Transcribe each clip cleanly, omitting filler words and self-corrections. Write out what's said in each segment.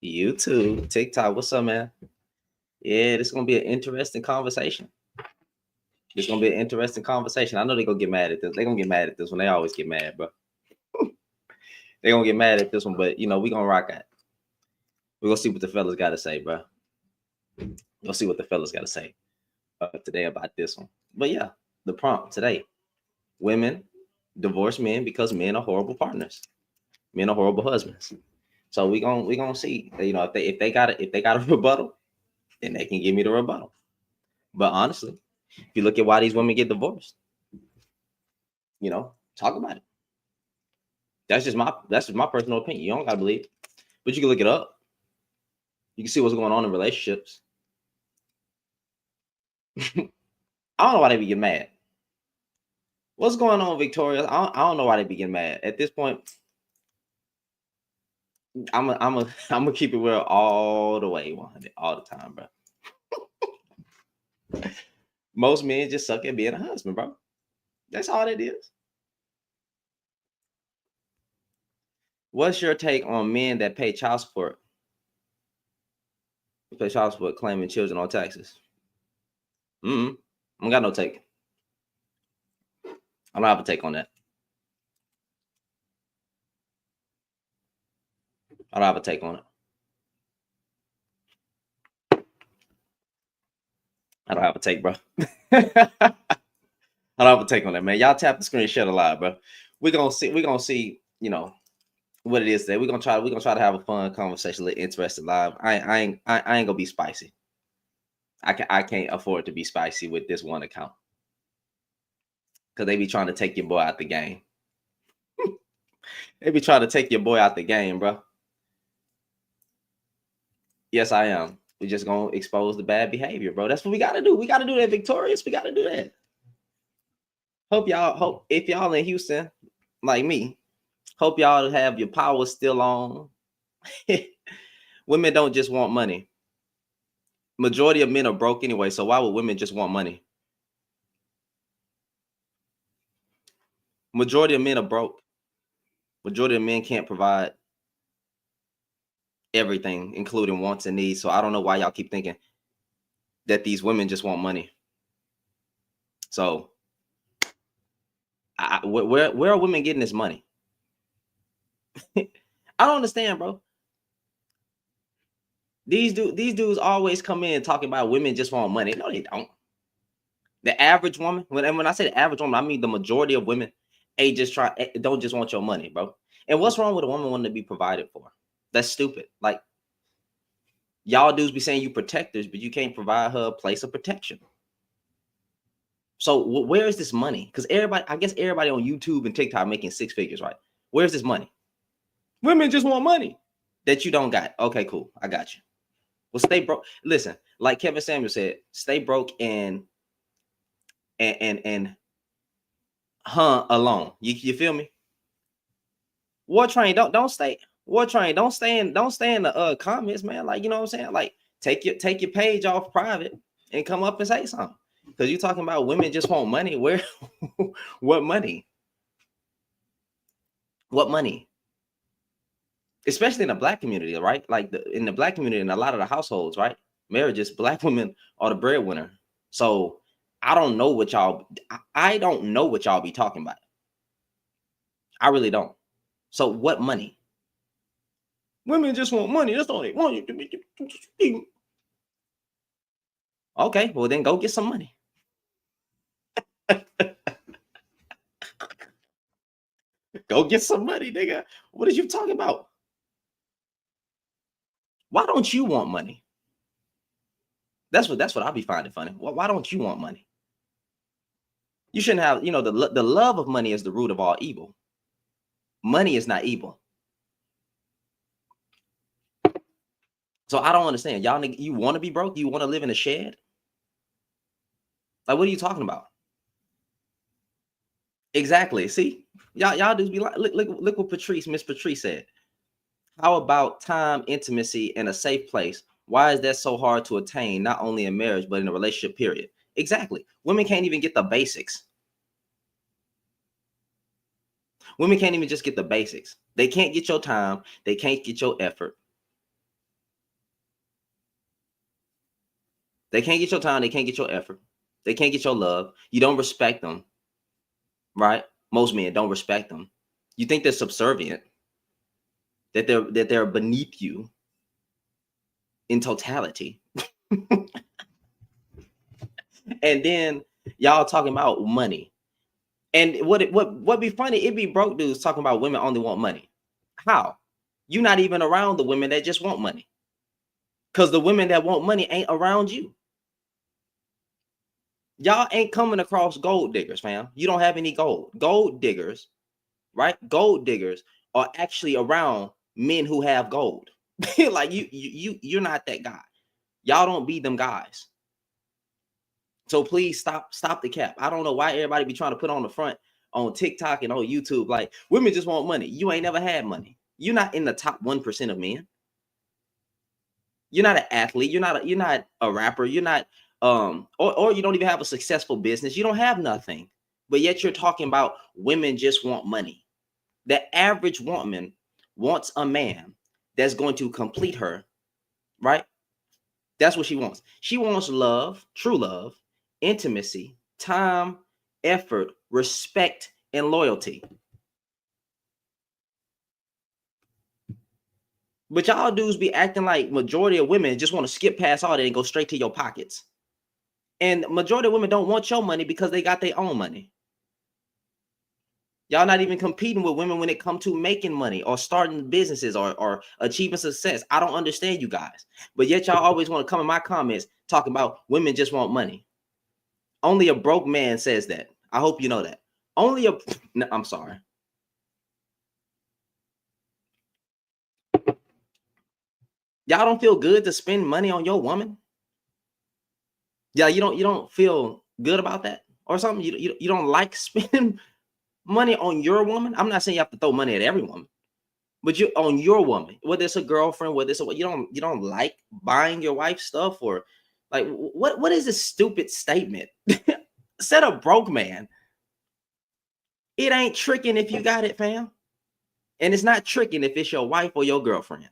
YouTube, TikTok. What's up, man? Yeah, this is gonna be an interesting conversation. It's gonna be an interesting conversation. I know they're gonna get mad at this. They're gonna get mad at this one. They always get mad, bro. They're gonna get mad at this one, but we gonna rock it. We're gonna see what the fellas gotta say, bro. We'll see what the fellas gotta say today about this one. But yeah, the prompt today: women divorce men because men are horrible partners. Men are horrible husbands. So we gonna see. If they got a rebuttal, then they can give me the rebuttal. But honestly, if you look at why these women get divorced, talk about it. That's just my personal opinion. You don't gotta believe it, but you can look it up. You can see what's going on in relationships. I don't know why they be getting mad. What's going on, Victoria? I don't know why they be getting mad. At this point, I'm gonna keep it real all the way 100 all the time, bro. Most men just suck at being a husband, bro. That's all it is. What's your take on men that pay child support? Pay child support claiming children on taxes. I don't got no take. I don't have a take on that. I don't have a take on it. I don't have a take, bro. I don't have a take on that, man. Y'all tap the screen, share the live, bro. We're gonna see, what it is today. We're gonna try to have a fun conversation, a little interesting live. I ain't gonna be spicy. I can't afford to be spicy with this one account. Cause they be trying to take your boy out the game. They be trying to take your boy out the game, bro. Yes, I am. We just gonna expose the bad behavior, bro. That's what we gotta do. We gotta do that, Victorious. We gotta do that. Hope if y'all in Houston, like me, hope y'all have your power still on. Women don't just want money. Majority of men are broke anyway, so why would women just want money? Majority of men are broke. Majority of men can't provide everything, including wants and needs. So I don't know why y'all keep thinking that these women just want money. So where are women getting this money? I don't understand, bro. These dudes always come in talking about women just want money. No, they don't. The average woman, when I say the average woman, I mean the majority of women, don't just want your money, bro. And what's wrong with a woman wanting to be provided for? That's stupid. Like, y'all dudes be saying you protectors, but you can't provide her a place of protection. So where is this money? Because I guess everybody on YouTube and TikTok making six figures, right? Where's this money? Women just want money that you don't got. Okay, cool. I got you. Well, stay broke. Listen, like Kevin Samuel said, stay broke and alone. You feel me? War Train, don't stay. War Train, don't stay in the comments, man. Like, you know what I'm saying? Like, take your page off private and come up and say something. Because you're talking about women just want money. Where what money? What money? Especially in the black community, right? Like in the black community, in a lot of the households, right? Marriages, black women are the breadwinner. So I don't know what y'all be talking about. I really don't. So what money? Women just want money. That's all they want. Okay, well then go get some money. Go get some money, nigga. What are you talking about? Why don't you want money? That's what I'll be finding funny. Why don't you want money? You shouldn't have, the love of money is the root of all evil. Money is not evil. So I don't understand. Y'all, you want to be broke? You want to live in a shed? Like, what are you talking about? Exactly. See, y'all dudes be like, look what Miss Patrice said. How about time, intimacy, and a safe place? Why is that so hard to attain, not only in marriage, but in a relationship, period? Exactly. Women can't even get the basics. Women can't even just get the basics. They can't get your time. They can't get your effort. They can't get your time. They can't get your effort. They can't get your love. You don't respect them, right? Most men don't respect them. You think they're subservient, that they're beneath you in totality. And then y'all talking about money. And what be funny, it be broke dudes talking about women only want money. How? You're not even around the women that just want money. Because the women that want money ain't around you. Y'all ain't coming across gold diggers, fam. You don't have any gold. Gold diggers, right? Gold diggers are actually around men who have gold. Like you're not that guy. Y'all don't be them guys. So please stop the cap. I don't know why everybody be trying to put on the front on TikTok and on YouTube like women just want money. You ain't never had money. You're not in the top 1% of men. You're not an athlete. You're not a rapper. You're not or you don't even have a successful business. You don't have nothing. But yet you're talking about women just want money. The average woman wants a man that's going to complete her, right? That's what she wants. She wants love, true love, intimacy, time, effort, respect, and loyalty. But y'all dudes be acting like majority of women just want to skip past all that and go straight to your pockets. And majority of women don't want your money because they got their own money. Y'all not even competing with women when it comes to making money or starting businesses or achieving success. I don't understand you guys. But yet y'all always want to come in my comments talking about women just want money. Only a broke man says that. I hope you know that. No, I'm sorry. Y'all don't feel good to spend money on your woman? Yeah, you don't feel good about that or something? You don't like spending money on your woman? I'm not saying you have to throw money at every woman, but you on your woman, whether it's a girlfriend, whether it's you don't like buying your wife stuff, or like what is this stupid statement? Said a broke man. It ain't tricking if you got it, fam. And it's not tricking if it's your wife or your girlfriend.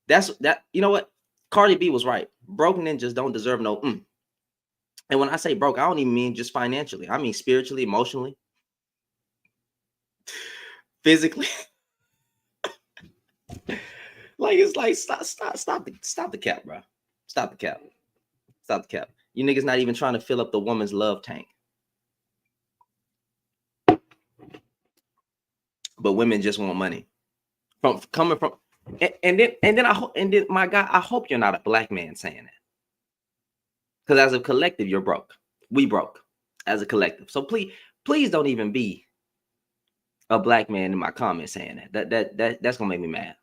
That's that. You know what? Cardi B was right. Broke ninjas don't deserve no. And when I say broke, I don't even mean just financially. I mean spiritually, emotionally, physically. Like it's like stop the cap, bro. Stop the cap. Stop the cap. You niggas not even trying to fill up the woman's love tank. But women just want money. From coming from and then my guy, I hope you're not a black man saying that. Because as a collective, you're broke. We broke as a collective. So please don't even be a black man in my comments saying that. That's gonna make me mad.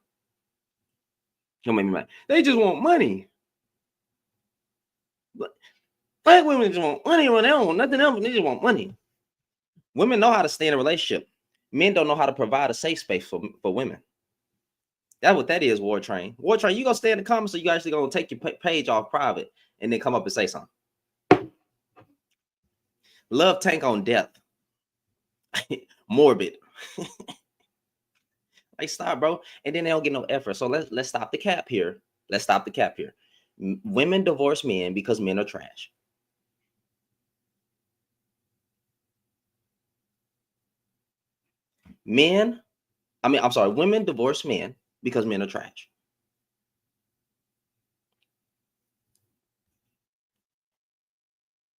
Gonna make me mad. They just want money. But black women just want money when they don't want nothing else. They just want money. Women know how to stay in a relationship. Men don't know how to provide a safe space for women. That's what that is, War Train. War Train, you gonna stay in the comments, or you actually gonna take your page off private and then come up and say something? Love tank on death. Morbid. Like, stop, bro. And then they don't get no effort. So let's stop the cap here. Let's stop the cap here. Women divorce men because men are trash. Women divorce men because men are trash.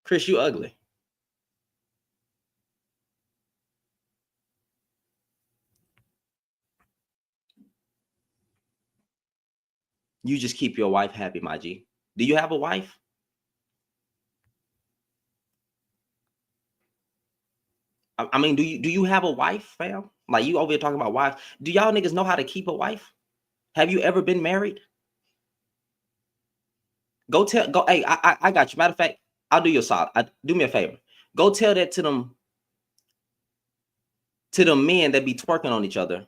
Chris, you ugly. You just keep your wife happy, my G. Do you have a wife? I mean, do you have a wife, fam? Like, you over here talking about wife. Do y'all niggas know how to keep a wife? Have you ever been married? Hey, I got you. Matter of fact, I'll do you a solid. Do me a favor. Go tell that to them men that be twerking on each other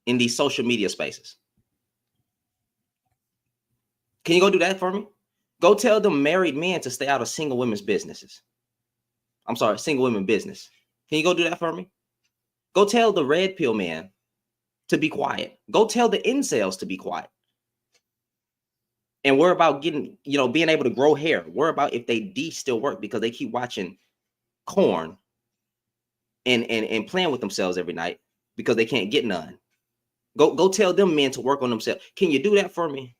in these social media spaces. Can you go do that for me? Go tell them married men to stay out of single women's businesses. I'm sorry, single women business. Can you go do that for me? Go tell the red pill man to be quiet. Go tell the incels to be quiet. and worry about getting, being able to grow hair. Worry about if they D still work because they keep watching corn and playing with themselves every night because they can't get none. Go tell them men to work on themselves. Can you do that for me?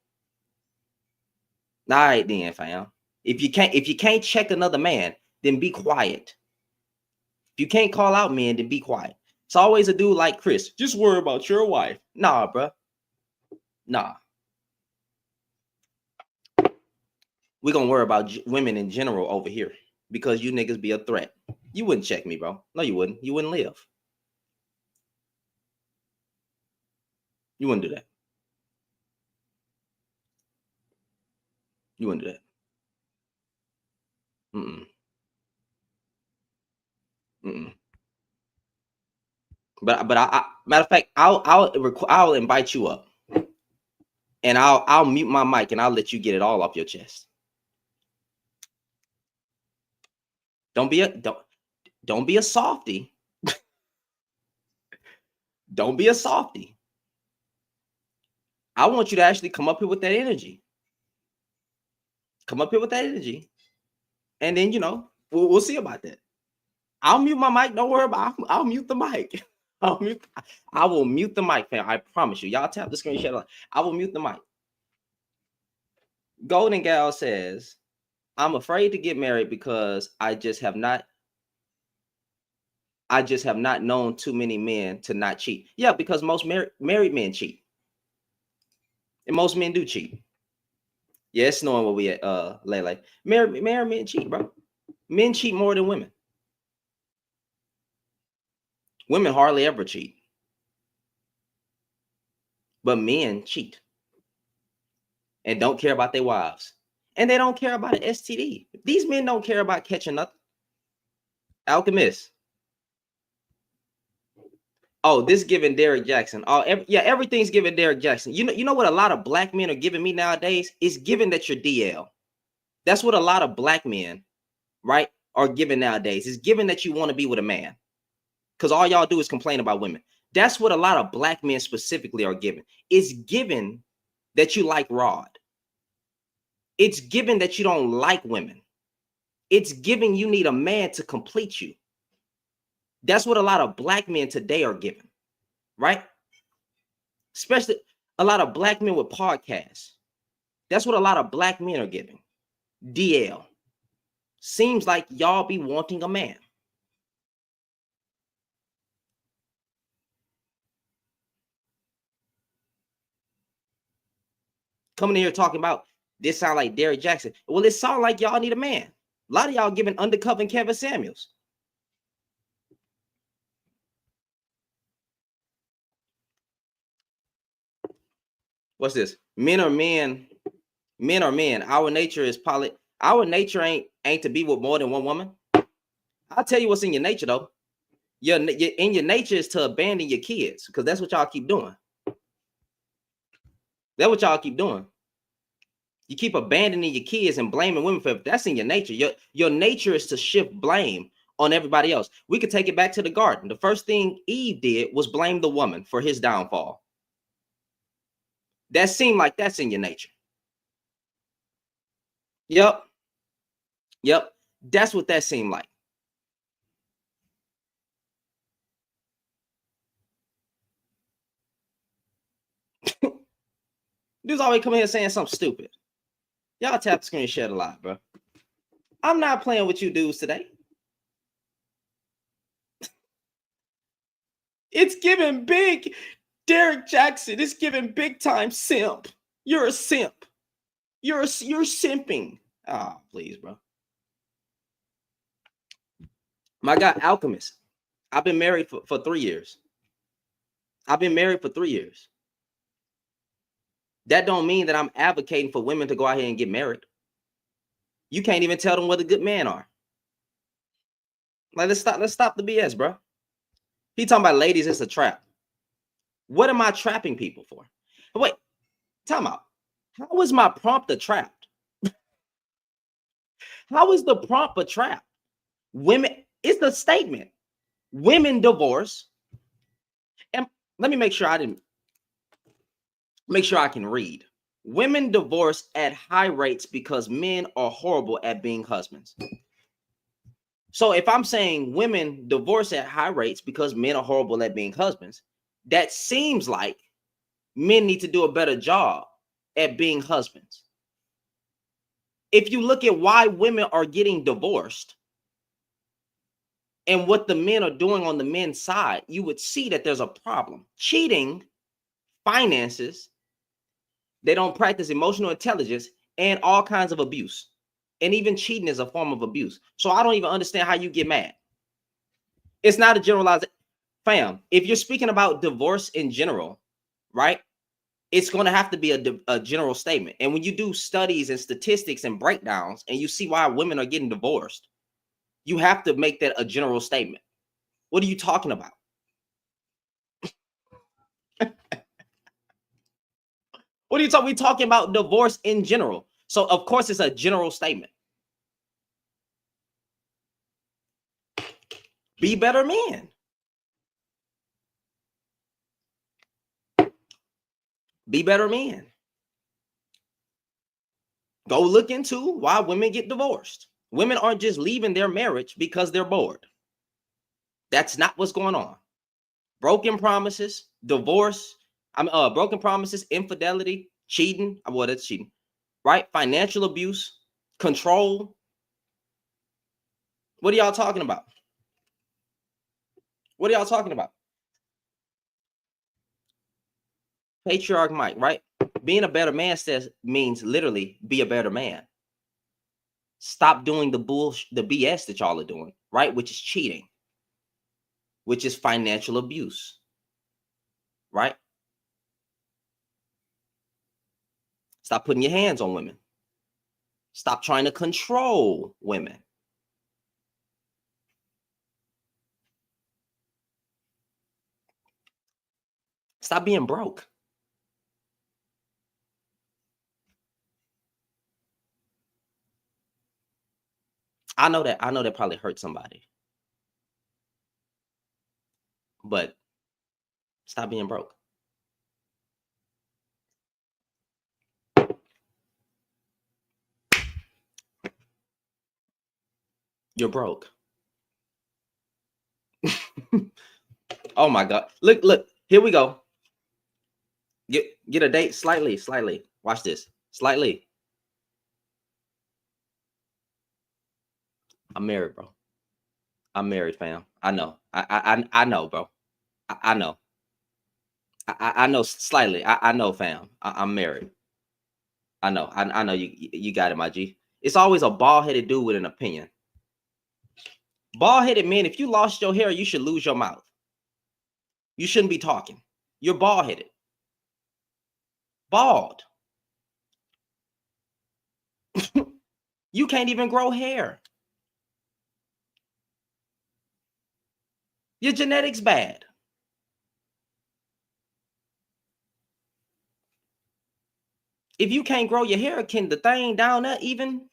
All right, then, fam. If you can't check another man, then be quiet. If you can't call out men, then be quiet. It's always a dude like Chris. Just worry about your wife. Nah, bro. Nah. We're gonna worry about women in general over here because you niggas be a threat. You wouldn't check me, bro. No, you wouldn't. You wouldn't live. You wouldn't do that. You wouldn't do that. Mm-mm. Mm-mm. But I matter of fact, I'll invite you up, and I'll mute my mic and I'll let you get it all off your chest. Don't be a softy. Don't be a softy. I want you to actually come up here with that energy. Come up here with that energy, and then we'll see about that. I'll mute my mic. Don't worry about it. I'll mute the mic. I will mute the mic, fam. I promise you. Y'all tap the screen share. I will mute the mic. Golden Gal says, I'm afraid to get married because I just have not known too many men to not cheat. Yeah, because most married men cheat. And most men do cheat. Yeah, it's knowing what we at, Lele. Married men cheat, bro. Men cheat more than women. Women hardly ever cheat. But men cheat. And don't care about their wives. And they don't care about an STD. These men don't care about catching nothing. Alchemist. Oh, this giving Derek Jackson. Oh, everything's giving Derek Jackson. You know what a lot of black men are giving me nowadays? Is giving that you're DL. That's what a lot of black men, right, are giving nowadays. Is giving that you want to be with a man. Because all y'all do is complain about women. That's what a lot of black men specifically are giving. It's given that you like Rod. It's given that you don't like women. It's given you need a man to complete you. That's what a lot of black men today are given, right? Especially a lot of black men with podcasts. That's what a lot of black men are giving. DL. Seems like y'all be wanting a man. Coming in here talking about this sound like Derek Jackson. Well, it sound like y'all need a man. A lot of y'all giving undercover Kevin Samuels. What's this? Men are men. Men are men. Our nature is Our nature ain't to be with more than one woman. I'll tell you what's in your nature though. In your nature is to abandon your kids because that's what y'all keep doing. That's what y'all keep doing. You keep abandoning your kids and blaming women for it. That's in your nature. Your nature is to shift blame on everybody else. We could take it back to the garden. The first thing Eve did was blame the woman for his downfall. That seemed like that's in your nature. Yep. That's what that seemed like. Dudes always come here saying something stupid. Y'all tap the screen, share a lot, bro. I'm not playing with you dudes today. It's giving big Derek Jackson. It's giving big time simp. You're a simp. You're simping. Ah, oh, please, bro. My guy, Alchemist. I've been married for 3 years. I've been married for 3 years. That don't mean that I'm advocating for women to go out here and get married. You can't even tell them what a good man are. Like, let's stop the BS, bro. He talking about ladies, it's a trap. What am I trapping people for? Wait, time out. How is my prompt a trap? How is the prompt a trap? Women, it's the statement. Women divorce. And let me make sure I can read. Women divorce at high rates because men are horrible at being husbands. So if I'm saying women divorce at high rates because men are horrible at being husbands, that seems like men need to do a better job at being husbands. If you look at why women are getting divorced and what the men are doing on the men's side, you would see that there's a problem. Cheating, finances, they don't practice emotional intelligence, and all kinds of abuse. And even cheating is a form of abuse. So I don't even understand how you get mad. It's not a generalized fam. If you're speaking about divorce in general, right? It's going to have to be a general statement. And when you do studies and statistics and breakdowns and you see why women are getting divorced, you have to make that a general statement. What are you talking about? What are you talking? We're talking about divorce in general. So of course it's a general statement. Be better men. Be better men. Go look into why women get divorced. Women aren't just leaving their marriage because they're bored. That's not what's going on. Broken promises, divorce, broken promises, infidelity, cheating. Well, that's cheating, right? Financial abuse, control. What are y'all talking about? What are y'all talking about? Patriarch Mike, right? Being a better man means literally be a better man. Stop doing the BS that y'all are doing, right? Which is cheating, which is financial abuse, right? Stop putting your hands on women. Stop trying to control women. Stop being broke. I know that probably hurt somebody. But stop being broke. You're broke. Oh my God. Look, here we go. Get a date slightly. Watch this. Slightly. I'm married, bro. I'm married, fam. I know. I know, bro. I know. I know slightly. I know, fam. I'm married. I know. I know you got it, my G. It's always a bald-headed dude with an opinion. Bald-headed men, if you lost your hair, you should lose your mouth. You shouldn't be talking. You're bald-headed. Bald. You can't even grow hair. Your genetics bad. If you can't grow your hair, can the thing down there even?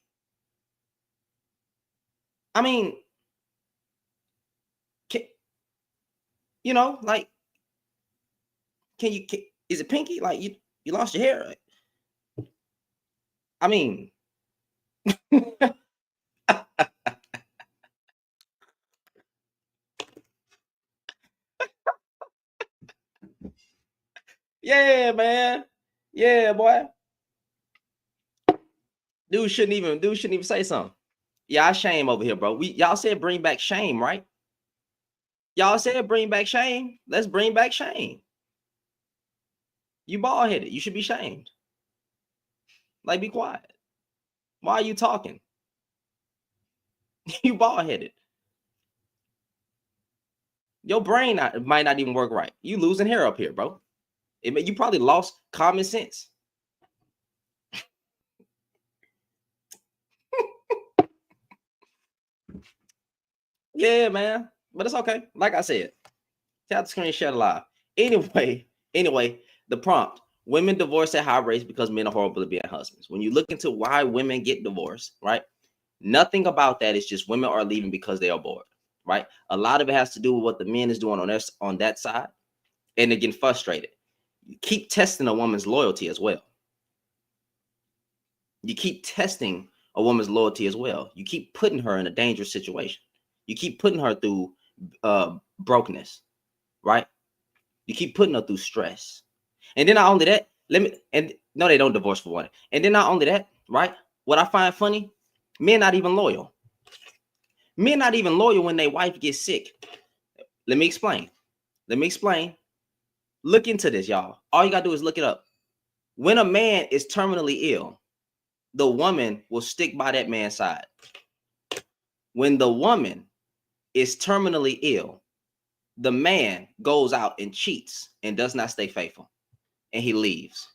I mean, can, like, is it pinky? Like you lost your hair. I mean, yeah, man. Yeah, boy. Dude shouldn't even say something. Yeah, I shame over here, bro. Y'all said bring back shame, right? Y'all said bring back shame. Let's bring back shame. You bald-headed. You should be shamed. Like, be quiet. Why are you talking? You bald-headed. Your brain might not even work right. You losing hair up here, bro. You probably lost common sense. Yeah, man. But it's okay. Like I said, tap the screen, share the live. Anyway, the prompt. Women divorce at high rates because men are horrible at being husbands. When you look into why women get divorced, right? Nothing about that is just women are leaving because they are bored, right? A lot of it has to do with what the men is doing on that side, and they're getting frustrated. You keep testing a woman's loyalty as well. You keep testing a woman's loyalty as well. You keep putting her in a dangerous situation. You keep putting her through brokenness, right? You keep putting her through stress. And then not only that, no, they don't divorce for one. And then not only that, right? What I find funny, men not even loyal. Men not even loyal when their wife gets sick. Let me explain. Look into this, y'all. All you gotta do is look it up. When a man is terminally ill, the woman will stick by that man's side. When the woman is terminally ill, the man goes out and cheats and does not stay faithful, and he leaves.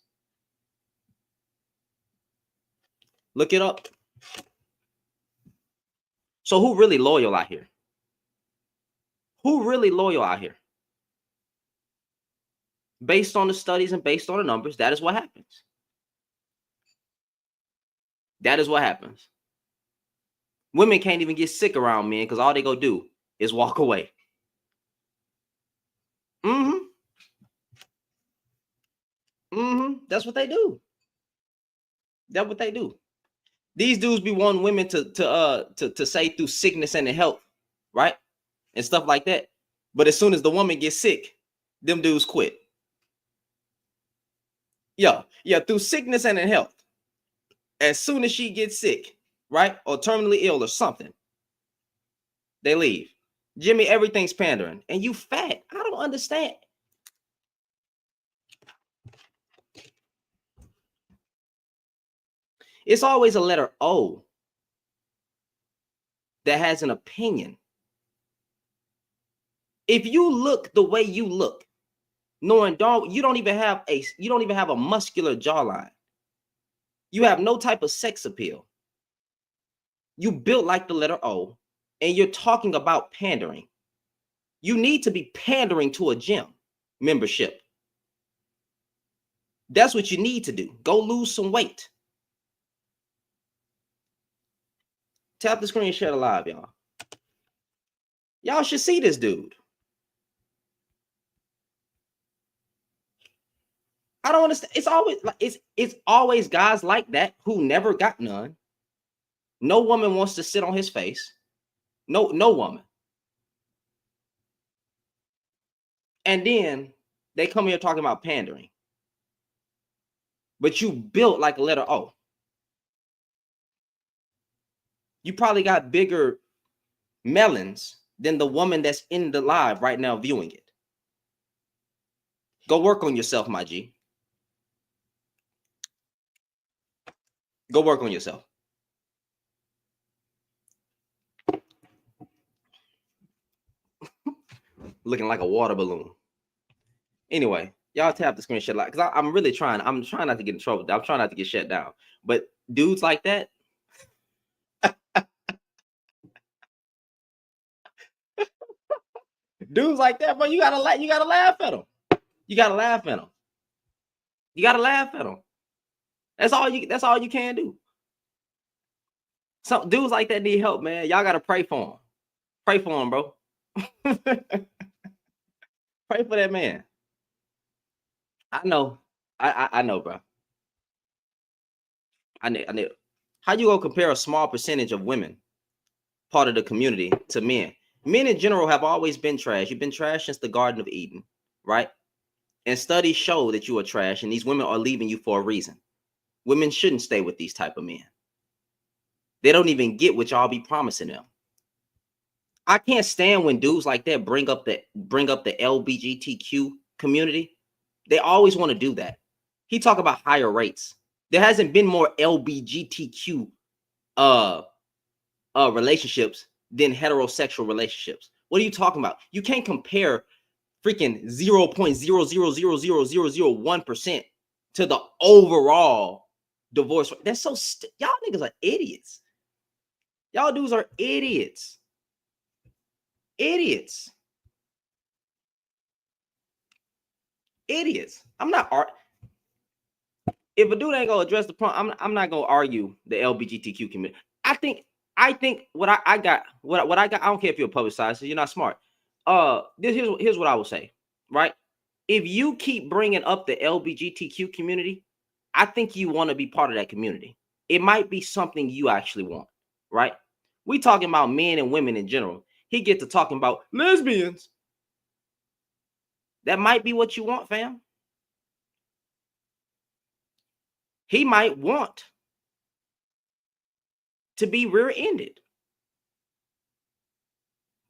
Look it up. So who really loyal out here? Who really loyal out here? Based on the studies and based on the numbers, that is what happens. That is what happens. Women can't even get sick around men because all they go do is walk away. That's what they do. That's what they do. These dudes be wanting women to say through sickness and in health, right? And stuff like that. But as soon as the woman gets sick, them dudes quit. Yeah, through sickness and in health. As soon as she gets sick, right? Or terminally ill or something, they leave. Jimmy, everything's pandering. And you fat. I don't understand. It's always a letter O that has an opinion. If you look the way you look, knowing you don't even have a muscular jawline. You have no type of sex appeal. You built like the letter O, and you're talking about pandering. You need to be pandering to a gym membership. That's what you need to do. Go lose some weight. Tap the screen, share the live, y'all. Y'all should see this dude. I don't understand. It's always like it's always guys like that who never got none. No woman wants to sit on his face. No woman. And then they come here talking about pandering. But you built like a letter O. You probably got bigger melons than the woman that's in the live right now viewing it. Go work on yourself, my G. Go work on yourself. Looking like a water balloon. Anyway, y'all tap the screen, shut like, because I'm really trying. I'm trying not to get in trouble. I'm trying not to get shut down. But dudes like that, dudes like that, bro, you gotta laugh at them. You gotta laugh at them. You gotta laugh at them. That's all you can do. Some dudes like that need help, man. Y'all gotta pray for them. Pray for them, bro. Pray for that man. I know. I know, bro. I know. How you gonna compare a small percentage of women, part of the community, to men? Men in general have always been trash. You've been trash since the Garden of Eden, right? And studies show that you are trash, and these women are leaving you for a reason. Women shouldn't stay with these type of men. They don't even get what y'all be promising them. I can't stand when dudes like that bring up the LGBTQ community. They always want to do that. He talk about higher rates. There hasn't been more LGBTQ relationships than heterosexual relationships. What are you talking about? You can't compare freaking 0.0000001% to the overall divorce rate. That's so y'all niggas are idiots. Y'all dudes are idiots. Idiots. I'm not if a dude ain't gonna address the problem, I'm not gonna argue the LGBTQ community. I think what I got, I don't care if you're a publicized, you're not smart. Here's what I will say, right? If you keep bringing up the LGBTQ community, I think you want to be part of that community. it might be something you actually want, right? We talking about men and women in general. He get to talking about lesbians. That might be what you want, fam. He might want to be rear-ended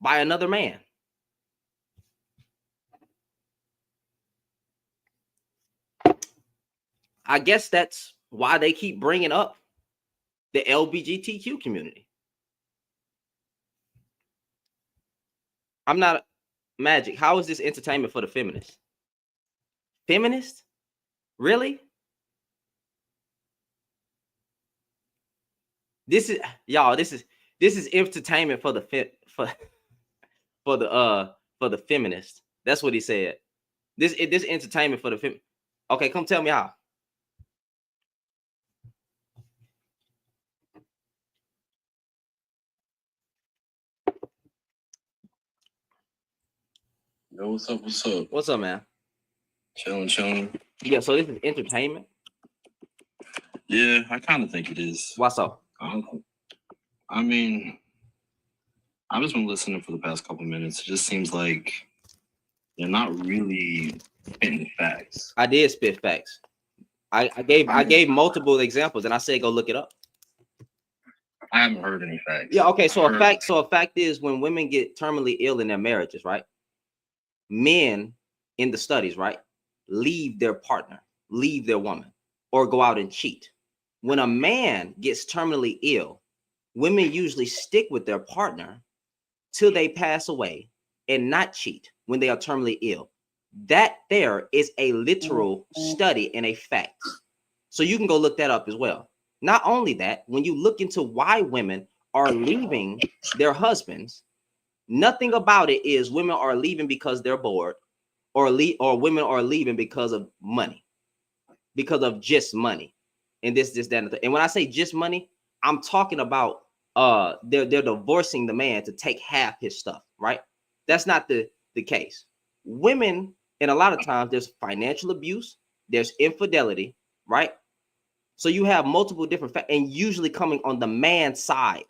by another man. I guess that's why they keep bringing up the LGBTQ community. I'm not Magic. How is this entertainment for the feminists? Feminists? Really? This is y'all. This is entertainment for the for the feminists. That's what he said. This entertainment for the fem. Okay, come tell me how. Yo, what's up? What's up? What's up, man? Chilling. Yeah, so this is entertainment. Yeah, I kind of think it is. What's up? I mean, I've just been listening for the past couple minutes. It just seems like you're not really spitting facts. I did spit facts. I gave multiple examples, and I said go look it up. I haven't heard any facts. Yeah, okay. So a fact is when women get terminally ill in their marriages, right? Men in the studies, right, leave their partner, leave their woman, or go out and cheat. When a man gets terminally ill, women usually stick with their partner till they pass away and not cheat when they are terminally ill. That there is a literal study and a fact. So you can go look that up as well. Not only that, when you look into why women are leaving their husbands, nothing about it is women are leaving because they're bored, or women are leaving because of money, because of just money, and this, that, and the. And when I say just money, I'm talking about they're divorcing the man to take half his stuff, right? That's not the case. Women, and a lot of times there's financial abuse, there's infidelity, right? So you have multiple different and usually coming on the man's side.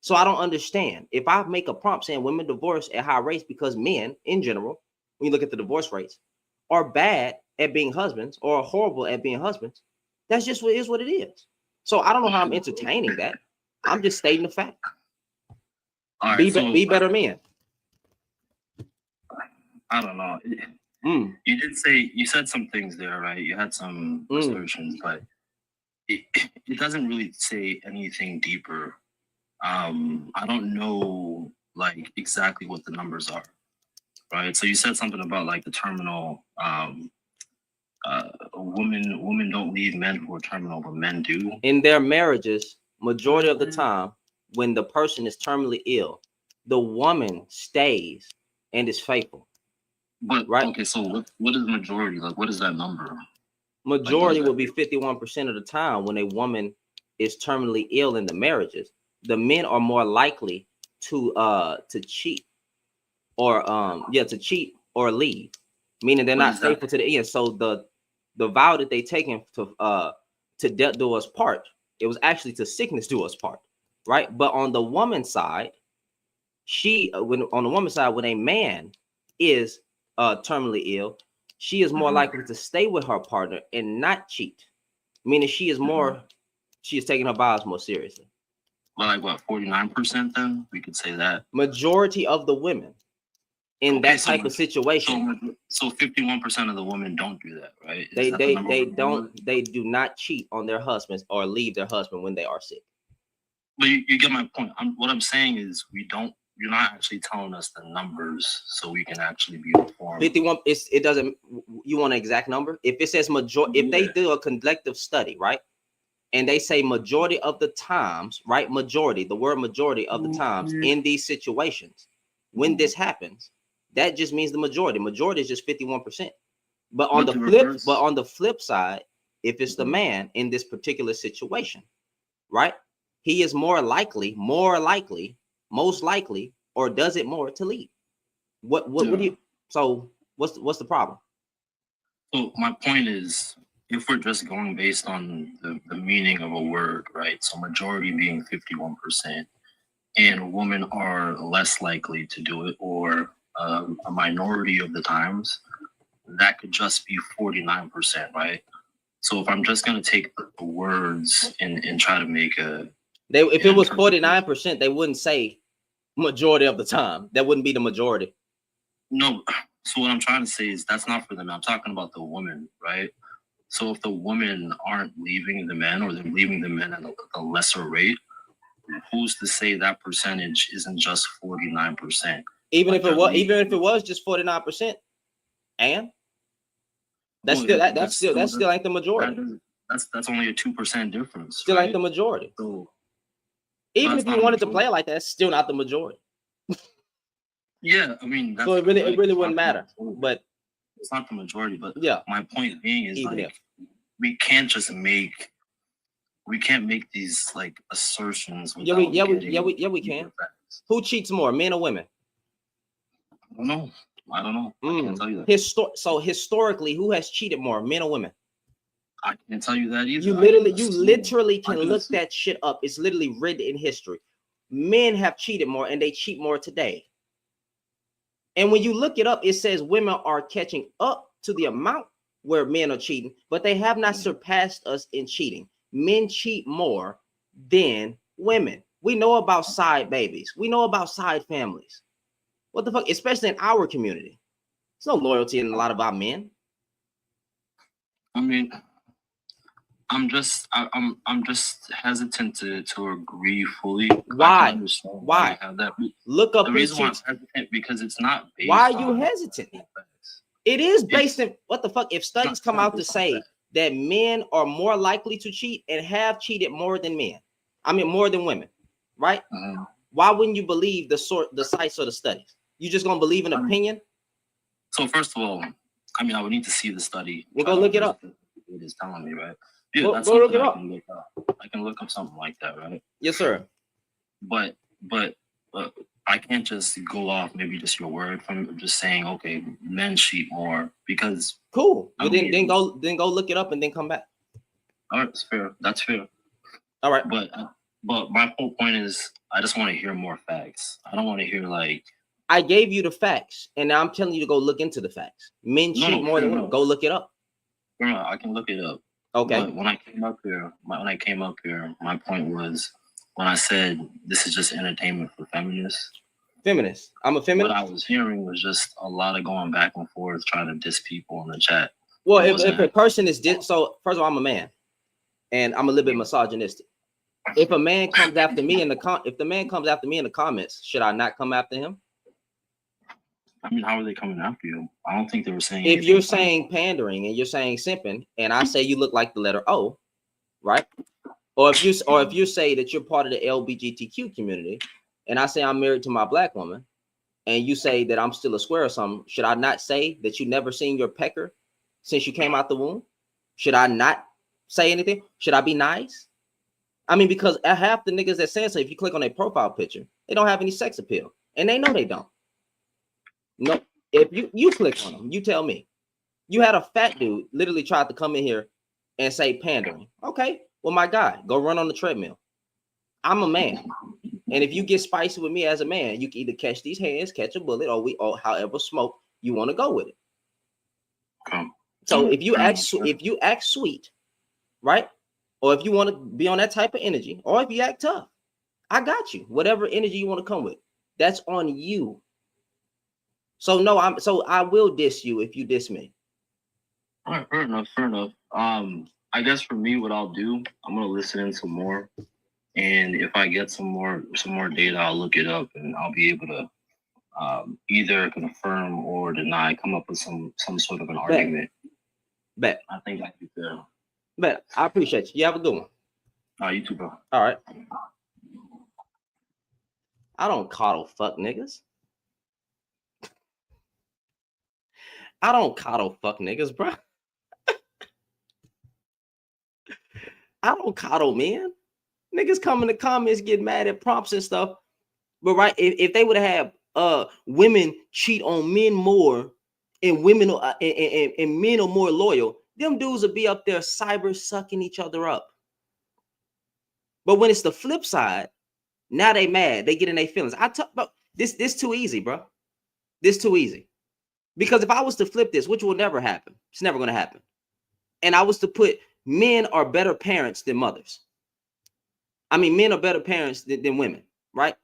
So I don't understand. If I make a prompt saying women divorce at high rates because men in general, when you look at the divorce rates, are bad at being husbands or horrible at being husbands, that's just what it is. So I don't know how I'm entertaining that. I'm just stating the fact. All right, be better men. I don't know. You said some things there, right? You had some assertions, but it doesn't really say anything deeper. I don't know like exactly what the numbers are, right? So you said something about like the terminal women don't leave men who are terminal, but men do. In their marriages, majority of the time, when the person is terminally ill, the woman stays and is faithful. But right? Okay, so what is majority? Like, what is that number? Majority will be 51% of the time when a woman is terminally ill in the marriages. The men are more likely to cheat or to cheat or leave, meaning they're not faithful to the end. So the vow that they taken to death do us part, it was actually to sickness do us part, right? But on the woman's side, when a man is terminally ill, she is more likely to stay with her partner and not cheat, meaning she is taking her vows more seriously. Well, like what, 49% then? We could say that. Majority of the women in that type of situation. So 51% of the women don't do that, right? They do not cheat on their husbands or leave their husband when they are sick. But you get my point. What I'm saying is you're not actually telling us the numbers so we can actually be informed. 51, it doesn't, you want an exact number? If it says if they do a collective study, right? And they say majority of the times, right? The word majority of the times in these situations, when this happens, that just means the majority. Majority is just 51%. But on the flip side, if it's the man in this particular situation, right? He is most likely, or does it more to leave. What do you? So what's the problem? So my point is, if we're just going based on the meaning of a word, right? So majority being 51%, and women are less likely to do it, or a minority of the times, that could just be 49%, right? So if I'm just gonna take the words and try to make if it was 49%, they wouldn't say majority of the time. That wouldn't be the majority. No, so what I'm trying to say is that's not for them. I'm talking about the women, right? So if the women aren't leaving the men, or they're leaving the men at a lesser rate, who's to say that percentage isn't just 49%? Even if it was just 49%, and that's still ain't the majority. That's only a 2% difference. Still ain't the majority. So even if you wanted to play like that, it's still not the majority. Yeah, I mean, so it really wouldn't matter. But it's not the majority. But yeah, my point being is we can't make these like assertions. Yeah, we can. Who cheats more, men or women? I don't know. I can't tell you that. So historically, who has cheated more, men or women? I can't tell you that either. You literally can look that shit up. It's literally written in history. Men have cheated more, and they cheat more today. And when you look it up, it says women are catching up to the amount where men are cheating, but they have not surpassed us in cheating. Men cheat more than women. We know about side babies. We know about side families. What the fuck? Especially in our community. There's no loyalty in a lot of our men. I mean, I'm just hesitant to agree fully. Why? Why? Look up. The reason why I'm hesitant because it's not based. Why are you hesitant? It is based in what the fuck? If studies come out to say that men are more likely to cheat and have cheated more than men, I mean more than women, right? Why wouldn't you believe the sites or the studies? You just gonna believe an opinion? So first of all, I mean I would need to see the study. We'll go look it up. It is telling me, right? Yeah, that's go look it up. I can look up something like that, right? Yes, sir. But I can't just go off maybe just your word from just saying, okay, men cheat more because cool. Well, then go look it up and then come back. All right, that's fair. That's fair. All right. But my whole point is I just want to hear more facts. I don't want to hear like I gave you the facts, and now I'm telling you to go look into the facts. Men cheat more than women. Go look it up. No, I can look it up. Okay. But when I came up here, my point was when I said this is just entertainment for feminists. Feminist. I'm a feminist. What I was hearing was just a lot of going back and forth, trying to diss people in the chat. Well, if a person is so first of all, I'm a man, and I'm a little bit misogynistic. If a man comes after me in the comments, should I not come after him? I mean, how are they coming after you? I don't think they were saying. If you're saying pandering and you're saying simping, and I say you look like the letter O, right? Or if you say that you're part of the LGBTQ community, and I say I'm married to my black woman, and you say that I'm still a square or something, should I not say that you never seen your pecker since you came out the womb? Should I not say anything? Should I be nice? I mean, because half the niggas that say so, if you click on their profile picture, they don't have any sex appeal, and they know they don't. No, if you click on them, you tell me. You had a fat dude literally tried to come in here and say pandering. Okay, well, my guy, go run on the treadmill. I'm a man, and if you get spicy with me as a man, you can either catch these hands, catch a bullet, or however smoke you want to go with it. So if you act sweet, right, or if you want to be on that type of energy, or if you act tough, I got you. Whatever energy you want to come with, that's on you. So no, I will diss you if you diss me. All right, fair enough. I guess for me, what I'll do, I'm gonna listen in some more, and if I get some more data, I'll look it up, and I'll be able to either confirm or deny, come up with some sort of an argument. Bet. I think that'd be fair. Bet. I appreciate you. You have a good one. All right, you too, bro. All right. I don't coddle fuck niggas. I don't coddle fuck niggas, bro. I don't coddle men. Niggas come in the comments, get mad at prompts and stuff. But right, if they would have women cheat on men more, and women and men are more loyal, them dudes will be up there cyber sucking each other up. But when it's the flip side, now they mad. They get in their feelings. I talk about this too easy, bro. This too easy. Because if I was to flip this, which will never happen, it's never going to happen. And I was to put men are better parents than mothers. I mean, men are better parents than women, right?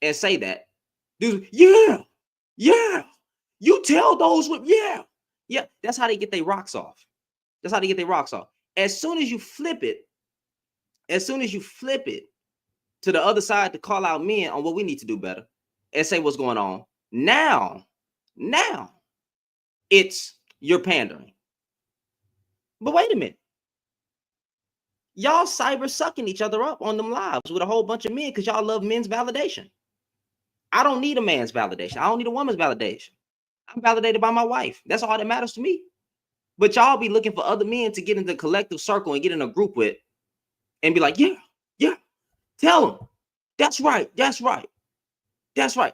And say that. Dude, yeah. You tell those with, yeah. That's how they get their rocks off. That's how they get their rocks off. As soon as you flip it to the other side to call out men on what we need to do better and say what's going on, now it's you're pandering. But wait a minute. Y'all cyber sucking each other up on them lives with a whole bunch of men because y'all love men's validation. I don't need a man's validation. I don't need a woman's validation. I'm validated by my wife. That's all that matters to me. But y'all be looking for other men to get in the collective circle and get in a group with and be like, yeah, tell them. That's right.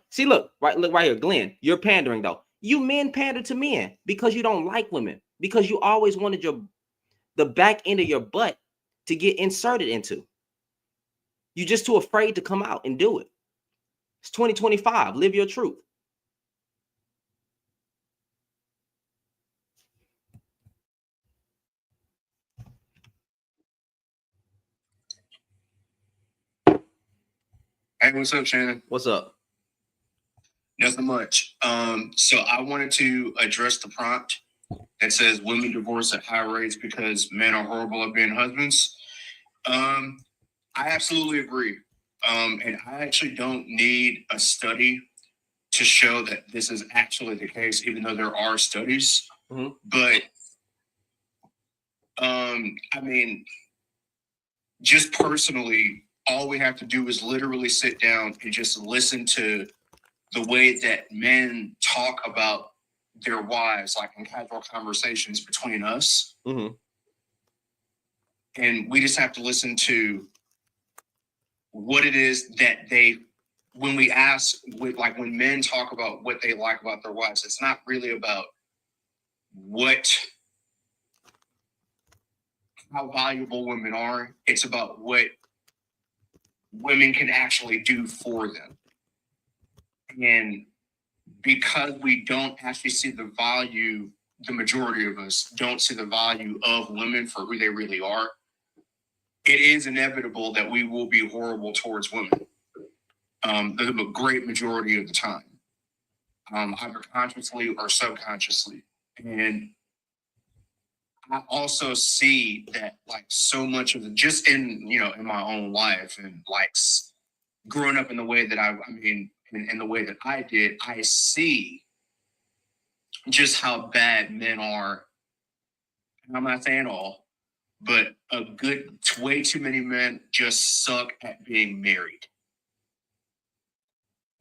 See, look right here, Glenn, you're pandering though. You men pander to men because you don't like women, because you always wanted the back end of your butt to get inserted into. You're just too afraid to come out and do it. It's 2025. Live your truth. Hey, what's up, Shannon? What's up? Nothing much. So I wanted to address the prompt that says women divorce at high rates because men are horrible at being husbands. I absolutely agree. And I actually don't need a study to show that this is actually the case, even though there are studies. Mm-hmm. But I mean, just personally, all we have to do is literally sit down and just listen to the way that men talk about their wives, like in casual conversations between us. Mm-hmm. And we just have to listen to what it is that when we ask, when men talk about what they like about their wives, it's not really about how valuable women are. It's about what women can actually do for them. And because we don't actually see the value, the majority of us don't see the value of women for who they really are, it is inevitable that we will be horrible towards women. The great majority of the time, either consciously or subconsciously. And I also see that, like, so much of just in my own life and like growing up in the way that in the way that I did, I see just how bad men are. And I'm not saying all, but way too many men just suck at being married.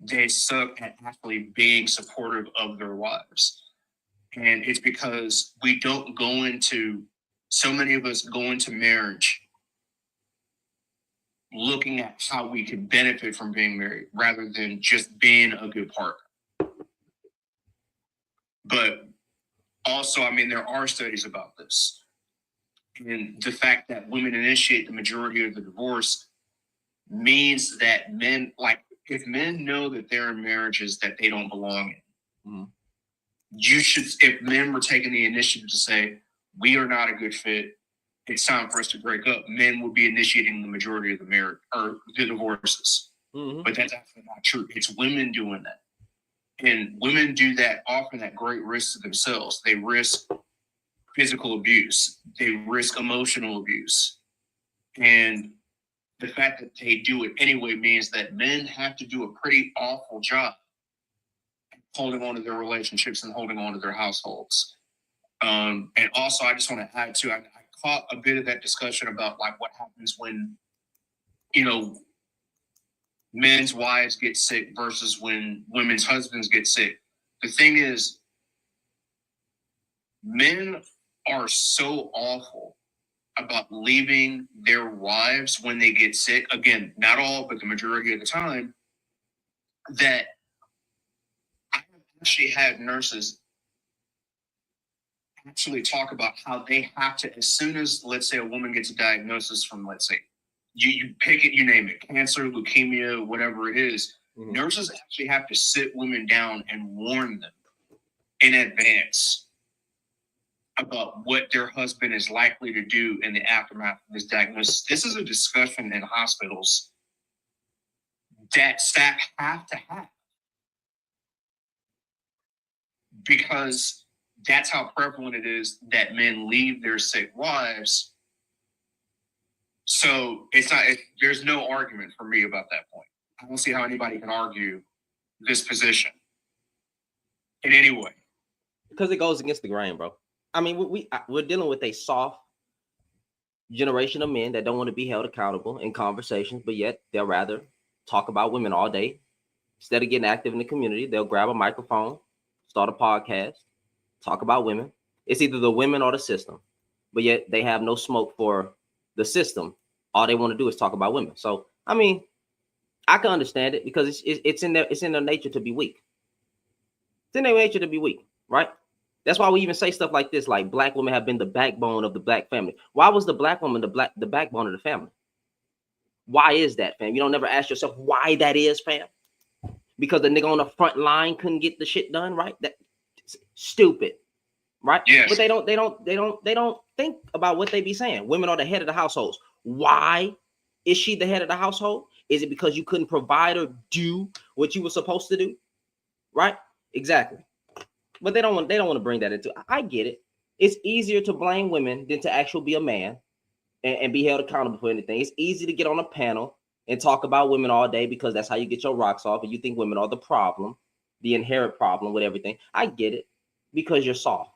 They suck at actually being supportive of their wives. And it's because so many of us go into marriage looking at how we can benefit from being married rather than just being a good partner. But also, there are studies about this. And the fact that women initiate the majority of the divorce means that men, if men know that they're in marriages that they don't belong in, if men were taking the initiative to say, we are not a good fit, it's time for us to break up, men would be initiating the majority of the marriage or the divorces. Mm-hmm. But that's actually not true. It's women doing that. And women do that often at great risk to themselves. They risk physical abuse. They risk emotional abuse. And the fact that they do it anyway means that men have to do a pretty awful job holding on to their relationships and holding on to their households. And also, I just want to add to, I caught a bit of that discussion about what happens when, men's wives get sick versus when women's husbands get sick. The thing is, men are so awful about leaving their wives when they get sick. Again, not all, but the majority of the time, that I have actually had nurses actually talk about how they have to, as soon as, let's say, a woman gets a diagnosis from, let's say, you pick it, you name it, cancer, leukemia, whatever it is, nurses actually have to sit women down and warn them in advance about what their husband is likely to do in the aftermath of this diagnosis. This is a discussion in hospitals that staff have to have, because that's how prevalent it is that men leave their sick wives. So there's no argument for me about that point. I don't see how anybody can argue this position in any way. Because it goes against the grain, bro. I mean, we're dealing with a soft generation of men that don't want to be held accountable in conversations, but yet they'll rather talk about women all day. Instead of getting active in the community, they'll grab a microphone, start a podcast, talk about women. It's either the women or the system, but yet they have no smoke for the system. All they want to do is talk about women. So, I mean, I can understand it because it's in their nature to be weak. It's in their nature to be weak, right? That's why we even say stuff like this, like black women have been the backbone of the black family. Why was the black woman the backbone of the family? Why is that, fam? You don't never ask yourself why that is, fam? Because the nigga on the front line couldn't get the shit done, right? That's stupid, right? Yes. But they don't think about what they be saying. Women are the head of the households. Why is she the head of the household? Is it because you couldn't provide or do what you were supposed to do? Right? Exactly. But they don't want to bring that into. I get it. It's easier to blame women than to actually be a man and be held accountable for anything. It's easy to get on a panel and talk about women all day because that's how you get your rocks off, and you think women are the problem, the inherent problem with everything. I get it because you're soft.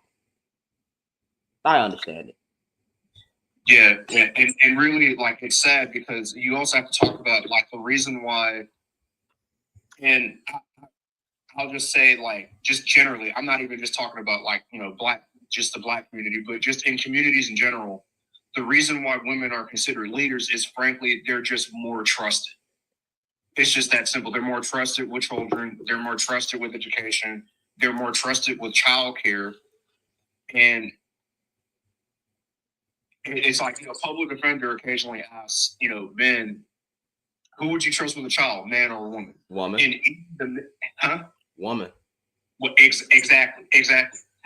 I understand it. Yeah, and really, like, it's sad because you also have to talk about, like, the reason why, and I'll just say, like, just generally, I'm not even just talking about, like, you know, just the black community, but just in communities in general, the reason why women are considered leaders is, frankly, they're just more trusted. It's just that simple. They're more trusted with children. They're more trusted with education. They're more trusted with childcare. And it's like, you know, public defender occasionally asks, you know, men, who would you trust with a child, man or woman? Woman. Woman. Well, exactly.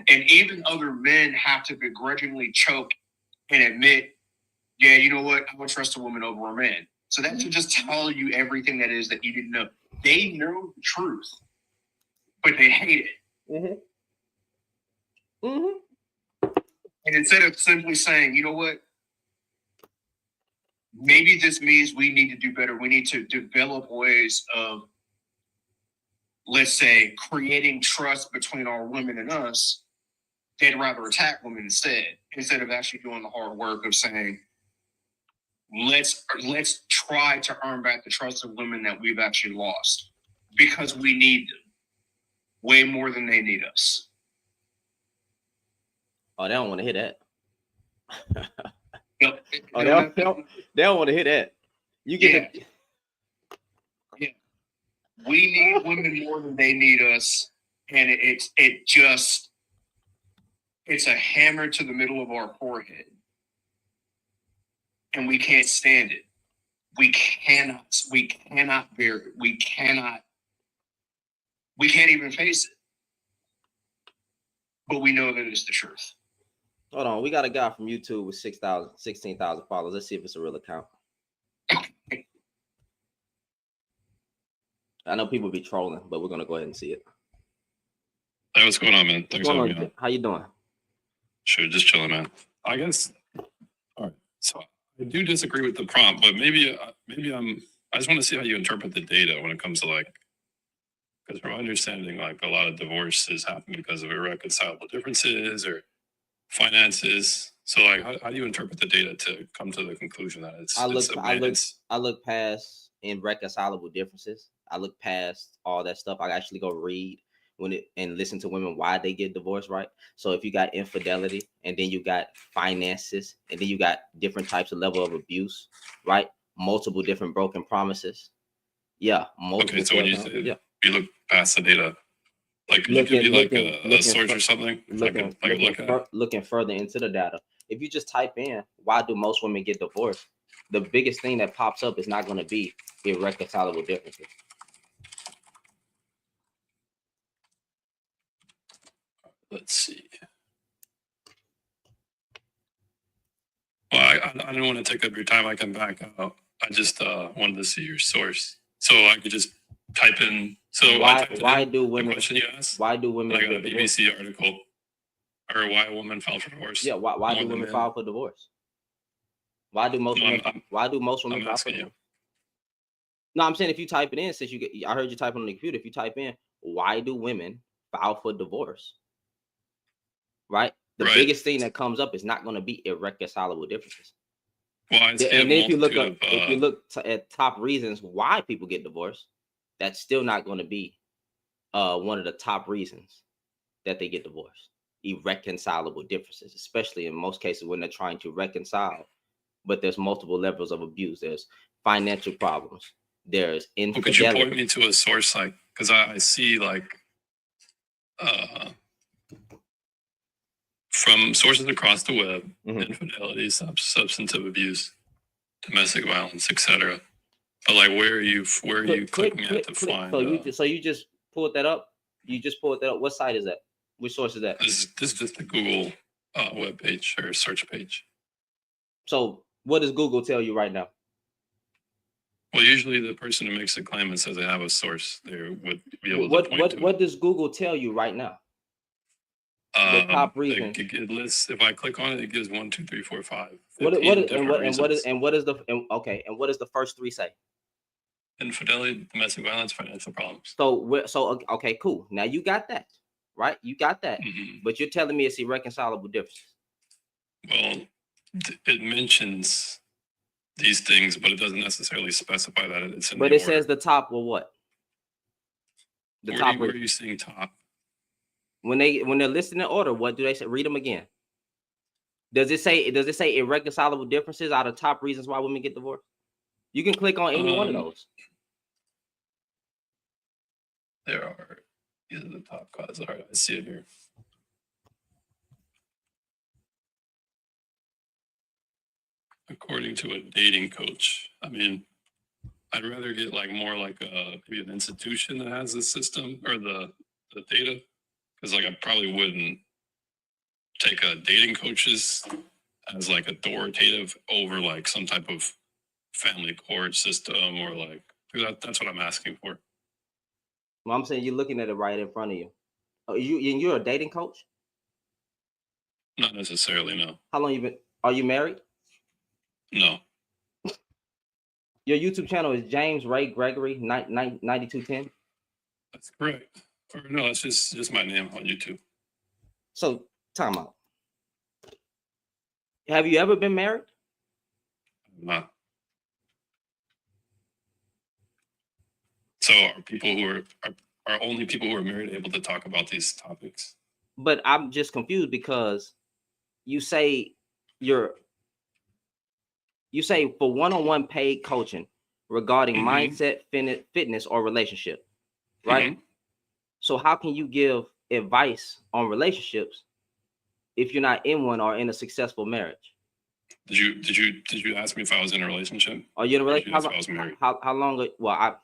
And even other men have to begrudgingly choke and admit, yeah, you know what? I would trust a woman over a man. So that should just tell you everything that is that you didn't know. They know the truth, but they hate it. And instead of simply saying, you know what? Maybe this means we need to do better. We need to develop ways of, let's say, creating trust between our women and us. They'd rather attack women instead of actually doing the hard work of saying, let's try to earn back the trust of women that we've actually lost, because we need them way more than they need us. Oh, they don't want to hear that. Yep. Oh, they don't want to hear that. You get it. Yeah. We need women more than they need us, and it's a hammer to the middle of our forehead, and we can't stand it. We cannot bear it. We can't even face it. But we know that it's the truth. Hold on, we got a guy from YouTube with 16,000 followers. Let's see if it's a real account. I know people be trolling, but we're gonna go ahead and see it. Hey, what's going on, man? Thanks for having me on. How you doing? Sure, just chilling, man. I guess. All right. So I do disagree with the prompt, but maybe I just want to see how you interpret the data when it comes to, like, because from my understanding, like, a lot of divorces happen because of irreconcilable differences or finances. So, like, how do you interpret the data to come to the conclusion that I look past irreconcilable differences. I look past all that stuff. I actually go read and listen to women why they get divorced, right? So if you got infidelity, and then you got finances, and then you got different types of level of abuse, right? Multiple different broken promises. Yeah. Okay, so when you say you look past the data, Like, could you give me like a source or something? If I could look at. Looking further into the data. If you just type in, why do most women get divorced? The biggest thing that pops up is not going to be irreconcilable differences. Let's see. Well, I don't want to take up your time. I can back out. I just wanted to see your source, so I could just type in. So why do women? Question you asked? Why do women? Like a BBC article, or why a woman filed for divorce? Yeah. Why do women file for divorce? Why do most women? Why do most women file for divorce? No, I'm saying if you type it in, since I heard you type on the computer. If you type in, why do women file for divorce? Right. The biggest thing that comes up is not going to be irreconcilable differences. Well, and then if you look up, if you look at top reasons why people get divorced, that's still not going to be one of the top reasons that they get divorced. Irreconcilable differences, especially in most cases when they're trying to reconcile, but there's multiple levels of abuse. There's financial problems. There's infidelity. Could you point me to a source, like, because I see like from sources across the web, infidelity, substantive abuse, domestic violence, etc. But like, where are you clicking at to find? So you just pulled that up. You just pulled that up. What site is that? Which source is that? This is just a Google web page or search page. So what does Google tell you right now? Well, usually the person who makes a claim and says they have a source, they would be able to point to what does Google tell you right now? The top reason. It lists, if I click on it, it gives 1, 2, 3, 4, 5. What is the first three say? Infidelity, domestic violence, financial problems. So okay, cool. Now you got that, right? You got that, but you're telling me it's irreconcilable differences. Well, it mentions these things, but it doesn't necessarily specify that it's in. But it says the top. Well, what? The top. Where are you seeing top? When they're listed in order, what do they say? Read them again. Does it say irreconcilable differences are the top reasons why women get divorced? You can click on any one of those. There are. These are the top causes. All right, I see it here. According to a dating coach, I mean, I'd rather get like more like maybe an institution that has the system or the data. Because like I probably wouldn't take a dating coaches as like authoritative over like some type of family court system or like that's what I'm asking for. Well, I'm saying you're looking at it right in front of you. Oh, you're a dating coach? Not necessarily, no. How long you been? Are you married? No. Your YouTube channel is James Ray Gregory 9210. That's correct. Or no, it's just my name on YouTube. So, time out. Have you ever been married? No. So are people who are only people who are married able to talk about these topics? But I'm just confused because you say for one-on-one paid coaching regarding mindset, fitness, or relationship, right? So how can you give advice on relationships if you're not in one or in a successful marriage? Did you ask me if I was in a relationship? Are you in a relationship? I was married. How long? Well,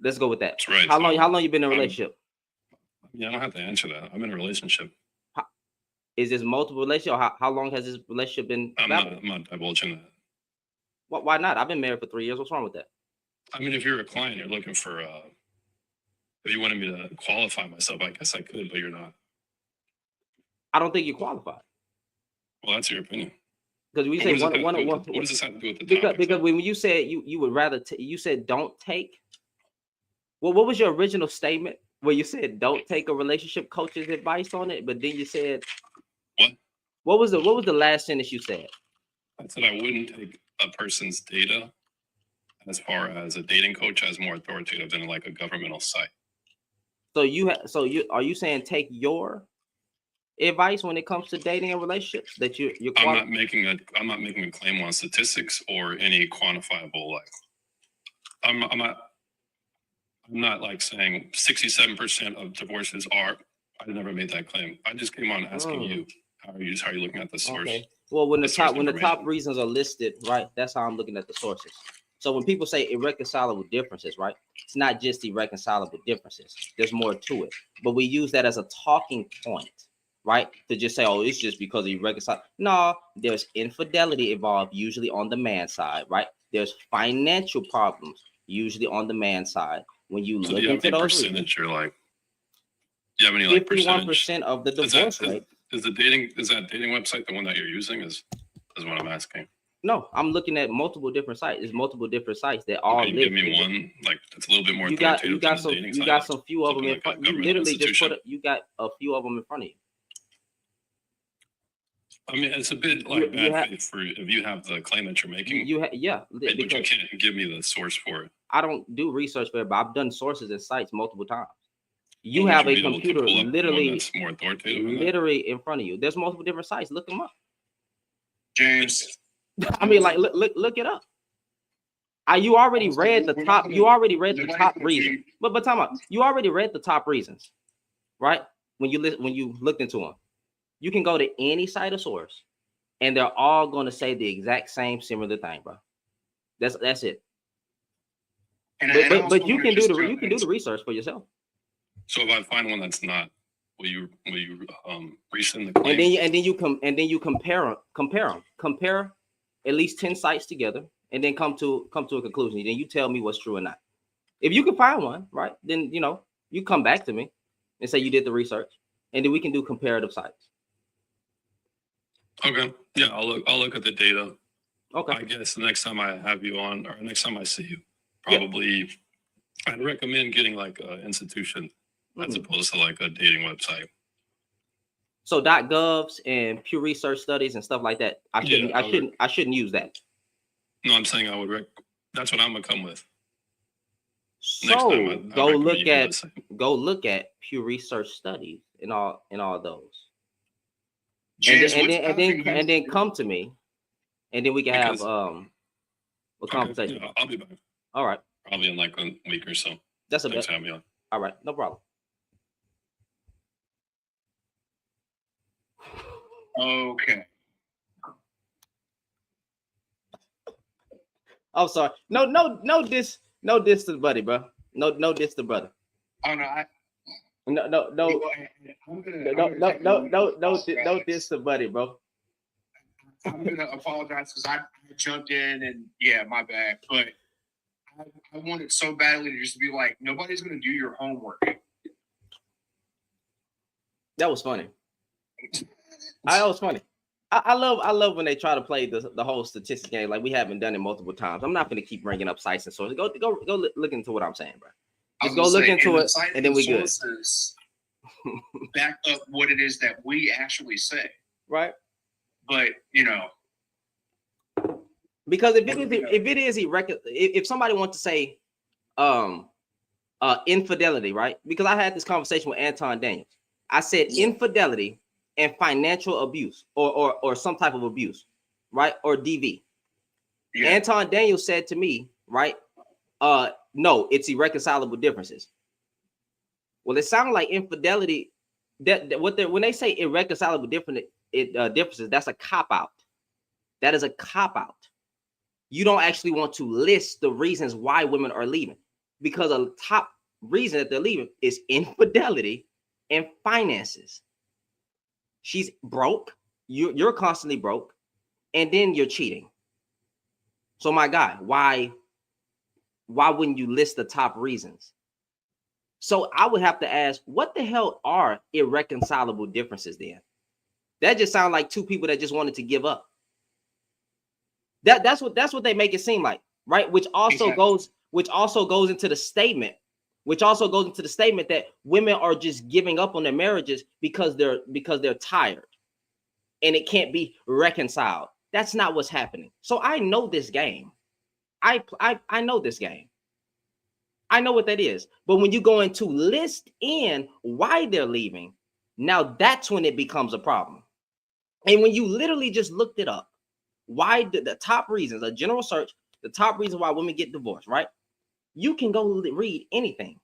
let's go with that. That's right. How long you been in a relationship? Yeah, I don't have to answer that. I'm in a relationship. Is this multiple relationship? Or how long has this relationship been? I'm not divulging that. Why not? I've been married for 3 years. What's wrong with that? I mean, if you're a client, you're looking for if you wanted me to qualify myself, I guess I could, but you're not. I don't think you're qualified. Well, that's your opinion. Because we say one. What does this have to do with the topic? Because when you said you would rather you said don't take. Well, what was your original statement where you said don't take a relationship coach's advice on it, but then you said what? What was the last sentence you said? I said I wouldn't take a person's data as far as a dating coach as more authoritative than like a governmental site. So are you saying take your advice when it comes to dating and relationships that you're I'm not making a claim on statistics or any quantifiable like I'm not I'm not like saying 67% of divorces are. I never made that claim. I just came on asking you how are you looking at the source. Okay. Well, when the top information. reasons are listed, right? That's how I'm looking at the sources. So when people say irreconcilable differences, right? It's not just irreconcilable differences. There's more to it. But we use that as a talking point, right? To just say, oh, it's just because of irreconcilable. No, there's infidelity involved, usually on the man's side, right? There's financial problems, usually on the man's side. When you look into those percentage, you're like, you have any like 51% of the divorce rate. Is that dating website the one that you're using? Is what I'm asking. No, I'm looking at multiple different sites. There's multiple different sites that all live. Give me one like it's a little bit more. You got some few of them in front. You literally just you got a few of them in front of you. I mean, it's a bit like bad faith for if you have the claim that you're making. But you can't give me the source for it. I don't do research for it, but I've done sources and sites multiple times. You have a computer literally more authoritative literally in front of you. There's multiple different sites. Look them up. James. I mean, like look it up. You already read the top. You already read the top reason. But time out. You already read the top reasons, right? When you looked into them, you can go to any site or source, and they're all going to say the exact same similar thing, bro. That's it. But you can do the research for yourself. So if I find one that's not, will you rescind the claim? And then you compare at least 10 sites together, and then come to a conclusion. Then you tell me what's true or not. If you can find one, right, then you come back to me and say you did the research, and then we can do comparative sites. Okay. Yeah, I'll look at the data. Okay. I guess the next time I have you on, or next time I see you, probably I'd recommend getting like an institution as opposed to like a dating website. So .govs and Pew Research Studies and stuff like that. I shouldn't use that. No, I'm saying I would. That's what I'm gonna come with. So go look at Pew Research Studies and all those. James, and then come to me, and then we can have a conversation. Yeah, I'll be back. All right. Probably in like a week or so. That's a Thanks for having me on. All right, no problem. Okay. I'm sorry. No diss to the buddy, bro. No diss to brother. Oh no, no diss to buddy, bro. I'm gonna apologize because I jumped in and yeah, my bad. But I wanted so badly to just be like, nobody's gonna do your homework. That was funny. That was funny. I love when they try to play the whole statistics game like we haven't done it multiple times. I'm not going to keep bringing up sites and sources. Go look into what I'm saying, bro. Just go look into it, and then we good. Back up what it is that we actually say, right? But because if somebody wants to say infidelity, right? Because I had this conversation with Anton Daniels. I said infidelity and financial abuse or some type of abuse, right? Or DV. Yeah. Anton Daniels said to me, right? No, it's irreconcilable differences. Well, it sounds like infidelity. When they say irreconcilable differences, that's a cop-out. That is a cop-out. You don't actually want to list the reasons why women are leaving, because a top reason that they're leaving is infidelity and finances. She's broke. You're constantly broke, and then you're cheating. So my guy, why wouldn't you list the top reasons? So I would have to ask, what the hell are irreconcilable differences then? That just sounds like two people that just wanted to give up. That's what they make it seem like, right? Which also goes into the statement that women are just giving up on their marriages because they're tired and it can't be reconciled. That's not what's happening. So I know this game. I know this game. I know what that is. But when you go into list in why they're leaving, now that's when it becomes a problem. And when you literally just looked it up, why the top reasons, a general search, the top reason why women get divorced, right? You can go read anything,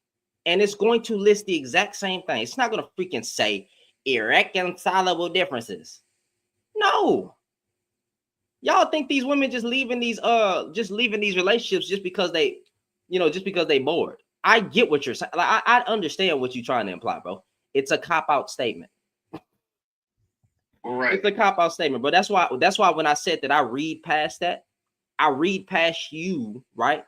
and it's going to list the exact same thing. It's not going to freaking say irreconcilable differences. No. Y'all think these women just leaving these relationships just because they, just because they bored. I get what you're saying. Like, I understand what you're trying to imply, bro. It's a cop-out statement. Right. It's a cop-out statement, but that's why when I said that I read past that, I read past you, right?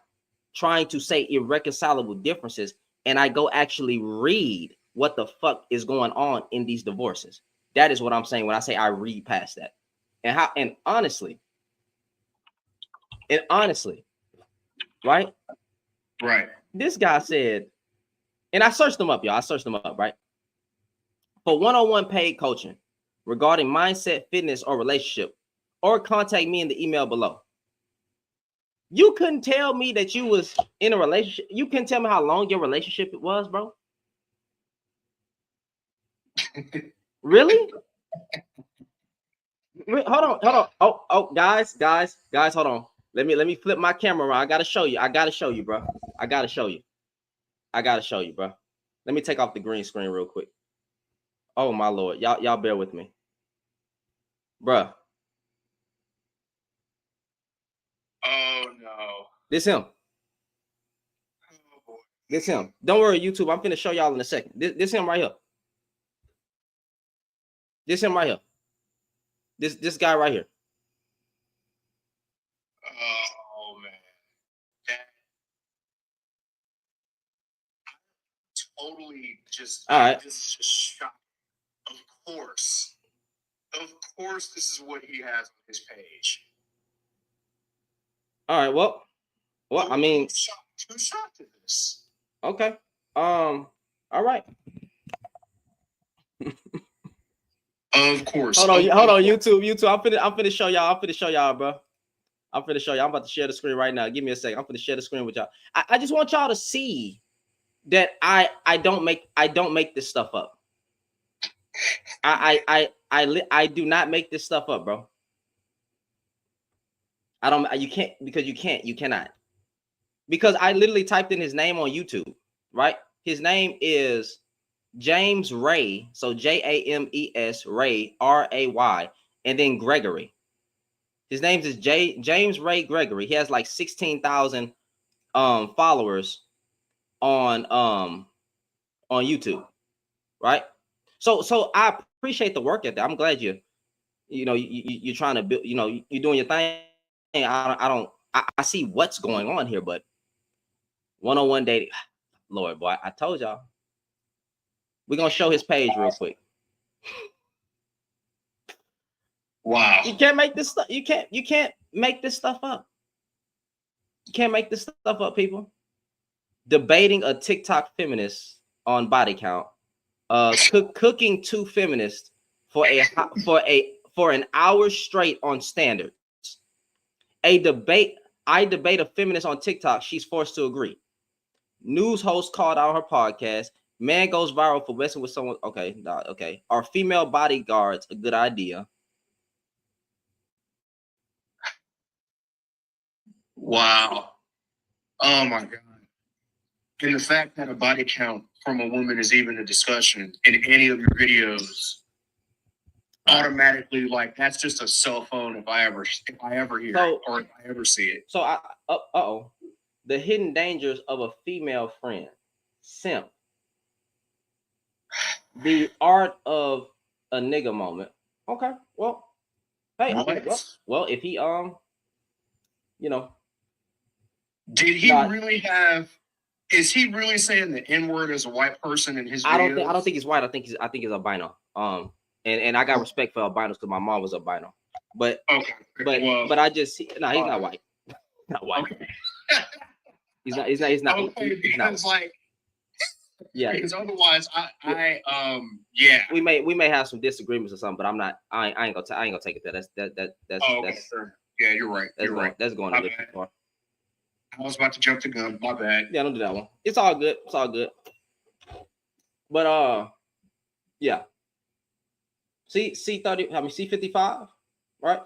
Trying to say irreconcilable differences, and I go actually read what the fuck is going on in these divorces. That is what I'm saying when I say I read past that. And honestly, right? Right. This guy said, and I searched them up, y'all. I searched them up, right? For one-on-one paid coaching regarding mindset, fitness, or relationship, or contact me in the email below. You couldn't tell me that you was in a relationship. You couldn't tell me how long your relationship it was, bro. Really? Hold on. Oh, guys, hold on. Let me flip my camera around. I gotta show you, bro. I gotta show you, bro. Let me take off the green screen real quick. Oh my Lord, y'all bear with me, bro. Oh no. This him. Oh, boy. This him. Don't worry, YouTube. I'm finna show y'all in a second. This him right here. This him right here. This guy right here. Oh man. That totally just All right. This is just shocked. Of course this is what he has on his page. All right. Well, I mean, too shocked at this. Okay. All right. Of course. Hold on, YouTube. I'm finna show y'all, bro. I'm about to share the screen right now. Give me a second. I'm finna share the screen with y'all. I just want y'all to see that I don't make this stuff up. I do not make this stuff up, bro. You cannot. Because I literally typed in his name on YouTube, right? His name is James Ray, so James Ray, Ray, and then Gregory. His name is James Ray Gregory. He has like 16,000 followers on YouTube, right? So I appreciate the work ethic. I'm glad you're trying to build, you're doing your thing. I see what's going on here, but one-on-one dating, Lord, boy, I told y'all. We're gonna show his page real quick. Wow. You can't make this stuff. You can't make this stuff up. You can't make this stuff up, people. Debating a TikTok feminist on body count. Cooking two feminists for an hour straight on standards. I debate a feminist on TikTok. She's forced to agree. News host called out her podcast. Man goes viral for messing with someone. Okay. Are female bodyguards a good idea? Wow. Oh my God. And the fact that a body count from a woman is even a discussion in any of your videos, automatically, like, that's just a cell phone if I ever hear it or if I ever see it. So the hidden dangers of a female friend. Simp. The art of a nigga moment. Okay. Well, hey, well, if he did he really have? Is he really saying the N-word as a white person in his videos? I don't think he's white. I think he's albino. And I got respect for albinos because my mom was albino. But okay. But I just he's not white. Not white. Okay. He's not. Okay, because like. Yeah. Because otherwise, yeah. We may have some disagreements or something, but I ain't gonna take it there. That's sure. Yeah, you're right. That's going a little too far. I was about to jump the gun. My bad. Yeah, don't do that one. It's all good. But yeah. C30. I mean C55, right?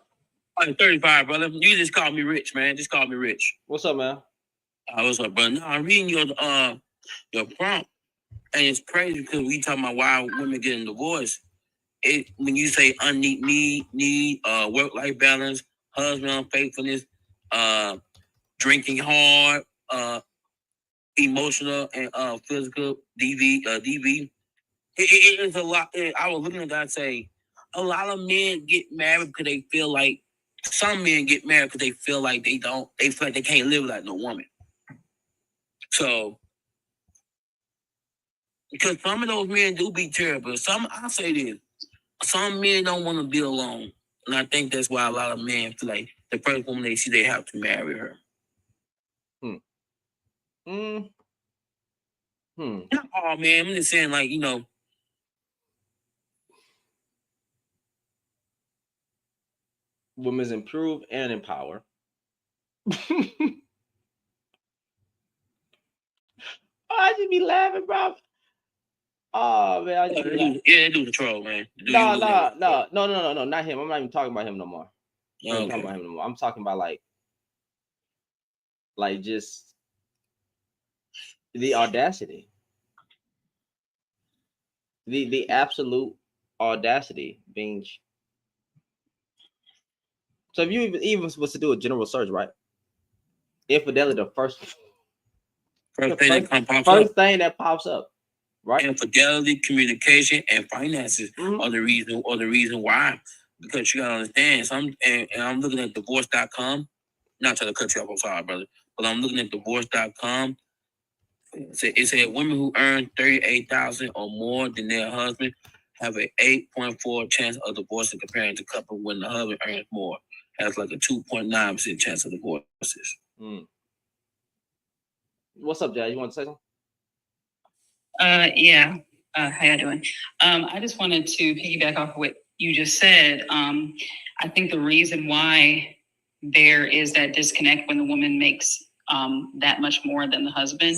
I'm 35, brother. You just call me Rich, man. Just call me Rich. What's up, man? I was like, but no, I'm reading your prompt, and it's crazy because we talking about why women getting divorced. It when you say unneat need work-life balance, husband unfaithfulness, drinking hard, emotional and physical DV. It is a lot. I was looking at that and say a lot of men get married because they feel like some men get married because they feel like they feel like they can't live without no woman. So because some of those men do be terrible. I'll say this. Some men don't want to be alone. And I think that's why a lot of men feel like the first woman they see, they have to marry her. Not all men. I'm just saying, like, you know. Women's improve and empower. I just be laughing, bro. Oh man, I just yeah, do the troll, man. No, not him. I'm not even talking about him no more. I'm not talking about him no more. I'm talking about like just the audacity, the absolute audacity being. So if you even supposed to do a general search, right? Infidelity, the first thing that pops up, right? Infidelity, communication, and finances are the reason why. Because you gotta understand, and I'm looking at divorce.com. Not trying to cut you off, I'm sorry, brother. But I'm looking at divorce.com. It said women who earn $38,000 or more than their husband have an 8.4 chance of divorcing compared to couple when the husband earns more. Has like a 2.9% chance of divorces. What's up, Jay? You want to say something? Yeah. How you doing? I just wanted to piggyback off what you just said. I think the reason why there is that disconnect when the woman makes that much more than the husband.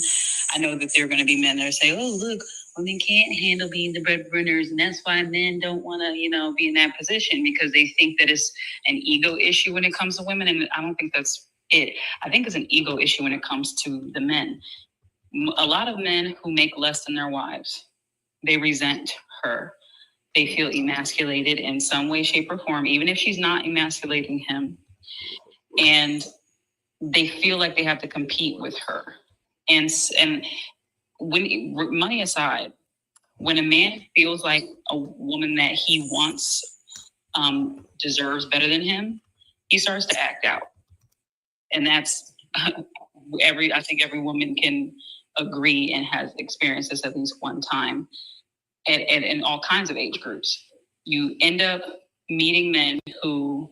I know that there are going to be men that say, "Oh, look, women can't handle being the breadwinners, and that's why men don't want to, be in that position because they think that it's an ego issue when it comes to women." And I don't think that's it. I think it's an ego issue when it comes to the men. A lot of men who make less than their wives, they resent her. They feel emasculated in some way, shape, or form, even if she's not emasculating him. And they feel like they have to compete with her. And when money aside, when a man feels like a woman that he wants deserves better than him, he starts to act out. And that's I think every woman can agree and has experienced this at least one time in all kinds of age groups. You end up meeting men who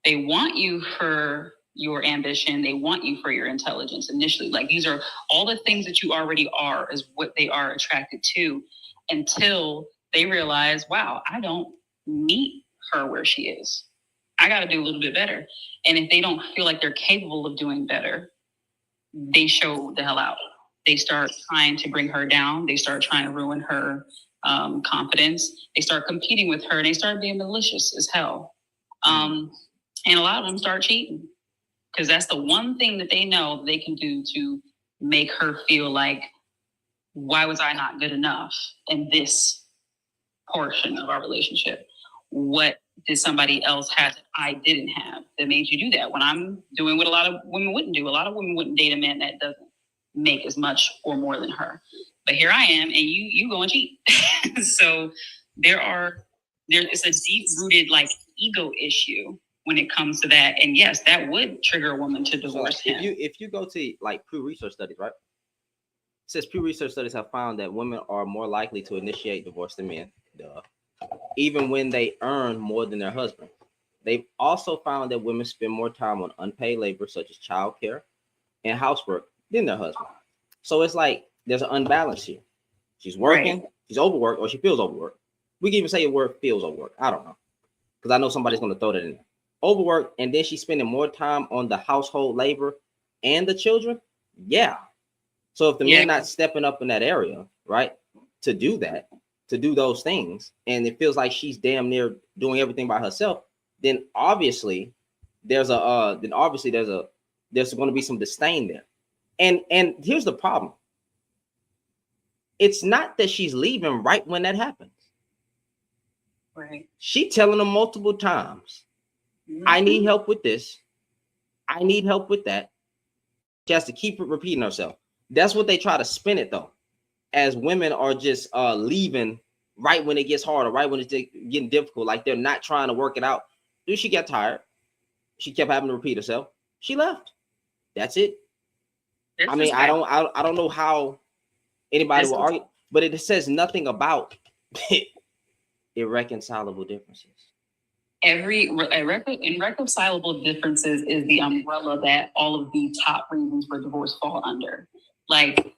they want you for your ambition, they want you for your intelligence initially. Like these are all the things that you already are is what they are attracted to until they realize, wow, I don't meet her where she is. I got to do a little bit better. And if they don't feel like they're capable of doing better, they show the hell out. They start trying to bring her down. They start trying to ruin her confidence. They start competing with her and they start being malicious as hell. And a lot of them start cheating because that's the one thing that they know they can do to make her feel like, why was I not good enough in this portion of our relationship? What did somebody else have that I didn't have that made you do that? When I'm doing what a lot of women wouldn't do. A lot of women wouldn't date a man that doesn't make as much or more than her. But here I am and you go and cheat. So it's a deep-rooted like ego issue when it comes to that. And yes, that would trigger a woman to divorce him. If you go to like Pew Research studies, right? It says Pew Research studies have found that women are more likely to initiate divorce than men, even when they earn more than their husband. They've also found that women spend more time on unpaid labor, such as childcare and housework, than their husband. So it's like there's an unbalance here. She's working, right. She's overworked, or she feels overworked. We can even say the word feels overworked. I don't know. Because I know somebody's going to throw that in there. Overworked, and then she's spending more time on the household labor and the children. Yeah. So if the men not stepping up in that area, right, to do that, to do those things, and it feels like she's damn near doing everything by herself, then obviously there's going to be some disdain there. And here's the problem. It's not that she's leaving right when that happens. Right. She telling them multiple times, I need help with this. I need help with that. She has to keep repeating herself. That's what they try to spin it though, as women are just leaving right when it gets harder, right when it's getting difficult, like they're not trying to work it out. Dude, she got tired. She kept having to repeat herself. She left. That's it. I mean, I don't know how anybody will argue, but it says nothing about irreconcilable differences. Irreconcilable differences is the umbrella that all of the top reasons for divorce fall under. Like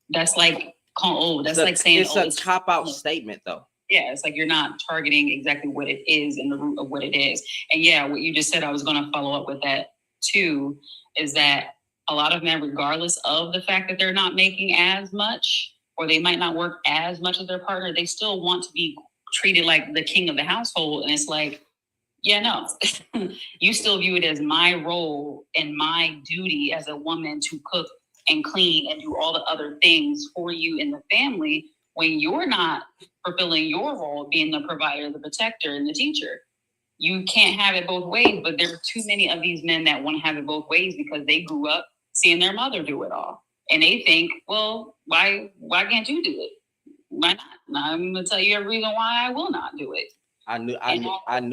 that's like saying it's a cop out statement though. Yeah, it's like you're not targeting exactly what it is and the root of what it is. And yeah, what you just said, I was going to follow up with that too, is that a lot of men, regardless of the fact that they're not making as much, or they might not work as much as their partner, they still want to be treated like the king of the household. And it's like, yeah, no, you still view it as my role and my duty as a woman to cook and clean and do all the other things for you in the family when you're not fulfilling your role being the provider, the protector, and the teacher. You can't have it both ways, but there are too many of these men that want to have it both ways because they grew up seeing their mother do it all. And they think, well, why can't you do it? Why not? Now, I'm going to tell you a reason why I will not do it. I knew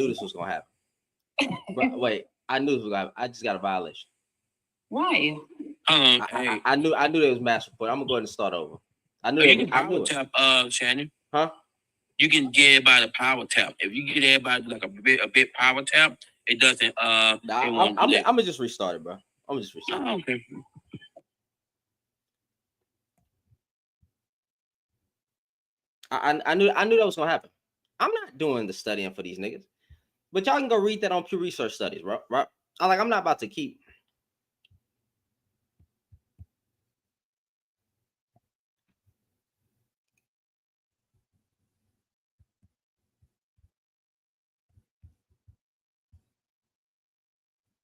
this was gonna happen. Wait, I knew this was gonna happen. I just got a violation. Why? I knew there was mass report. I'm gonna go ahead and start over. I knew. You can power tap, Shannon. Huh? You can get everybody a power tap. If you get everybody like a bit power tap, it doesn't. I'm gonna just restart it, bro. I'm gonna just restart. Oh, okay. I knew that was gonna happen. I'm not doing the studying for these niggas, but y'all can go read that on Pew Research Studies, right? I'm not about to keep.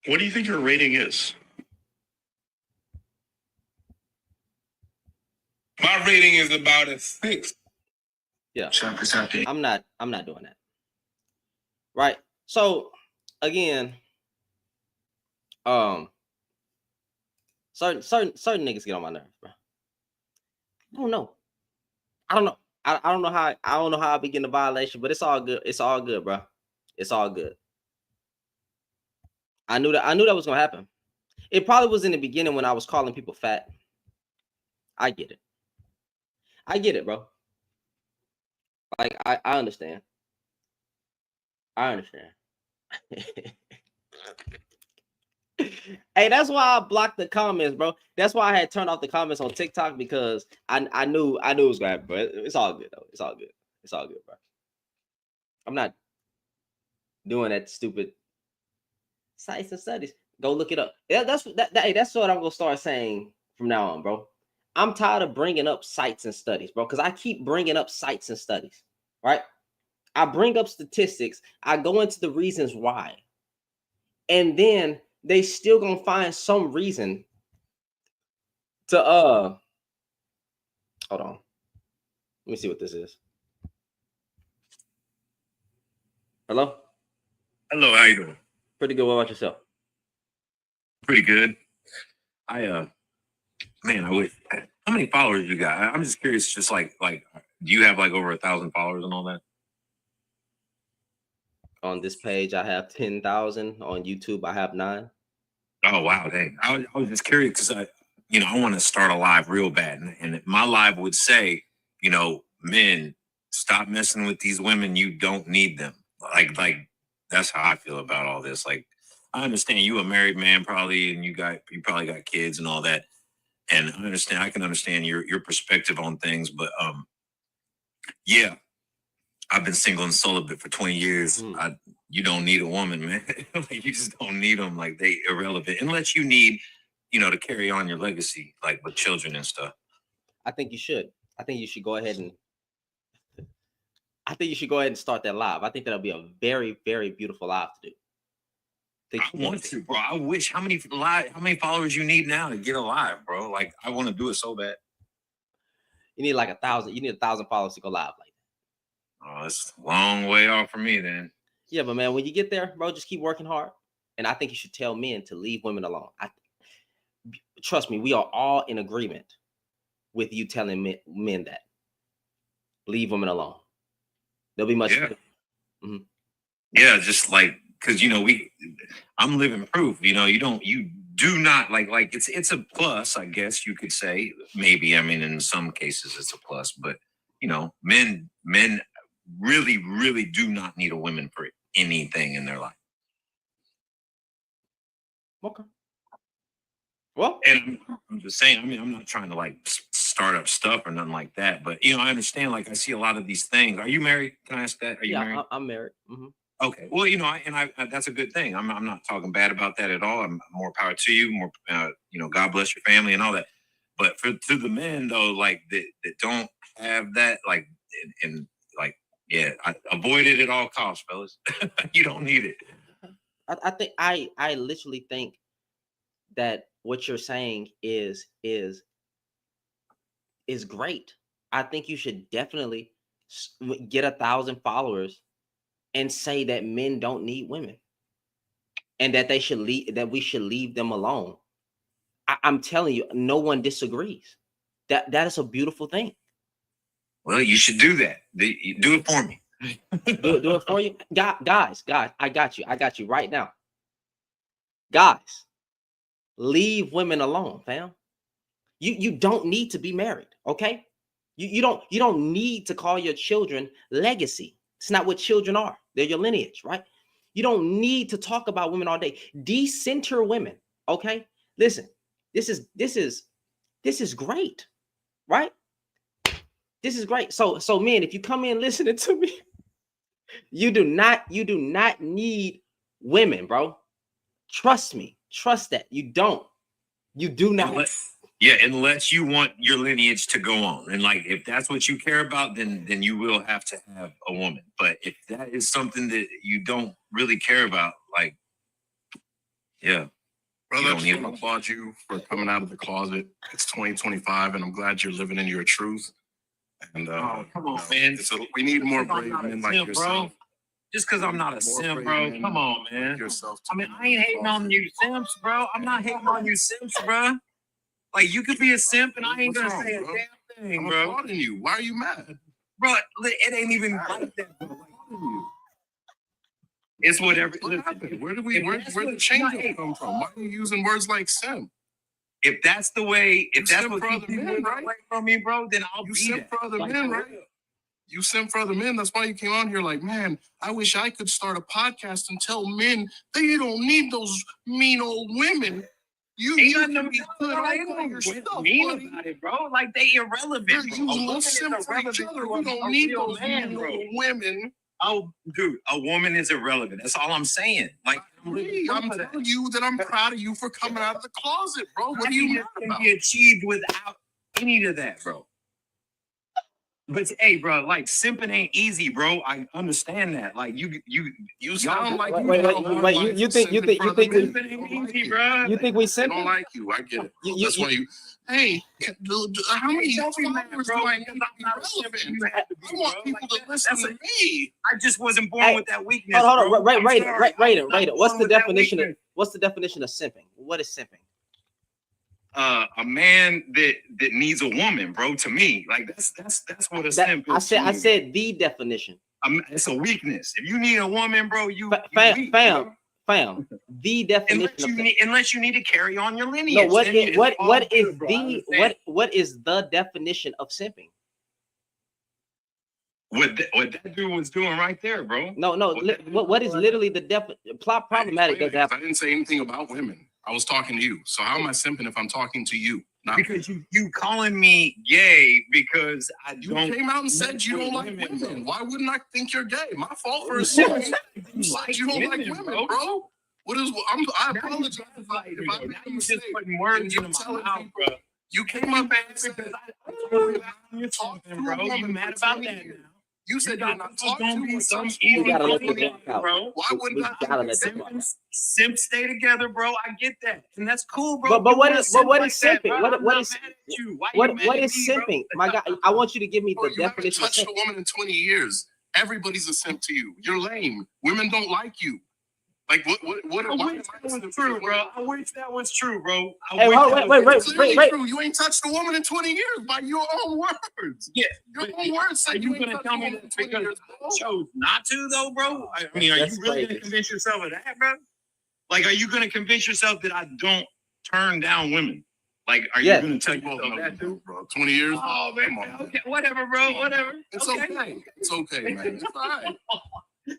What do you think your rating is? My rating is about a 6. Yeah. I'm not doing that. Right. So again, certain niggas get on my nerves, bro. I don't know how I begin the violation, but it's all good. It's all good, bro. It's all good. I knew that was gonna happen. It probably was in the beginning when I was calling people fat. I get it, bro. Like I understand. Hey, that's why I blocked the comments, bro. That's why I had turned off the comments on TikTok, because I knew it was gonna happen, bro. It's all good though. It's all good, bro. I'm not doing that stupid sites and studies. Go look it up. Yeah, that's what I'm gonna start saying from now on, bro. I'm tired of bringing up sites and studies, bro, because I keep bringing up sites and studies, right? I bring up statistics. I go into the reasons why, and then they still gonna find some reason to hold on. Let me see what this is. Hello? Hello, how you doing? Pretty good. What about yourself? Pretty good. I wish. How many followers you got? I'm just curious. Just like, do you have like over 1,000 followers and all that? On this page, I have 10,000. On YouTube, I have 9. Oh wow, dang! I was just curious because I want to start a live real bad, and my live would say, men, stop messing with these women. You don't need them. Like that's how I feel about all this. Like, I understand you a married man probably, and you probably got kids and all that, and I can understand your perspective on things, but yeah, I've been single and celibate for 20 years. You don't need a woman, man. Like, you just don't need them. Like, they irrelevant unless you need, to carry on your legacy, like with children and stuff. I think you should. I think you should go ahead and start that live. I think that'll be a very, very beautiful live to do. I think I want to, bro. I wish how many followers you need now to get alive, bro? Like I want to do it so bad. you need like 1,000. You need 1,000 followers to go live like that. Oh, it's a long way off for me then. Yeah, but man, when you get there, bro, just keep working hard. And I think you should tell men to leave women alone. Trust me, we are all in agreement with you telling men that. Leave women alone. They'll be much Yeah. better. Mm-hmm. Yeah, just like because I'm living proof. You do not like it's a plus, I guess you could say. Maybe, I mean, in some cases it's a plus, but men really, really do not need a woman for anything in their life. Okay. Well, And I'm just saying, I mean, I'm not trying to like start up stuff or nothing like that, but I understand. Like, I see a lot of these things. Are you married? Can I ask that? Are you married? I'm married. Mm-hmm. Okay. Well, I that's a good thing. I'm not talking bad about that at all. I'm more power to you. More, God bless your family and all that. But to the men though, like that don't have that, like, and like, yeah, avoid it at all costs, fellas. You don't need it. I think I literally think that what you're saying is great. I think you should definitely get 1,000 followers and say that men don't need women and that they should leave, that we should leave them alone. I'm telling you, no one disagrees. That is a beautiful thing. Well, you should do that. Do it for me. do it for you. Guys, I got you right now. Guys, leave women alone, fam. You don't need to be married, okay? You don't need to call your children legacy. It's not what children are. They're your lineage, right? You don't need to talk about women all day. Decenter women, okay? Listen, this is great, right? This is great. So men, if you come in listening to me, you do not need women, bro. Trust me. Trust that. You don't. You do not. Unless you want your lineage to go on. And like, if that's what you care about, then you will have to have a woman. But if that is something that you don't really care about, like, yeah. Brother, I just want to applaud you for coming out of the closet. It's 2025, and I'm glad you're living in your truth. And come on, man. We need more brave men like yourself. Bro. Just because I'm not a simp, bro. Come on, man. Yourself I mean, I ain't hating on you simps, bro. I'm not hating on you simps, bro. Like, you could be a simp, and I ain't gonna say a damn thing, I'm bro. applauding you. Why are you mad? Bro, it ain't even like that, bro. Like, it's whatever. What happened? Where the change come from? Why are you using words like simp? If that's the way, if that's simp what for other men, right? From me, bro, then I'll You be simp that. for other Like, men, for right? real. You simp for other men. That's why you came on here like, man, I wish I could start a podcast and tell men they don't need those mean old women. You can be good all your stuff, mean buddy. about it, bro. Like, they irrelevant. You're bro. using A woman those is simp for each irrelevant other. to We a don't need real those man, mean bro. old women. Oh, dude, a woman is irrelevant. That's all I'm saying. Like, I'm telling you that I'm proud of you for coming out of the closet, bro. What are you mad can about? be achieved without any of that, bro. But hey, bro, like simping ain't easy, bro. I understand that. Like you sound like Wait, you think we bro? you think we I simp? don't like you. I get it. You- That's why you. Hey, how many followers do I need to be relevant? I want people to listen to me. I just wasn't born Hey, with that weakness. Hold on, bro. rate I'm it. sorry. What's born the with that definition of weakness. simping? What is simping? A man that needs a woman, bro. To me, like that's what a simp is. I said the definition. It's a weakness. If you need a woman, bro, you weak, Fam, bro. fam. The definition. Unless you need to carry on your lineage. No, what then is it's what all what is good, bro. I the understand. what is the definition of simping? What that dude was doing right there, bro. No. What is literally the problematic? Does I didn't say anything about women. I was talking to you. So how am I simping if I'm talking to you? Not Because you calling me gay because you came out and said you don't like women. Why wouldn't I think you're gay? My fault for assuming you said you don't like women, bro. What is? I apologize if I made a mistake. putting words You're in my telling mouth, people- bro. You came up and said You're mad about that now. You said you're not talking Gonna to be her. some Touch evil woman gotta let in the 20 block out. bro. Why wouldn't We I? gotta let the block out. Simps stay together, bro. I get that, and that's cool, bro. But You what wanna is simp what like is that, simping? bro. What I'm what not is mad at you? Why you what mad what at is me, bro? simping? My guy, I want you to give me Bro, the you haven't definition of touched a simping. woman in 20 years. Everybody's a simp to you. You're lame. Women don't like you. Like what I why wish am that simp was for true, women? bro. I wish that was true, bro. Hey, hold- wait. It's clearly true. You ain't touched a woman in 20 years by your own words. Yeah, Your but own words say are you ain't gonna touched tell a me woman that in 20 because years, bro. I chose not to, though, bro? I mean, are That's you really crazy. gonna convince yourself of that, bro? Like, are you gonna convince yourself that I don't turn down women? Like, are Yes. you gonna tell Well, yourself no, that too? bro. 20 years. Oh man, Come on. okay, whatever, bro, whatever. It's okay. okay. It's okay, man. It's all right. I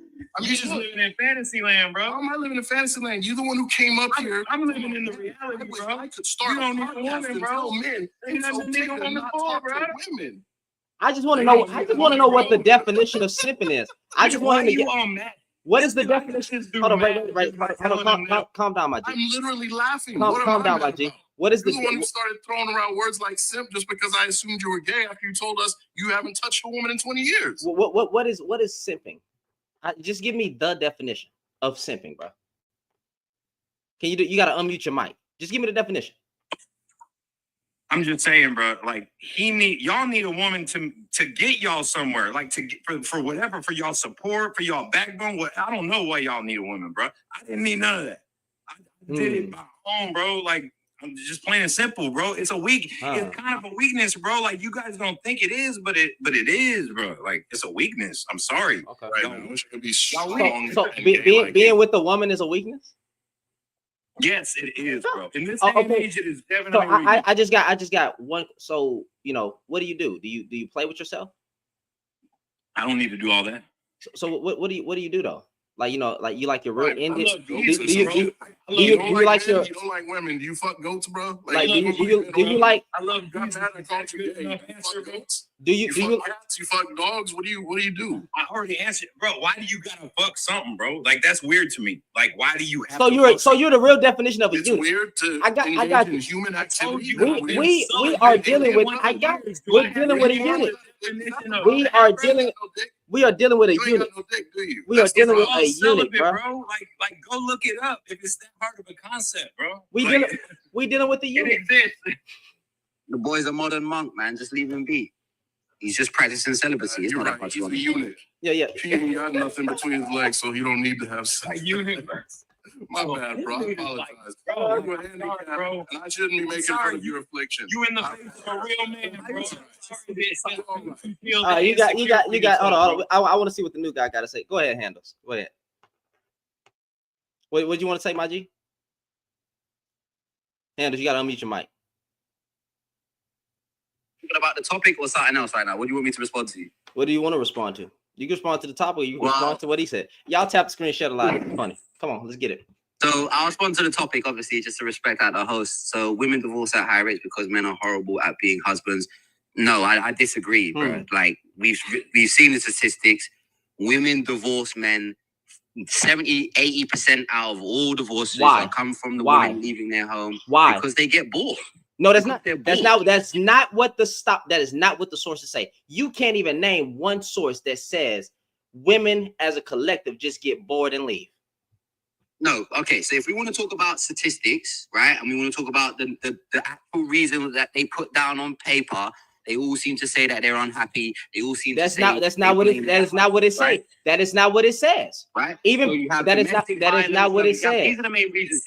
You mean, just look, living in fantasy land, bro. how am I living in fantasy land? You the one who came up here. I'm living in the I reality, wish bro. I could start You a don't need a podcast woman, and bro. tell men Ain't it's nothing to okay need a to woman not for, talk bro. to women. I just want to know. I just want to know what the definition of simping is. I just Why want him to you get. on that? What is the I got definition? this dude Hold on, mad wait. just by Hold on, telling him that. calm down, my G. I'm literally laughing. Calm What am down, I my mad G. about? What is You're the one who the? started throwing around words like simp just because I assumed you were gay after you told us you haven't touched a woman in 20 years. What is simping? Just give me the definition of simping, bro. Can you do? You gotta unmute your mic. Just give me the definition. I'm just saying, bro. Like y'all need a woman to get y'all somewhere. Like to get, for whatever, for y'all support, for y'all backbone. What I don't know why y'all need a woman, bro. I didn't need none of that. I did it by own, bro. Like I'm just plain and simple, bro. It's a weak. It's kind of a weakness, bro. Like you guys don't think it is, but it is, bro. Like it's a weakness. I'm sorry. Okay. Right Y'all now, I weak. wish I could be So, strong. so and being gay like you. with a woman is a weakness. Yes, it is, bro. In this Oh, day and okay. age, it is So definitely a weakness. I just got one. So what do you do? Do you play with yourself? I don't need to do all that. So what do you do though? Like like you like your real Right, I ended. love Do Jesus, you bro. do I do you love don't do you like men, your you don't like women. Do you fuck goats, bro? like you do you like I love got Jesus. mad and called That's you good gay. enough You answer, fuck bro. goats? do You you fuck cats? You fuck dogs? What do you do? I already answered, bro. Why do you gotta fuck something, bro? Like that's weird to me. Like, why do you have so to you're fuck something? the real definition of a It's unit. weird to I got engage in you. human I told activity. you, that I've been weird. so we are good. dealing In with. 100 years, do We're I dealing have with a any unit. definition of We that, are bro? dealing. No dick. We are dealing with a You ain't unit. got no dick, do you? We are That's the dealing with problem. a unit, bro. Like, go look it up if it's that hard of a concept, bro. We Like, dealing with the it unit. exists. The boy's a modern monk, man. Just leave him be. He's just practicing celibacy. He's You're not that right. much He's wrong. a unit. Yeah. He ain't got nothing between his legs, so he don't need to have A sex. universe. My Oh, bad, bro. I this nigga's apologize. like, bro, You're a I'm handicap, sorry, bro. and I shouldn't be making sorry, fun of your affliction. You in the face of a real man, bro. Sorry that All right. you feel All right, you got. Hold on. bro. I want to see what the new guy got to say. Go ahead, Handles. Go ahead. What do you want to say, my G? Handles, you got to unmute your mic. About the topic or something else right now? What do you want me to respond to? What do you want to respond to? You can respond to the topic, or you can Well- respond to what he said. Y'all tap the screen, share the light. It's funny. Come on, let's get it. So I'll respond to the topic, obviously, just to respect out the host. So women divorce at high rates because men are horrible at being husbands. No, I disagree, bro. Like we've seen the statistics. Women divorce men 70-80% out of all divorces Why? are come from the Why? woman leaving their home Why? because they get bored. No, that's Because not. they're That's bored. not. That's not what the stop. That is not what the sources say. You can't even name one source that says women as a collective just get bored and leave. No, okay. So if we want to talk about statistics, right, and we want to talk about the actual reason that they put down on paper, they all seem to say that they're unhappy. They all seem That's to say not. That's not what it. That is not what it Right. says. That is not what it says. right. Even So you have that is not. domestic That is not violence, what it you have- says. These are the main reasons.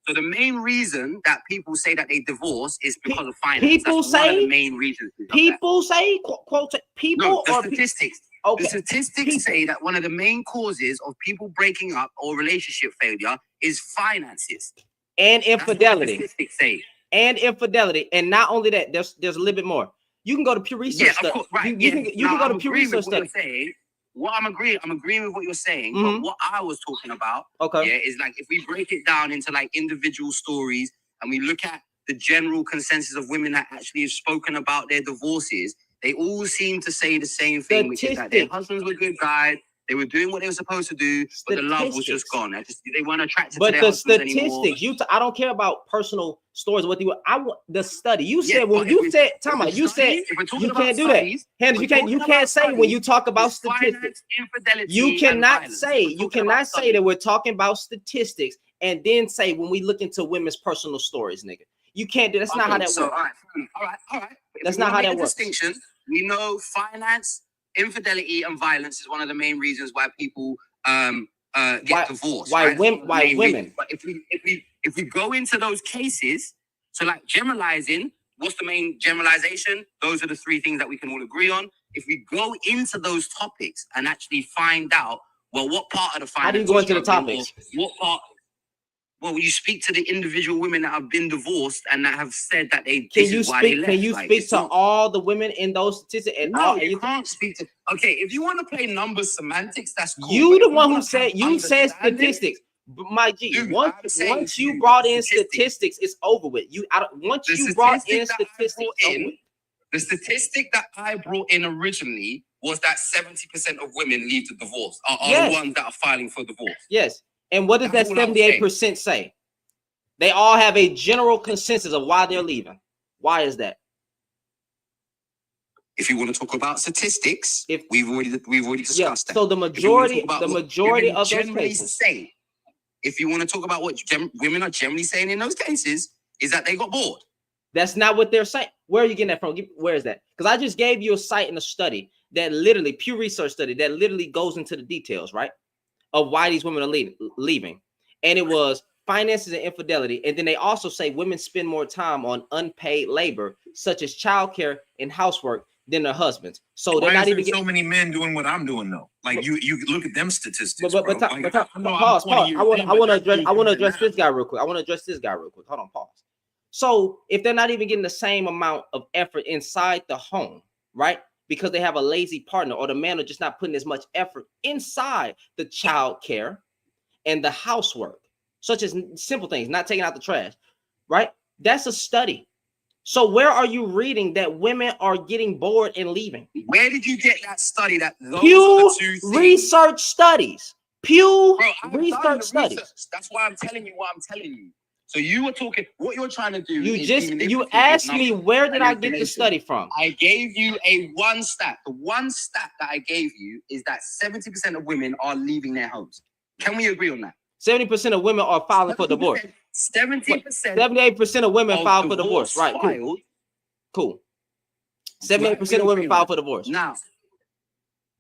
So the main reason that people say that they divorce is because of finance. people That's one of say- the main reasons. of that. People say quote people No, the or statistics. okay. The statistics people. say that one of the main causes of people breaking up or relationship failure is finances. And That's what the infidelity. statistics say. And infidelity. And not only that, there's a little bit more. You can go to Pew Research. Yeah, study. of course, right. You can go to Pew Research with what you're study. saying. What I'm agreeing with what you're saying, Mhm. but what I was talking about, Okay. yeah, is like if we break it down into like individual stories and we look at the general consensus of women that actually have spoken about their divorces, they all seem to say the same thing, which is that their Statistics. husbands were good guys, They were doing what they were supposed to do, but the love was just Statistics. gone. They weren't attracted But to their the husbands anymore. statistics, I don't care about personal stories. What you, I want the study. You Yeah, said when but you if we- said, if time we're out. You said studying- if we're talking you about can't do that. studies, Hannah, we're you can't talking about say when studies, you talk about it's finance, statistics. infidelity, You and cannot violence. say We're you talking cannot about say studies. that we're talking about statistics and then say when we look into women's personal stories, nigga. You can't do. That's not how Okay, that so, works. all right. If That's we not wanna how make that a works. Distinction. We know finance, infidelity, and violence is one of the main reasons why people get Why- divorced. why right? women- It's one of the why main women? reasons. But if we go into those cases, so like generalizing, what's the main generalization? Those are the three things that we can all agree on. If we go into those topics and actually find out, well, what part of the finance? How do you go into the struggling, or topics? What part? Well, you speak to the individual women that have been divorced and that have said that they. Can this you is why they speak? left. Can you Like, speak it's to not- all the women in those statistics? And No, all, and you you, can't speak to. Okay, if you want to play numbers semantics, that's cool. you but the if one who wanna said have you said understanding- statistics. But my G, Dude, I'm once saying to you you, brought in statistics. statistics, it's over with. Once The you brought in statistic that I statistics, brought it's over in- with. The statistic that I brought in originally was that 70% of women leave the divorce are Yes. the ones that are filing for divorce. Yes. And what does that That's all I'm 78% say? They all have a general consensus of why they're leaving. Why is that? If you want to talk about statistics, If- we've already discussed that. So the If you wanna majority, talk about the what majority women of those generally cases. say, if you want to talk about what women are generally saying in those cases, is that they got bored. That's not what they're saying. Where are you getting that from? Where is that? Because I just gave you a site and a study that literally, Pew Research study that literally goes into the details, right? Of why these women are leaving. And it was finances and infidelity. And then they also say women spend more time on unpaid labor, such as childcare and housework, than their husbands. So Why they're is not there even getting. so many men doing what I'm doing though? Like you look at them statistics. But bro. Like, I know I'm pause. 20 years I want in, to but address. that I want to dude's address this guy real quick. Hold on. Pause. So if they're not even getting the same amount of effort inside the home, right? Because they have a lazy partner, or the man are just not putting as much effort inside the child care and the housework, such as simple things, not taking out the trash, right? That's a study. So where are you reading that women are getting bored and leaving? Where did you get that study that those are Pew the two things? Research studies. Pew Bro, I've done Research the studies. research. That's why I'm telling you what I'm telling you. So you were talking, what you're trying to do. You asked me where did I get the study from? I gave you one stat. The one stat that I gave you is that 70% of women are leaving their homes. Can we agree on that? 70% of women are filing for divorce. 70%. 78% of women of file for divorce. Right, cool. filed. Cool. 78% of women file for divorce. Now,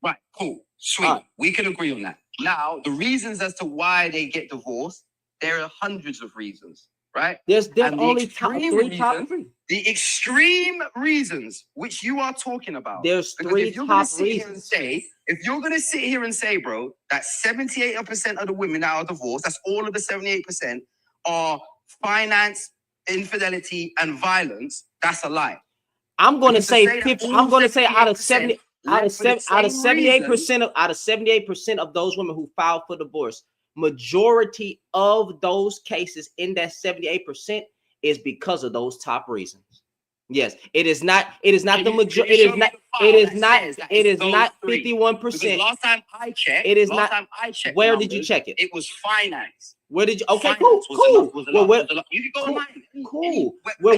right, cool, sweet. All right. We can agree on that. Now, the reasons as to why they get divorced, there are hundreds of reasons, right? There's And the only extreme top reason- three. The extreme reasons which you are talking about. There's Because three if you're gonna top sit here and reasons. say, if you're gonna sit here and say, bro, that 78% of the women that are divorced, that's all of the 78%, are finance, infidelity, and violence, that's a lie. I'm going to Because say that 50. all I'm going to say out of 78% 70, out of left for the 7, out of same reason. 78% of those women who filed for divorce, majority of those cases in that 78% is because of those top reasons. Yes, it is not. It is not Can the you majority. It show is me not. the file It is that not. says that It it's is not those three? 51%. Because last time I checked, It is not- Where did you numbers, check it? It was finance. Where did you? Okay, Finance cool, was the cool. lot- was the Well, lot- where? was the lot. You can go Cool, online. Cool. Any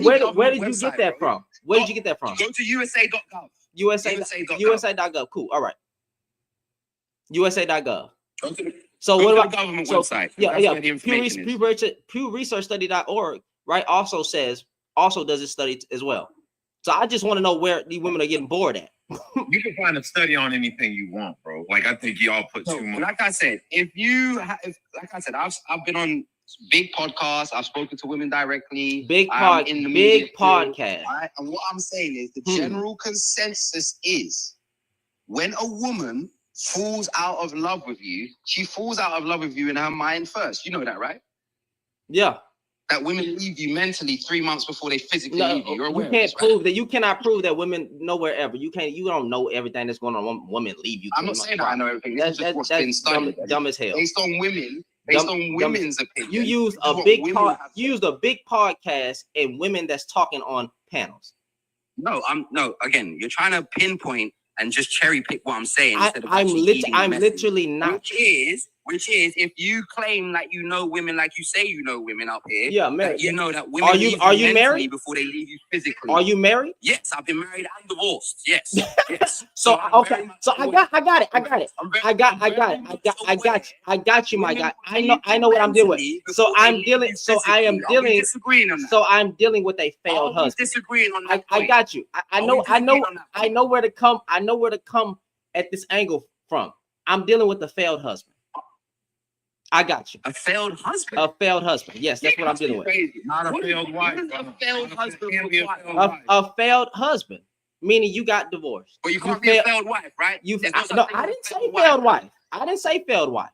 Where government did you website, get that bro. from? Where did you get that from? Go to USA.gov. USA. USA.gov. USA.gov. Cool. All right. USA.gov. Go to the, So go what to about the government so- website? 'cause Yeah, that's yeah. where the information is. Pew Research Study.org, right? Also does this study as well. So I just want to know where these women are getting bored at. You can find a study on anything you want, bro. Like I think y'all put So, too much. like I said, I've been on big podcasts. I've spoken to women directly. Big I'm in the media big field, podcast. right? And what I'm saying is the Hmm. general consensus is when a woman falls out of love with you, she falls out of love with you in her mind first. You know that, right? Yeah. That women leave you mentally 3 months before they physically No, leave you. You're you aware of can't this, right? prove that. You cannot prove that women nowhere ever. You don't know everything that's going on. Women leave you. I'm not saying that I know everything. This is just what's been That's studied. dumb as hell. Based on women, Dumb- women's opinion. You used this is a what big women have you used a big podcast and women that's talking on panels. No, again, you're trying to pinpoint and just cherry pick what I'm saying. instead of I'm actually eating the message. literally not. Which is, if you claim that you know women, like you say you know women up here, Yeah, man. that you know that women Are you mentally married? before they leave you physically. Are you married? Yes, I've been married and divorced. Yes, yes. So I'm okay, very much so I aware. got it. I'm very much I got you, my Women guy. I know what I'm dealing with. mentally So before they I'm leave dealing. you So I am physically. Are we dealing. disagreeing on that? So I'm dealing with a failed Are we husband. disagreeing on that I point? got you. I Are we know. disagreeing on that I point? know where to come. I know where to come at this angle from. I'm dealing with a failed husband. I got you. A failed husband. A failed husband. Yes, that's what I'm dealing with. Not a What failed wife. does a failed husband Can't be a require? failed wife. A failed husband, meaning you got divorced. But you You can't be a fail- failed wife, right? You. There's no such No, thing I as a didn't say wife. failed wife. I didn't say failed wife.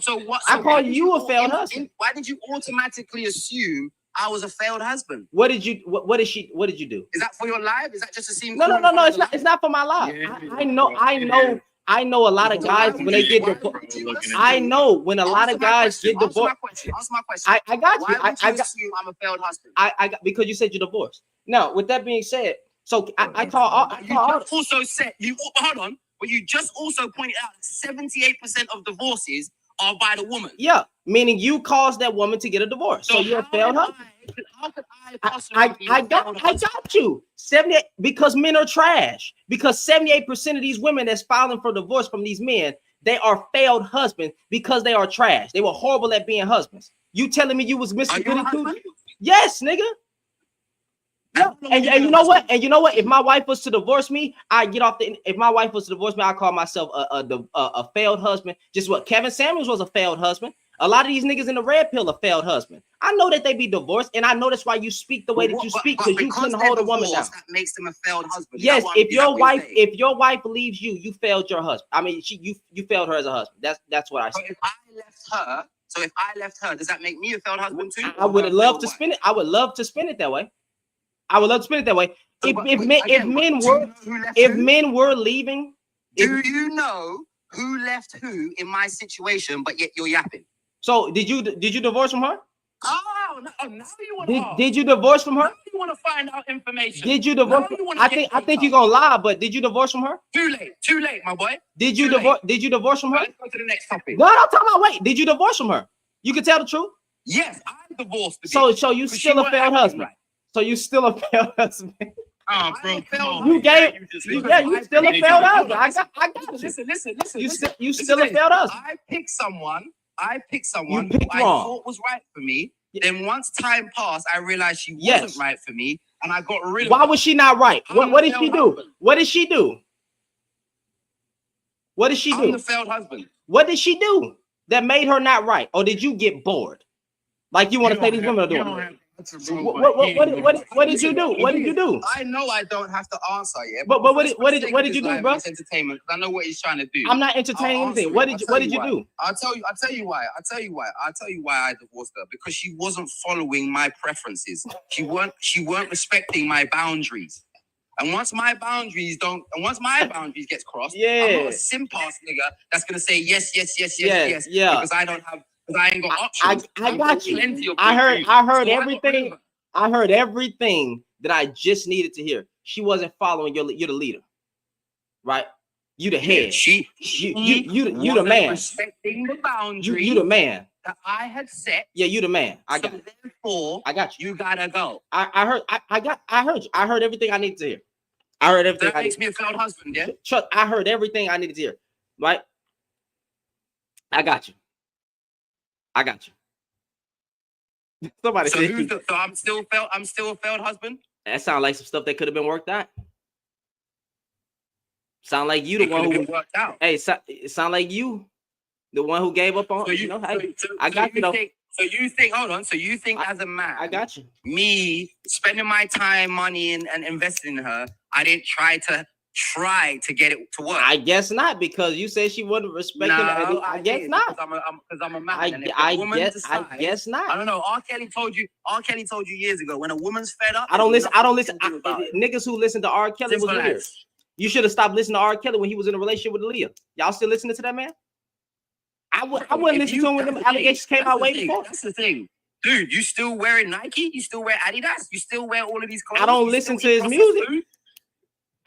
So what? I so call why did you a failed in- husband. Why did you automatically assume I was a failed husband? What did you? What did she? What did you do? Is that for your life? Is that just to seem No, cool no, in no, front no. of It's the not. It's not for my life. Yeah, I know. I know a lot of So guys why when would they you- get why divorced. would you assume- I know when a lot of Answer my guys question, get divorced. Answer my question. I got you. Why would I you got. assume I'm a failed husband? I got because you said you're divorced. Now, with that being said, so I You call. just also said hold on, but you just also pointed out 78% of divorces are by the woman. Yeah, meaning you caused that woman to get a divorce. So you're a failed husband. How could I possibly be a I failed husband? got you. 78 because men are trash. Because 78% of these women that's filing for divorce from these men, they are failed husbands because they are trash. They were horrible at being husbands. You telling me you was Are missing you a goody two? husband? Yes, nigga. Yeah. And you know what? And you know what? If my wife was to divorce me, I get off the. If my wife was to divorce me, I call myself a failed husband. Just what Kevin Samuels was a failed husband. A lot of these niggas in the red pill are failed husband. I know that they be divorced, and I know that's why you speak the way that you speak because you couldn't hold a woman down. That makes them a failed husband. Yes, if your wife if if your wife leaves you, you failed your husband. I mean, you failed her as a husband. That's what I so said. if I left her, does that make me a failed husband too? I would love to spin it. I would love to spin it that way. I would love to spin it that way. If men were leaving, do you know who left who in my situation? But yet you're yapping. so did you divorce from her? Oh, now you want to. Did you divorce from her? Now you want to find out information. Did you divorce? Now you wanna I get think you're gonna lie, but did you divorce from her? Too late, my boy. Did you Too late. divorce? Did you divorce from her? Let's go to the next topic. No, I'm talking about. Wait, did you divorce from her? You can tell the truth. Yes, I'm divorced. So you Because still she a wasn't failed acting husband. right. So you still a failed husband. Oh, bro, I'm a come failed on. You gave. You still a failed husband. I got you. Listen. You still a failed husband. I picked someone You who picked I wrong. thought was right for me. Yeah. Then once time passed, I realized she Yes. wasn't right for me, and I got rid of Why her. was she not right? I'm What the did she failed do? husband. What did she do? What did she I'm do? the failed husband. What did she do that made her not right? Or did you get bored? Like you want to say these women are doing? What did you do? What did you do? I know I don't have to answer yet. But what did you do, bro? It's entertainment. 'Cause I know what he's trying to do. I'm not entertaining I'll anything. answer What you. did you do? I'll tell you why I divorced her, because she wasn't following my preferences. She weren't respecting my boundaries. And once my boundaries gets crossed, I'm Yeah. not a simp ass nigga that's gonna say yes, Yeah. because I ain't got options. I got you. Plenty of I heard things. So I got rid everything. of her. I heard everything that I just needed to hear. She wasn't following you're the leader, right? You the head. She You the wasn't man. respecting the boundary You the man. that I had set. Yeah, you the man. I got. So therefore, I got you. you gotta go. I heard. I heard you. I heard everything I needed to hear. I heard everything. That makes me a failed husband, yeah? Chuck, I heard everything I needed to hear. Right? I got you. I got you. Somebody So said so I'm still a failed husband? that sounds like some stuff that could have been worked out. Sound like you the It one could who have been worked out. hey, it sound like you the one who gave up on So you know. Hey, I so got you though. So you think, hold on. So you think as a man, I got you. me spending my time, money, and investing in her, I didn't try to get it to work. I guess not because you said she wasn't respecting. No, I guess did, not. Because I'm a man. and if a I woman guess decides- not. I don't know. R. Kelly told you years ago, when a woman's fed up. I don't there's listen. I don't nothing listen. you can do about it. Niggas who listen to R. Kelly was Simple weird. as. You should have stopped listening to R. Kelly when he was in a relationship with Aaliyah. Y'all still listening to that man? I wouldn't If listen you- to him when that's them the allegations thing, came that's out the way thing, before. That's the thing. Dude, you still wearing Nike? You still wear Adidas? You still wear all of these clothes? I don't You listen still to eat his processed music. food?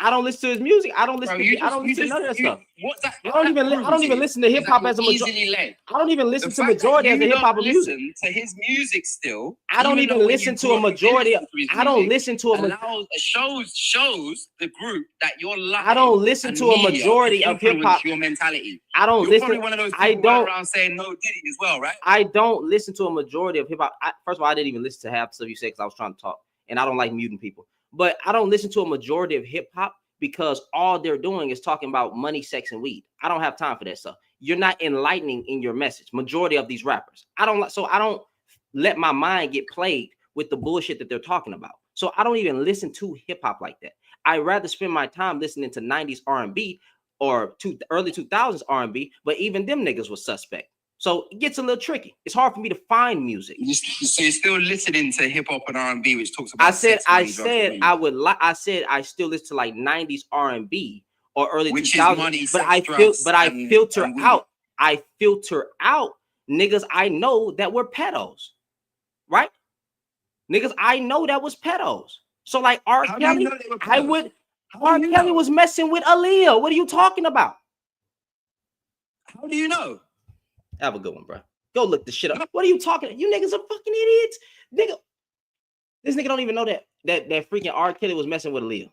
I don't listen to his music. I don't listen. Bro, I don't listen to none of that stuff. What that? I don't even listen to hip hop as a majority. Easily led. I don't even listen The to fact that majority as a you hip hop don't music. listen to his music still. I don't even listen to a majority. I don't listen to a allows shows the group that you're lying. I don't listen to a majority of hip hop. Your mentality. I don't You're listen. probably one of those people I don't. around saying no Diddy as well, right? I don't listen to a majority of hip hop. First of all, I didn't even listen to half the stuff you said because I was trying to talk, and I don't like muting people. But I don't listen to a majority of hip hop because all they're doing is talking about money, sex, and weed. I don't have time for that stuff. You're not enlightening in your message. Majority of these rappers, I don't let my mind get plagued with the bullshit that they're talking about. So I don't even listen to hip hop like that. I'd rather spend my time listening to 90s R&B or early 2000s R&B, but even them niggas was suspect. So it gets a little tricky. It's hard for me to find music. So you're still listening to hip hop and R&B, which talks about. I said I still listen to like 90s R&B or early 2000s, but I filter out niggas I know that were pedos, right? Niggas I know that was pedos. So like R. Kelly, R. Kelly was messing with Aaliyah. What are you talking about? How do you know? Have a good one, bro. Go look the shit up. What are you talking? You niggas are fucking idiots, nigga. This nigga don't even know that freaking R. Kelly was messing with Aaliyah.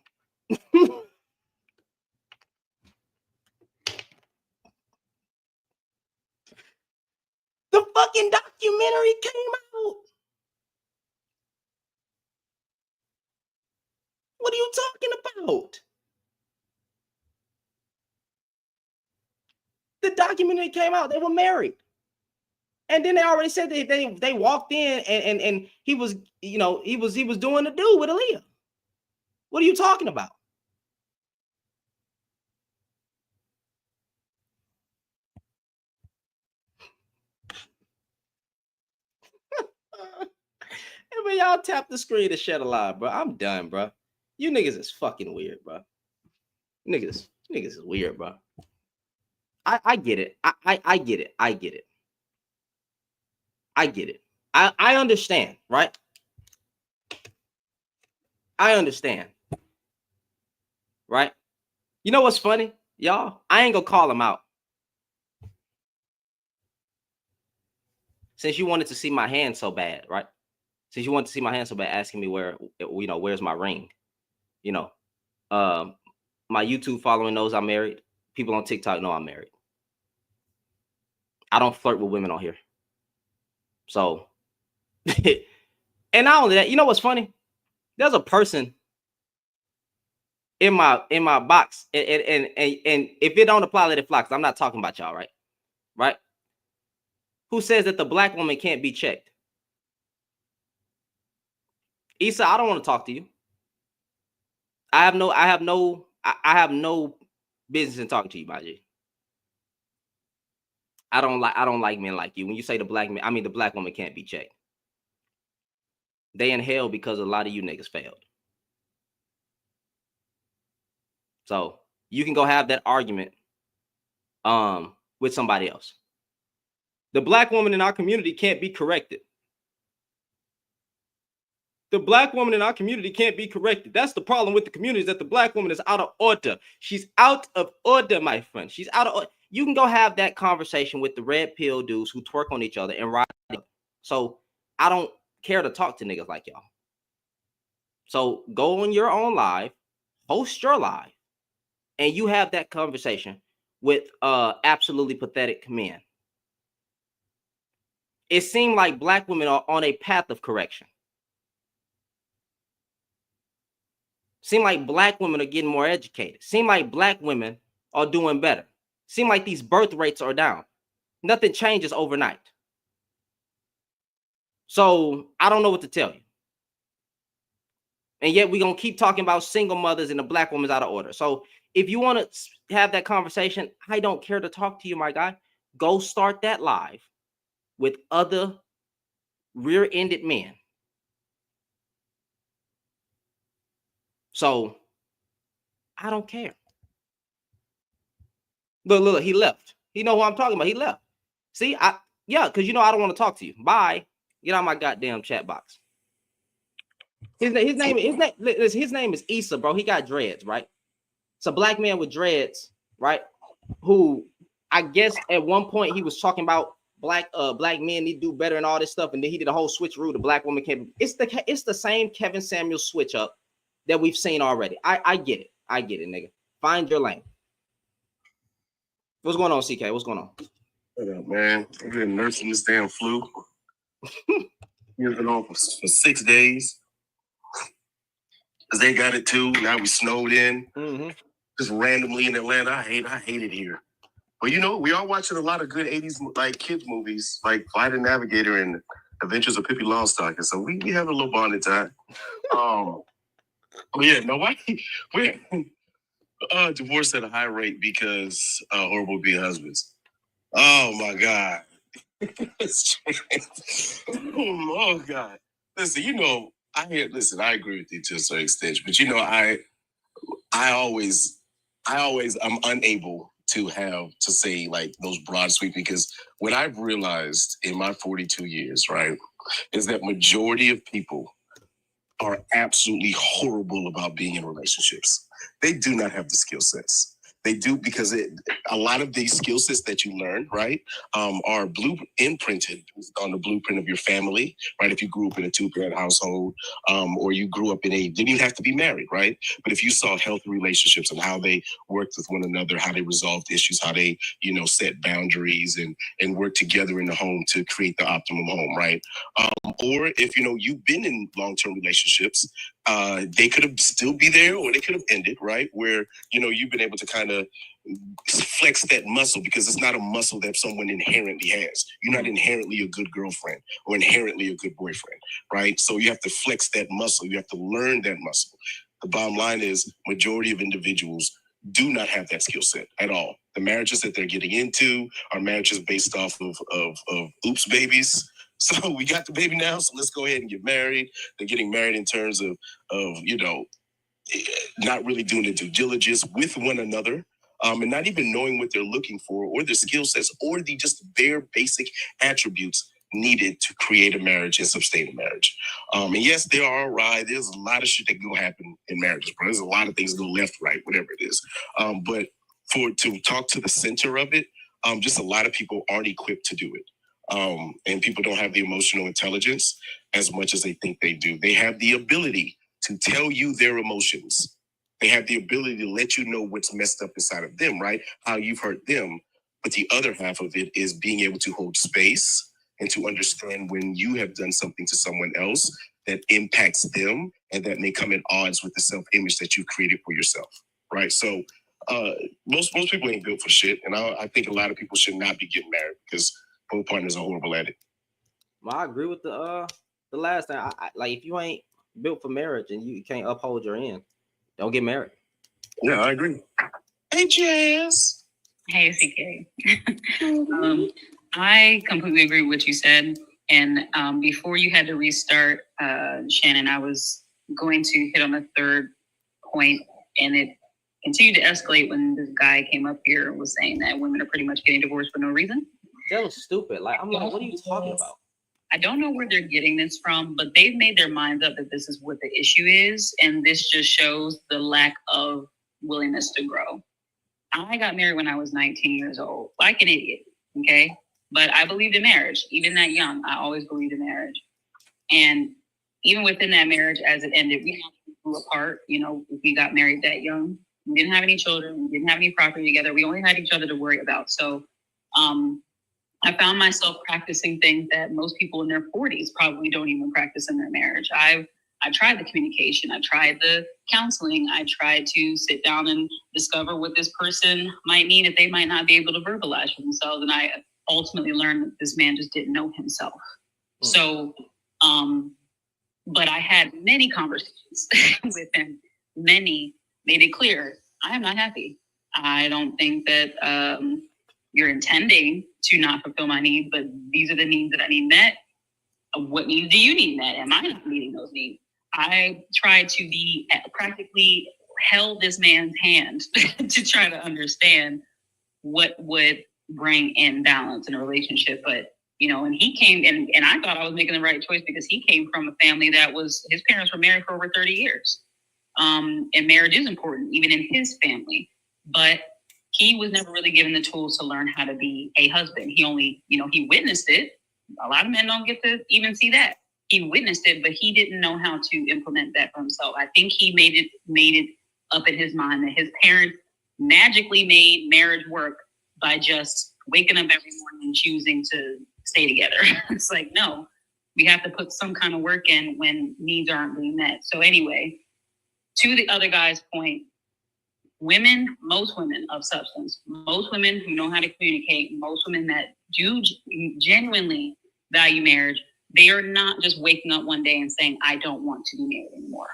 The fucking documentary came out. What are you talking about? The documentary came out. They were married. And then they already said that they walked in and he was, he was doing the do with Aaliyah. What are you talking about? When y'all tap the screen to shed a lie, bro. I'm done, bro. You niggas is fucking weird, bro. Niggas is weird, bro. I get it. I get it. I get it. I get it. I understand, right? I understand. Right? You know what's funny, y'all? I ain't gonna call him out. Since you wanted to see my hand so bad, right? Since you wanted to see my hand so bad, asking me where's my ring? My YouTube following knows I'm married. People on TikTok know I'm married. I don't flirt with women on here. So, and not only that, you know what's funny? There's a person in my box, and if it don't apply, let it fly, because I'm not talking about y'all, right? Right? Who says that the black woman can't be checked? Issa, I don't want to talk to you. I have no business in talking to you, my G. I don't like men like you. When you say the black woman can't be checked. They in hell because a lot of you niggas failed. So you can go have that argument with somebody else. The black woman in our community can't be corrected. The black woman in our community can't be corrected. That's the problem with the community, is that the black woman is out of order. She's out of order, my friend. She's out of order. You can go have that conversation with the red pill dudes who twerk on each other and ride. So I don't care to talk to niggas like y'all. So go on your own live, host your live, and you have that conversation with absolutely pathetic men. It seemed like black women are on a path of correction. Seem like black women are getting more educated. Seem like black women are doing better. Seem like these birth rates are down. Nothing changes overnight. So I don't know what to tell you. And yet we're going to keep talking about single mothers and the black woman's out of order. So if you want to have that conversation, I don't care to talk to you, my guy. Go start that live with other rear-ended men. So I don't care. Look, he left. He know who I'm talking about. He left. See, because I don't want to talk to you. Bye. Get out of my goddamn chat box. His name is Issa, bro. He got dreads, right? It's a black man with dreads, right? Who I guess at one point he was talking about black men need to do better and all this stuff, and then he did a whole switcheroo. The black woman came. It's the same Kevin Samuels switch up that we've seen already. I get it, nigga. Find your lane. What's going on, CK? What's going on? What up, man? I've been nursing this damn flu. You've been on for 6 days. Cause they got it too. Now we snowed in. Just randomly in Atlanta. I hate it here. But you know, we are watching a lot of good 80s like kids movies, like Flight of Navigator and Adventures of Pippi Longstocking. And so we have a little bonding time. But yeah, no, why we're divorced at a high rate because horrible being husbands. Oh my God. Oh God. Listen, you know, I agree with you to a certain extent, but you know, I always I'm unable to say like those broad sweep, because what I've realized in my 42 years, right, is that majority of people are absolutely horrible about being in relationships. They do not have the skill sets. They do, because a lot of these skill sets that you learn, right, are imprinted on the blueprint of your family, right? If you grew up in a 2-parent household, or you grew up didn't even have to be married, right? But if you saw healthy relationships and how they worked with one another, how they resolved issues, how they, you know, set boundaries and work together in the home to create the optimum home, right? Or if, you know, you've been in long-term relationships, they could have still be there, or they could have ended, right? Where, you know, you've been able to kind of flex that muscle, because it's not a muscle that someone inherently has. You're not inherently a good girlfriend or inherently a good boyfriend, right? So you have to flex that muscle. You have to learn that muscle. The bottom line is majority of individuals do not have that skill set at all. The marriages that they're getting into are marriages based off of oops babies. So we got the baby now, so let's go ahead and get married. They're getting married in terms of you know, not really doing the due diligence with one another, and not even knowing what they're looking for, or their skill sets, or the just bare basic attributes needed to create a marriage and sustain a marriage. And yes, there are there's a lot of shit that can go happen in marriages, bro. There's a lot of things that go left, right, whatever it is. But to talk to the center of it, just a lot of people aren't equipped to do it. And people don't have the emotional intelligence as much as they think they do. They have the ability to tell you their emotions. They have the ability to let you know what's messed up inside of them, right? How you've hurt them. But the other half of it is being able to hold space and to understand when you have done something to someone else that impacts them and that may come at odds with the self-image that you created for yourself, right? So most people ain't built for shit. And I think a lot of people should not be getting married because both partners are horrible at it. Well, I agree with the last thing. I like, if you ain't built for marriage and you can't uphold your end, don't get married. Yeah, I agree. Hey, Jazz. Hey, CK. I completely agree with what you said. And before you had to restart, Shannon, I was going to hit on the third point, and it continued to escalate when this guy came up here and was saying that women are pretty much getting divorced for no reason. That was stupid. Like, I'm like, what are you talking about? I don't know where they're getting this from, but they've made their minds up that this is what the issue is. And this just shows the lack of willingness to grow. I got married when I was 19 years old, like an idiot. Okay. But I believed in marriage. Even that young, I always believed in marriage. And even within that marriage, as it ended, we grew apart. You know, we got married that young. We didn't have any children. We didn't have any property together. We only had each other to worry about. So, I found myself practicing things that most people in their 40s probably don't even practice in their marriage. I tried the communication. I tried the counseling. I tried to sit down and discover what this person might need that they might not be able to verbalize for themselves. And I ultimately learned that this man just didn't know himself. So, but I had many conversations with him. Many made it clear, I am not happy. I don't think that you're intending to not fulfill my needs, but these are the needs that I need met. What needs do you need met? Am I not meeting those needs? I tried to be practically held this man's hand to try to understand what would bring in balance in a relationship. But, you know, and he came and I thought I was making the right choice because he came from a family that was, his parents were married for over 30 years. And marriage is important, even in his family. But he was never really given the tools to learn how to be a husband. He only, he witnessed it. A lot of men don't get to even see that. He witnessed it, but he didn't know how to implement that for himself. I think he made it up in his mind that his parents magically made marriage work by just waking up every morning and choosing to stay together. It's like, no, we have to put some kind of work in when needs aren't being met. So anyway, to the other guy's point, most women of substance, most women who know how to communicate, most women that do genuinely value marriage, they are not just waking up one day and saying, I don't want to be married anymore.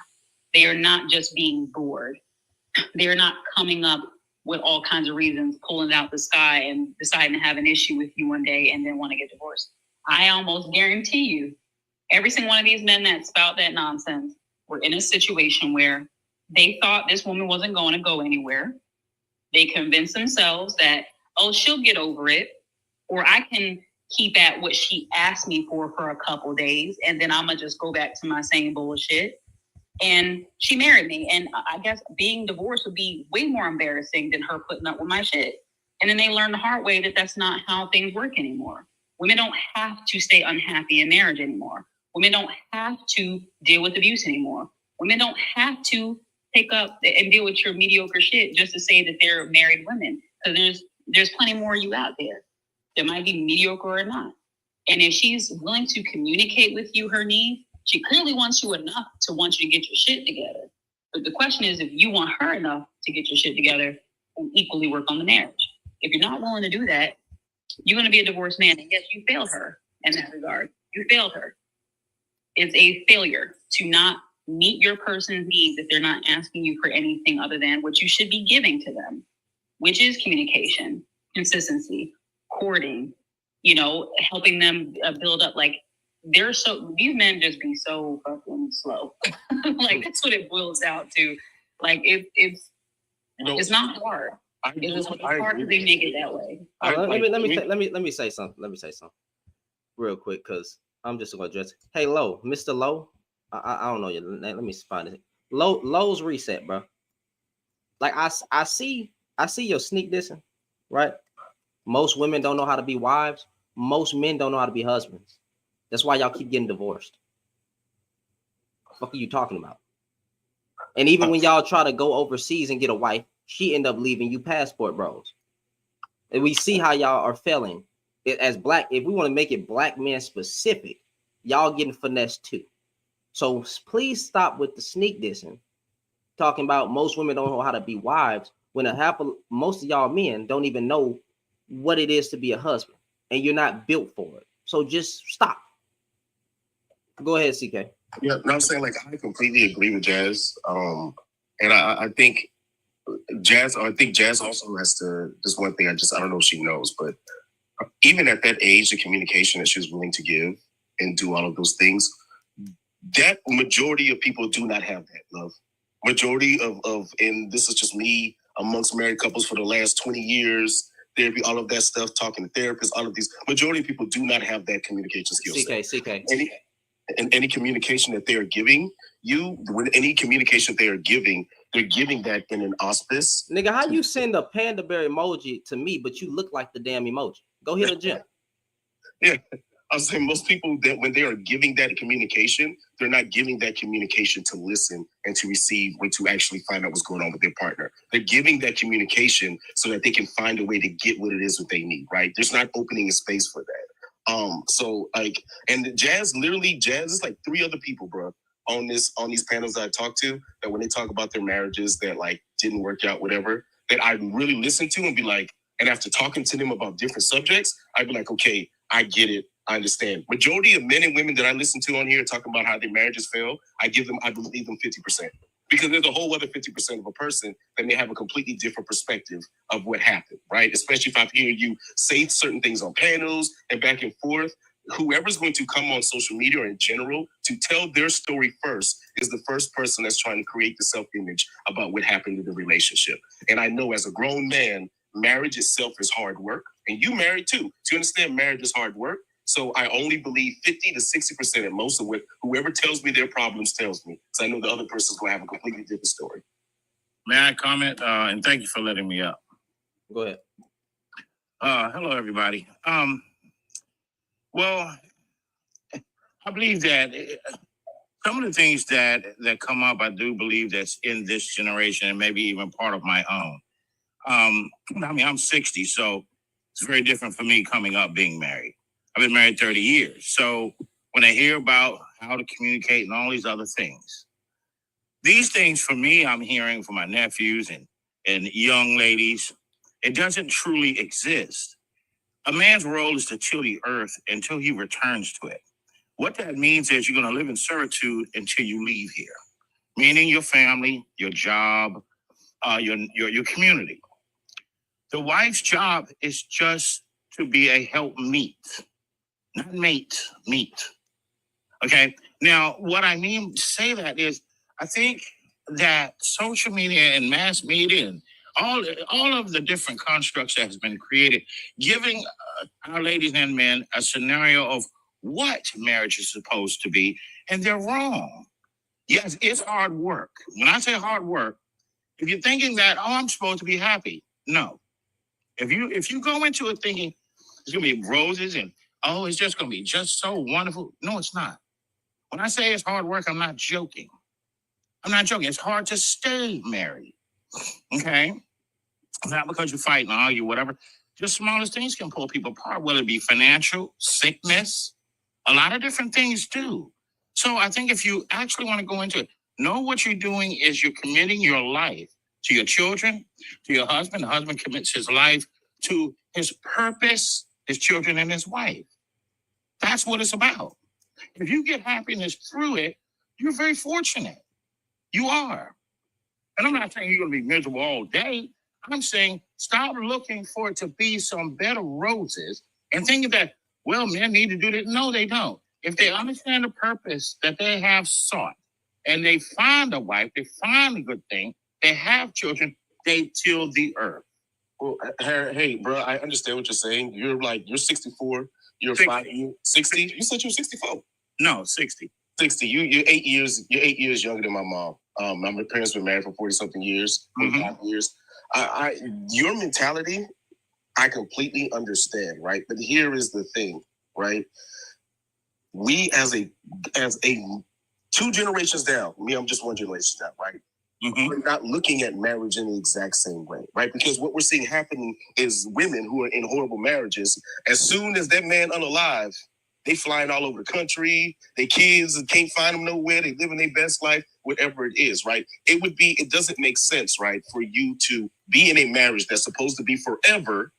They are not just being bored. They are not coming up with all kinds of reasons, pulling out the sky and deciding to have an issue with you one day and then want to get divorced. I almost guarantee you, every single one of these men that spout that nonsense were in a situation where they thought this woman wasn't going to go anywhere. They convinced themselves that, oh, she'll get over it, or I can keep at what she asked me for a couple days, and then I'm going to just go back to my same bullshit. And she married me. And I guess being divorced would be way more embarrassing than her putting up with my shit. And then they learned the hard way that that's not how things work anymore. Women don't have to stay unhappy in marriage anymore. Women don't have to deal with abuse anymore. Women don't have to pick up and deal with your mediocre shit just to say that they're married women. Because there's plenty more of you out there that might be mediocre or not. And if she's willing to communicate with you her needs, she clearly wants you enough to want you to get your shit together. But the question is, if you want her enough to get your shit together, then equally work on the marriage. If you're not willing to do that, you're going to be a divorced man. And yes, you failed her in that regard. You failed her. It's a failure to not meet your person's needs if they're not asking you for anything other than what you should be giving to them, which is communication, consistency, courting, helping them build up. Like, these men just be so fucking slow. Like, that's what it boils down to. Like, it's not hard. It's hard because they make it that way. Let me say something. Let me say something real quick, because I'm just gonna address it. Hey, Low, Mr. Low. I don't know your name. Let me find it. Low's reset, bro. Like, I see your sneak dissing, right? Most women don't know how to be wives. Most men don't know how to be husbands. That's why y'all keep getting divorced. What the fuck are you talking about? And even when y'all try to go overseas and get a wife, she end up leaving you passport bros. And we see how y'all are failing. As black, if we want to make it black men specific, y'all getting finessed too. So please stop with the sneak dissing, talking about most women don't know how to be wives, when most of y'all men don't even know what it is to be a husband, and you're not built for it. So just stop. Go ahead, CK. Yeah, no, I'm saying, like, I completely agree with Jazz. And I think Jazz also has to, just one thing, I don't know if she knows, but even at that age, the communication that she was willing to give and do all of those things, that majority of people do not have that, love. Majority of, and this is just me amongst married couples for the last 20 years, therapy, all of that stuff, talking to therapists, all of these, majority of people do not have that communication skill set. CK. Any communication that they are giving you, with any communication they are giving, they're giving that in an auspice. Nigga, how you send a panda bear emoji to me, but you look like the damn emoji? Go hit a gym. Yeah. I was saying, most people, that when they are giving that communication, they're not giving that communication to listen and to receive, and to actually find out what's going on with their partner. They're giving that communication so that they can find a way to get what it is that they need, right? There's not opening a space for that. So like, and Jazz is like 3 other people, bro, on these panels that I talked to, that when they talk about their marriages that like didn't work out, whatever, that I really listen to and be like, and after talking to them about different subjects, I'd be like, okay, I get it. I understand. Majority of men and women that I listen to on here talking about how their marriages fail, I believe them 50%. Because there's a whole other 50% of a person that may have a completely different perspective of what happened, right? Especially if I hear you say certain things on panels and back and forth. Whoever's going to come on social media or in general to tell their story first is the first person that's trying to create the self-image about what happened in the relationship. And I know as a grown man, marriage itself is hard work. And you married too. So you understand marriage is hard work. So I only believe 50 to 60% at most of what whoever tells me their problems tells me. So I know the other person's gonna have a completely different story. May I comment? And thank you for letting me up. Go ahead. Hello, everybody. Well, I believe that some of the things that come up, I do believe that's in this generation and maybe even part of my own. I mean, I'm 60, so it's very different for me coming up being married. I've been married 30 years. So when I hear about how to communicate and all these other things, these things for me, I'm hearing from my nephews and young ladies, it doesn't truly exist. A man's role is to till the earth until he returns to it. What that means is you're going to live in servitude until you leave here, meaning your family, your job, your community. The wife's job is just to be a helpmeet, not mate, meet. Okay. Now, what I mean to say that is, I think that social media and mass media and all of the different constructs that has been created, giving our ladies and men a scenario of what marriage is supposed to be, and they're wrong. Yes, it's hard work. When I say hard work, if you're thinking that, oh, I'm supposed to be happy, no. If you go into it thinking it's gonna be roses and oh, it's just gonna be just so wonderful, no, it's not. When I say it's hard work, I'm not joking. I'm not joking. It's hard to stay married. Okay, not because you fight and argue, whatever. Just smallest things can pull people apart, whether it be financial, sickness, a lot of different things do. So I think if you actually want to go into it, know what you're doing is you're committing your life to your children, to your husband. The husband commits his life to his purpose, his children, and his wife. That's what it's about. If you get happiness through it, you're very fortunate. You are. And I'm not saying you're going to be miserable all day. I'm saying stop looking for it to be some bed of roses and thinking that, well, men need to do this. No, they don't. If they understand the purpose that they have sought and they find a wife, they find a good thing, they have children, they till the earth. Well, hey, bro, I understand what you're saying. You're 64. You're 60. 5 years, 60. You said you were 64. No, 60. 60. You're 8 years. You're 8 years younger than my mom. My parents were married for 40-something years, 45 years. Your mentality, I completely understand, right? But here is the thing, right? We as a 2 generations down, me, I'm just 1 generation down, right? Mm-hmm. We're not looking at marriage in the exact same way, right? Because what we're seeing happening is women who are in horrible marriages, as soon as that man unalive, they flying all over the country, their kids can't find them nowhere, they living their best life, whatever it is, right? It doesn't make sense, right, for you to be in a marriage that's supposed to be forever,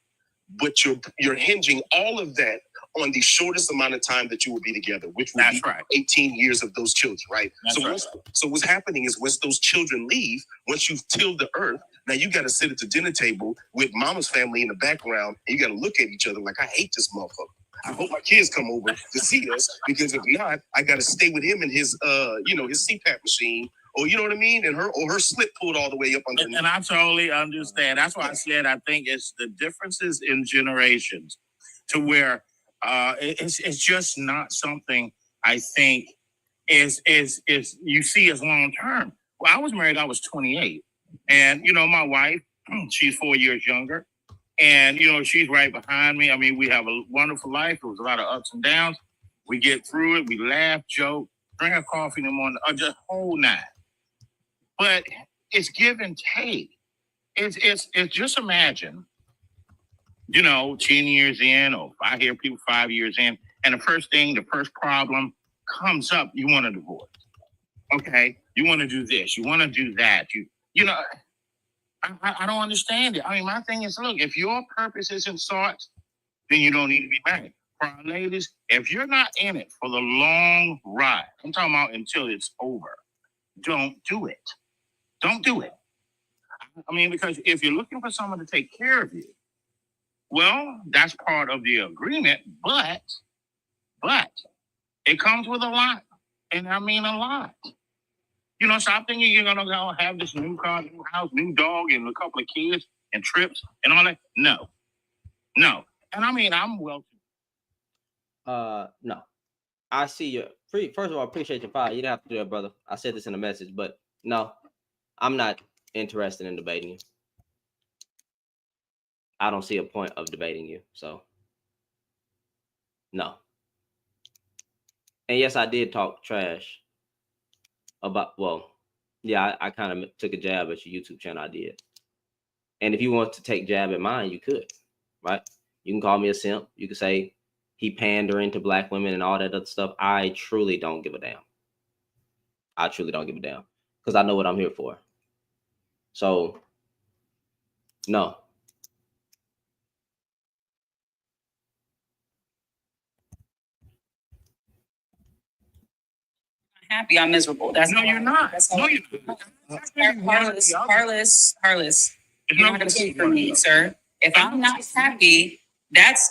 but you're hinging all of that on the shortest amount of time that you will be together, which would be 18 years of those children, right? So what's happening is once those children leave, once you've tilled the earth, now you got to sit at the dinner table with mama's family in the background, and you got to look at each other like, I hate this motherfucker. I hope my kids come over to see us, because if not, I got to stay with him in his, his CPAP machine, or you know what I mean, and her slip pulled all the way up underneath. And I totally understand. That's why I said I think it's the differences in generations, to where it's just not something I think is you see as long term. Well, I was married. I was 28, and my wife, she's 4 years younger. And, she's right behind me. I mean, we have a wonderful life. There was a lot of ups and downs. We get through it. We laugh, joke, drink a coffee in the morning, just whole night. But it's give and take. It's just imagine, 10 years in, or I hear people 5 years in, and the first problem comes up, you want a divorce. Okay? You want to do this. You want to do that. I don't understand it. I mean, my thing is, look, if your purpose isn't sought, then you don't need to be married. For our ladies, if you're not in it for the long ride, I'm talking about until it's over, don't do it. Don't do it. I mean, because if you're looking for someone to take care of you, well, that's part of the agreement, but it comes with a lot. And I mean a lot. Stop thinking you're going to go have this new car, new house, new dog, and a couple of kids and trips and all that. No. And I mean, I'm wealthy. No. I see your first of all, appreciate your fire. You didn't have to do that, brother. I said this in a message, but no, I'm not interested in debating you. I don't see a point of debating you. So no. And yes, I did talk trash about, well, yeah, I kind of took a jab at your YouTube channel. I did. And if you want to take jab at mine, you could, right? You can call me a simp. You can say he pandering to black women and all that other stuff. I truly don't give a damn. I truly don't give a damn because I know what I'm here for. So, no. Happy, I'm miserable. That's No, you're not. No, you're not. Harless. You're not going to speak for me, sir. If I'm not happy,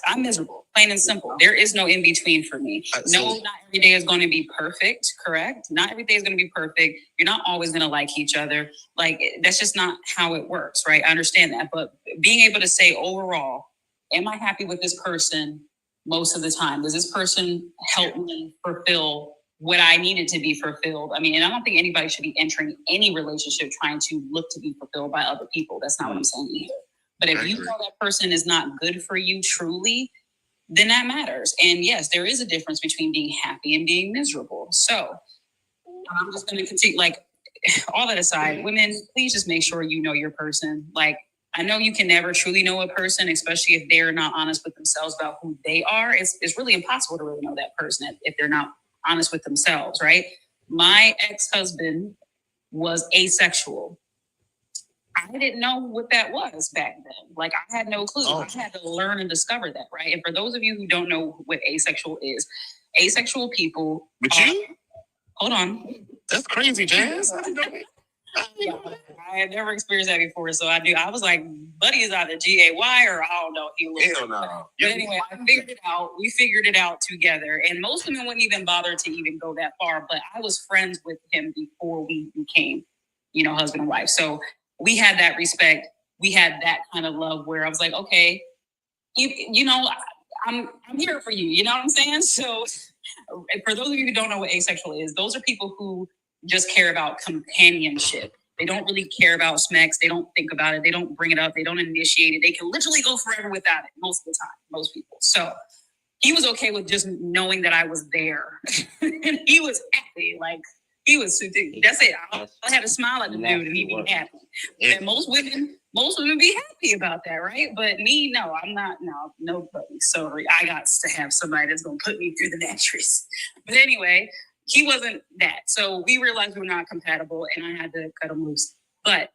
I'm miserable, plain and simple. There is no in between for me. No, not every day is going to be perfect, correct? Not every day is going to be perfect. You're not always going to like each other. Like, that's just not how it works, right? I understand that. But being able to say overall, am I happy with this person most of the time? Does this person help me fulfill what I needed to be fulfilled? I mean, and I don't think anybody should be entering any relationship trying to look to be fulfilled by other people. That's not what I'm saying either. But if you know that person is not good for you truly, then that matters. And yes, there is a difference between being happy and being miserable. So I'm just going to continue, like, all that aside, women, please just make sure you know your person. Like, I know you can never truly know a person, especially if they're not honest with themselves about who they are. It's really impossible to really know that person if they're not honest with themselves, right? My ex-husband was asexual. I didn't know what that was back then. Like, I had no clue. I had to learn and discover that, right? And for those of you who don't know what asexual is, asexual people. But hold on. That's crazy, Jazz. I had never experienced that before, so I was like, buddy is either GAY or I don't know. Hell no. But anyway, I figured it out. We figured it out together, and most women wouldn't even bother to even go that far. But I was friends with him before we became, husband and wife. So we had that respect. We had that kind of love where I was like, okay, I'm here for you. You know what I'm saying? So for those of you who don't know what asexual is, those are people who just care about companionship. They don't really care about smacks. They don't think about it. They don't bring it up. They don't initiate it. They can literally go forever without it most of the time, most people. So he was okay with just knowing that I was there. And he was happy. Like, he was, that's it. I had to smile at the dude and he'd be happy. And most women be happy about that, right? But me, no, I'm not, nobody. Sorry, I got to have somebody that's going to put me through the mattress. But anyway, he wasn't that. So we realized we were not compatible and I had to cut him loose. But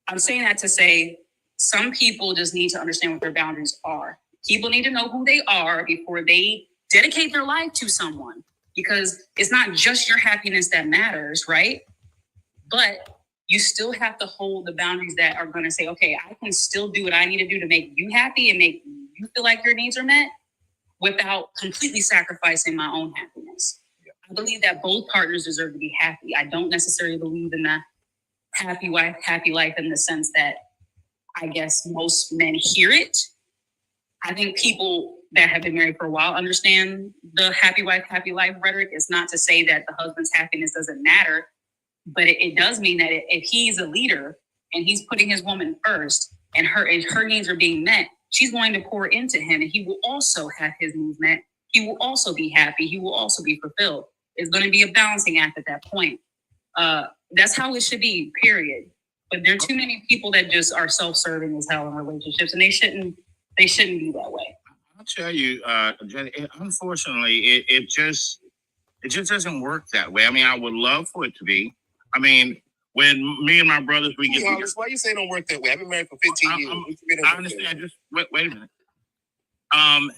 I'm saying that to say some people just need to understand what their boundaries are. People need to know who they are before they dedicate their life to someone, because it's not just your happiness that matters, right? But you still have to hold the boundaries that are going to say, okay, I can still do what I need to do to make you happy and make you feel like your needs are met without completely sacrificing my own happiness. I believe that both partners deserve to be happy. I don't necessarily believe in the happy wife, happy life in the sense that I guess most men hear it. I think people that have been married for a while understand the happy wife, happy life rhetoric. It's not to say that the husband's happiness doesn't matter, but it does mean that if he's a leader and he's putting his woman first and her needs are being met, she's going to pour into him and he will also have his needs met. He will also be happy. He will also be fulfilled. It's going to be a balancing act at that point. That's how it should be, period. But there are too many people that just are self-serving as hell in relationships, and they shouldn't be that way. I'll tell you, Jenny, unfortunately, it just doesn't work that way. I mean, I would love for it to be. I mean, when me and my brothers, we get together. Why you say it don't work that way? I've been married for 15 years. I understand. Just wait a minute. I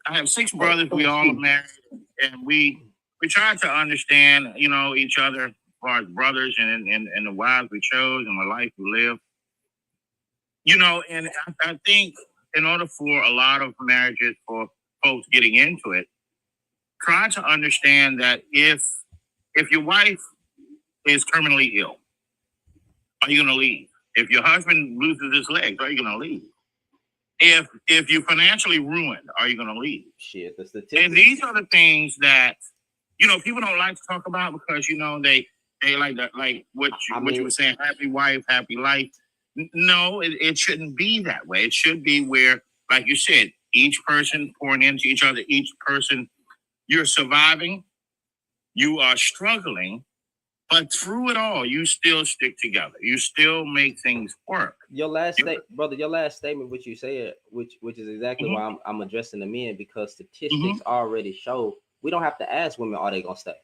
have 6 brothers. We all are married, and we try to understand, each other as far as brothers and the wives we chose and the life we live. And I think in order for a lot of marriages, for folks getting into it, try to understand that if your wife is terminally ill, are you going to leave? If your husband loses his legs, are you going to leave? if you're financially ruined, are you going to leave? Shit, the And statistics. these are the things that people don't like to talk about because they like that, like what you were saying, happy wife, happy life. No, it shouldn't be that way. It should be where, like you said, each person pouring into each other, each person, you're surviving, you are struggling, but through it all, you still stick together. You still make things work. Your last statement, which you said, which is exactly why I'm addressing the men, because statistics already show we don't have to ask women, are they gonna stay?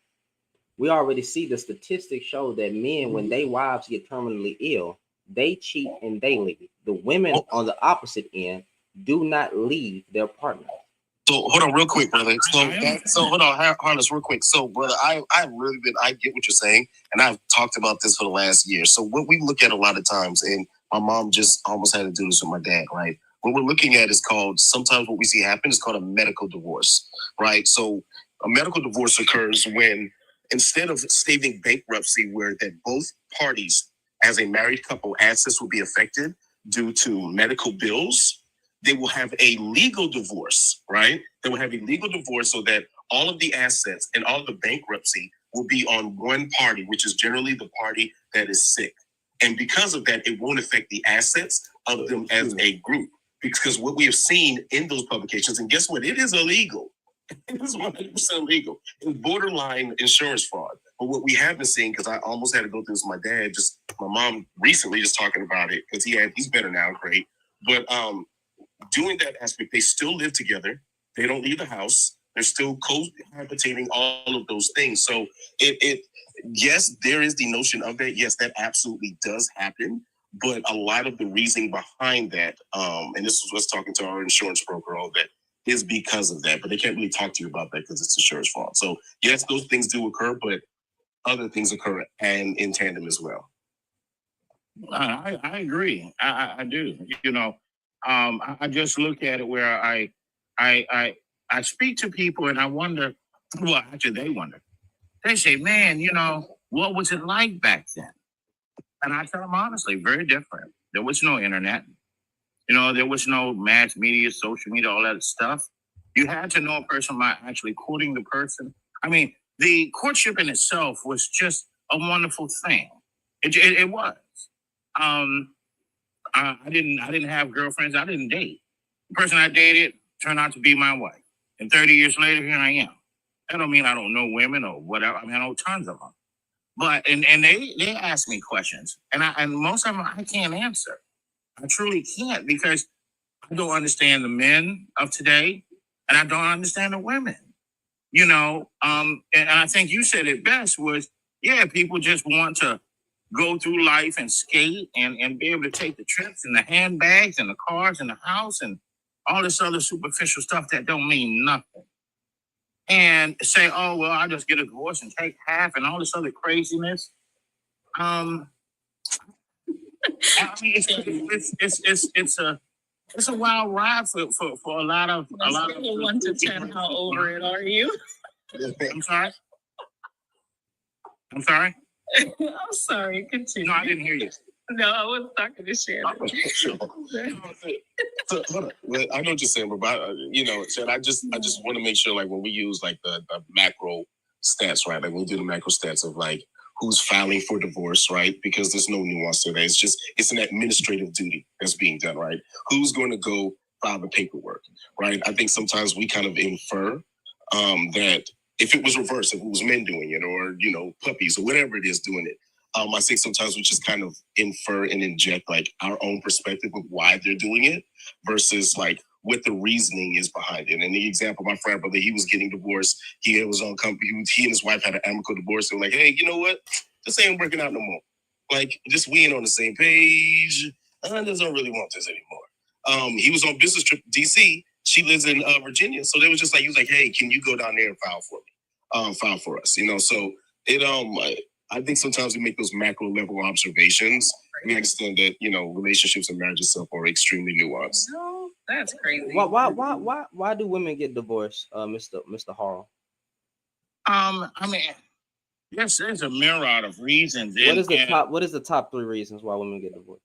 We already see the statistics show that men, when they wives get terminally ill, they cheat and they leave. The women on the opposite end do not leave their partner. So hold on real quick, brother. So hold on, Harness, real quick. So, brother, I get what you're saying, and I've talked about this for the last year. So what we look at a lot of times, and my mom just almost had to do this with my dad, right? What we're looking at is called, sometimes what we see happen is called a medical divorce, right? So a medical divorce occurs when, instead of stating bankruptcy, where that both parties as a married couple assets will be affected due to medical bills, they will have a legal divorce, right? They will have a legal divorce so that all of the assets and all of the bankruptcy will be on one party, which is generally the party that is sick. And because of that, it won't affect the assets of them as a group. Because what we have seen in those publications, and guess what? It is illegal. It is 100% illegal. It's borderline insurance fraud. But what we have been seeing, because I almost had to go through this with my dad, my mom recently just talking about it, because he's better now, great. But doing that aspect, they still live together. They don't leave the house. They're still cohabitating, all of those things. So yes, there is the notion of that. Yes, that absolutely does happen. But a lot of the reasoning behind that, and this is what's talking to our insurance broker, all that, is because of that. But they can't really talk to you about that because it's insurance fraud. So yes, those things do occur, but other things occur and in tandem as well. I agree. I do. I just look at it where I speak to people and I wonder, well, actually they wonder. They say, man, what was it like back then? And I tell them honestly, very different. There was no internet. There was no mass media, social media, all that stuff. You had to know a person by actually courting the person. I mean, the courtship in itself was just a wonderful thing. It was. I didn't have girlfriends. I didn't date. The person I dated turned out to be my wife. And 30 years later, here I am. That don't mean I don't know women or whatever. I mean, I know tons of them. But and they ask me questions, and most of them I can't answer. I truly can't, because I don't understand the men of today, and I don't understand the women. And I think you said it best was, people just want to go through life and skate and be able to take the trips and the handbags and the cars and the house and all this other superficial stuff that don't mean nothing. And say, oh, well, I'll just get a divorce and take half and all this other craziness. I mean, it's a wild ride for a lot of 1 to 10. How over it are you? I'm sorry. I'm sorry. Continue. No, I didn't hear you. No, I was talking to Shannon. Sure. So, hold on. Well, I know what you're saying, but Chad, I just want to make sure, like, when we use like the macro stats, right? Like when we do the macro stats of like who's filing for divorce, right? Because there's no nuance to that. It's an administrative duty that's being done, right? Who's going to go file the paperwork, right? I think sometimes we kind of infer that if it was reversed, if it was men doing it, or puppies or whatever it is doing it. I think sometimes we just kind of infer and inject like our own perspective of why they're doing it versus like what the reasoning is behind it. And the example, my friend brother, he was getting divorced. He had his own company. He and his wife had an amicable divorce. They were like, hey, you know what? This ain't working out no more. Like, just we ain't on the same page. I don't really want this anymore. He was on business trip to DC. She lives in Virginia. So they was just like, he was like, hey, can you go down there and file for me? File for us, So it I think sometimes we make those macro level observations. We understand that, relationships and marriage itself are extremely nuanced. No, that's crazy. Why do women get divorced, Mr. Harrell? I mean, yes, there's a myriad of reasons. What is the top 3 reasons why women get divorced?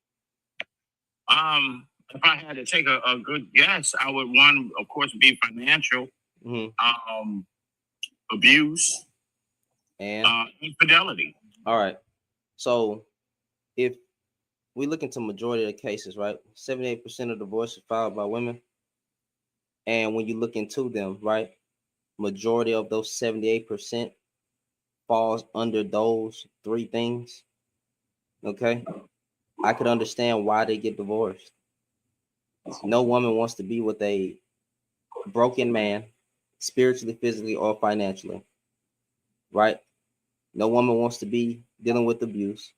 if I had to take a good guess, I would one, of course, be financial, abuse, and infidelity. all right. So if we look into majority of the cases, right, 78% of divorces are filed by women. And when you look into them, right, majority of those 78% falls under those three things. Okay. I could understand why they get divorced. No woman wants to be with a broken man, spiritually, physically, or financially. Right? No woman wants to be dealing with abuse.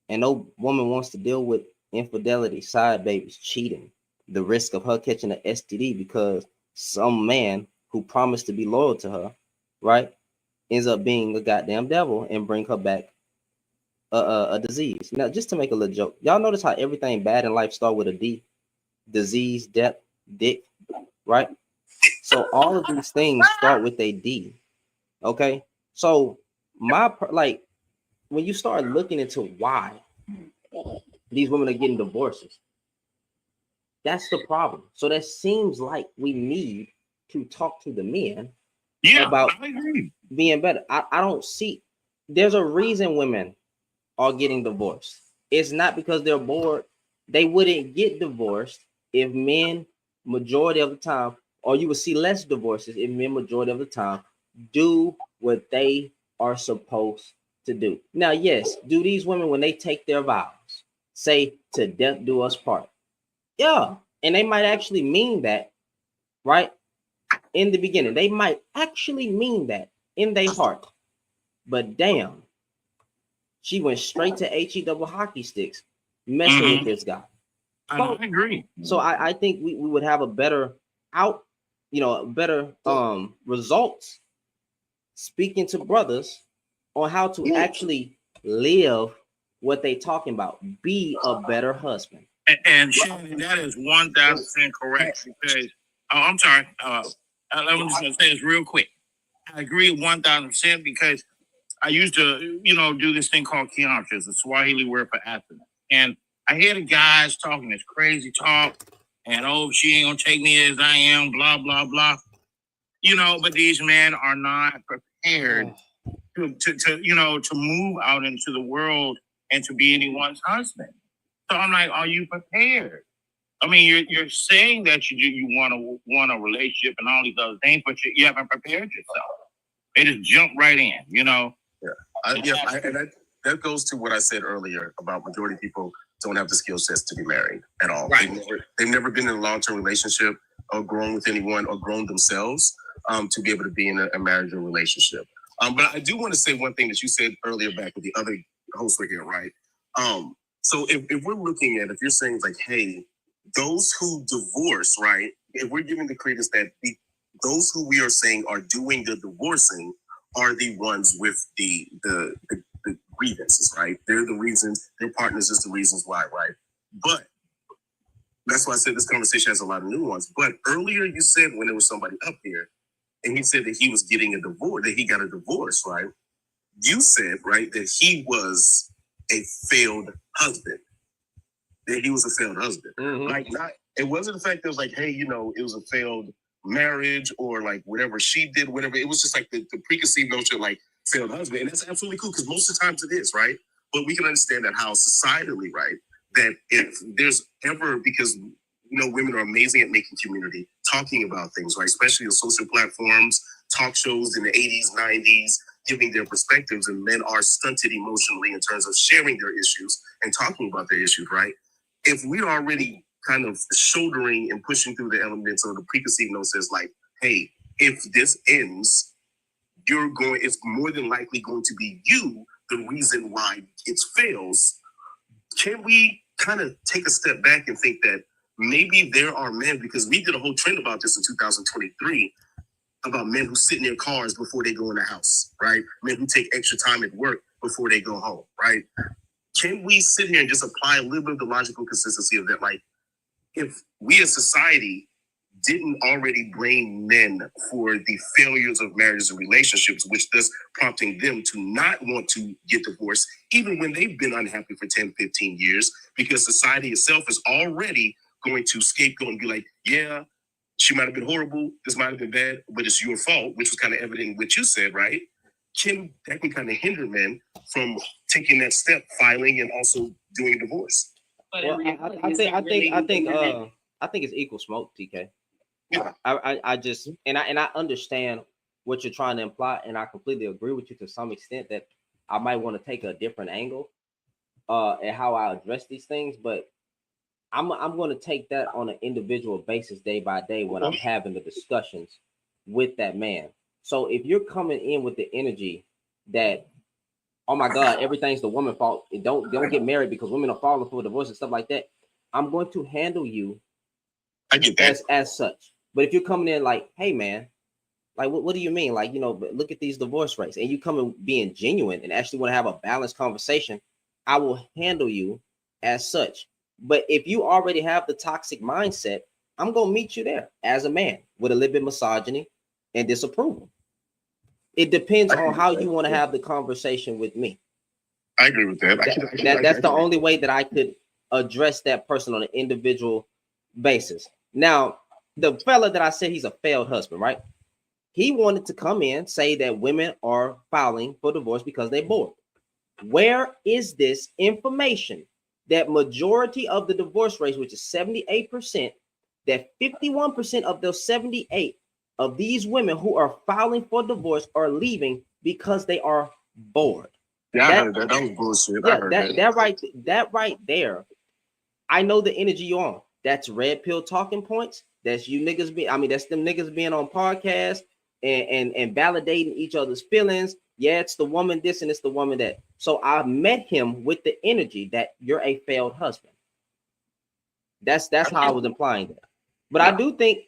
And no woman wants to deal with infidelity, side babies, cheating, the risk of her catching an STD because some man who promised to be loyal to her, right, ends up being a goddamn devil and bring her back a disease. Now, just to make a little joke, y'all notice how everything bad in life start with a D? Disease, death, dick, right? So all of these things start with a D. Okay, so like when you start looking into why these women are getting divorces, that's the problem. So that seems like we need to talk to the men about being better. I don't see. There's a reason women are getting divorced. It's not because they're bored. They wouldn't get divorced if men, majority of the time, or you would see less divorces if men, majority of the time, do what they are supposed to do. Now, yes, do these women, when they take their vows, say to death do us part? Yeah, and they might actually mean that, right? In the beginning, they might actually mean that in their heart. But damn, she went straight to HE double hockey sticks, messing with this guy. I agree. So I think we would have a better better results speaking to brothers on how to actually live what they talking about. Be a better husband. And Shannon, that is 1,000% correct because I'm sorry. I'm just gonna say this real quick. I agree 1,000% because I used to, do this thing called Kiamsha, the Swahili word for abstinence. And I hear the guys talking this crazy talk, and she ain't gonna take me as I am, blah blah blah. But these men are not prepared to move out into the world and to be anyone's husband. So I'm like, are you prepared? I mean, you're saying that you want a relationship and all these other things, but you haven't prepared yourself. They just jump right in, And that goes to what I said earlier about majority of people don't have the skill sets to be married at all. Right. They've never been in a long-term relationship or grown with anyone or grown themselves to be able to be in a marriage or relationship. But I do want to say one thing that you said earlier back with the other hosts were here, right? So if we're looking at, if you're saying like, hey, those who divorce, right? If we're giving the credence that those who we are saying are doing the divorcing are the ones with the grievances, right? They're the reasons, their partners is the reasons why, right? But that's why I said this conversation has a lot of nuance. But earlier you said when there was somebody up here and he said that he was getting a divorce, that he got a divorce, right? You said, right, that he was a failed husband. That he was a failed husband. Mm-hmm. Like, it wasn't the fact that it was like, hey, it was a failed marriage or like whatever she did, whatever. It was just like the preconceived notion, like failed husband. And that's absolutely cool because most of the times it is, right? But we can understand that how societally, right, that if there's ever, because, women are amazing at making community, talking about things, right? Especially on social platforms, talk shows in the 80s, 90s, giving their perspectives, and men are stunted emotionally in terms of sharing their issues and talking about their issues, right? If we're already kind of shouldering and pushing through the elements or the preconceived notions like, hey, if this ends, it's more than likely going to be you, the reason why it fails. Can we kind of take a step back and think that maybe there are men, because we did a whole trend about this in 2023, about men who sit in their cars before they go in the house, right? Men who take extra time at work before they go home, right? Can we sit here and just apply a little bit of the logical consistency of that? Like, if we as society didn't already blame men for the failures of marriages and relationships, which thus prompting them to not want to get divorced, even when they've been unhappy for 10, 15 years, because society itself is already going to scapegoat and be like, yeah, she might have been horrible, this might have been bad, but it's your fault, which was kind of evident in what you said, right? That can kind of hinder men from taking that step, filing and also doing a divorce. Well, I think it's equal smoke, TK. Yeah. I just and I understand what you're trying to imply, and I completely agree with you to some extent that I might want to take a different angle at how I address these things, but I'm going to take that on an individual basis day by day when I'm having the discussions with that man. So if you're coming in with the energy that, oh my God, everything's the woman's fault, and don't get married because women are falling for divorce and stuff like that, I'm going to handle you I get that. as such. But if you're coming in like, hey man, like what do you mean? Like, you know, but look at these divorce rates, and you come in being genuine and actually want to have a balanced conversation, I will handle you as such. But if you already have the toxic mindset, I'm gonna meet you there as a man with a little bit of misogyny and disapproval. It depends on how you want to have the conversation with me. I agree with that. That's the only way that I could address that person on an individual basis. Now, the fella that I said he's a failed husband, right? He wanted to come in, say that women are filing for divorce because they're bored. Where is this information that majority of the divorce rates, which is 78%, that 51% of those 78 of these women who are filing for divorce are leaving because they are bored? Yeah, I heard that. That was bullshit. Yeah, I heard that right there. I know the energy you're on. That's red pill talking points. That's you niggas that's them niggas being on podcasts and validating each other's feelings. Yeah, it's the woman this and it's the woman that. So I met him with the energy that you're a failed husband. That's how I was implying that. But I do think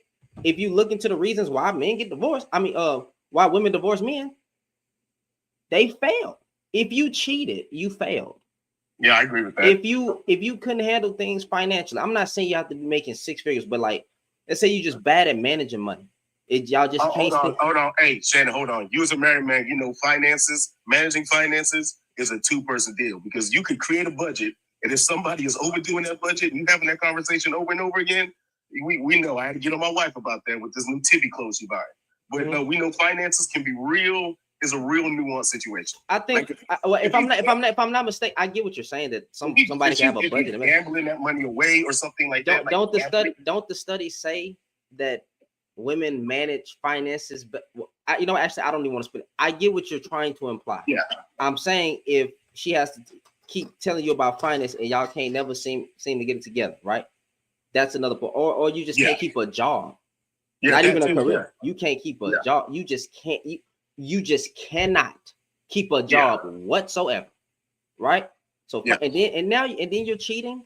if you look into the reasons why men get divorced, why women divorce men, they failed. If you cheated, you failed. Yeah, I agree with that. If you couldn't handle things financially, I'm not saying you have to be making six figures, but like, let's say you're just bad at managing money. Y'all just can't. Hold on. Hey, Shannon, hold on. You as a married man, you know managing finances is a two-person deal because you could create a budget, and if somebody is overdoing that budget and you having that conversation over and over again, we know. I had to get on my wife about that with this new Tiffy clothes you buy. But no, we know finances can be real. Is a real nuanced situation. I think if I'm not mistaken, I get what you're saying that somebody can have a budget. Gambling that money away or something like that. Don't the studies say that women manage finances? But actually, I don't even want to split it. I get what you're trying to imply. Yeah, I'm saying if she has to keep telling you about finance and y'all can't never seem to get it together, right? That's another point. Or you just can't keep a job. Yeah, not even a career. You can't keep a job. You just can't. You just cannot keep a job whatsoever, right? So and then you're cheating.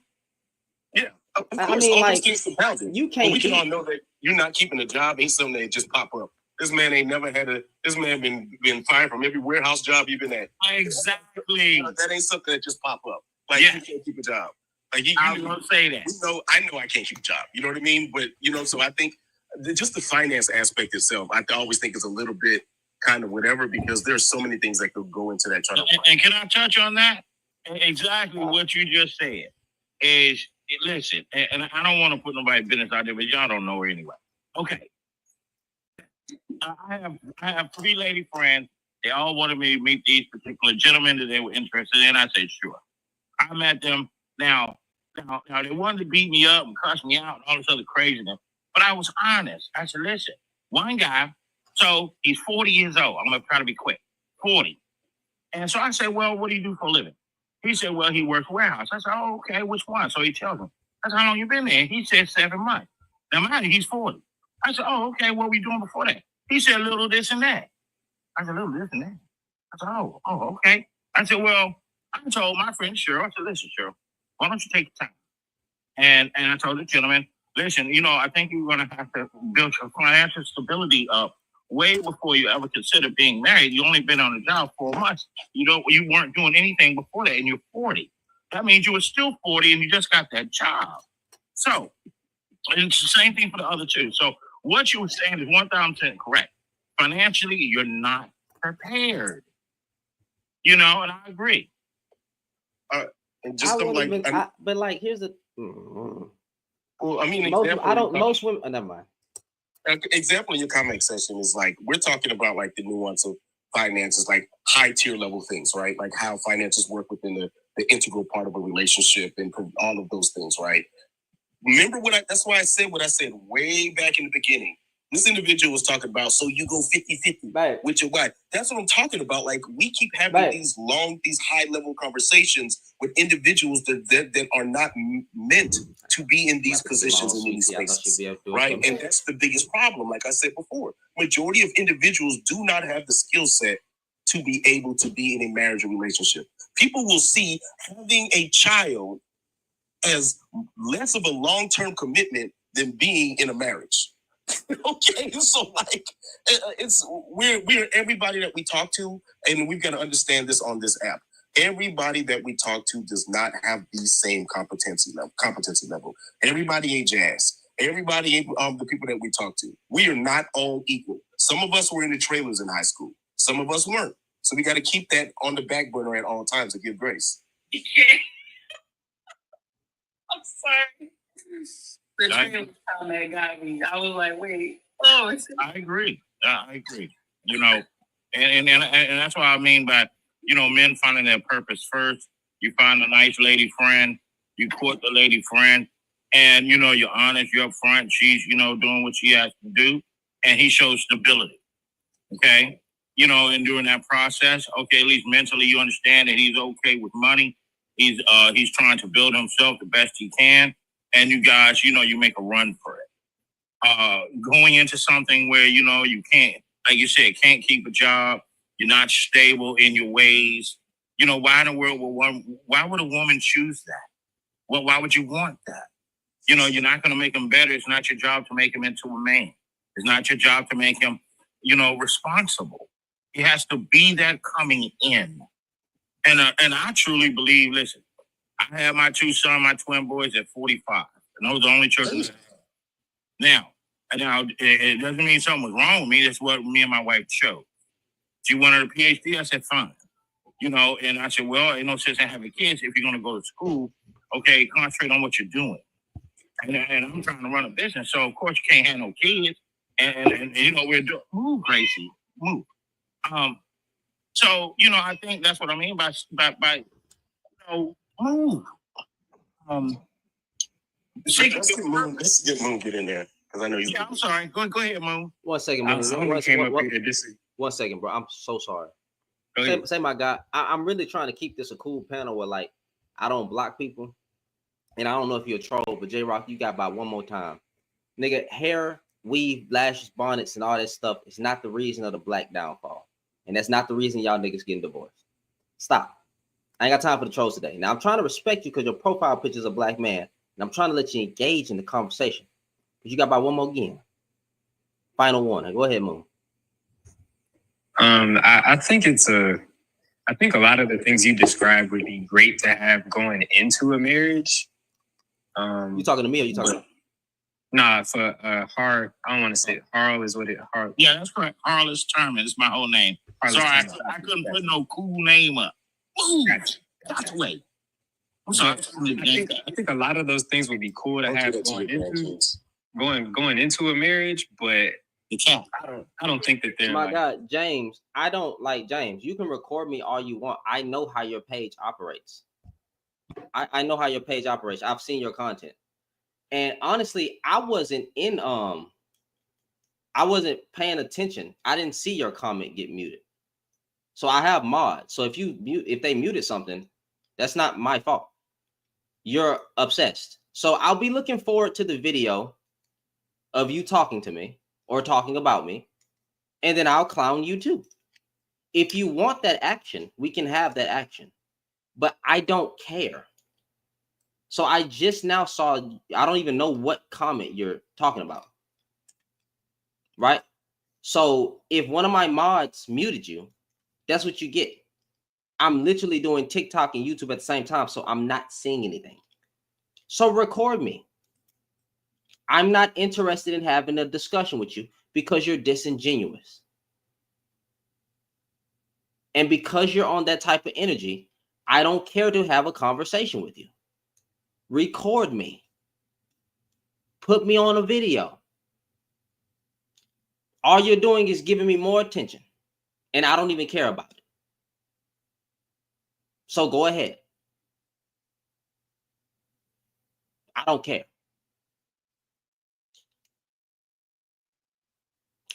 Yeah, of course, I mean, like you can't. But we can all know that you're not keeping a job ain't something that just pop up. This man ain't never had this man been fired from every warehouse job you've been at. Exactly. That ain't something that just pop up. Like you can't keep a job. Like I was gonna say that. I know I can't keep a job. You know what I mean? But so I think just the finance aspect itself, I always think is a little bit kind of whatever, because there's so many things that could go into that. And can I touch on that? Exactly what you just said is, listen, and I don't want to put nobody's business out there, but y'all don't know her anyway. Okay. I have 3 lady friends. They all wanted me to meet these particular gentlemen that they were interested in. I said, sure. I met them. Now they wanted to beat me up and cuss me out and all this other craziness. But I was honest. I said, listen, one guy, so he's 40 years old. I'm going to try to be quick. 40. And so I said, well, what do you do for a living? He said, well, he works warehouse. I said, oh, okay, which one? So he tells him. I said, how long you been there? He said 7 months. Now, mind you, he's 40. I said, oh, okay, what were you doing before that? He said, a little this and that. I said, a little this and that. I said, oh, okay. I said, well, I told my friend Cheryl, I said, listen, Cheryl, why don't you take the time? And I told the gentleman, listen, I think you're going to have to build your financial stability up way before you ever consider being married. You only been on the job 4 months. You weren't doing anything before that, and you're 40. That means you were still 40 and you just got that job. So it's the same thing for the other two. So what you were saying is 1,000% correct. Financially, you're not prepared. And I agree. And just don't but here's the. Well, I mean, most women. Oh, never mind. Example in your comment section is like we're talking about like the nuance of finances, like high tier level things, right? Like how finances work within the integral part of a relationship and all of those things, right? Remember that's why I said what I said way back in the beginning. This individual was talking about, so you go 50-50 with your wife. That's what I'm talking about. Like we keep having these high level conversations with individuals that are not meant to be in these positions in these spaces, right? And that's the biggest problem. Like I said before, majority of individuals do not have the skill set to be able to be in a marriage or relationship. People will see having a child as less of a long-term commitment than being in a marriage. Okay, so like we're everybody that we talk to, and we've got to understand this on this app. Everybody that we talk to does not have the same competency level. Everybody ain't jazz. Everybody ain't the people that we talk to. We are not all equal. Some of us were in the trailers in high school. Some of us weren't. So we got to keep that on the back burner at all times to give grace. I'm sorry. The trailer comment got me. I was like, wait. Oh, I agree. You know, and that's what I mean by, you know, men finding their purpose first. You find a nice lady friend, you court the lady friend, and you know, you're honest, you're upfront, she's, you know, doing what she has to do, and he shows stability. Okay. You know, and during that process, okay, at least mentally you understand that he's okay with money. He's trying to build himself the best he can. And you guys, you know, you make a run for it. Going into something where, you know, you can't, like you said, can't keep a job. You're not stable in your ways. You know, why in the world why would a woman choose that? Well, why would you want that? You know, you're not going to make him better. It's not your job to make him into a man. It's not your job to make him, you know, responsible. He has to be that coming in. And I truly believe, listen, I have my two sons, my twin boys at 45. And those are the only children I have. Now, it doesn't mean something was wrong with me. That's what me and my wife chose. She wanted a PhD. I said, fine. You know, and I said, well, ain't no sense in having kids if you're going to go to school. Okay, concentrate on what you're doing. And I'm trying to run a business. So, of course, you can't have no kids. And you know, we're doing, move, Gracie, move. So, you know, I think that's what I mean by you know, move. Let's get Moon get in there because I know you. Yeah, I'm sorry. Go ahead, Moon. 1 second, Moon. One second, bro. I'm so sorry. Say my guy. I'm really trying to keep this a cool panel where like I don't block people, and I don't know if you're a troll, but J Rock, you got by one more time, nigga. Hair, weave, lashes, bonnets, and all that stuff is not the reason of the black downfall, and that's not the reason y'all niggas getting divorced. Stop. I ain't got time for the trolls today. Now I'm trying to respect you because your profile picture is a black man, and I'm trying to let you engage in the conversation. Because you got by one more again. Final one. Go ahead, Moon. I think I think a lot of the things you described would be great to have going into a marriage. You talking to me or you talking? Nah, for Har. I don't want to say Harl is what it. Har. Yeah, that's correct. Harless Terman is my whole name. Sorry, I couldn't put no cool name up. Ooh, that's the way. I'm sorry. I think a lot of those things would be cool to have going into a marriage, but I don't think that they're my God, James. I don't like James. You can record me all you want. I know how your page operates. I know how your page operates. I've seen your content. And honestly, I wasn't paying attention. I didn't see your comment get muted. So I have mods. So if they muted something, that's not my fault. You're obsessed. So I'll be looking forward to the video of you talking to me or talking about me, and then I'll clown you too. If you want that action, we can have that action, but I don't care. So I just now saw, I don't even know what comment you're talking about, right? So if one of my mods muted you, that's what you get. I'm literally doing TikTok and YouTube at the same time, so I'm not seeing anything. So record me. I'm not interested in having a discussion with you because you're disingenuous. And because you're on that type of energy, I don't care to have a conversation with you. Record me. Put me on a video. All you're doing is giving me more attention, and I don't even care about it. So go ahead. I don't care.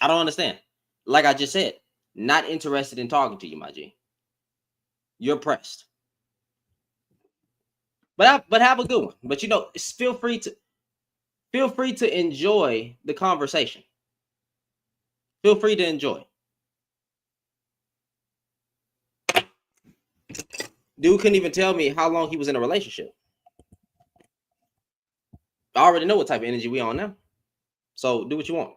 I don't understand. Like I just said, not interested in talking to you, my G. You're pressed. But have a good one. But you know, feel free to enjoy the conversation. Feel free to enjoy. Dude couldn't even tell me how long he was in a relationship. I already know what type of energy we on now. So do what you want.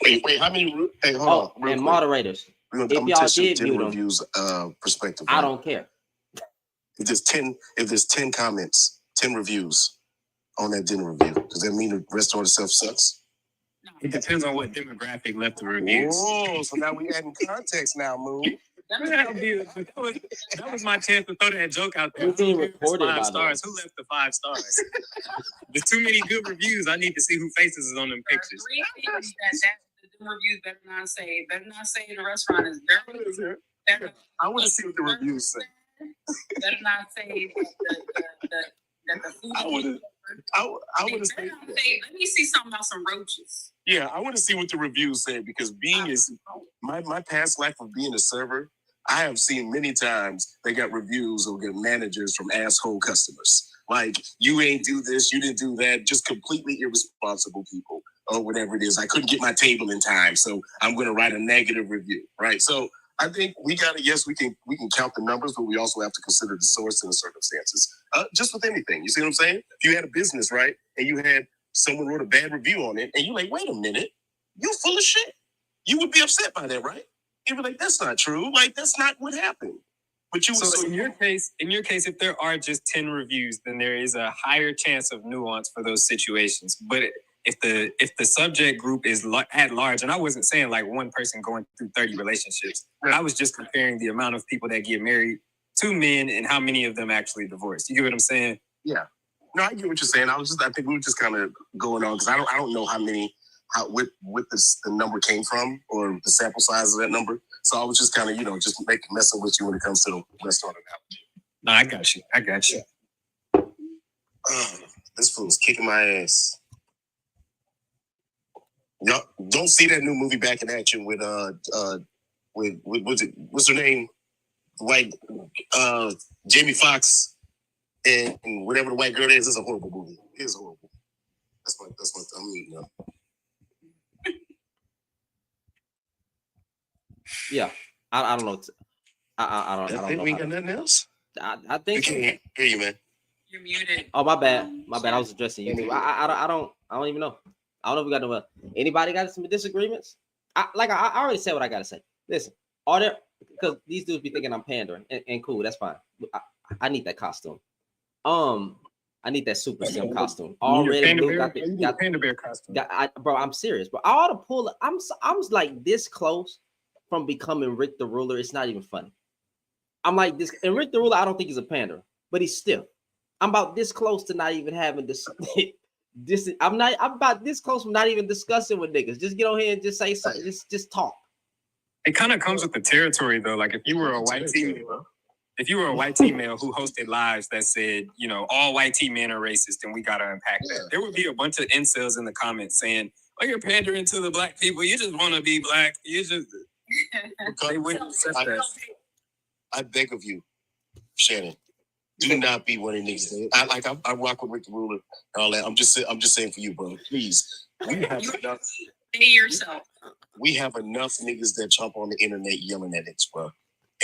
Wait, how many? Hey, hold on. And quick. Moderators. If y'all did view them, reviews, perspective. Right? I don't care. If there's 10 comments, 10 reviews on that dinner review, does that mean the restaurant itself sucks? It depends on what demographic left the reviews. Oh, so now we adding context now, Moon. That was my chance to throw that joke out there. We're being recorded, 5 stars. Who left the 5 stars? There's too many good reviews. I need to see who faces is on them pictures. 3 things that the reviews better not say. Better not say the restaurant is dirty. I want to see what the reviews say. Better not say that the food. I want to say. Let me see something about some roaches. Yeah, I want to see what the reviews say because being is my past life of being a server. I have seen many times they got reviews or get managers from asshole customers. Like, you ain't do this, you didn't do that, just completely irresponsible people or whatever it is. I couldn't get my table in time, so I'm going to write a negative review, right? So I think we can count the numbers, but we also have to consider the source and the circumstances. Just with anything, you see what I'm saying? If you had a business, right, and you had someone wrote a bad review on it, and you're like, wait a minute, you full of shit. You would be upset by that, right? You'd be like, that's not true. Like, that's not what happened. But you so in your case, if there are just 10 reviews, then there is a higher chance of nuance for those situations. But if the subject group is at large, and I wasn't saying like one person going through 30 relationships, I was just comparing the amount of people that get married to men and how many of them actually divorced. You get what I'm saying? Yeah. No, I get what you're saying. I think we were just kind of going on because I don't know what the number came from or the sample size of that number. So I was just kind of, just messing with you when it comes to the restaurant analogy. No, I got you. This fool's kicking my ass. Y'all don't see that new movie Back in Action with what's her name? White Jamie Foxx and whatever the white girl is. It's a horrible movie. It is horrible. That's what I'm eating up. Yeah, I don't know. I don't think know. we got nothing else. I think. I can't hear you, man. You're muted. Oh, my bad. I was addressing you too. I don't even know. I don't know if we got no. Anybody got some disagreements? I already said what I gotta say. Listen, are there? Because these dudes be thinking I'm pandering, and cool, that's fine. I need that costume. I need that Super Sim costume. Already, got Panda Bear costume. Bro, I'm serious. But I ought to pull. I'm like this close from becoming Rick the Ruler. It's not even funny. I'm like this, and Rick the Ruler, I don't think he's a pander, but he's stiff. I'm about this close to not even having this. I'm about this close from not even discussing with niggas. Just get on here and just say something. Just talk. It kind of comes with the territory though. Like if you were a white female who hosted lives that said, all white tea men are racist, then we gotta unpack that. There would be a bunch of incels in the comments saying, "Oh, you're pandering to the black people. You just want to be black. You just." They wouldn't accept that. I beg of you, Shannon, do not be one of these. I rock with Rick the Ruler and all that. I'm just saying for you, bro. Please, we have enough. Say yourself. We have enough niggas that jump on the internet yelling at us, bro.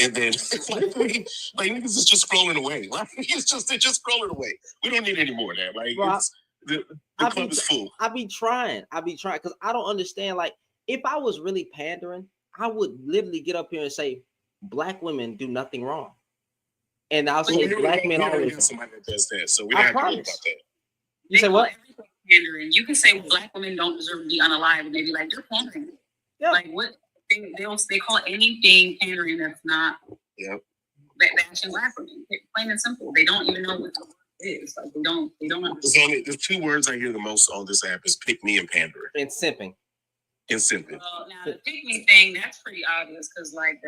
And then like niggas is just scrolling away. Like they're just scrolling away. We don't need any more of that. Like bro, the club is full. I be trying because I don't understand. Like if I was really pandering, I would literally get up here and say black women do nothing wrong. And I'll say black men always. Somebody that does that, so we don't have to worry about that. You say what? Pandering. You can say black women don't deserve to be unalive, and they be like, "You're pandering." Yeah. Like what? They call anything pandering that's not. Yep. bashing black women. Plain and simple. They don't even know what the word is. Like they don't understand. There's two words I hear the most on this app is pick me and pandering. And simping. And simping. Well, now the pick me thing, that's pretty obvious because like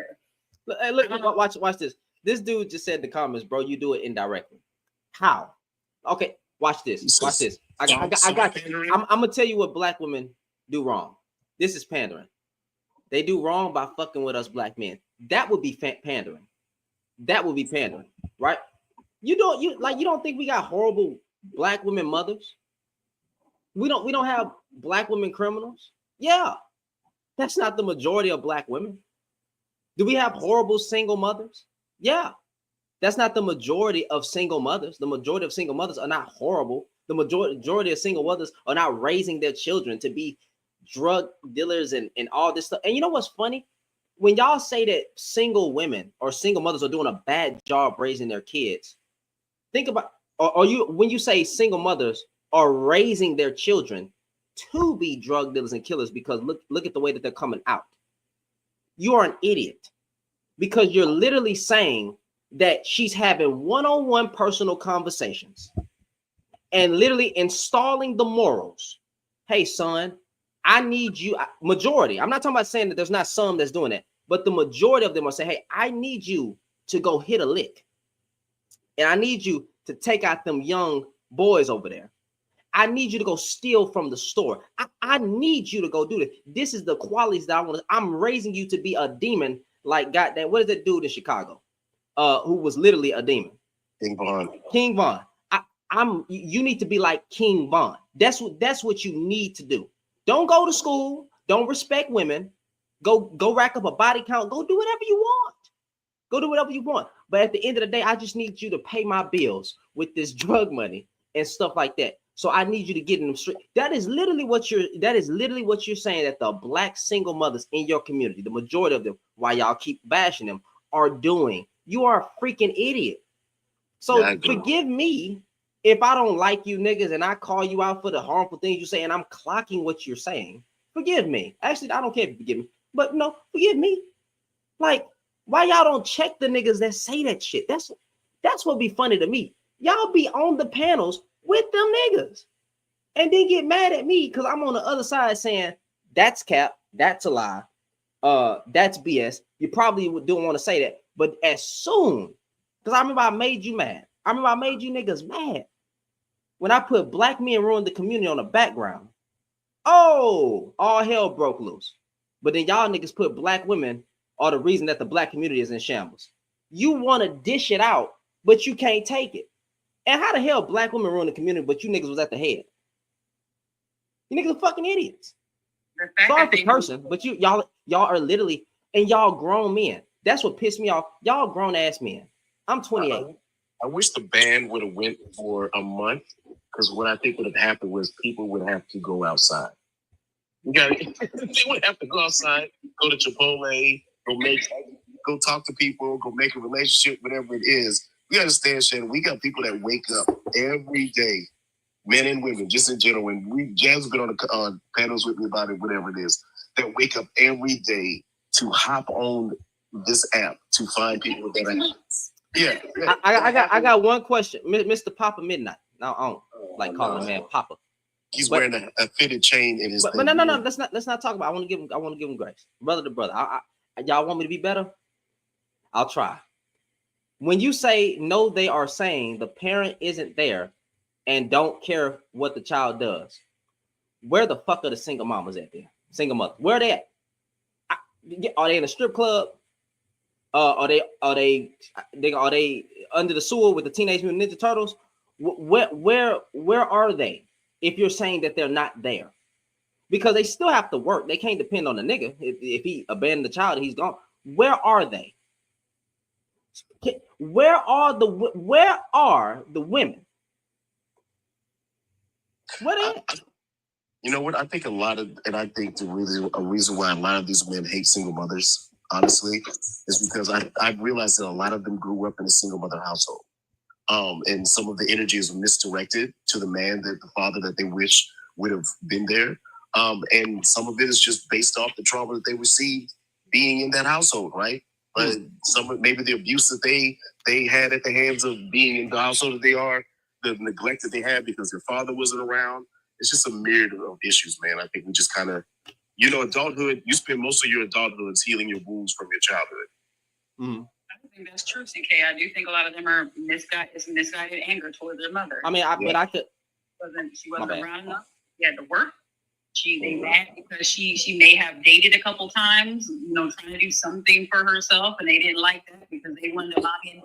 Hey, look, watch this. This dude just said in the comments, bro, you do it indirectly. How? Okay, watch this. Watch this. I got you. I'm gonna tell you what black women do wrong. This is pandering. They do wrong by fucking with us black men. That would be pandering. That would be pandering, right? You don't think we got horrible black women mothers? We don't have black women criminals? Yeah. That's not the majority of black women. Do we have horrible single mothers? Yeah. That's not the majority of single mothers. The majority of single mothers are not horrible. The majority of single mothers are not raising their children to be drug dealers and all this stuff. And you know what's funny? When y'all say that single women or single mothers are doing a bad job raising their kids, think about, when you say single mothers are raising their children to be drug dealers and killers, because look at the way that they're coming out. You are an idiot because you're literally saying that she's having one-on-one personal conversations and literally installing the morals. Hey, son, I need you. Majority. I'm not talking about saying that there's not some that's doing that, but the majority of them are saying, hey, I need you to go hit a lick. And I need you to take out them young boys over there. I need you to go steal from the store. I need you to go do this. This is the qualities that I want. I'm raising you to be a demon. Like, goddamn, what is that dude in Chicago? Who was literally a demon? King Von. King Von. You need to be like King Von. That's what you need to do. Don't go to school. Don't respect women. Go rack up a body count. Go do whatever you want. Go do whatever you want. But at the end of the day, I just need you to pay my bills with this drug money and stuff like that. So I need you to get in them straight. That is literally what you're saying, that the black single mothers in your community, the majority of them, why y'all keep bashing them, are doing. You are a freaking idiot. So forgive me if I don't like you niggas and I call you out for the harmful things you say and I'm clocking what you're saying. Forgive me. Actually, I don't care if you forgive me, but no, forgive me. Like, why y'all don't check the niggas that say that shit? That's what be funny to me. Y'all be on the panels with them niggas and then get mad at me because I'm on the other side saying that's cap, that's a lie, that's BS. You probably don't want to say that, but as soon, because I remember I made you mad. I remember I made you niggas mad when I put black men ruin the community on the background. Oh, all hell broke loose. But then y'all niggas put black women are the reason that the black community is in shambles. You want to dish it out, but you can't take it. And how the hell black women ruin the community, but you niggas was at the head? You niggas are fucking idiots. Sorry for cursing, but y'all are literally, and y'all grown men. That's what pissed me off. Y'all grown ass men. I'm 28. I wish the ban would have went for a month, because what I think would have happened was people would have to go outside. They would have to go outside, go to Chipotle, go talk to people, go make a relationship, whatever it is. We understand, Shannon, we got people that wake up every day, men and women, just in general. And Jazz has been on panels with me about it, whatever it is, that wake up every day to hop on this app to find people that are. Yeah. I got one question, Mr. Papa Midnight. Now I don't like calling a man Papa. He's wearing a fitted chain in his. But no. Let's not talk about. I want to give him grace, brother to brother. Y'all want me to be better? I'll try. When you say no, they are saying the parent isn't there and don't care what the child does. Where the fuck are the single mamas at there? Single mother. Where are they at? Are they in a strip club? Are they under the sewer with the Teenage Mutant Ninja Turtles? Where are they? If you're saying that they're not there, because they still have to work. They can't depend on the nigga. If he abandoned the child, he's gone. Where are they? Where are the women? What? You know what? I think I think a reason why a lot of these men hate single mothers, honestly, is because I realized that a lot of them grew up in a single mother household. And some of the energy is misdirected to the man, the father that they wish would have been there. And some of it is just based off the trauma that they received being in that household, right? But maybe the abuse that they had at the hands of being in the household that they are, the neglect that they had because their father wasn't around. It's just a myriad of issues, man. I think we just kind of, adulthood, you spend most of your adulthood healing your wounds from your childhood. Mm-hmm. I think that's true, CK. I do think a lot of them are misguided anger toward their mother. I mean, but I could. She wasn't around enough. She had to work. They mad because she may have dated a couple times, trying to do something for herself, and they didn't like that because they wanted to lock in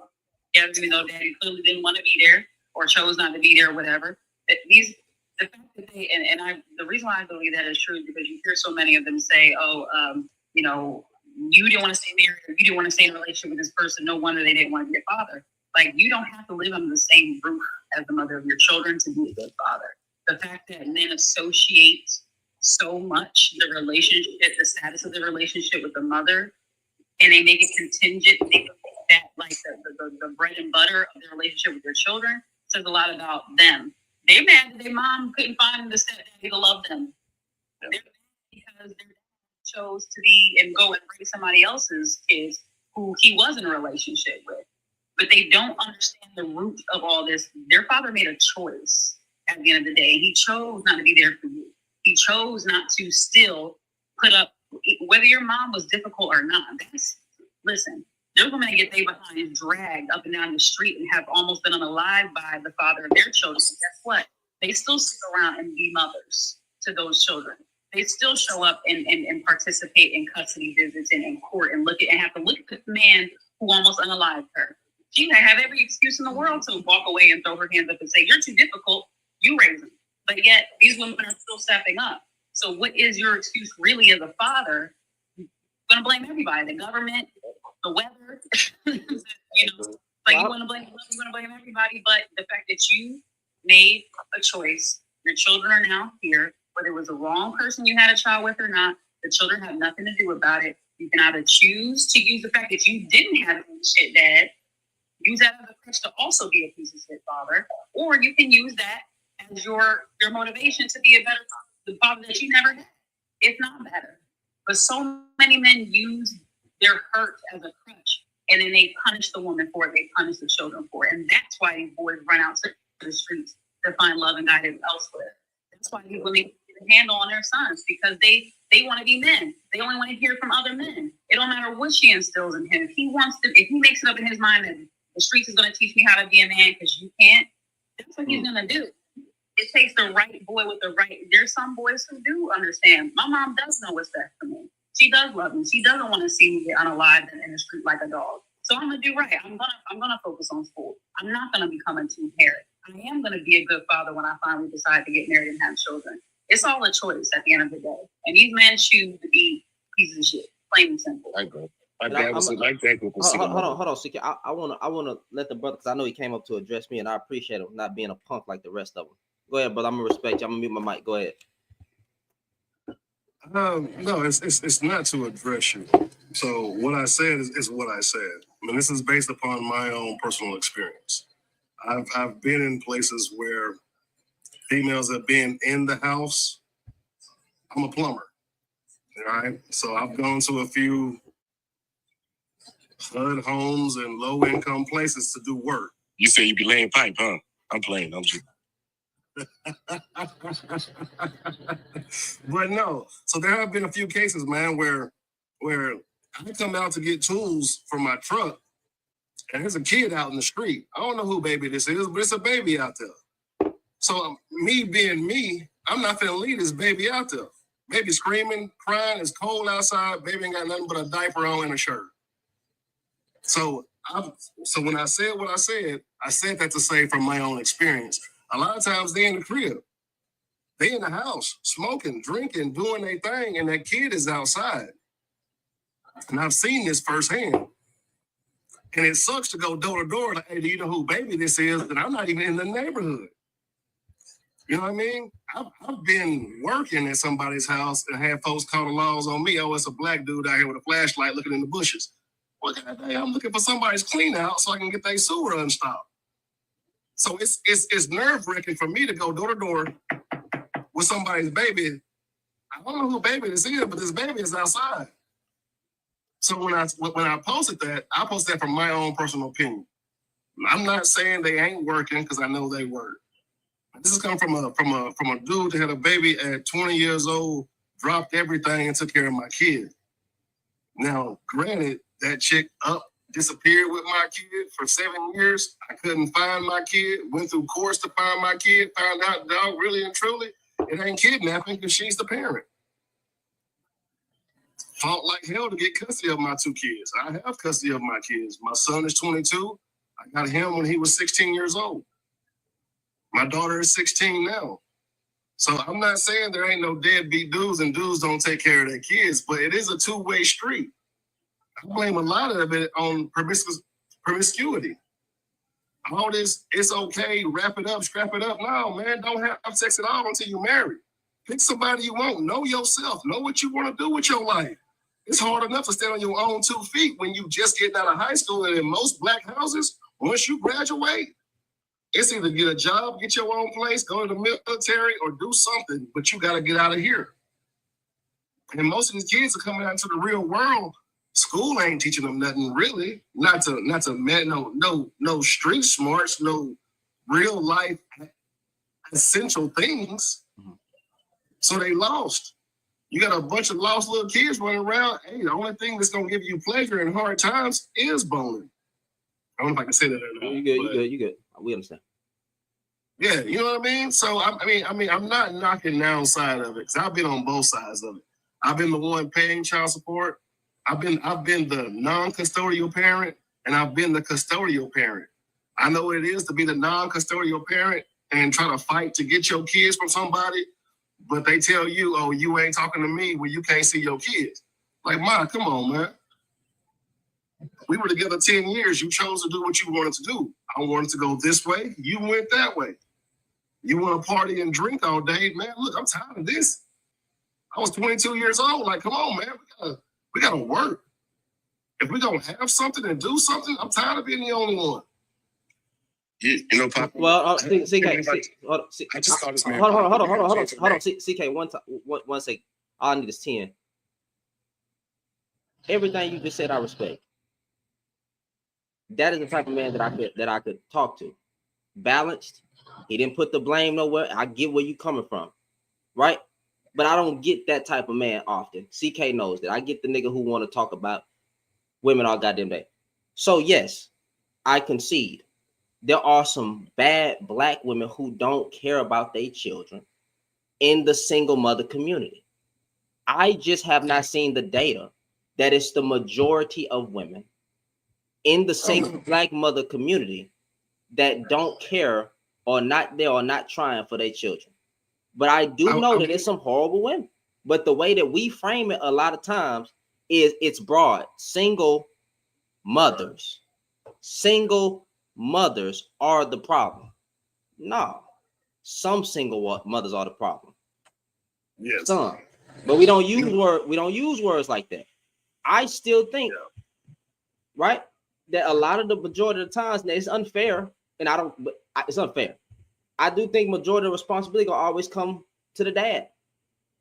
together, even though daddy clearly didn't want to be there or chose not to be there or whatever. The fact that the reason why I believe that is true is because you hear so many of them say, you didn't want to stay married, or you didn't want to stay in a relationship with this person. No wonder they didn't want to be a father. Like, you don't have to live under the same roof as the mother of your children to be a good father. The fact that men associate so much the relationship, the status of the relationship with the mother, and they make it contingent, they make that like the bread and butter of their relationship with their children, says a lot about them. They're mad that their mom couldn't find the stepdaddy to love them. They're mad because their dad chose to be and go and raise somebody else's kids who he was in a relationship with. But they don't understand the root of all this. Their father made a choice at the end of the day. He chose not to be there for you. He chose not to still put up, whether your mom was difficult or not. Listen, there's women that get their behind dragged up and down the street and have almost been unalived by the father of their children. Guess what? They still sit around and be mothers to those children. They still show up and participate in custody visits and in court and have to look at the man who almost unalived her. She might have every excuse in the world to walk away and throw her hands up and say, "You're too difficult, you raise them." But yet these women are still stepping up. So what is your excuse really as a father? You're gonna blame everybody, the government, the weather. You want to blame everybody, but the fact that you made a choice, your children are now here, whether it was the wrong person you had a child with or not, the children have nothing to do about it. You can either choose to use the fact that you didn't have a shit dad, use that as a crutch to also be a piece of shit father, or you can use that as your motivation to be a better father, the father that you never had, if not better. But so many men use their hurt as a crutch, and then they punish the woman for it, they punish the children for it. And that's why these boys run out to the streets to find love and guidance elsewhere. That's why these women get a handle on their sons, because they want to be men. They only want to hear from other men. It don't matter what she instills in him. If he makes it up in his mind that the streets is going to teach me how to be a man because you can't, that's what he's going to do. It takes the right boy with the right. There's some boys who do understand. My mom does know what's best for me. She does love me. She doesn't want to see me get unalived in the street like a dog. So I'm gonna do right. I'm gonna focus on school. I'm not gonna become a teen parent. I am gonna be a good father when I finally decide to get married and have children. It's all a choice at the end of the day. And these men choose to be pieces of shit, plain and simple. I agree. My dad was like that. Hold on, CK. I wanna let the brother, because I know he came up to address me, and I appreciate him not being a punk like the rest of them. Go ahead, brother. I'm gonna respect you. I'm gonna mute my mic. Go ahead. No, it's not to address you. So what I said is what I said. I mean, this is based upon my own personal experience. I've been in places where females have been in the house. I'm a plumber, all right? So I've gone to a few HUD homes and low-income places to do work. You say you be laying pipe, huh? I'm playing. I'm just... But no, so there have been a few cases, man, where I come out to get tools for my truck, and there's a kid out in the street. I don't know who baby this is, but it's a baby out there. So me being me, I'm not finna leave this baby out there. Baby screaming, crying, it's cold outside, baby ain't got nothing but a diaper on and a shirt. So when I said what I said that to say from my own experience. A lot of times they in the crib. They in the house, smoking, drinking, doing their thing, and that kid is outside. And I've seen this firsthand. And it sucks to go door to door, like, hey, do you know who baby this is? And I'm not even in the neighborhood. You know what I mean? I've been working at somebody's house and had folks call the laws on me. Oh, it's a black dude out here with a flashlight looking in the bushes. Well, goddamn, I'm looking for somebody's clean out so I can get their sewer unstopped. So it's nerve-wracking for me to go door to door with somebody's baby. I don't know who baby this is, but this baby is outside. So when I posted that, I posted that from my own personal opinion. I'm not saying they ain't working because I know they work. This is coming from a dude that had a baby at 20 years old, dropped everything and took care of my kid. Now, granted, that chick disappeared with my kid for 7 years. I couldn't find my kid. Went through courts to find my kid. Found out, dog, really and truly, it ain't kidnapping because she's the parent. Fought like hell to get custody of my 2 kids. I have custody of my kids. My son is 22. I got him when he was 16 years old. My daughter is 16 now. So I'm not saying there ain't no deadbeat dudes and dudes don't take care of their kids, but it is a two-way street. I blame a lot of it on promiscuity. All this, it's okay, wrap it up, scrap it up. No, man, don't have sex at all until you're married. Pick somebody you want. Know yourself. Know what you want to do with your life. It's hard enough to stand on your own 2 feet when you just getting out of high school. And in most black houses, once you graduate, it's either get a job, get your own place, go to the military, or do something. But you got to get out of here. And most of these kids are coming out into the real world. School ain't teaching them nothing really. Not to no street smarts, no real life essential things. So they lost. You got a bunch of lost little kids running around. Hey, the only thing that's gonna give you pleasure in hard times is boning. I don't know if I can say that or not. You good. We understand. Yeah, you know what I mean? So I mean, I'm not knocking down side of it because I've been on both sides of it. I've been the one paying child support. I've been the non-custodial parent, and I've been the custodial parent. I know what it is to be the non-custodial parent and try to fight to get your kids from somebody, but they tell you, oh, you ain't talking to me when you can't see your kids. Like, Ma, come on, man. We were together 10 years. You chose to do what you wanted to do. I wanted to go this way. You went that way. You want to party and drink all day. Man, look, I'm tired of this. I was 22 years old. Like, come on, man. We gotta work. If we don't have something and do something, I'm tired of being the only one. You know, Pop. Well, CK, I just thought this man. Hold on, CK, one second. All I need is 10. Everything you just said, I respect. That is the type of man that I could talk to. Balanced. He didn't put the blame nowhere. I get where you coming from, right? But I don't get that type of man often. CK knows that. I get the nigga who want to talk about women all goddamn day. So yes, I concede. There are some bad black women who don't care about their children in the single mother community. I just have not seen the data that it's the majority of women in the single black mother community that don't care or not there or not trying for their children. But I do know that it's some horrible women. But the way that we frame it a lot of times is it's broad. Single mothers. Single mothers are the problem. No. Some single mothers are the problem. Yes. Some. But we don't use words like that. I still think, right, that a lot of the majority of the times, and it's unfair, and it's unfair. I do think majority of responsibility will always come to the dad,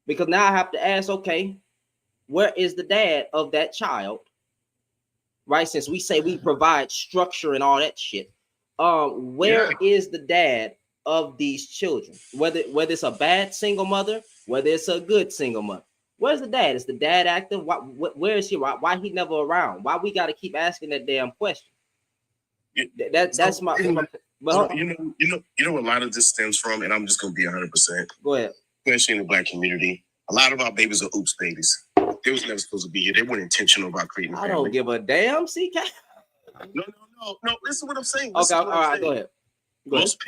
because now I have to ask, okay, where is the dad of that child? Right? Since we say we provide structure and all that shit, where is the dad of these children? Whether it's a bad single mother, whether it's a good single mother, where's the dad? Is the dad active? Where is he? Why he never around? Why we got to keep asking that damn question? That's my. But you know, a lot of this stems from, and I'm just gonna be 100%. Go ahead. Especially in the black community, a lot of our babies are oops babies. They was never supposed to be here. They weren't intentional about creating a family. I don't give a damn, CK. No. Listen what I'm saying. Okay, all right, go ahead. Most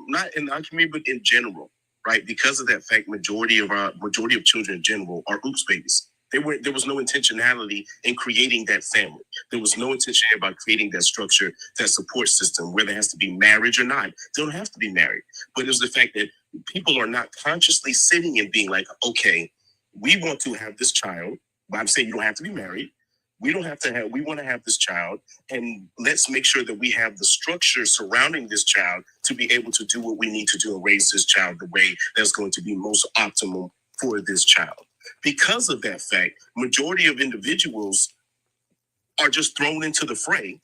not in our community, but in general, right? Because of that fact, majority of children in general are oops babies. There was no intentionality in creating that family. There was no intention about creating that structure, that support system, whether it has to be marriage or not. They don't have to be married. But it was the fact that people are not consciously sitting and being like, okay, we want to have this child. But I'm saying you don't have to be married. We want to have this child, and let's make sure that we have the structure surrounding this child to be able to do what we need to do and raise this child the way that's going to be most optimal for this child. Because of that fact, majority of individuals are just thrown into the fray.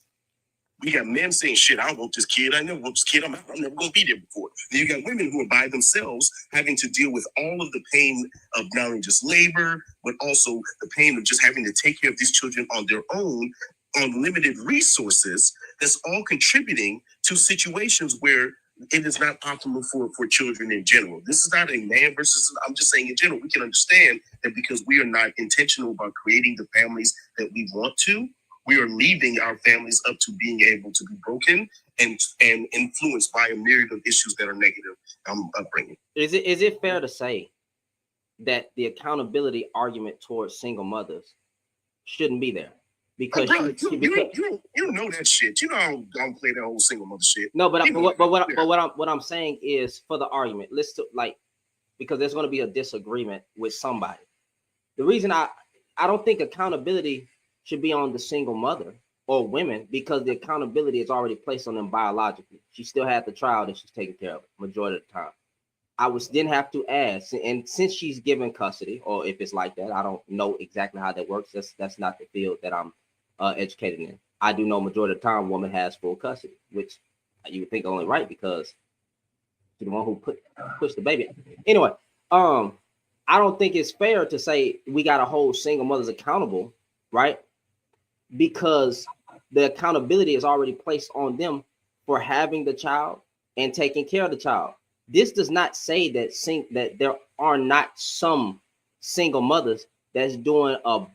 We got men saying, shit, I don't want this kid. I never want this kid. I'm out. I'm never going to be there before. Then you got women who are by themselves having to deal with all of the pain of not only just labor, but also the pain of just having to take care of these children on their own, on limited resources. That's all contributing to situations where it is not optimal for children in general. This is not a man versus, I'm just saying in general, we can understand that because we are not intentional about creating the families that we want to, we are leaving our families up to being able to be broken and influenced by a myriad of issues that are negative upbringing. Is it fair to say that the accountability argument towards single mothers shouldn't be there? Because you know that shit. You know I don't play that whole single mother shit. No, what I'm saying is, for the argument, because there's going to be a disagreement with somebody. The reason I don't think accountability should be on the single mother or women, because the accountability is already placed on them biologically. She still had the child and she's taking care of it majority of the time. I didn't have to ask, and since she's given custody, or if it's like that, I don't know exactly how that works. That's not the field that I'm educated in. I do know majority of the time woman has full custody, which you would think only right because she's the one who pushed the baby. Anyway, I don't think it's fair to say we got to hold single mothers accountable, right? Because the accountability is already placed on them for having the child and taking care of the child. This does not say that there are not some single mothers that's doing a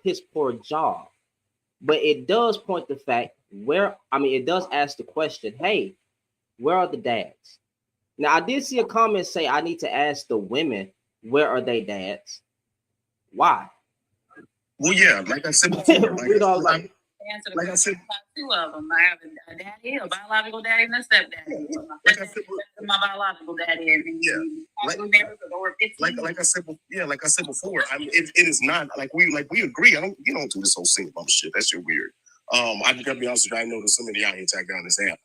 piss poor job, but it does point the fact it does ask the question, hey, where are the dads? Now, I did see a comment say I need to ask the women, where are they dads? Why? Well, yeah, like I said before, Like I said, two of them. I have a daddy, a biological daddy, and a stepdaddy. My biological daddy. Like I said before, I mean, it is not like we agree. You don't do this whole single mom shit. That shit weird. I gotta be honest with you. I know there's so many out here tagged on this app.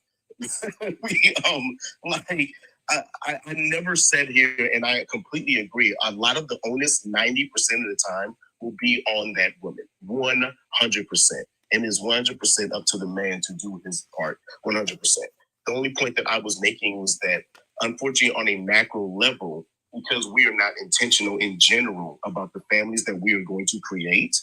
I never said here, and I completely agree. A lot of the onus, 90% of the time, will be on that woman, 100%. And it's 100% up to the man to do his part, 100%. The only point that I was making was that, unfortunately, on a macro level, because we are not intentional in general about the families that we are going to create,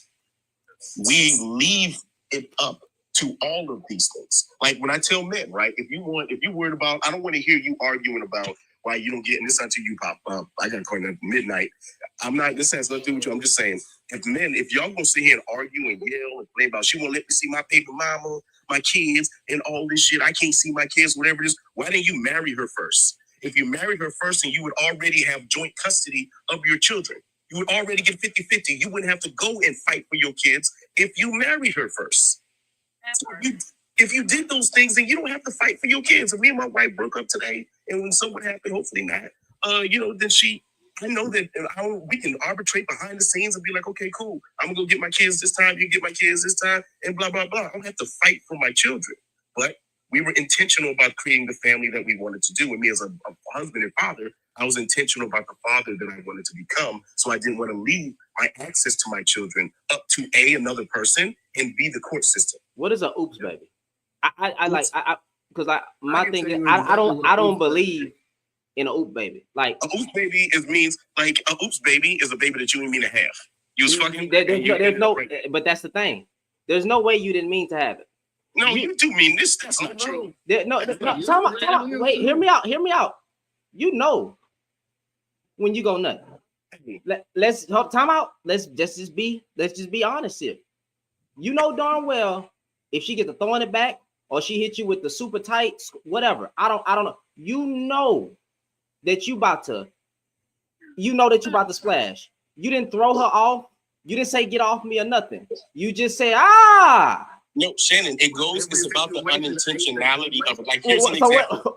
we leave it up to all of these things. Like when I tell men, right, if you're worried about, I don't want to hear you arguing about why you don't get, and this until you pop up. I got to call it at midnight. This has nothing to do with you. I'm just saying, if y'all gonna sit here and argue and yell and play about, she won't let me see my baby mama, my kids, and all this shit, I can't see my kids, whatever it is, why didn't you marry her first? If you married her first and you would already have joint custody of your children, you would already get 50-50. You wouldn't have to go and fight for your kids if you married her first. So if you did those things, then you don't have to fight for your kids. If me and my wife broke up today, and when something happened, hopefully not, then I know that we can arbitrate behind the scenes and be like, okay, cool. I'm gonna go get my kids this time. You get my kids this time, and blah blah blah. I don't have to fight for my children, but we were intentional about creating the family that we wanted to do. And me as a husband and father, I was intentional about the father that I wanted to become. So I didn't want to leave my access to my children up to another person and B, the court system. What is a oops baby? I don't believe in a oop baby. Like a oops baby means a oops baby is a baby that you didn't mean to have. You was fucking. But that's the thing. There's no way you didn't mean to have it. No, you do mean this. That's not true. No. Time out. Wait, hear me out. You know when you go nut. Let's time out. Let's just be honest here. You know darn well if she gets to throwing it back or she hit you with the super tight, whatever. I don't know. You know that you about to splash. You didn't throw her off. You didn't say get off me or nothing. You just say No, Shannon, it's about the unintentionality of it. Like, here's an example.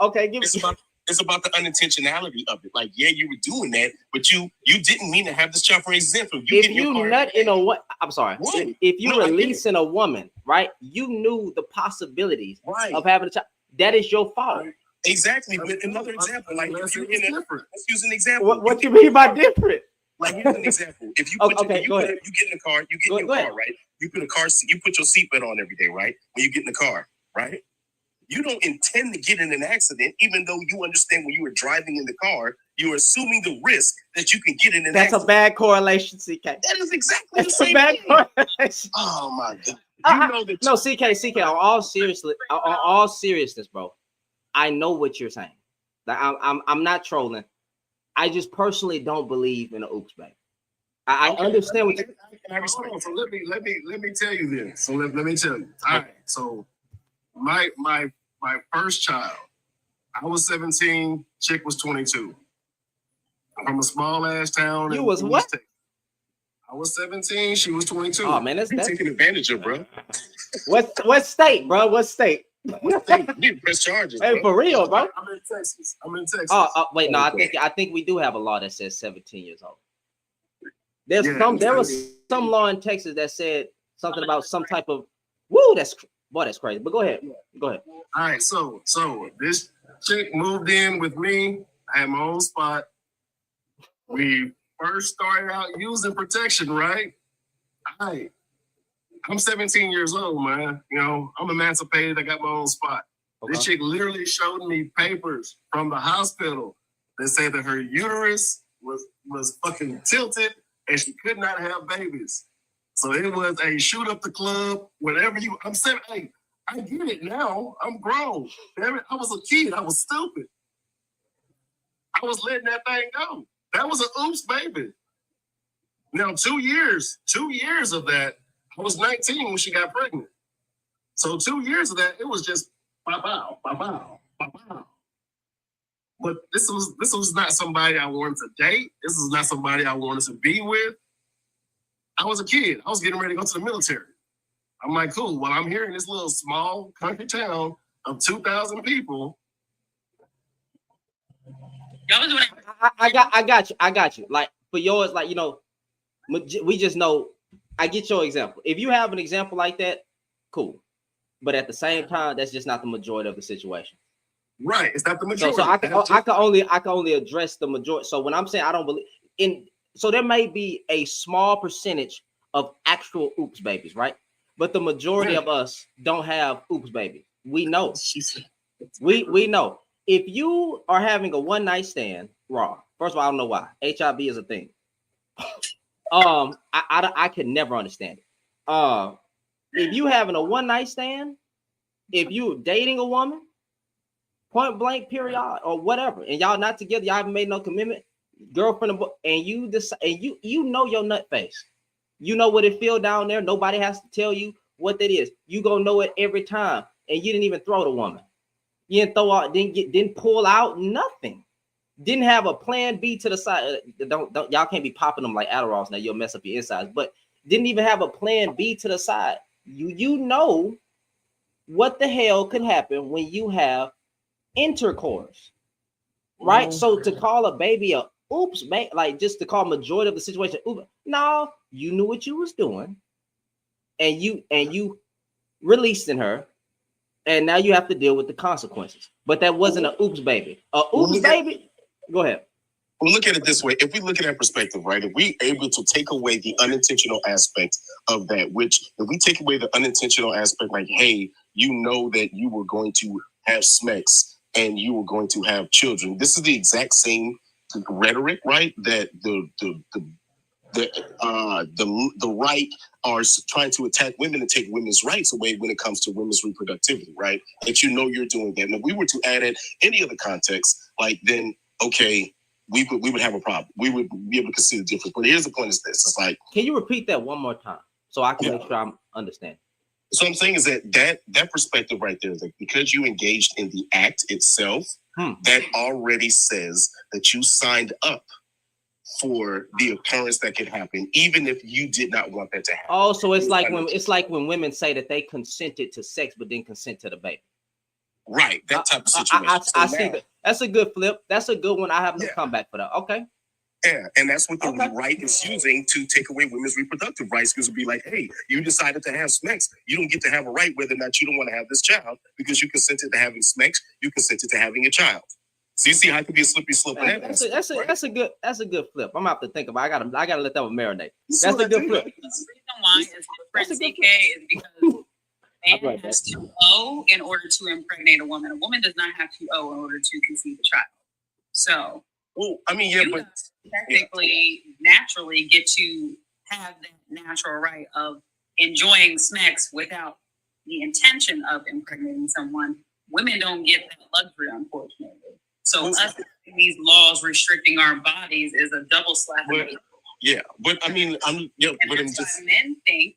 It's about the unintentionality of it. Like, yeah, you were doing that, but you didn't mean to have this child. For example, if you releasing a woman, right? You knew the possibilities of having a child. That is your fault. Exactly. But another example, like let's use an example. What you mean by different? Like here's an example. If you put Okay, go ahead. you get in the car, you get in your car, right? You put you put your seatbelt on every day, right? When you get in the car, right? You don't intend to get in an accident, even though you understand when you were driving in the car, you're assuming the risk that you can get in an That's accident. a bad correlation, CK. That is exactly That's the a same bad thing. correlation. Oh my God. You know that no, CK, on all seriousness, bro. I know what you're saying. Like I'm not trolling. I just personally don't believe in an oops baby. I understand what you. So let me tell you this. So let me tell you. All right. So my first child, I was 17, chick was 22. From a small ass town. You was what? I was 17, she was 22. Oh man, that's taking advantage of, bro. What state, bro? What state? You press charges. Hey, bro. for real, bro. I'm in Texas. Oh, wait, no, I think we do have a law that says 17 years old. There was some law in Texas that said something about some type of that's crazy. But go ahead. Go ahead. All right, so this chick moved in with me. I had my own spot. We first started out using protection, right? I'm 17 years old, man. You know, I'm emancipated. I got my own spot. Okay. This chick literally showed me papers from the hospital that say that her uterus was fucking tilted and she could not have babies. So it was a shoot up the club, whatever you. I'm saying, hey, I get it now. I'm grown. Damn it, I was a kid. I was stupid. I was letting that thing go. That was an oops baby. Now 2 years of that. I was 19 when she got pregnant. So 2 years of that, it was just bow, bow, bow, bow, bow. But this was not somebody I wanted to date. This is not somebody I wanted to be with. I was a kid. I was getting ready to go to the military. I'm like, cool. Well, I'm here in this little small country town of 2,000 people. I got you. Like for yours, like, you know, we just know. I get your example. If you have an example like that, cool. But at the same time, that's just not the majority of the situation. Right. It's not the majority. So I can only address the majority. So when I'm saying I don't believe so there may be a small percentage of actual oops babies, right? But the majority of us don't have oops babies. We know. We know. If you are having a one night stand, raw. First of all, I don't know why. HIB is a thing. I could never understand it. If you having a one night stand, if you dating a woman, point blank period or whatever, and y'all not together, y'all haven't made no commitment, girlfriend, and you decide, and you know your nut face, you know what it feel down there. Nobody has to tell you what that is. You gonna know it every time, and you didn't even throw the woman. You didn't throw out, didn't pull out nothing. Didn't have a plan B to the side. Don't y'all can't be popping them like Adderalls now. You'll mess up your insides. But didn't even have a plan B to the side. You know what the hell could happen when you have intercourse, right? So to call a baby a oops, man, like just to call majority of the situation oops, no, you knew what you was doing, and you releasing her, and now you have to deal with the consequences. But that wasn't a oops baby. A oops baby. Go ahead. Well, look at it this way. If we look at that perspective, right, if we able to take away the unintentional aspect of that, which if we take away the unintentional aspect, like, hey, you know that you were going to have sex and you were going to have children. This is the exact same rhetoric, right? That the right are trying to attack women and take women's rights away when it comes to women's reproductivity, right? That you know you're doing that. And if we were to add in any other context, like then, okay, we would have a problem. We would be able to see the difference. But here's the point: is this? It's like, can you repeat that one more time so I can make sure I'm understanding? So I'm saying is that perspective right there is like because you engaged in the act itself, that already says that you signed up for the occurrence that could happen, even if you did not want that to happen. Oh, so it's like when women say that they consented to sex but didn't consent to the baby. Right, that type of situation. I see that. That's a good flip. That's a good one. I have no comeback for that. Okay. Yeah, and that's what the right is using to take away women's reproductive rights, because it'd be like, hey, you decided to have sex. You don't get to have a right whether or not you don't want to have this child because you consented to having sex. You consented to having a child. So you see how it could be a slippery slope. That's a good flip. I'm gonna have to think about it. I gotta let that one marinate. That's That's what a I good do. flip. The reason why it's That's a different, good CK, is because I'll man write has to owe in order to impregnate a woman. A woman does not have to owe in order to conceive a child. So Well, I mean, yeah, you but technically, naturally get to have that natural right of enjoying sex without the intention of impregnating someone. Women don't get that luxury, unfortunately. So Well, us having these laws restricting our bodies is a double slap in the But- face. yeah, but I mean, And that's why men think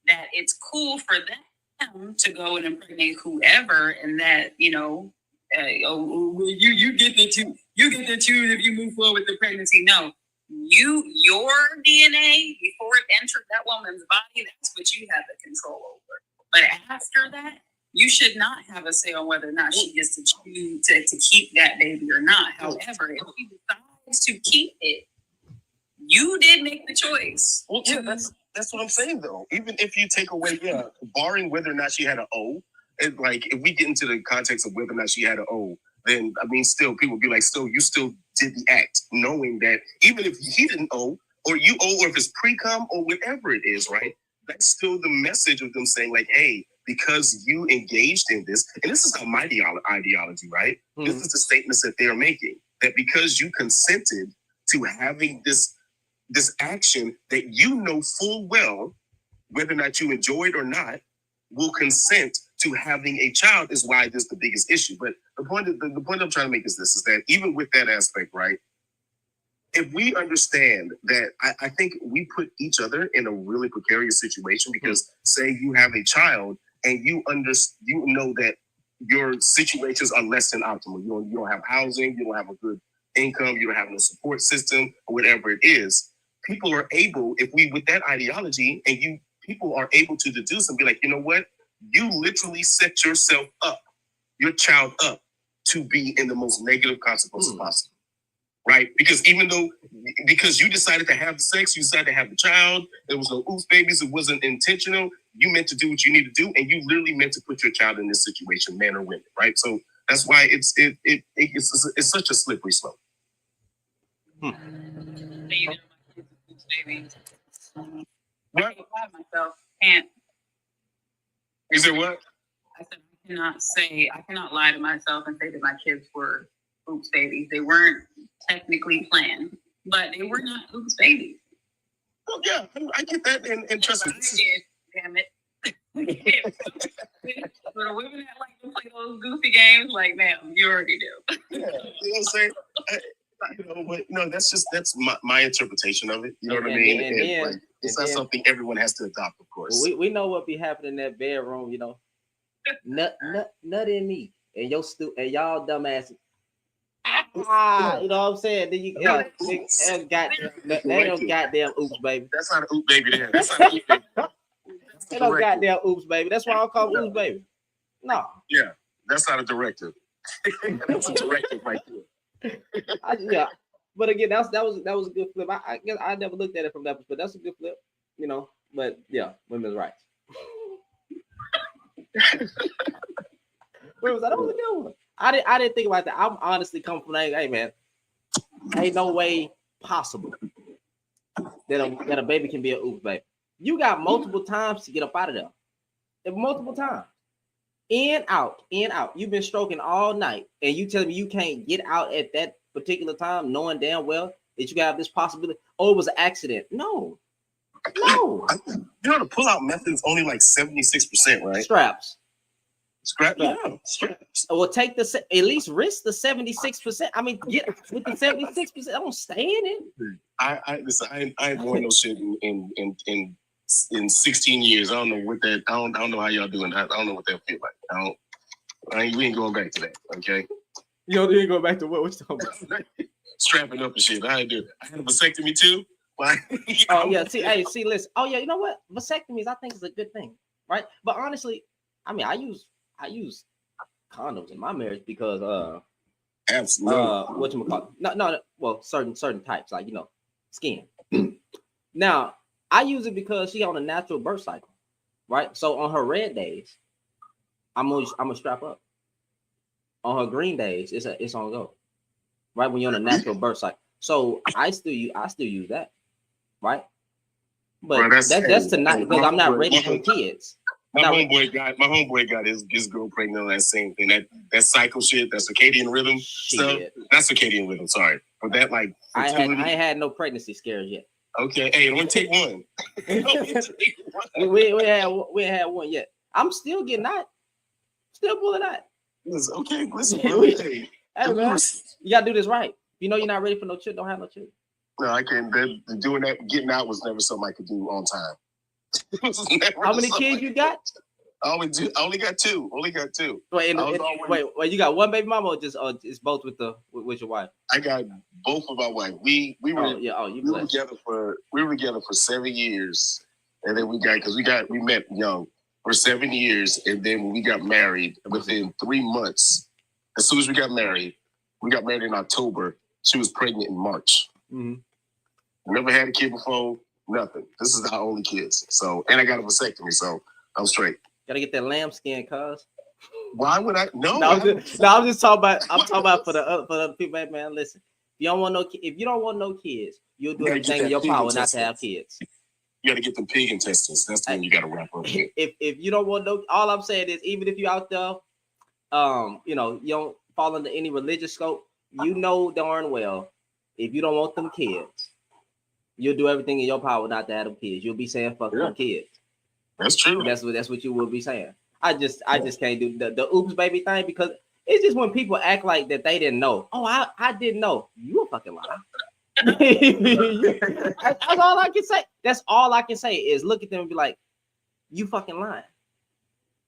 that it's cool for them to go and impregnate whoever, and that you get to choose. You get to choose if you move forward with the pregnancy. No, your DNA before it entered that woman's body, that's what you have the control over. But after that, you should not have a say on whether or not she gets to choose to keep that baby or not. However, if she decides to keep it, you did make the choice. Well, yeah, that's what I'm saying though. Even if you take away, barring whether or not she had an O, and like if we get into the context of whether or not she had an O, then I mean, still people be like, still you still did the act, knowing that even if he didn't owe, or you owe, or if it's pre-cum or whatever it is, right? That's still the message of them saying like, hey, because you engaged in this, and this is not my ideology, right? This is the statements that they're making, that because you consented to having this action that you know full well, whether or not you enjoy it or not, will consent to having a child is why this is the biggest issue. But the point I'm trying to make is this, is that even with that aspect, right? If we understand that, I think we put each other in a really precarious situation because say you have a child and you know that your situations are less than optimal. You don't have housing, you don't have a good income, you don't have no support system or whatever it is. People are able, if we with that ideology, and people are able to deduce and be like, you know what? You literally set yourself up, your child up, to be in the most negative consequences possible. Right? Because because you decided to have the sex, you decided to have the child, there was no oops babies, it wasn't intentional, you meant to do what you need to do, and you literally meant to put your child in this situation, man or women, right? So that's why it's such a slippery slope. What? I myself can't. You said what? I said I cannot lie to myself and say that my kids were oops babies. They weren't technically planned, but they were not oops babies. Well, yeah, I get that, and trust me. I did, damn it. For the women that like to play those goofy games, like, ma'am, you already do. Yeah, you know what I'm saying? But that's my interpretation of it. You know what I mean? And it's not something everyone has to adopt, of course. We know what be happening in that bedroom, nut in me, and y'all dumbass. You know what I'm saying? Then you got goddamn oops, baby. That's not an oop baby there. That's not an oop baby. They don't goddamn oops, baby. That's why I call them oops, baby. No. Yeah, that's not a directive. That's a directive right there. Yeah, but again, that was a good flip. I guess I never looked at it from that perspective. That's a good flip, But yeah, women's rights. Where was that? That was a good one. I didn't think about that. I'm honestly coming from like, hey man, ain't no way possible that a baby can be a oops baby. You got multiple times to get up out of there. Multiple times. In, out. You've been stroking all night, and you tell me you can't get out at that particular time, knowing damn well that you got this possibility. Oh, it was an accident. No. The pull-out method is only like 76%, right? Straps. Straps. Well, take at least risk the 76%. I mean, get with the 76%. Don't stay in it. I ain't worn no shit in 16 years. I don't know what that. I don't know how y'all doing that. I don't know what that feel like. We ain't going back to that. Okay. You ain't going back to what? What you talking about? Strapping up and shit. I do. I had a vasectomy too. Oh yeah. See, listen. Oh yeah. You know what? Vasectomies, I think, is a good thing, right? But honestly, I mean, I use condoms in my marriage because absolutely. Whatchamacallit? No. Well, certain types, like skin. Now, I use it because she on a natural birth cycle, right? So on her red days, I'm gonna strap up. On her green days, it's on go. right? When you're on a natural birth cycle. So I still use that, right? But Bro, that's tonight because I'm not ready for my- kids. My Not- homeboy got his girl pregnant on that same thing. That cycle shit, that circadian rhythm stuff. Shit. That's circadian rhythm, sorry. But that like I fertility- ain't had no pregnancy scares yet. Okay, hey, let me take one. we ain't had one yet. I'm still getting out. Still pulling out. Okay, listen, bro. Hey, Hey, man, you gotta do this right. If you know you're not ready for no children, don't have no children. no, I can't. Doing that, getting out was never something I could do on time. It was never How many something kids you got? I only got two. Only got two. Wait, I was always- wait, you got one baby mama or just it's both with your wife? I got both of our wife. We were You we were blessed. together for 7 years, and then we met young for 7 years, and then when we got married, within 3 months, as soon as we got married in October. She was pregnant in March. Mhm. Never had a kid before. Nothing. This is our only kids. So, and I got a vasectomy, so I'm straight. Gotta get that lamb skin, cuz. Why would I? No, I'm just talking about. I'm talking about for the other people. Hey, man, listen. If you don't want no kids, you'll do You gotta everything get in your that power pig not to have intestines. kids. You got to get them pig intestines. That's the one you got to wrap up with. If you don't want no, all I'm saying is even if you out there, you don't fall under any religious scope, you know darn well if you don't want them kids, you'll do everything in your power not to have them kids. You'll be saying fuck them kids. That's true. That's what you will be saying. I just can't do the oops baby thing because it's just when people act like that they didn't know. Oh, I didn't know. You a fucking liar. That's all I can say. That's all I can say is look at them and be like, you fucking lying.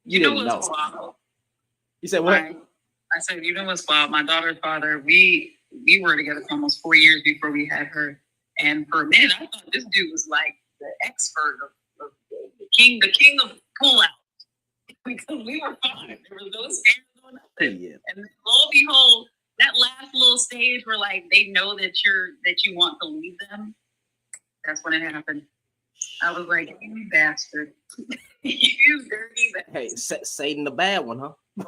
You didn't know. what's wild? You said what? I said, you know what's wild? My daughter's father, we were together for almost 4 years before we had her. And for a minute, I thought this dude was like the expert of the king of pull out. Because we were fine. There was no scares, no nothing. Yeah. And then lo and behold, that last little stage where like they know that you want to leave them, that's when it happened. I was like, you bastard. You dirty bastard. Hey, Satan the bad one, huh? Yeah,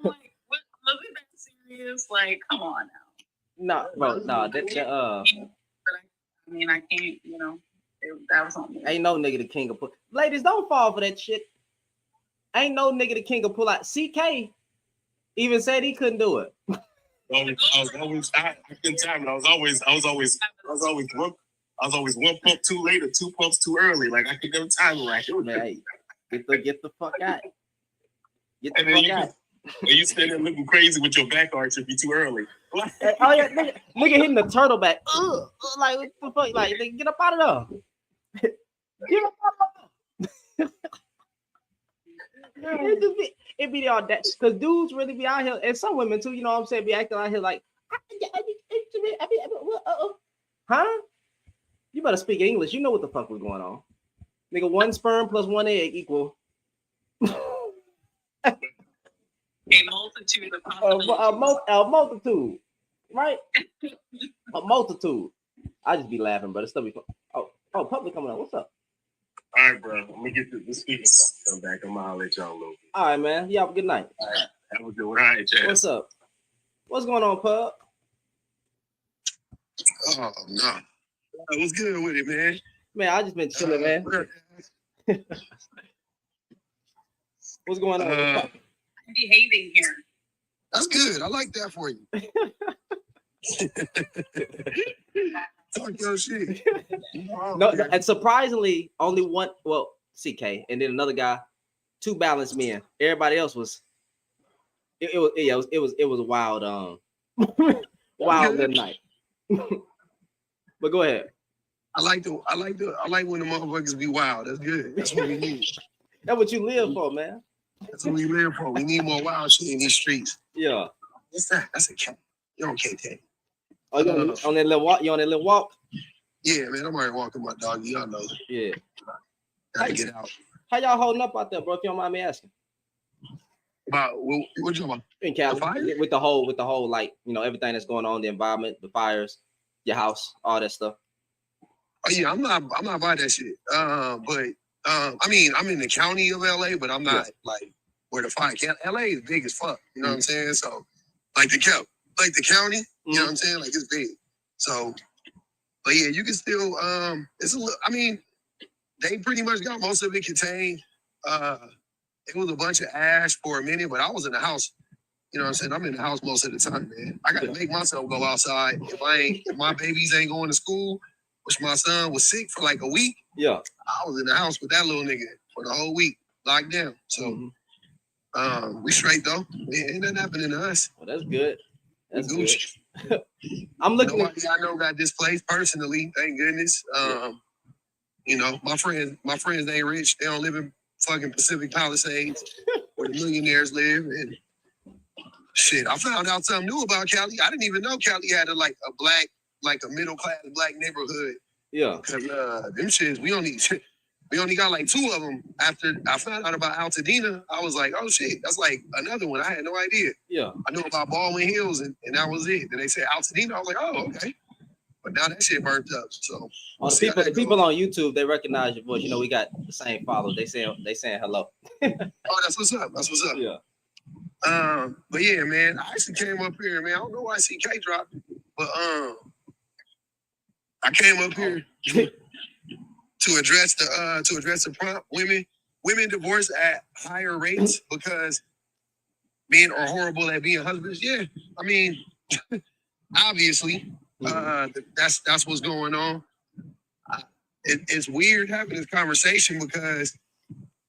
like, was it that serious? Like, come on now. No, bro, no. But I mean, I can't, that was on me. Ain't no nigga the king of pull. Ladies, don't fall for that shit. Ain't no nigga the king of pull out. CK even said he couldn't do it. I couldn't time it. I was always one pump too late or 2 pumps too early. Like I could never time it right. Man, hey, get the fuck out. Get the And then fuck out. you stand there looking crazy with your back arch if you too early. Hey, oh yeah, nigga hitting the turtle back. Like what the fuck? Like nigga, get up out of there. Get up out of there. It be all that because dudes really be out here, and some women too. You know what I'm saying? Be acting out here like, huh? You better speak English. You know what the fuck was going on, nigga. 1 sperm plus 1 egg equal A multitude of possibilities. a multitude, right? A multitude. I just be laughing, but it's still be fun. Oh, public coming up. What's up? All right, bro. Let me get the speaker stuff come back. I'm gonna let y'all know. All right, man. You have a good night. All right. Have a good one. All right, Jazz. What's up? What's going on, pub? Oh no. What's good with it, man? Man, I just been chilling, man. What's going on? I'm behaving here. That's good. I like that for you. Talk your shit. No, and surprisingly, only one. Well, CK, and then another guy, 2 balanced men. Everybody else was. It was a wild, wild good night. But go ahead. I like when the motherfuckers be wild. That's good. That's what we need. That's what you live for, man. That's what we live for. We need more wild shit in these streets. Yeah. What's that? That's a cat. You're on KT. Oh, you on that little walk? You on that little walk? Yeah, man. I'm already walking my dog. Y'all know. Yeah. Gotta get out. How y'all holding up out there, bro? If you don't mind me asking. About what you talking about? In California, with the whole, like, everything that's going on, the environment, the fires, your house, all that stuff. Oh yeah, I'm not by that shit. I mean, I'm in the county of LA, but I'm not like where the fire. LA is big as fuck. You know what I'm saying? So, like the Kelp, like the county. You know what I'm saying? Like it's big. So, but yeah, you can still it's a little. I mean, they pretty much got most of it contained. It was a bunch of ash for a minute, but I was in the house. You know what I'm saying? I'm in the house most of the time, man. I gotta make myself go outside. If my babies ain't going to school, which my son was sick for like a week. Yeah. I was in the house with that little nigga for the whole week, locked down. So we straight though. Ain't nothing happening to us. Well, that's good. That's good. Gucci. I'm looking Nobody I know got displaced personally, thank goodness. You know, my friends ain't rich. They don't live in fucking Pacific Palisades where the millionaires live. And shit, I found out something new about Cali. I didn't even know Cali had a middle class black neighborhood. Yeah. Cause them shits, we only got like 2 of them. After I found out about Altadena, I was like, oh shit, that's like another one. I had no idea. Yeah. I knew about Baldwin Hills and that was it. Then they said Altadena. I was like, oh, okay. But now that shit burnt up. So the people on YouTube, they recognize your voice. You know, we got the same followers. They saying hello. Oh, that's what's up. That's what's up. Yeah. But yeah, man, I actually came up here, man. I don't know why CK dropped, but I came up here to address the prompt. Women divorce at higher rates because men are horrible at being husbands. Yeah, I mean, obviously, that's what's going on. It's weird having this conversation because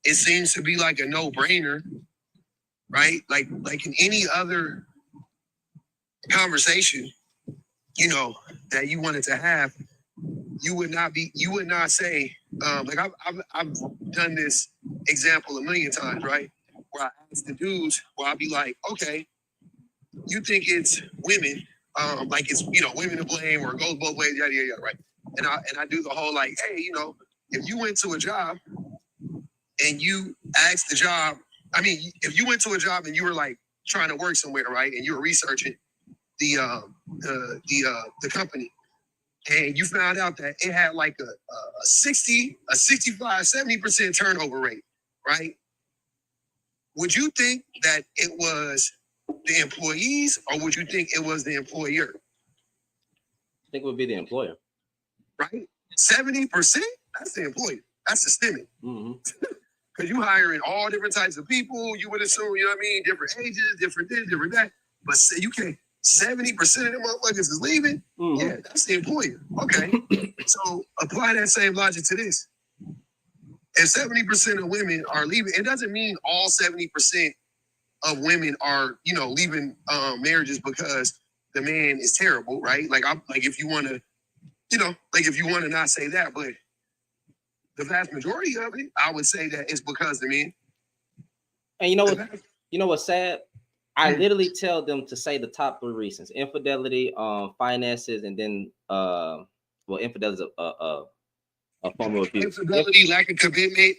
it seems to be like a no-brainer, right? Like in any other conversation, you know, that you wanted to have, you would not say, like I've done this example a million times, right? Where I ask the dudes, where I'll be like, okay, you think it's women, like it's, you know, women to blame or it goes both ways, yada, yada, yada, right? And I do the whole like, hey, you know, if you went to a job and you asked the job, I mean, if you went to a job and you were like trying to work somewhere, right? And you were researching the company, and you found out that it had like a 65, 70% turnover rate, right? Would you think that it was the employees or would you think it was the employer? I think it would be the employer. Right? 70%? That's the employer. That's systemic. Because you hiring all different types of people, you would assume, you know what I mean? Different ages, different this, different that. But say you can't, 70% of them motherfuckers is leaving. Yeah, that's the employer. Okay. So apply that same logic to this. If 70% of women are leaving, it doesn't mean all 70% of women are, you know, leaving marriages because the man is terrible, right? Like if you want to, you know, like if you want to not say that, but the vast majority of it, I would say that it's because the men. And you know what's sad? I literally tell them to say the top 3 reasons: infidelity, finances, and then infidelity is a form of abuse. Infidelity, lack of commitment,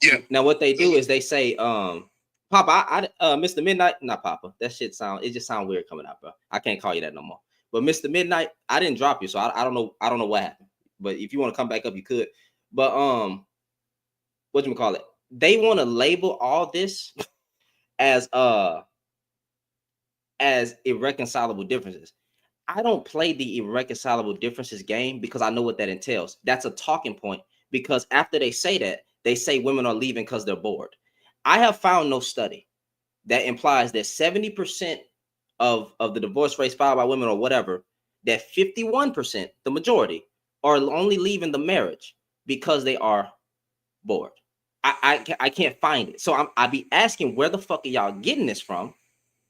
yeah. Now what they do is they say, Papa, I Mr. Midnight, not Papa. That shit it just sound weird coming out, bro. I can't call you that no more. But Mr. Midnight, I didn't drop you, so I don't know what happened. But if you want to come back up, you could. But whatchamacallit? They want to label all this as irreconcilable differences. I don't play the irreconcilable differences game because I know what that entails. That's a talking point because after they say that, they say women are leaving because they're bored. I have found no study that implies that 70% of the divorce rates filed by women or whatever, that 51%, the majority, are only leaving the marriage because they are bored. I can't find it. So I be asking, where the fuck are y'all getting this from?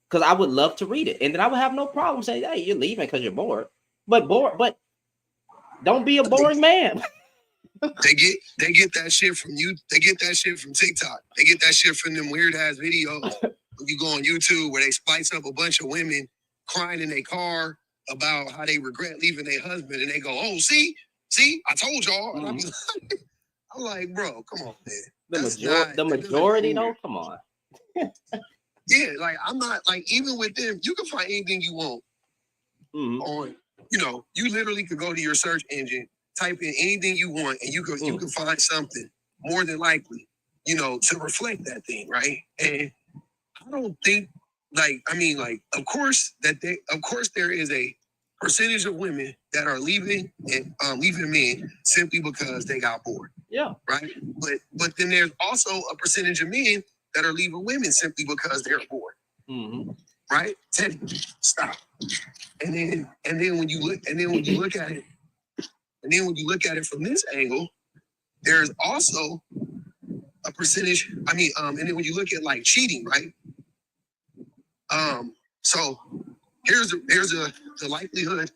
Because I would love to read it. And then I would have no problem saying, hey, you're leaving because you're bored. But don't be a boring man. They get that shit from you. They get that shit from TikTok. They get that shit from them weird ass videos. When you go on YouTube where they splice up a bunch of women crying in their car about how they regret leaving their husband, and they go, "Oh, see, I told y'all." And I'm like, bro, come on, man. The majority, though, come on. Yeah, like I'm not like even with them, you can find anything you want on. You know, you literally could go to your search engine, type in anything you want, and you can find something more than likely, you know, to reflect that thing, right? And I don't think of course there is a percentage of women that are leaving men simply because they got bored. Yeah. Right. But then there's also a percentage of men that are leaving women simply because they're bored. Mm-hmm. Right? Teddy, stop. And then when you look at it from this angle, there's also a percentage. And then when you look at like cheating, right? So here's the likelihood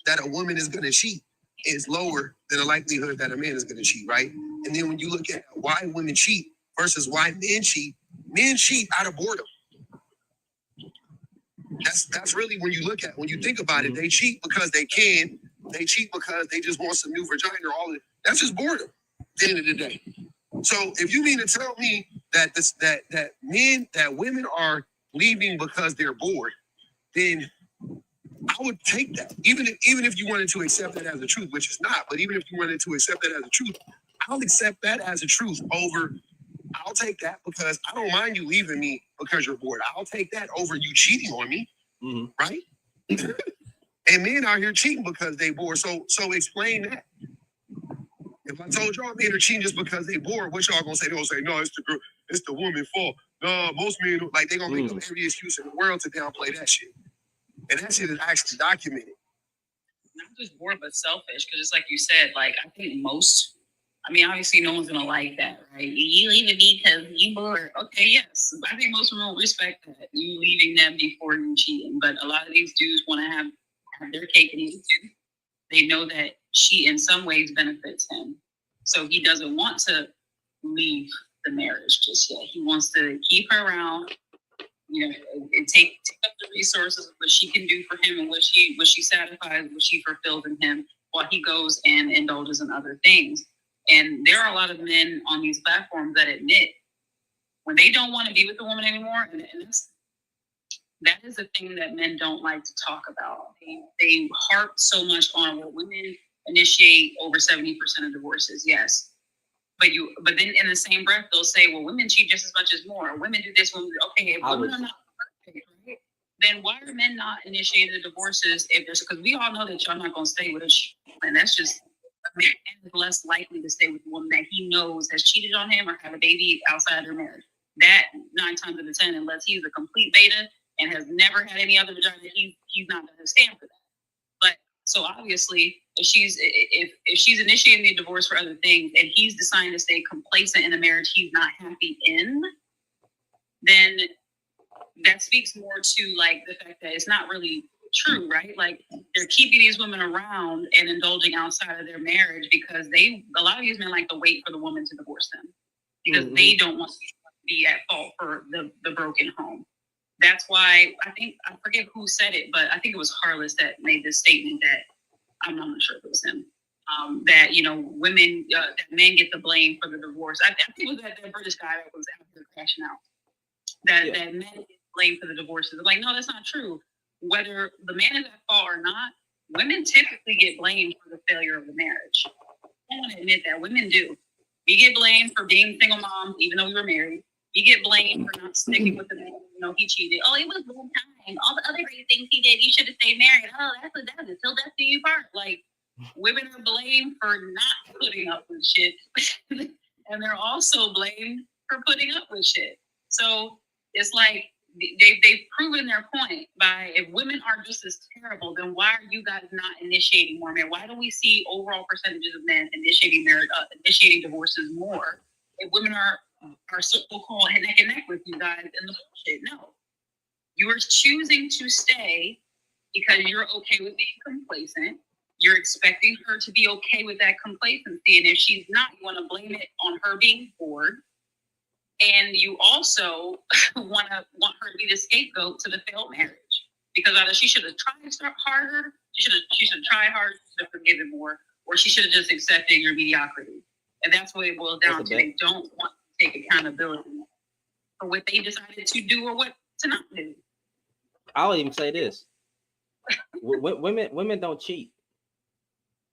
that a woman is gonna cheat is lower than the likelihood that a man is gonna cheat, right? And then when you look at why women cheat versus why men cheat out of boredom. That's really when you think about it, they cheat because they can, they cheat because they just want some new vagina or all of it. That's just boredom at the end of the day. So if you mean to tell me that women are leaving because they're bored, then I would take that. Even if you wanted to accept that as a truth, which is not, but even if you wanted to accept that as a truth, I'll accept that as a truth over. I'll take that because I don't mind you leaving me because you're bored. I'll take that over you cheating on me, right? And men out here cheating because they bored. So explain that. If I told y'all men are cheating just because they bored, what y'all gonna say? They're gonna say, no, it's the woman's fault. No, most men they gonna make up every excuse in the world to downplay that shit. And that shit is actually documented. Not just bored, but selfish. Because it's like you said, like I think obviously no one's gonna like that, right? You leaving me because you bored. Okay, yes. I think most women will respect that. You leaving them before you cheating. But a lot of these dudes want to have their cake and eat it too. They know that she in some ways benefits him. So he doesn't want to leave the marriage just yet. He wants to keep her around, and take up the resources of what she can do for him and what she satisfies, what she fulfills in him while he goes and indulges in other things. And there are a lot of men on these platforms that admit when they don't want to be with a woman anymore, and that is a thing that men don't like to talk about. They harp so much on what women initiate over 70% of divorces, yes. But then in the same breath, they'll say, well, women cheat just as much as more. Women do this, women do, okay, if women are not perfect, right? Then why are men not initiating the divorces because we all know that y'all not gonna stay with us. And that's just a man is less likely to stay with a woman that he knows has cheated on him or have a baby outside their marriage. That 9 times out of 10, unless he's a complete beta and has never had any other vagina, he's not gonna stand for that. But so obviously, if she's initiating the divorce for other things and he's deciding to stay complacent in a marriage he's not happy in, then that speaks more to like the fact that it's not really true, right? Like they're keeping these women around and indulging outside of their marriage because a lot of these men like to wait for the woman to divorce them because they don't want to be at fault for the broken home. That's why I forget who said it, but I think it was Harless that made this statement that I'm not sure if it was him. That women, that men get the blame for the divorce. I think it was that British guy that was out there crashing out. That men get blamed for the divorces. Like, no, that's not true. Whether the man is at fault or not, women typically get blamed for the failure of the marriage. I want to admit that women do. We get blamed for being single moms, even though we were married. You get blamed for not sticking with the man. He cheated. Oh, it was one time. All the other great things he did, you should have stayed married. Oh, that's what that is. Till death do you part. Like, women are blamed for not putting up with shit. And they're also blamed for putting up with shit. So it's like they've proven their point by if women are just as terrible, then why are you guys not initiating more men? Why do we see overall percentages of men initiating divorces more if women are so-called neck and neck with you guys in the bullshit? No. You are choosing to stay because you're okay with being complacent. You're expecting her to be okay with that complacency. And if she's not, you want to blame it on her being bored. And you also want her to be the scapegoat to the failed marriage. Because either she should have tried harder, she should have tried harder, she should have forgiven more, or she should have just accepted your mediocrity. And that's what it boils down to. They don't want to take accountability for what they decided to do or what to not do. I'll even say this. Women don't cheat.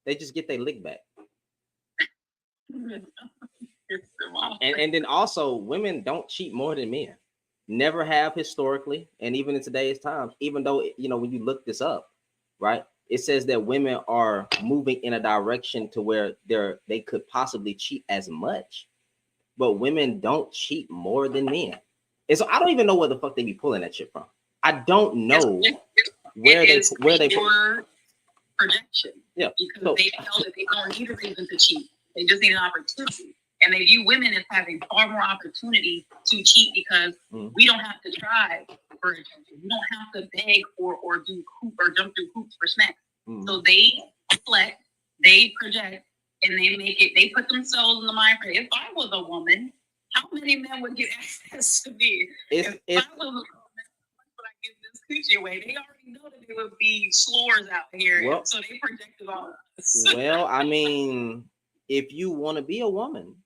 They just get their lick back. And then also women don't cheat more than men. never have historically, and even in today's times, even though, you know, when you look this up, right, it says that women are moving in a direction to where they could possibly cheat as much, but women don't cheat more than men. And so I don't even know where the fuck they be pulling that shit from. I don't know where they pure projection. Yeah. Because So, they know that they don't need a reason to cheat. They just need an opportunity. And they view women as having far more opportunity to cheat because we don't have to try for attention. We don't have to beg or do hoop or jump through hoops for snacks. So they reflect, they project, and they make it, they put themselves in the mind frame. If I was a woman, how many men would get access to me? If I was a woman, would I give this coochie away? They already know that there would be slurs out here. Well, so they projected on us. well, I mean, if you want to be a woman,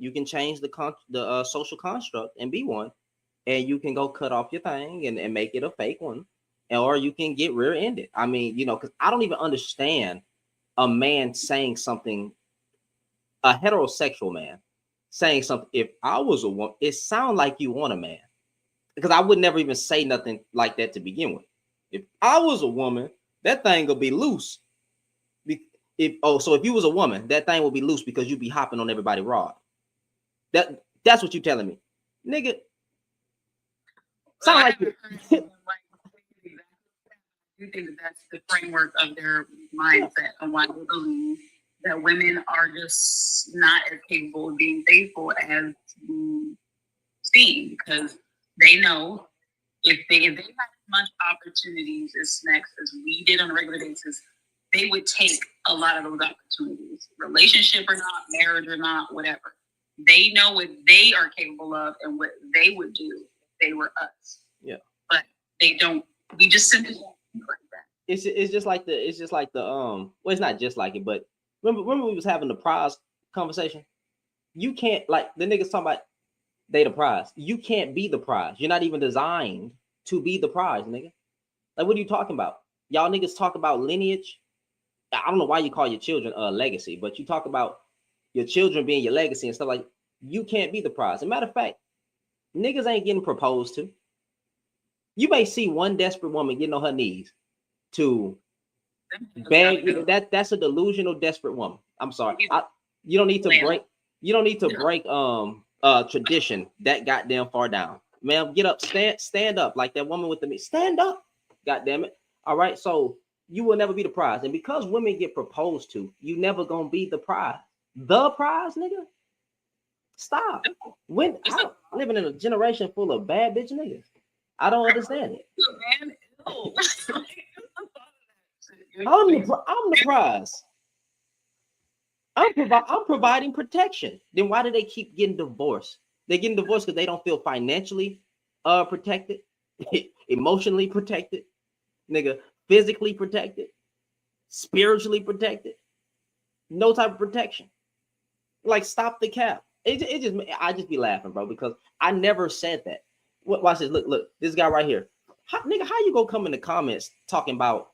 you can change the social construct and be one, and you can go cut off your thing and make it a fake one, or you can get rear-ended. I mean, you know, because I don't even understand a man saying something, a heterosexual man saying something. If I was a woman, it sounds like you want a man, because I would never even say nothing like that to begin with. If I was a woman, that thing will be loose. So if you was a woman, that thing will be loose because you be hopping on everybody rod. That's what you telling me, nigga. Sound like you think that that's the framework of their mindset and why they believe that women are just not as capable of being faithful as seen, because they know if they had as much opportunities as snacks as we did on a regular basis, they would take a lot of those opportunities, relationship or not, marriage or not, whatever. They know what they are capable of and what they would do if they were us. Yeah. But they don't. We just simply don't think like that. It's just like the well, it's not just like it, but remember we was having the prize conversation. You can't, like, the niggas talking about they the prize. You can't be the prize. You're not even designed to be the prize, nigga. Like, what are you talking about? Y'all niggas talk about lineage. I don't know why you call your children a legacy, but you talk about your children being your legacy and stuff. Like, you can't be the prize. As a matter of fact, niggas ain't getting proposed to. You may see one desperate woman getting on her knees to beg. That's a delusional desperate woman. I'm sorry. You don't need to break. You don't need to break tradition that goddamn far down. Ma'am, get up, stand up like that woman with the meat. Stand up. God damn it. All right. So you will never be the prize. And because women get proposed to, you never gonna be the prize. The prize, nigga. Stop. When I'm living in a generation full of bad bitch niggas. I don't understand it. I'm the prize. I'm providing protection. Then why do they keep getting divorced? They're getting divorced because they don't feel financially protected, emotionally protected, nigga, physically protected, spiritually protected. No type of protection. Like, stop the cap. I just be laughing, bro, because I never said that. Watch this. Look, this guy right here. How you gonna come in the comments talking about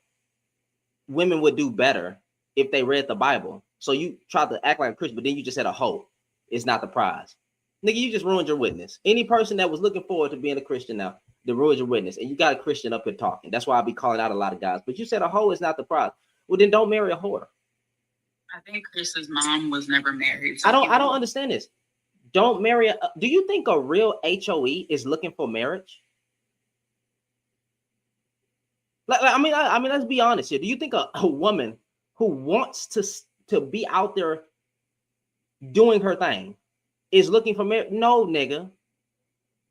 women would do better if they read the Bible? So you tried to act like a Christian, but then you just said a hoe. It's not the prize. Nigga, you just ruined your witness. Any person that was looking forward to being a Christian now, they ruined your witness. And you got a Christian up here talking. That's why I be calling out a lot of guys. But you said a hoe is not the prize. Well, then don't marry a whore. I think Chris's mom was never married. So I don't understand this. Don't marry do you think a real HOE is looking for marriage? I mean, let's be honest here. Do you think a woman who wants to be out there doing her thing is looking for marriage? No, nigga.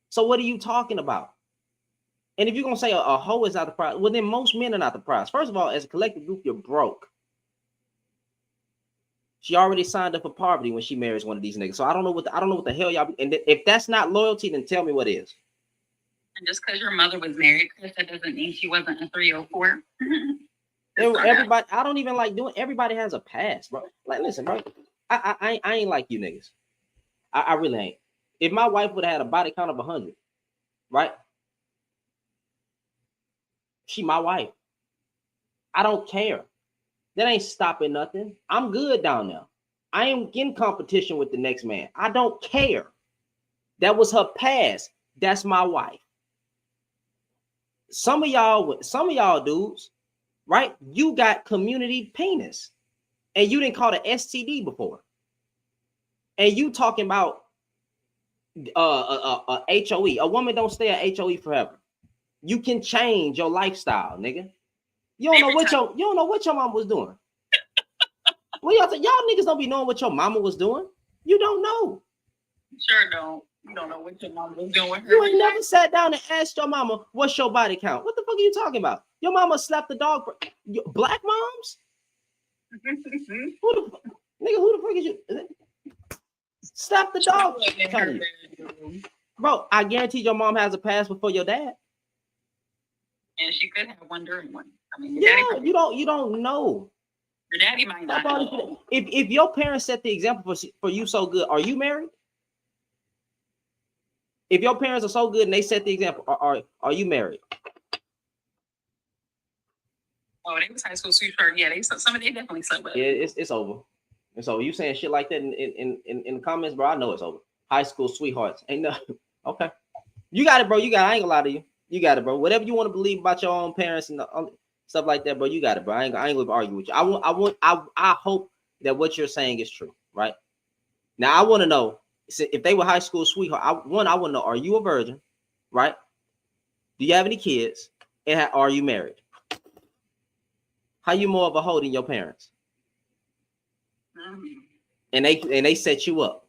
So what are you talking about? And if you're gonna say a hoe is not the prize, well, then most men are not the prize. First of all, as a collective group, you're broke. She already signed up for poverty when she marries one of these niggas. So I don't know what the hell y'all. And if that's not loyalty, then tell me what is. And just because your mother was married, Chris, that doesn't mean she wasn't a 304. Everybody, I don't even like doing. Everybody has a past, bro. Like, listen, bro. I ain't like you niggas. I really ain't. If my wife would have had a body count of 100, right? She my wife. I don't care. That ain't stopping nothing. I'm good down there. I ain't in competition with the next man. I don't care. That was her past. That's my wife. Some of y'all dudes, right? You got community penis, and you didn't call it STD before, and you talking about HOE. A woman don't stay at HOE forever. You can change your lifestyle, nigga. You don't know what your mama was doing. Well, y'all niggas don't be knowing what your mama was doing. You don't know. Sure don't. You don't know what your mama was doing. You ain't never sat down and asked your mama, what's your body count? What the fuck are you talking about? Your mama slapped the dog. Black moms? Who the fuck is you? Slap the dog. Bro, I guarantee your mom has a past before your dad. And she could have one during one. I mean, yeah, you don't know. Your daddy might not know. If your parents set the example for you so good, are you married? If your parents are so good and they set the example, are you married? Oh, they was high school sweetheart. Yeah, they definitely slept with. Yeah, it's over. It's over. You saying shit like that in the comments, bro? I know it's over. High school sweethearts ain't nothing. Okay, you got it, bro. You got it. I ain't gonna lie to you. You got it, bro. Whatever you want to believe about your own parents and stuff like that, bro. You got it, bro. I ain't gonna argue with you. I hope that what you're saying is true, right? Now I want to know if they were high school sweetheart. I want to know: are you a virgin, right? Do you have any kids? And are you married? How you more of a hoe than your parents? And they set you up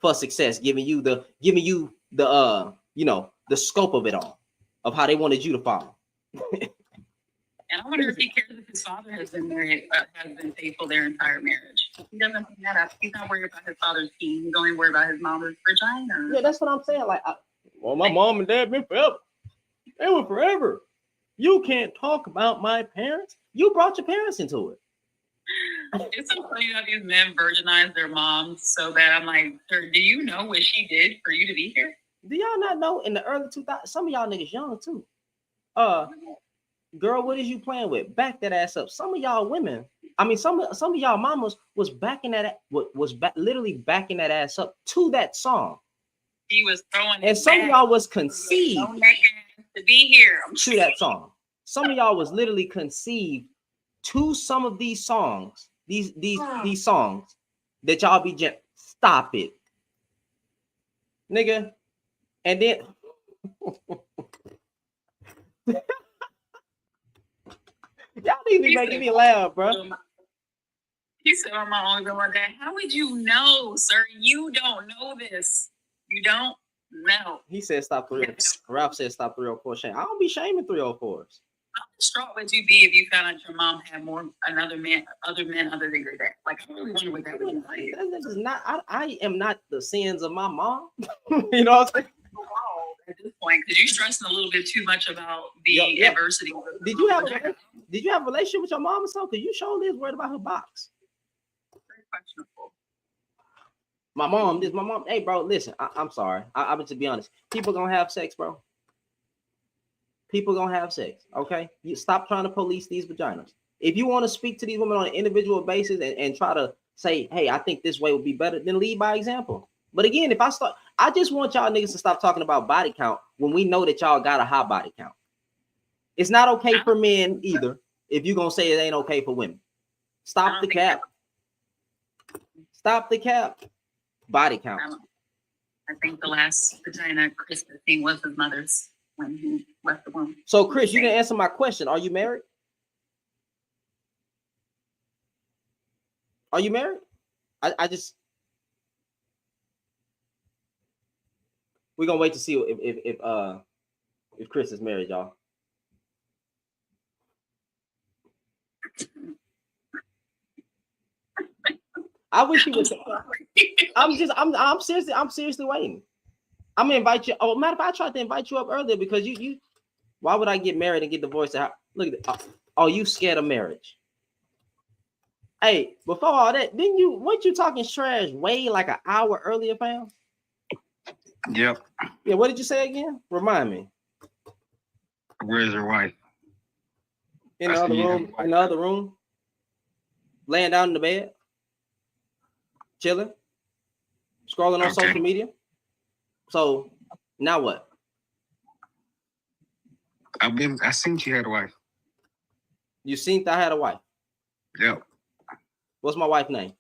for success, giving you the the scope of it all, of how they wanted you to follow. And I wonder if he cares if his father has been married, has been faithful their entire marriage. He doesn't bring that up. He's not worried about his father's team. He's only worried about his mom's vagina. Yeah, that's what I'm saying. Like, my mom and dad been forever. They were forever. You can't talk about my parents. You brought your parents into it. It's so funny that these men virginize their moms so bad. I'm like, sir, do you know what she did for you to be here? Do y'all not know in the early 2000s, some of y'all niggas young too. Girl, what is you playing with? Back that ass up. Some of y'all women, I mean, some of y'all mamas was literally backing that ass up to that song. He was throwing, and some of y'all was conceived to be here to that song. Some of y'all was literally conceived to some of these songs, these songs that y'all be stop it, nigga, and then. Y'all need to be making me laugh, bro. He said, "I'm my only one that." How would you know, sir? You don't know this. You don't know. He said, "Stop 304." Ralph said, "Stop 304." Shame. I don't be shaming 304s. How distraught would you be if you found out your mom had other men other than your dad? Like, I really wonder what that would be like. That is not. I am not the sins of my mom. You know what I'm saying? At this point, because you're stressing a little bit too much about the adversity. Did you have a relationship with your mom or something? Because you surely is worried about her box. Very questionable. My mom. Hey, bro, listen. I'm sorry. I'm to be honest. People gonna have sex, bro. People gonna have sex. Okay, you stop trying to police these vaginas. If you want to speak to these women on an individual basis and try to say, hey, I think this way would be better, then lead by example. But again, I just want y'all niggas to stop talking about body count when we know that y'all got a high body count. It's not okay for men either. If you're gonna say it ain't okay for women, stop the cap. Stop the cap. Body count. I think the last vagina Chris had seen was his mother's when he left the womb. So, Chris, you didn't answer my question. Are you married? Are you married? We're gonna wait to see if Chris is married, y'all. I wish he was. I'm seriously waiting. I'm gonna invite you. Oh, matter of fact, I tried to invite you up earlier because you. Why would I get married and get divorced? Look at that. Oh, you scared of marriage? Hey, before all that, weren't you talking trash way like an hour earlier, fam? Yep. Yeah, what did you say again? Remind me. Where's her wife? In the other room. In the other room. Laying down in the bed. Chilling. Scrolling on social media. So now what? I seen she had a wife. You seen I had a wife. Yep. What's my wife's name?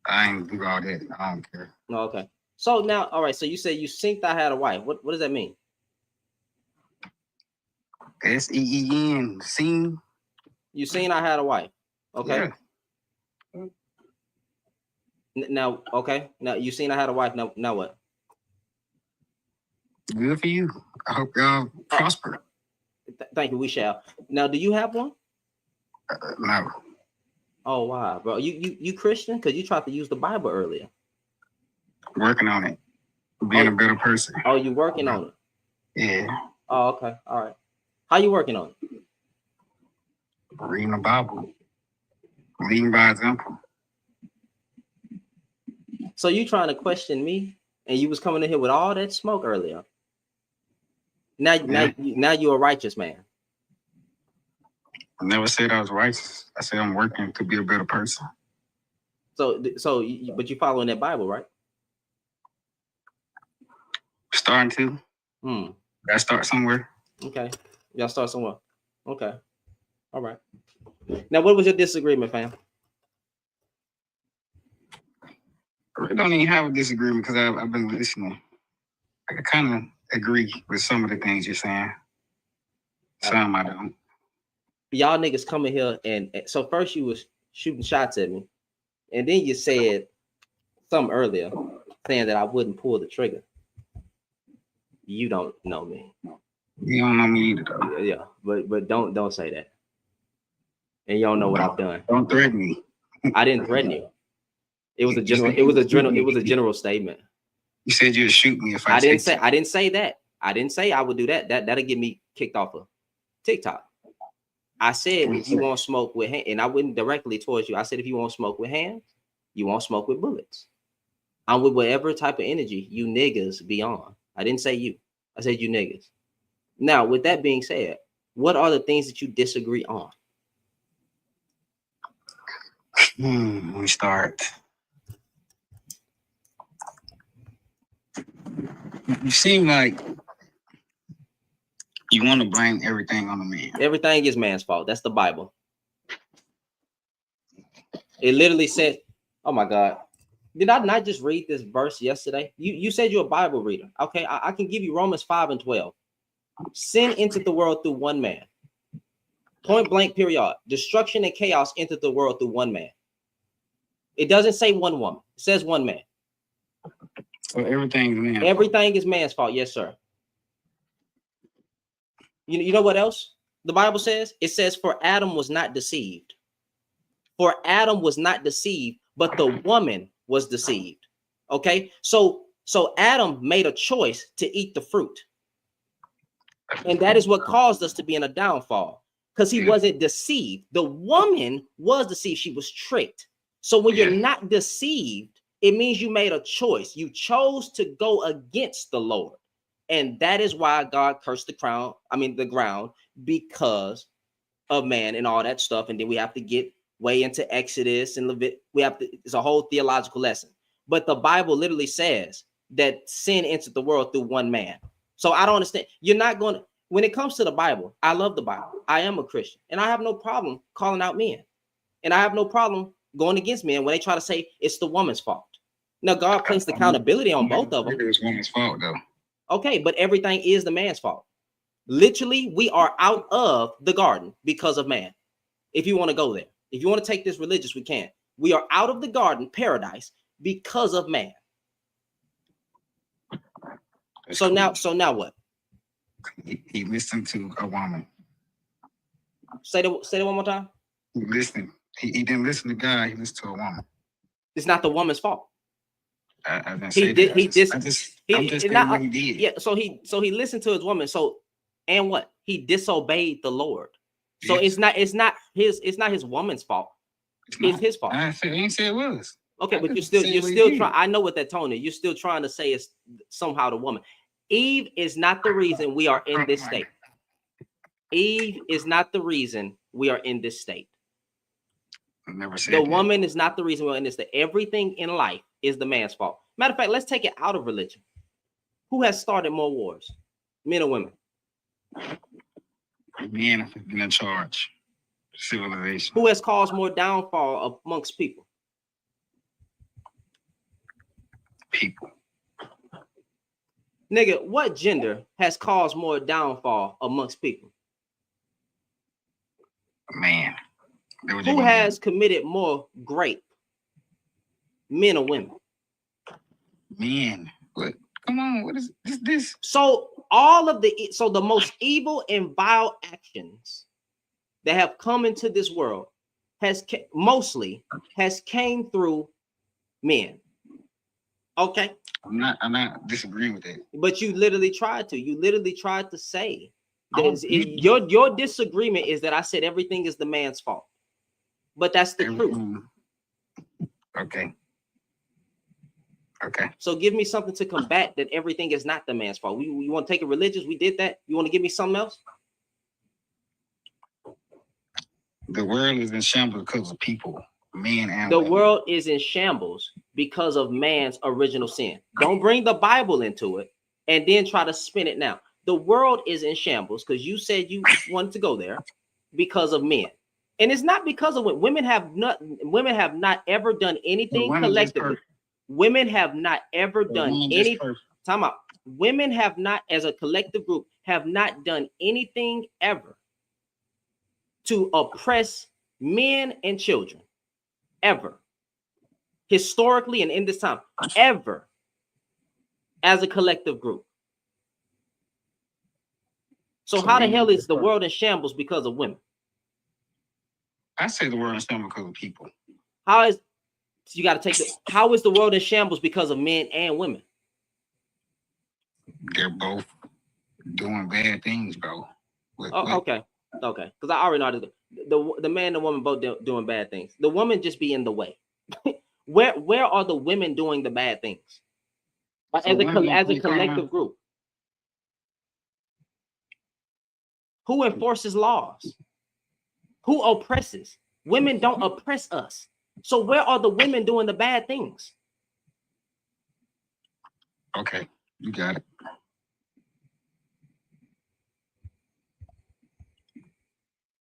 I ain't do all that. I don't care. No, okay. So now, all right. So you say you synced I had a wife. What does that mean? SEEN. Seen. You seen I had a wife. Okay. Yeah. Now, okay. Now you seen I had a wife. Now what? Good for you. I hope y'all prosper. Thank you. We shall. Now, do you have one? No. Oh wow, bro. You Christian? Because you tried to use the Bible earlier. Working on it. Being a better person. Oh, you working on it? Yeah. Oh, okay. All right. How you working on it? Reading the Bible. Leading by example. So you trying to question me, and you was coming in here with all that smoke earlier. Now you're a righteous man. I never said I was righteous. I said I'm working to be a better person. But you following that Bible, right? Starting to. Gotta start somewhere. Okay. Y'all start somewhere. Okay. All right. Now, what was your disagreement, fam? I really don't even have a disagreement because I've been listening. I kind of agree with some of the things you're saying. Some I don't. Y'all niggas coming here and so first you was shooting shots at me, and then you said something earlier saying that I wouldn't pull the trigger. You don't know me. You don't know me either, though. Yeah, but don't say that. And you don't know what I've done. Don't threaten me. I didn't threaten you. It was a general statement. You said you'd shoot me if I didn't say that. I didn't say I would do that. That'll get me kicked off of TikTok. I said if you want smoke with hand, and I went directly towards you. I said if you want smoke with hands, you want smoke with bullets. I'm with whatever type of energy you niggas be on. I didn't say you. I said you niggas. Now, with that being said, what are the things that you disagree on? Let me start. You seem like you want to blame everything on the man. Everything is man's fault. That's the Bible. It literally said, oh my God. Did I not just read this verse yesterday? You said you're a Bible reader. Okay, I can give you Romans 5:12. Sin entered the world through one man. Point blank, period. Destruction and chaos entered the world through one man. It doesn't say one woman. It says one man. So everything is man's Everything is man's fault. Yes, sir. You know what else the Bible says? It says, for Adam was not deceived. For Adam was not deceived, but the woman was deceived. Okay, so Adam made a choice to eat the fruit. And that is what caused us to be in a downfall, because he wasn't deceived. The woman was deceived. She was tricked. So when you're not deceived, it means you made a choice. You chose to go against the Lord. And that is why God cursed the ground, because of man and all that stuff. And then we have to get way into Exodus and Leviticus. It's a whole theological lesson. But the Bible literally says that sin entered the world through one man. So I don't understand. You're not going to, when it comes to the Bible, I love the Bible. I am a Christian, and I have no problem calling out men. And I have no problem going against men when they try to say it's the woman's fault. Now, God placed accountability on both of them. It's woman's fault, though. Okay, but everything is the man's fault. Literally, we are out of the garden because of man. If you want to go there, if you want to take this religious, we can. We are out of the garden, paradise, because of man. So now what? He listened to a woman. Say that one more time. He listened. He didn't listen to God. He listened to a woman. It's not the woman's fault. I didn't He say did. that. He did. I'm just He saying what he did. Yeah. So he listened to his woman. So and what? He disobeyed the Lord. So Yes. it's not his woman's fault. It's his fault. I didn't say it was. Okay, I but just you're said what he still did. trying. I know what that tone is. You're still trying to say it's somehow the woman. Eve is not the reason we are in this state. Eve is not the reason we are in this state. I never said The that. woman is not the reason we're in this state. Everything in life is the man's fault. Matter of fact, let's take it out of religion. Who has started more wars, men or women? Men have been in charge. Civilization. Who has caused more downfall amongst people? People. Nigga, what gender has caused more downfall amongst people? Man. Who has committed more rape? Men or women? Men. What? Come on, what is this? So the most evil and vile actions that have come into this world mostly came through men. Okay. I'm not disagreeing with that. But you literally tried to say that your disagreement is that I said everything is the man's fault. But that's the truth. Okay. Okay. So give me something to combat that everything is not the man's fault. We want to take it religious. We did that. You want to give me something else? The world is in shambles because of people, men and the women. world is in shambles because of man's original sin. Don't bring the Bible into it and then try to spin it now. The world is in shambles because you said you wanted to go there because of men. And it's not because of women have not ever done anything collectively. Women have not ever done anything. Time out. Women have not, as a collective group, have not done anything ever to oppress men and children. Ever. Historically and in this time. Ever. As a collective group. So how the hell is the world in shambles because of women? I say the world in shambles because of people. How is the world in shambles because of men and women? They're both doing bad things, bro. Okay. Because I already know the man and the woman both doing bad things. The woman just be in the way. Where are the women doing the bad things? As a collective group. Who enforces laws? Who oppresses? Women don't oppress us. So where are the women doing the bad things? Okay, you got it.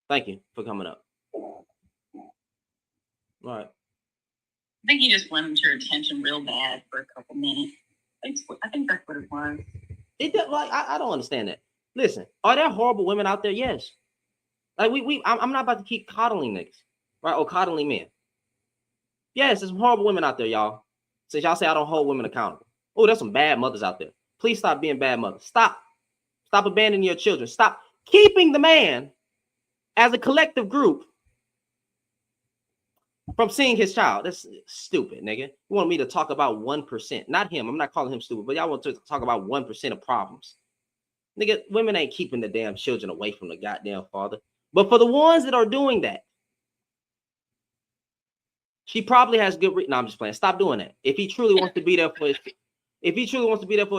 Thank you for coming up. All right. I think he just wanted your attention real bad for a couple minutes. I think that's what it was. I don't understand that. Listen, are there horrible women out there? Yes. Like I'm not about to keep coddling niggas, right? Or coddling men. Yes, there's some horrible women out there, y'all. Since y'all say I don't hold women accountable. Oh, there's some bad mothers out there. Please stop being bad mothers. Stop abandoning your children. Stop keeping the man as a collective group from seeing his child. That's stupid, nigga. You want me to talk about 1%. Not him. I'm not calling him stupid, but y'all want to talk about 1% of problems. Nigga, women ain't keeping the damn children away from the goddamn father. But for the ones that are doing that, she probably has good no, I'm just playing. Stop doing that. If he truly wants to be there for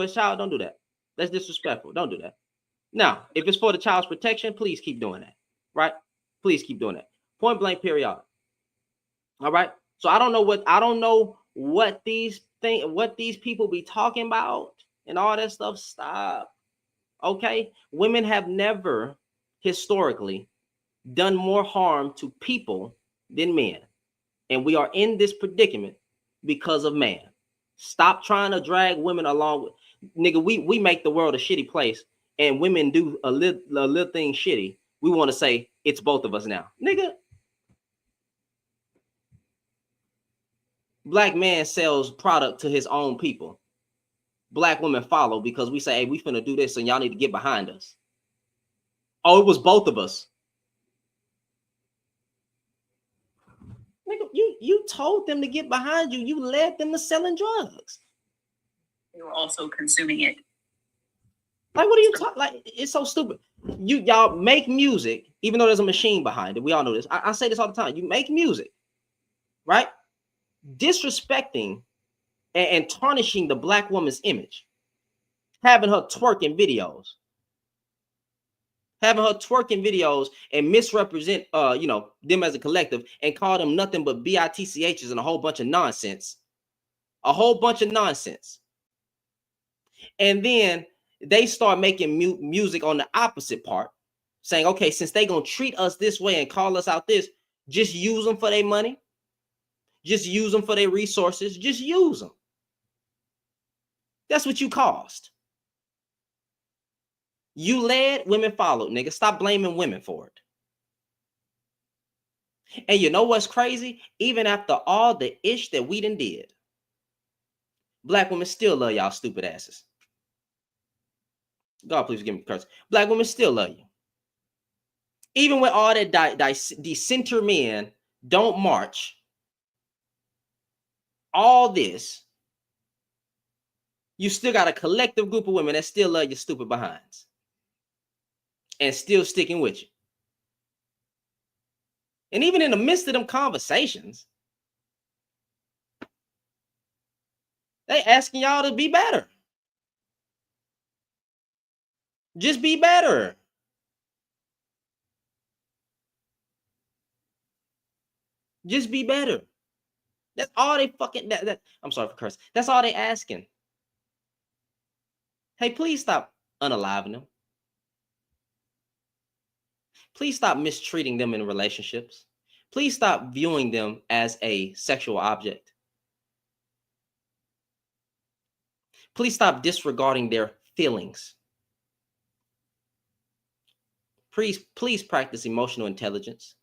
his child, don't do that. That's disrespectful. Don't do that. Now, if it's for the child's protection, please keep doing that. Right? Please keep doing that. Point blank, period. All right. So I don't know what these people be talking about and all that stuff. Stop. Okay. Women have never historically done more harm to people than men. And we are in this predicament because of man. Stop trying to drag women along with nigga. We make the world a shitty place and women do a little thing shitty. We want to say it's both of us now. Nigga. Black man sells product to his own people. Black women follow because we say, hey, we finna do this and y'all need to get behind us. Oh, it was both of us. Nigga, you told them to get behind you. You led them to selling drugs. They were also consuming it. Like, what are you talking? Like, it's so stupid. Y'all make music, even though there's a machine behind it. We all know this. I say this all the time. You make music, right? Disrespecting and tarnishing the black woman's image, having her twerking videos, and misrepresent them as a collective and call them nothing but bitchs and a whole bunch of nonsense. And then they start making music on the opposite part, saying, okay, since they gonna treat us this way and call us out this, just use them for their money. Just use them for their resources. Just use them. That's what you caused. You led, women followed, nigga. Stop blaming women for it. And you know what's crazy? Even after all the ish that we done did, black women still love y'all stupid asses. God, please give me curse. Black women still love you. Even when all that dissenter men don't march, all this, you still got a collective group of women that still love your stupid behinds and still sticking with you. And even in the midst of them conversations, they asking y'all to be better. Just be better. Just be better. That's all they fucking, I'm sorry for cursing. That's all they asking. Hey, please stop unaliving them. Please stop mistreating them in relationships. Please stop viewing them as a sexual object. Please stop disregarding their feelings. Please practice emotional intelligence.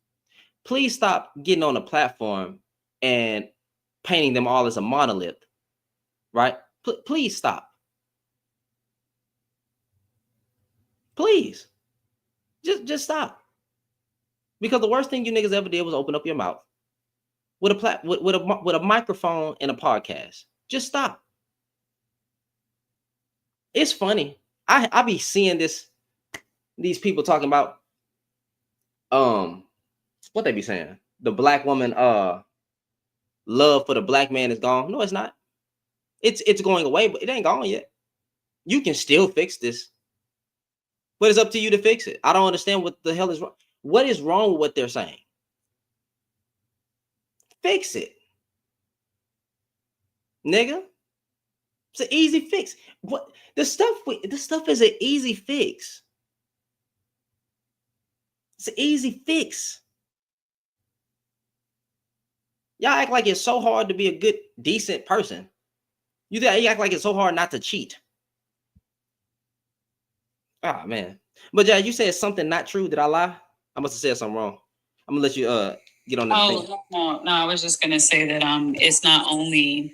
Please stop getting on a platform and painting them all as a monolith, right? Please stop. Please. Just stop. Because the worst thing you niggas ever did was open up your mouth with a microphone and a podcast. Just stop. It's funny. I be seeing these people talking about what they be saying. The black woman love for the black man is gone. No, it's not. It's going away, but it ain't gone yet. You can still fix this. But it's up to you to fix it. I don't understand what the hell is wrong. What is wrong with what they're saying? Fix it. Nigga. It's an easy fix. What the stuff is an easy fix. It's an easy fix. Y'all act like it's so hard to be a good, decent person. You act like it's so hard not to cheat. Ah, man. But yeah, you said something not true. Did I lie? I must have said something wrong. I'm gonna let you get on that thing. No, I was just gonna say that it's not only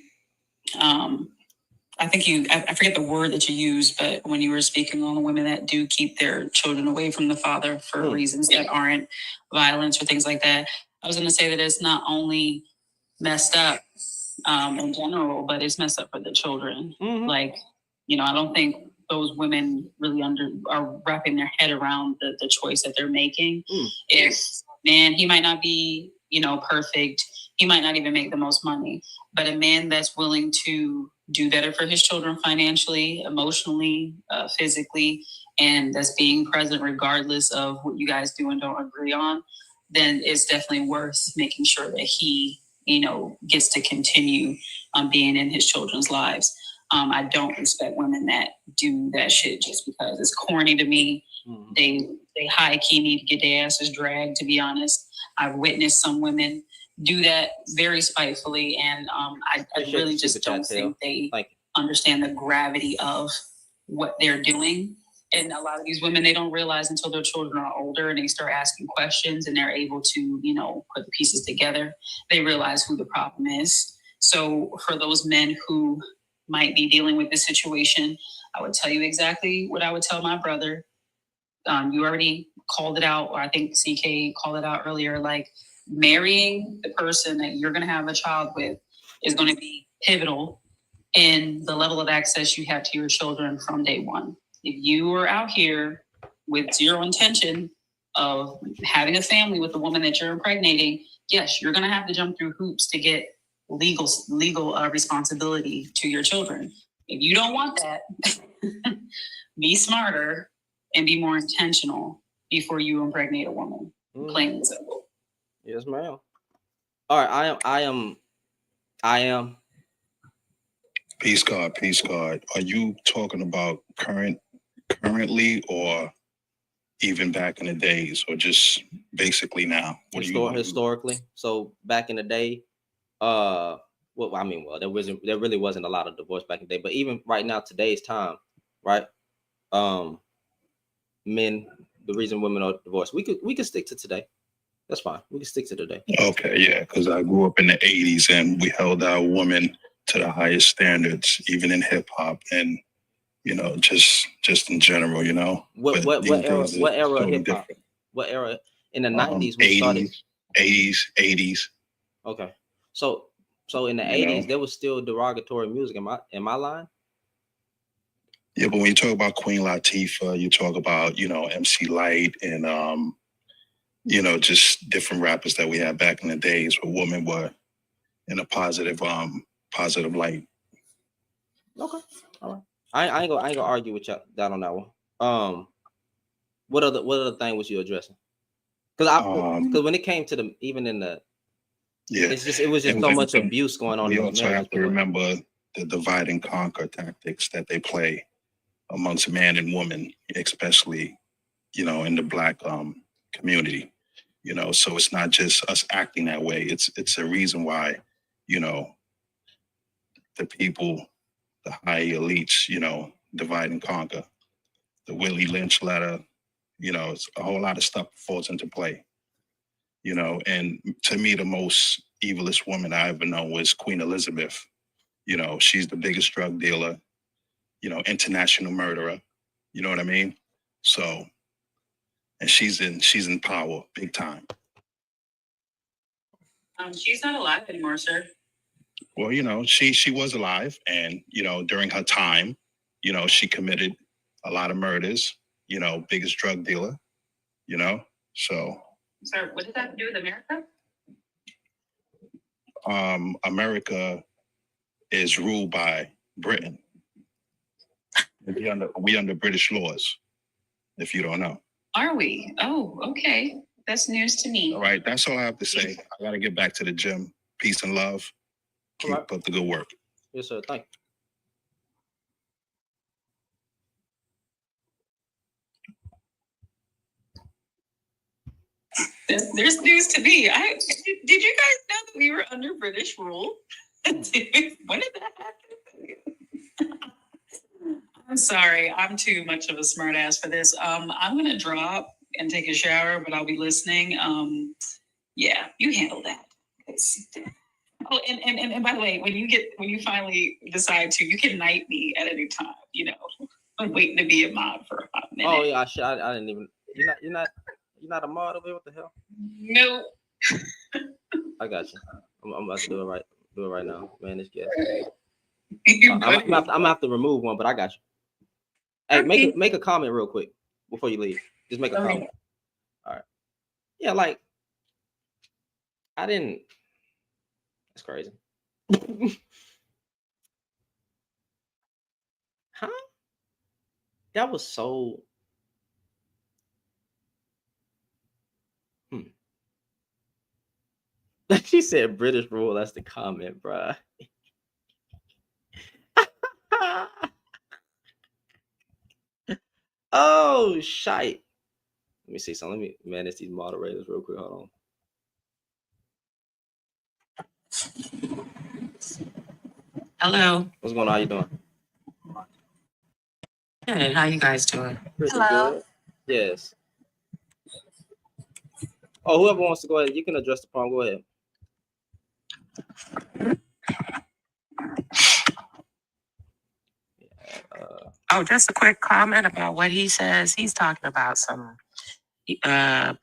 I think I forget the word that you used, but when you were speaking on the women that do keep their children away from the father for reasons that aren't violence or things like that, I was gonna say that it's not only messed up in general, but it's messed up for the children. Like, I don't think those women really are wrapping their head around the choice that they're making. If, man, he might not be, perfect. He might not even make the most money, but a man that's willing to do better for his children financially, emotionally, physically, and that's being present regardless of what you guys do and don't agree on, then it's definitely worth making sure that he, gets to continue being in his children's lives. I don't respect women that do that shit just because it's corny to me. They high key need to get their asses dragged, to be honest. I've witnessed some women do that very spitefully, and I really just don't think they understand the gravity of what they're doing. And a lot of these women, they don't realize until their children are older and they start asking questions and they're able to, put the pieces together. They realize who the problem is. So for those men who might be dealing with this situation, I would tell you exactly what I would tell my brother. You already called it out, or I think CK called it out earlier, like marrying the person that you're going to have a child with is going to be pivotal in the level of access you have to your children from day one. If you are out here with zero intention of having a family with the woman that you're impregnating, yes, you're going to have to jump through hoops to get legal responsibility to your children. If you don't want that, be smarter and be more intentional before you impregnate a woman. Plain and simple. Yes, ma'am. All right, I am. Peace God. Are you talking about currently or even back in the days, or just basically now? What do you Historically? So back in the day, well, I mean, well, there really wasn't a lot of divorce back in the day, but even right now, today's time, right? Men, the reason women are divorced, we could stick to today. That's fine. We can stick to today. Okay, yeah, because I grew up in the 80s and we held our women to the highest standards, even in hip hop and, you know, just in general, you know. What era of hip hop? What era? In the 90s we 80s, started. 80s. Okay. So in the 80s there was still derogatory music. Am I lying? Yeah, but when you talk about Queen Latifah, you talk about, you know, MC Lyte and you know, just different rappers that we had back in the days where women were in a positive light. Okay. All right. I ain't gonna argue with y'all that on that one. What other thing was you addressing? Because when it came to the even in the it was just so much abuse going on. We also have to remember the divide and conquer tactics that they play amongst man and woman, especially, you know, in the Black community. You know, so it's not just us acting that way. It's a reason why, you know, the people, the high elites, you know, divide and conquer. The Willie Lynch letter, you know, it's a whole lot of stuff falls into play. You know, and to me, the most evilest woman I ever known was Queen Elizabeth. You know, she's the biggest drug dealer, you know, international murderer. You know what I mean? So, and she's in power big time. She's not alive anymore, sir. Well, you know, she was alive, and you know, during her time, you know, she committed a lot of murders. You know, biggest drug dealer. You know, so. Sir, what does that have to do with America? America is ruled by Britain. We under British laws, if you don't know. Are we? Oh, okay. That's news to me. All right, that's all I have to say. I gotta get back to the gym. Peace and love. Keep up the good work. Yes, sir. Thank you. There's news to me. Did you guys know that we were under British rule? When did that happen? I'm sorry. I'm too much of a smart ass for this. I'm gonna drop and take a shower, but I'll be listening. Yeah, you handle that. Oh, and by the way, when you finally decide to, you can knight me at any time. You know, I'm waiting to be a mod for a minute. Oh yeah, I didn't even. You're not a mod over here. What the hell? No. I got you. I'm about to do it right now, man. This guy. I'm gonna have to remove one, but I got you. Hey, Okay. make a comment real quick before you leave. Just make a comment. All right. Yeah, like I didn't. That's crazy. Huh? That was so. She said British rule. That's the comment, bruh. Oh, shite. Let me see something. Let me manage these moderators real quick. Hold on. Hello. What's going on? How you doing? Good. How you guys doing? Pretty good. Yes. Oh, whoever wants to go ahead, you can address the problem. Go ahead. Oh, just a quick comment about what he says. He's talking about some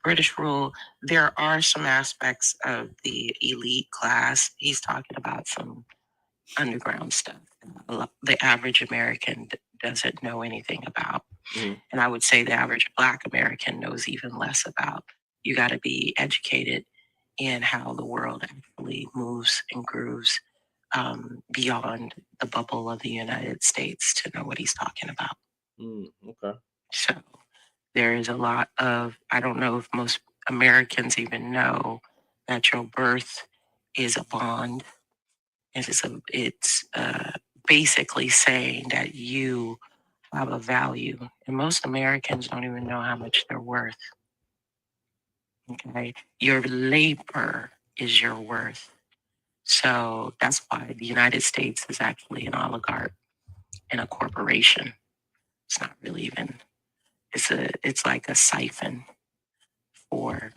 British rule. There are some aspects of the elite class. He's talking about some underground stuff the average American doesn't know anything about. And I would say the average Black American knows even less about. You got to be educated in how the world actually moves and grooves beyond the bubble of the United States to know what he's talking about. Okay. So there is a lot of, I don't know if most Americans even know that your birth is a bond. It's basically saying that you have a value, and most Americans don't even know how much they're worth. Okay, your labor is your worth. So that's why the United States is actually an oligarch and a corporation. It's not really even. It's like a siphon for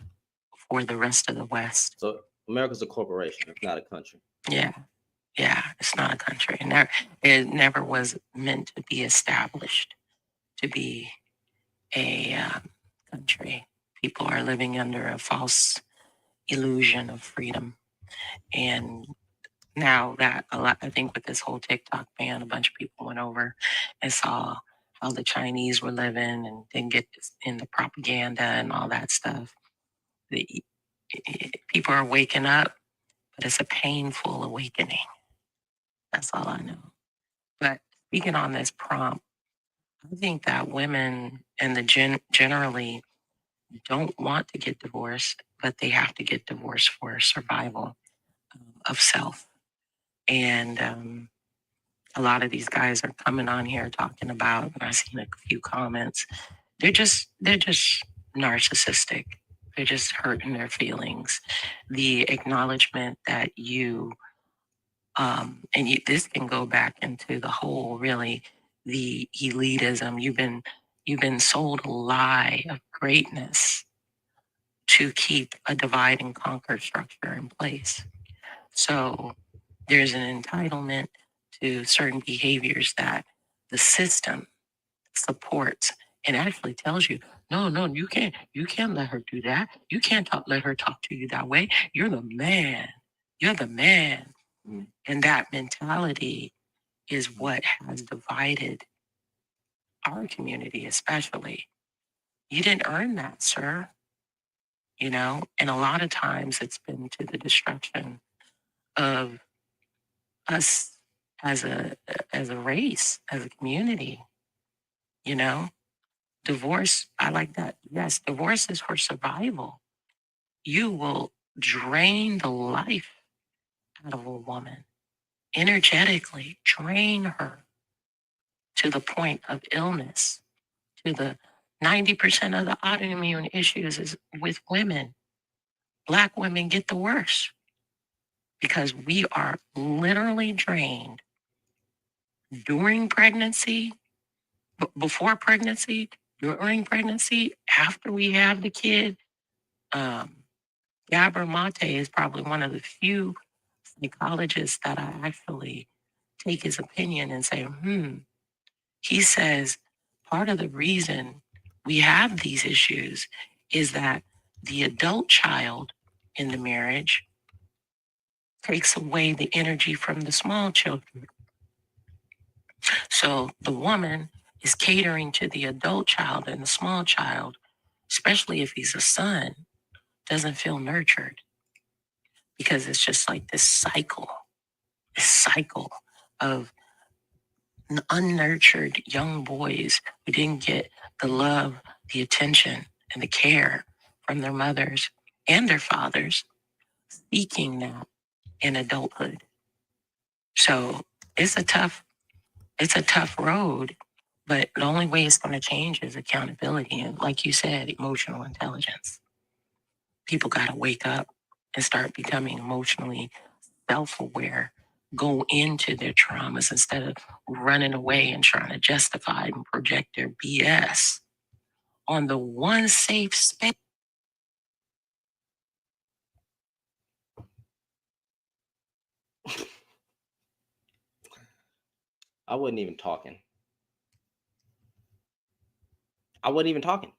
the rest of the West. So America's a corporation, it's not a country. Yeah, it's not a country. It never was meant to be established to be a country. People are living under a false illusion of freedom. And now that I think with this whole TikTok ban, a bunch of people went over and saw how the Chinese were living and didn't get in the propaganda and all that stuff. People are waking up, but it's a painful awakening. That's all I know. But speaking on this prompt, I think that women and the generally don't want to get divorced, but they have to get divorced for survival of self. And a lot of these guys are coming on here talking about, and I've seen a few comments, they're just narcissistic. They're just hurting their feelings. The acknowledgement that this can go back into the whole, really, the elitism. You've been sold a lie of greatness to keep a divide and conquer structure in place. So there's an entitlement to certain behaviors that the system supports and actually tells you, no, you can't let her do that. You can't let her talk to you that way. You're the man. And that mentality is what has divided our community, especially. You didn't earn that, sir. And a lot of times it's been to the destruction of us as a race, as a community. Divorce, I like that. Yes, divorce is for survival. You will drain the life out of a woman, energetically drain her to the point of illness, to the 90% of the autoimmune issues is with women. Black women get the worst because we are literally drained during pregnancy, before pregnancy, during pregnancy, after we have the kid. Gabor Mate is probably one of the few psychologists that I actually take his opinion and say, he says part of the reason we have these issues is that the adult child in the marriage takes away the energy from the small children. So the woman is catering to the adult child, and the small child, especially if he's a son, doesn't feel nurtured because it's just like this cycle of unnurtured young boys who didn't get the love, the attention, and the care from their mothers and their fathers, seeking that in adulthood. So it's a tough road, but the only way it's going to change is accountability. And like you said, emotional intelligence. People got to wake up and start becoming emotionally self-aware, go into their traumas instead of running away and trying to justify and project their BS on the one safe space. I wasn't even talking. I wasn't even talking.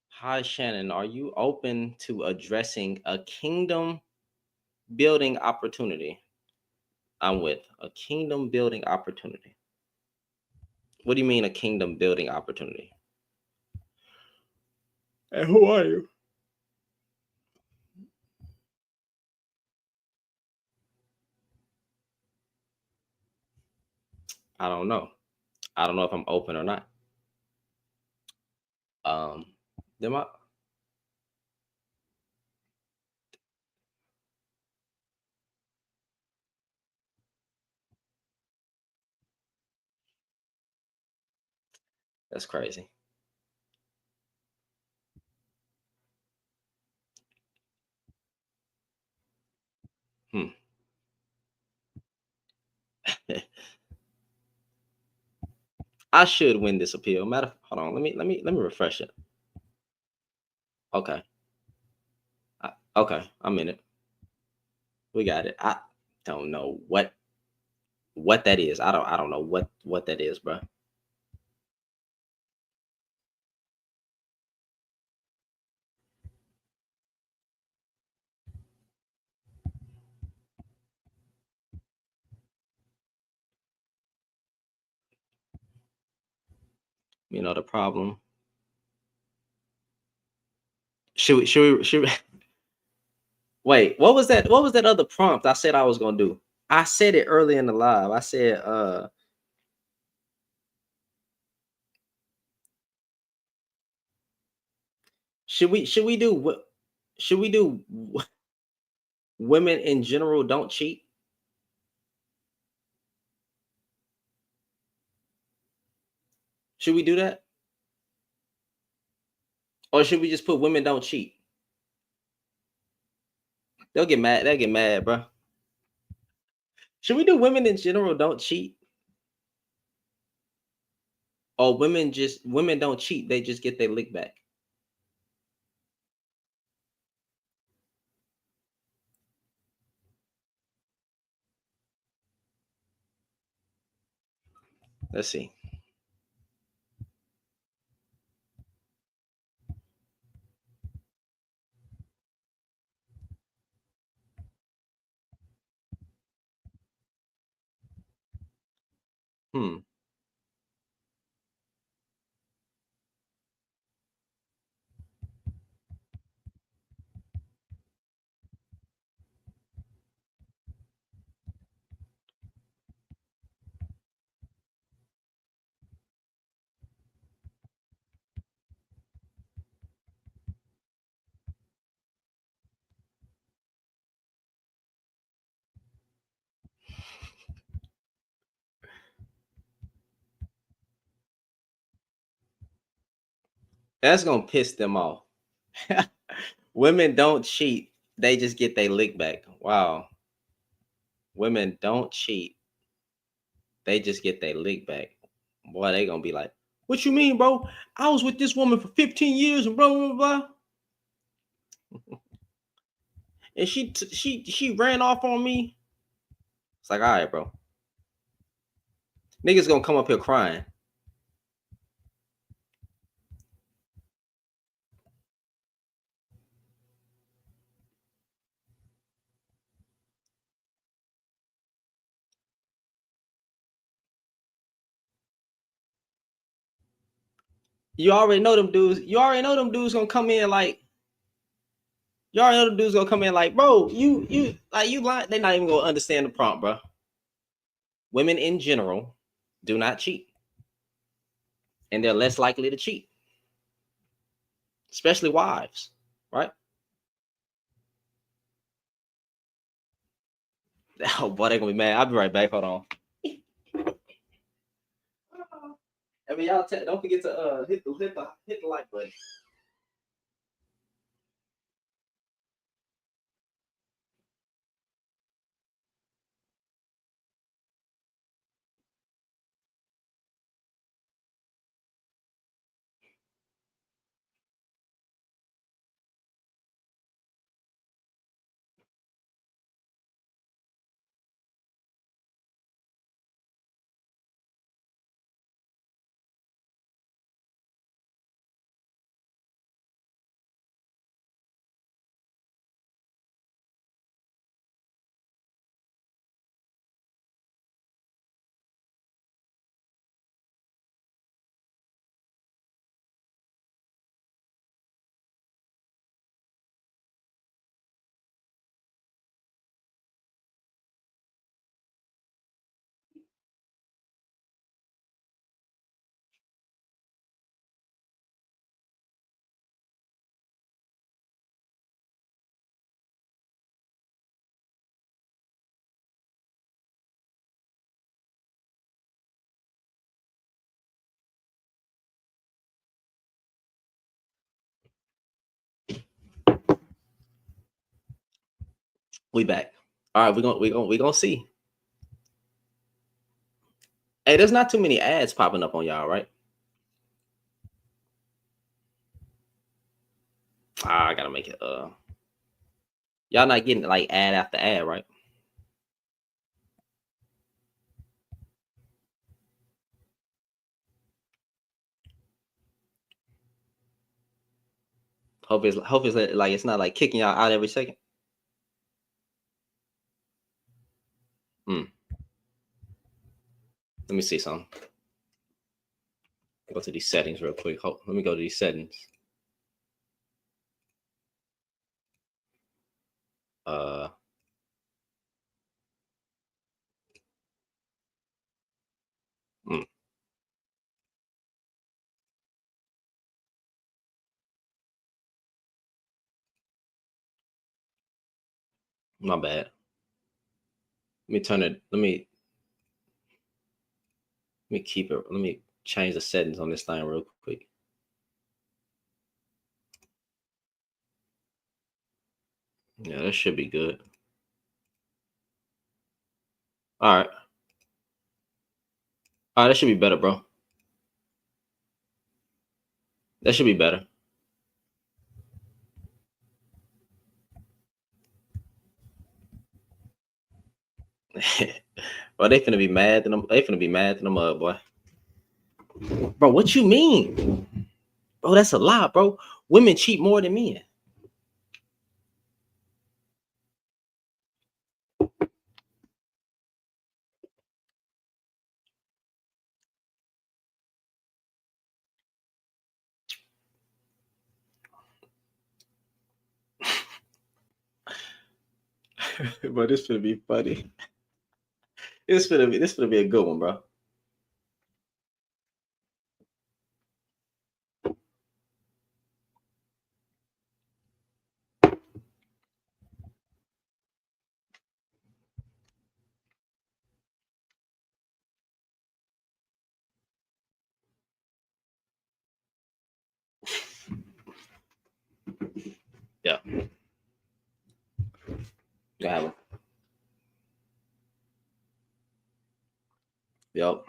Hi, Shannon. Are you open to addressing a kingdom building opportunity. I'm with a kingdom building opportunity. What do you mean a kingdom building opportunity? And who are you? I don't know. I don't know if I'm open or not. Them I, that's crazy. I should win this appeal. Hold on. Let me refresh it. Okay. Okay, I'm in it. We got it. I don't know what that is. I don't know what that is, bro. You know the problem. Should we wait, what was that? What was that other prompt I said I was gonna do? I said it early in the live. I said should we do what should we do women in general don't cheat? Should we do that? Or should we just put women don't cheat? They'll get mad. They'll get mad, bro. Should we do women in general don't cheat? Or women don't cheat, they just get their lick back. Let's see. Hmm. That's gonna piss them off. Women don't cheat, they just get their lick back. Wow. Women don't cheat, they just get their lick back. Boy, they gonna be like, what you mean, bro? I was with this woman for 15 years and blah blah blah. And she ran off on me. It's like, all right, bro. Niggas gonna come up here crying. You already know them dudes. You already know them dudes gonna come in like. You already know them dudes gonna come in like, bro, you like you lying. They're not even gonna understand the prompt, bro. Women in general do not cheat, and they're less likely to cheat, especially wives, right? Oh boy, they're gonna be mad. I'll be right back. Hold on. I mean, y'all don't forget to hit the like button. We back. All right, we gonna see. Hey, there's not too many ads popping up on y'all, right? I gotta make it. Y'all not getting like ad after ad, right? Hope it's like it's not like kicking y'all out every second. Let me see something. Go to these settings real quick. Let me go to these settings. My bad. Let me turn it. Let me keep it. Let me change the settings on this thing real quick. Yeah, that should be good. All right. All right, that should be better, bro. That should be better. Bro, they finna be mad. They finna be mad to them up, boy. Bro, what you mean? Bro, that's a lie, bro. Women cheat more than men. But this finna be funny. This finna be a good one, bro. Yeah. You have it. Yep.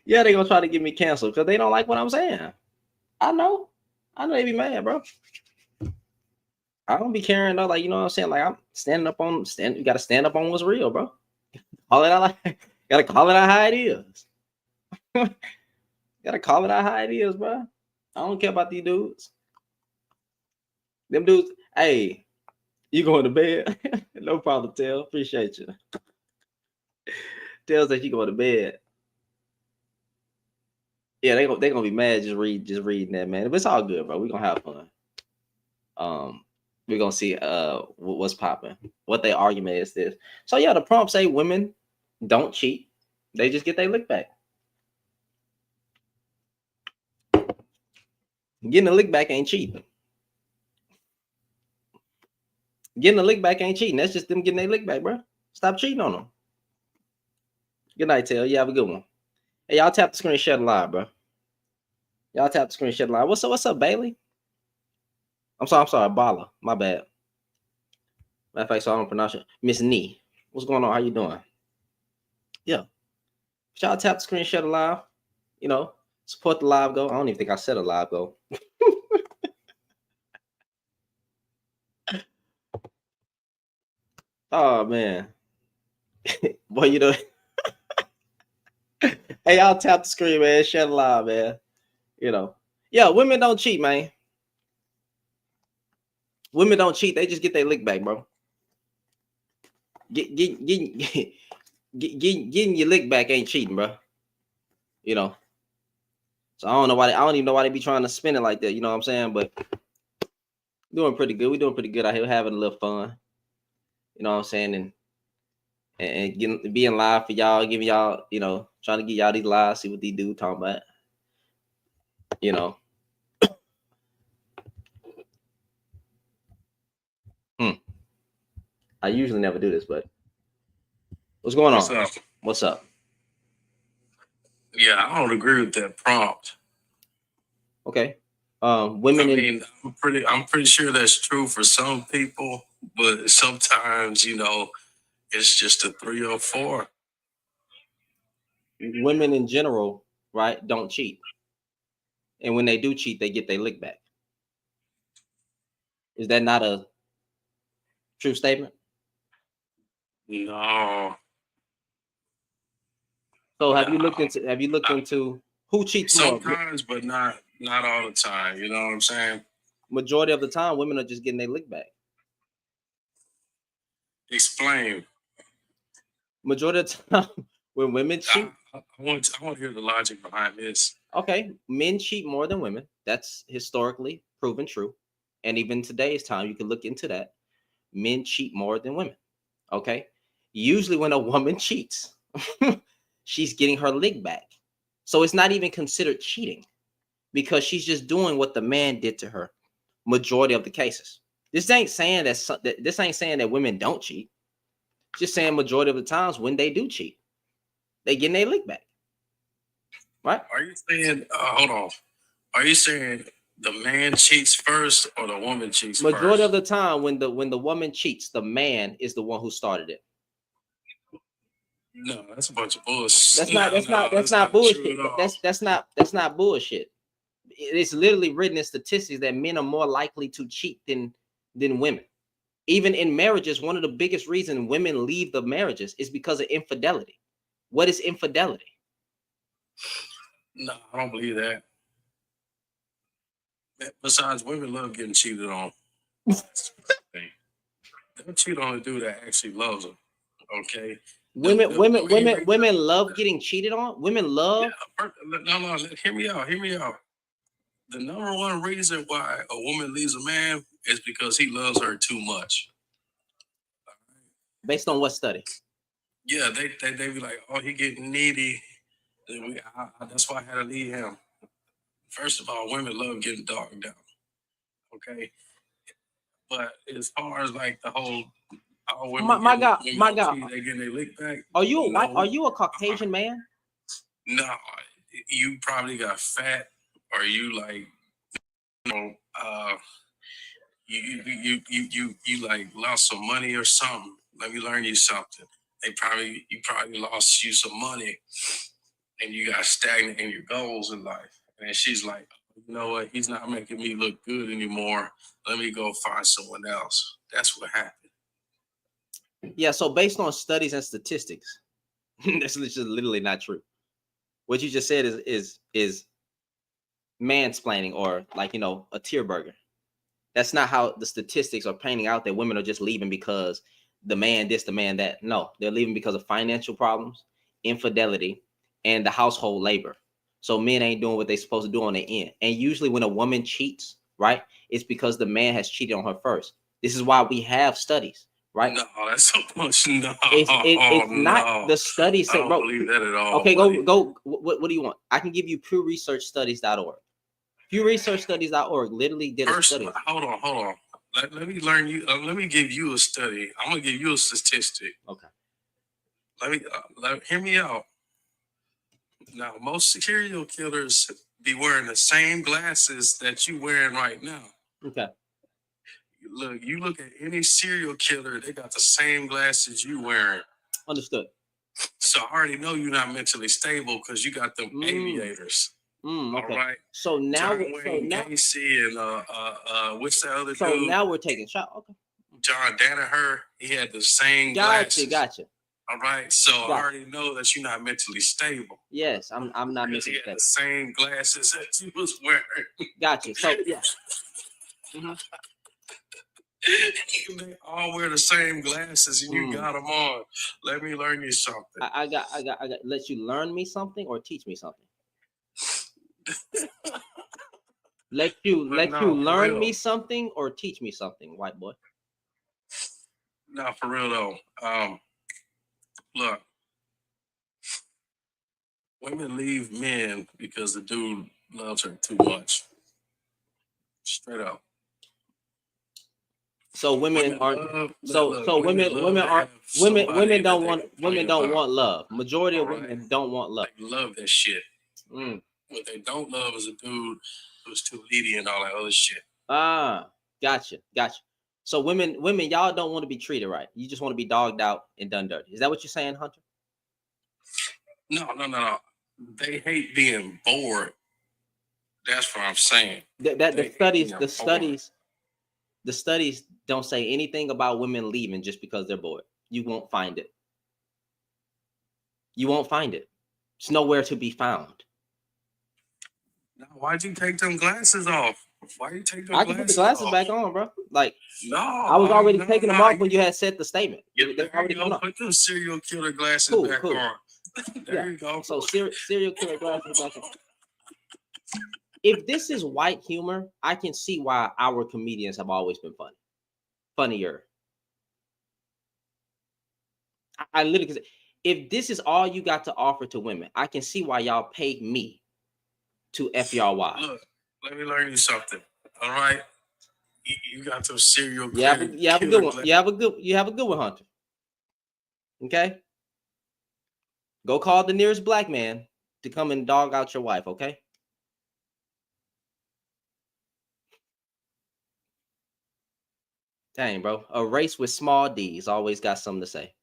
Yeah, they gonna try to get me canceled because they don't like what I'm saying. I know they be mad, bro. I don't be caring though, like you know what I'm saying. Like I'm standing up on You gotta stand up on what's real, bro. Call it out like gotta call it out how it is. Gotta call it out how it is, bro. I don't care about these dudes. Them dudes, hey, you going to bed? No problem, Tell. Appreciate you. Tell that you going to bed. Yeah, they gonna be mad just reading that, man. But it's all good, bro. We gonna have fun. We're gonna see what's popping. What their argument is this. So yeah, the prompt say women don't cheat. They just get their lick back. Getting a lick back ain't cheating. Getting a lick back ain't cheating. That's just them getting their lick back, bro. Stop cheating on them. Good night, Tell. You have a good one. Hey, y'all tap the screen, share the live, bro. Y'all tap the screen, share the live. What's up, Bailey? I'm sorry, Bala. My bad. Matter of fact, so I don't pronounce it. Miss Nee. What's going on? How you doing? Yeah. Y'all tap the screen, share the live. You know, support the live goal. I don't even think I said a live goal. Oh man. Boy, you know. Hey, y'all tap the screen, man. Share the live, man. You know. Yeah, women don't cheat, man. Women don't cheat. They just get their lick back, bro. Getting your lick back ain't cheating, bro. You know. So I don't even know why they be trying to spin it like that. You know what I'm saying? But doing pretty good. We're doing pretty good out here, having a little fun. You know what I'm saying? And being live for y'all, giving y'all, you know, trying to get y'all these lives, see what these dudes talking about. You know. I usually never do this, but what's going on? What's up? What's up? Yeah, I don't agree with that prompt. Okay. Women I mean, I'm pretty sure that's true for some people, but sometimes, you know, it's just a 3 or 4. women in general, right, don't cheat. And when they do cheat, they get their lick back. Is that not a true statement? No. So have you looked into who cheats more? Sometimes, but not all the time. You know what I'm saying? Majority of the time, women are just getting their lick back. Explain. Majority of the time, when women cheat, I want to hear the logic behind this. okay, men cheat more than women. That's historically proven true. And even today's time, you can look into that. Men cheat more than women. Okay. Usually when a woman cheats, she's getting her lick back. So it's not even considered cheating because she's just doing what the man did to her. Majority of the cases. This ain't saying that women don't cheat. Just saying majority of the times when they do cheat, they getting their lick back. Right? Are you saying, hold on. Are you saying the man cheats first or the woman cheats Majority first? of the time when the woman cheats, the man is the one who started it. No, that's a bunch of bullshit. That's not bullshit. That's not bullshit. It's literally written in statistics that men are more likely to cheat than women. Even in marriages, one of the biggest reasons women leave the marriages is because of infidelity. What is infidelity? No, I don't believe that. Besides, women love getting cheated on. They'll cheat on a dude that actually loves them. Okay. Women love getting cheated on. Women love. No, hear me out. Hear me out. The number one reason why a woman leaves a man is because he loves her too much. Based on what study? Yeah, they be like, oh, he getting needy. That's why I had to leave him. First of all, women love getting dogged down. Okay. But as far as like the whole My God, they getting their lick back. Are you a Caucasian man? No, you probably got fat, or you like, you know, you like lost some money or something. Let me learn you something. You probably lost you some money, and you got stagnant in your goals in life. And she's like, you know what? He's not making me look good anymore. Let me go find someone else. That's what happened. Yeah, so based on studies and statistics, that's just literally not true. What you just said is mansplaining, or like, you know, a tear burger. That's not how the statistics are painting out, that women are just leaving because the man this, the man that. No, they're leaving because of financial problems, infidelity, and the household labor. So men ain't doing what they're supposed to do on the end. And usually when a woman cheats, right, it's because the man has cheated on her first. This is why we have studies. Right? No, that's so much. No, it's not the study say, I don't believe that at all. Okay, go. What do you want? I can give you pewresearchstudies.org. Pewresearchstudies.org literally did a study. Hold on. Let me learn you. Let me give you a study. I'm gonna give you a statistic. Okay. Hear me out. Now, most serial killers be wearing the same glasses that you wearing right now. Okay. You look at any serial killer, they got the same glasses you wearing. Understood. So I already know you're not mentally stable because you got them aviators. Okay. All right. So now, Casey and what's the other dude? So now we're taking shots. Okay. John Danaher, he had the same glasses. Gotcha. All right. So I already know that you're not mentally stable. Yes, I'm not mentally stable. He had the same glasses that you was wearing. Gotcha. So yeah. They all wear the same glasses, and you got them on. Let me learn you something. I got. Let you learn me something or teach me something. let you learn me something or teach me something, white boy. No, for real though. Look, women leave men because the dude loves her too much. Straight up. So women are love- so look, so women love women to are have women somebody women that don't they want can women complain don't about. want love. Majority of All right. women don't want love. They love that shit. Mm. What they don't love is a dude who's too needy and all that other shit. Ah, gotcha. So women, y'all don't want to be treated right. You just want to be dogged out and done dirty. Is that what you're saying, Hunter? No. They hate being bored. That's what I'm saying. The They hate studies, being the bored. studies don't say anything about women leaving just because they're bored. You won't find it. You won't find it. It's nowhere to be found. Now, why'd you take them glasses off? Why you take them I can put the glasses glasses off? back on, bro. Like No, I was already no, taking them no. off when you had said the statement. Yeah, They there already you coming go. off. Put them serial killer glasses Cool, back cool. on. There you go. So serial killer glasses back on. If this is white humor, I can see why our comedians have always been funnier. I literally can say, if this is all you got to offer to women, I can see why y'all pay me to F y'all wives. Look, let me learn you something. All right, you got those serial You have a good one. You have a good one, Hunter. Okay. Go call the nearest black man to come and dog out your wife. Okay. Dang, bro. A race with small D's always got something to say.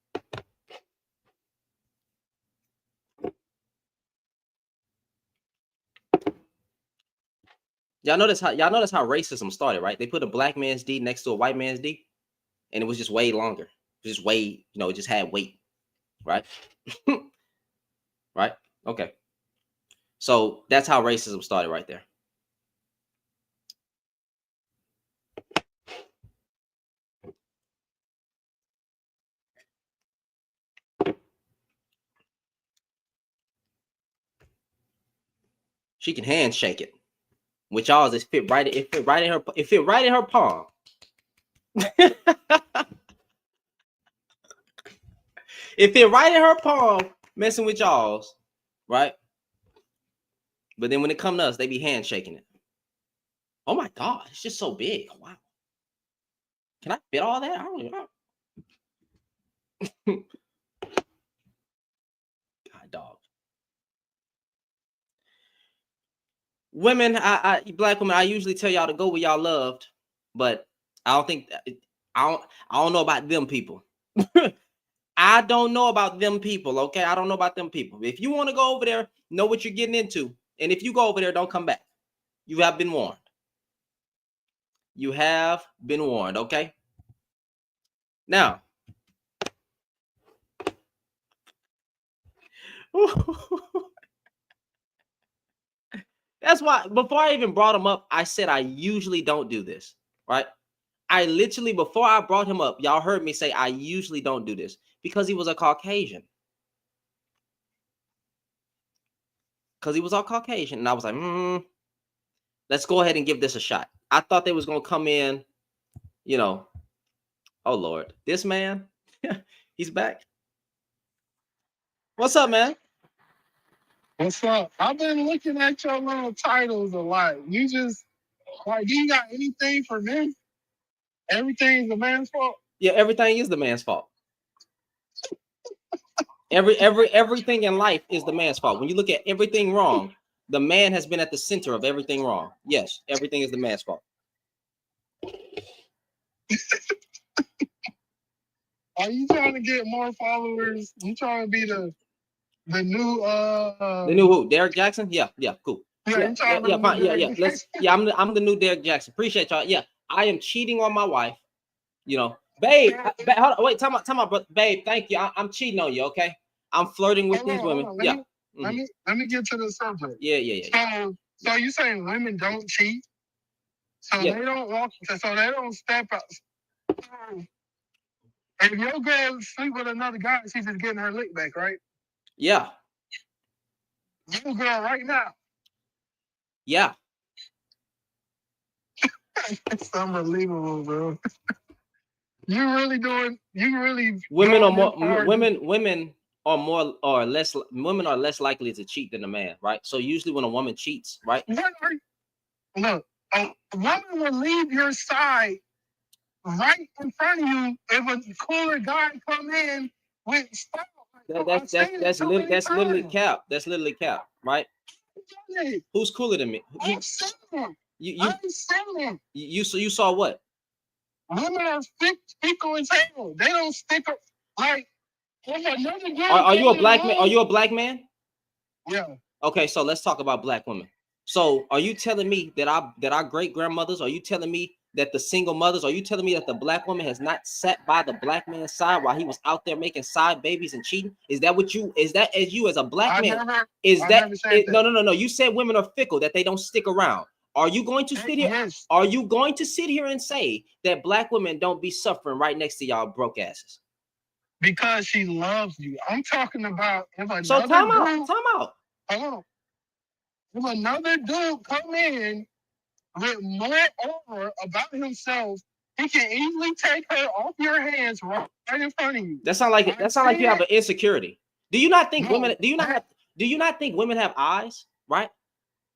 Y'all notice how racism started, right? They put a black man's D next to a white man's D, and it was just way longer. Just way, it just had weight, right? Right? Okay. So that's how racism started right there. She can handshake it. With y'all, it fit right in her palm. It fit right in her palm, messing with y'all's, right? But then when it comes to us, they be handshaking it. Oh my God, it's just so big. Wow. Can I fit all that? I don't know. God, dog. Women, black women, I usually tell y'all to go where y'all loved, but I don't know about them people. I don't know about them people, okay? I don't know about them people. If you want to go over there, know what you're getting into. And if you go over there, don't come back. You have been warned. You have been warned, okay? Now, that's why before I even brought him up, I said I usually don't do this, right? I literally, before I brought him up, y'all heard me say I usually don't do this because he was a Caucasian. Because he was all Caucasian. And I was like, let's go ahead and give this a shot. I thought they was going to come in, oh, Lord. This man, he's back. What's up, man? What's up? I've been looking at your little titles a lot. You just, you got anything for men? Everything is the man's fault? Yeah, everything is the man's fault. Everything in life is the man's fault. When you look at everything wrong, the man has been at the center of everything wrong. Yes, everything is the man's fault. Are you trying to get more followers? You trying to be the new the new who? Derek Jackson? Yeah, cool. Yeah, Yeah, I'm the new Derek Jackson. Appreciate y'all. Yeah, I am cheating on my wife. Babe, hold on, wait, time out, bro. Babe, thank you. I'm cheating on you, okay? I'm flirting with these women. Let me get to the subject. Yeah. So you saying women don't cheat? So they don't walk. So they don't step out. So if your girl sleep with another guy, she's just getting her lick back, right? Yeah. Your girl right now. Yeah. It's unbelievable, bro. Women are less likely to cheat than a man, right? So usually when a woman cheats, right? Look, a woman will leave your side right in front of you, if a cooler guy come in with style. That's literally cap. That's literally cap, right? Who's cooler than me? You saw what? Women are fickle as hell. They don't stick like. Are you a black man? Are you a black man? Yeah. Okay, so let's talk about black women. So are you telling me that our great grandmothers? Are you telling me that the single mothers? Are you telling me that the black woman has not sat by the black man's side while he was out there making side babies and cheating? Is that what you? Is that as you as a black man? No. You said women are fickle, that they don't stick around. Are you going to sit here? Yes. Are you going to sit here and say that black women don't be suffering right next to y'all broke asses? Because she loves you. I'm talking about if another So time out. Hold on. If another dude come in with more aura about himself, he can easily take her off your hands right in front of you. That sound like you have an insecurity. Do you not think women? Do you not think women have eyes? Right?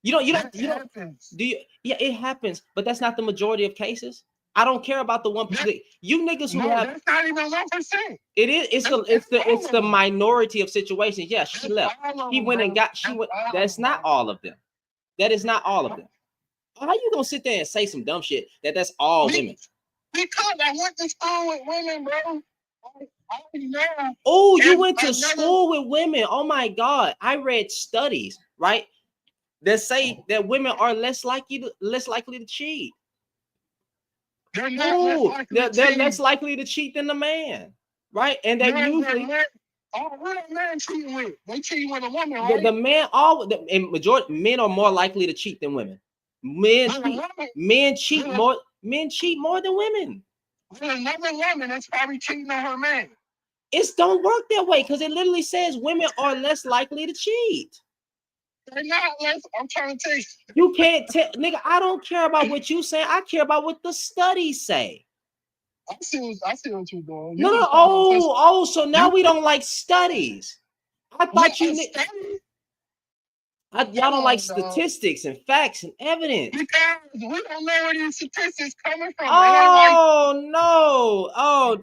You don't. Do you? Yeah, it happens, but that's not the majority of cases. I don't care about the 1%. You niggas who have. That's not even 1%. It is. It's the minority of situations. Yeah, she left. He went and got. She went. That's not all of them. That is not all of them. How you gonna sit there and say some dumb shit that's all women? Because I went to school with women, bro. Oh, you went to school with women. Oh my God. I read studies, right? That say that women are less likely to cheat. They're not They're less likely to cheat than the man, right? And they usually. What a man cheating with? They cheating with a woman, right? The man in majority men are more likely to cheat than women. Men cheat more than women. With another woman that's probably cheating on her man. It don't work that way because it literally says women are less likely to cheat. They're not less. I'm trying to tell you. You can't tell, nigga. I don't care about what you say. I care about what the studies say. I see what you're doing. So now we don't like studies. I thought y'all don't like statistics and facts and evidence. Because we don't know where these statistics coming from.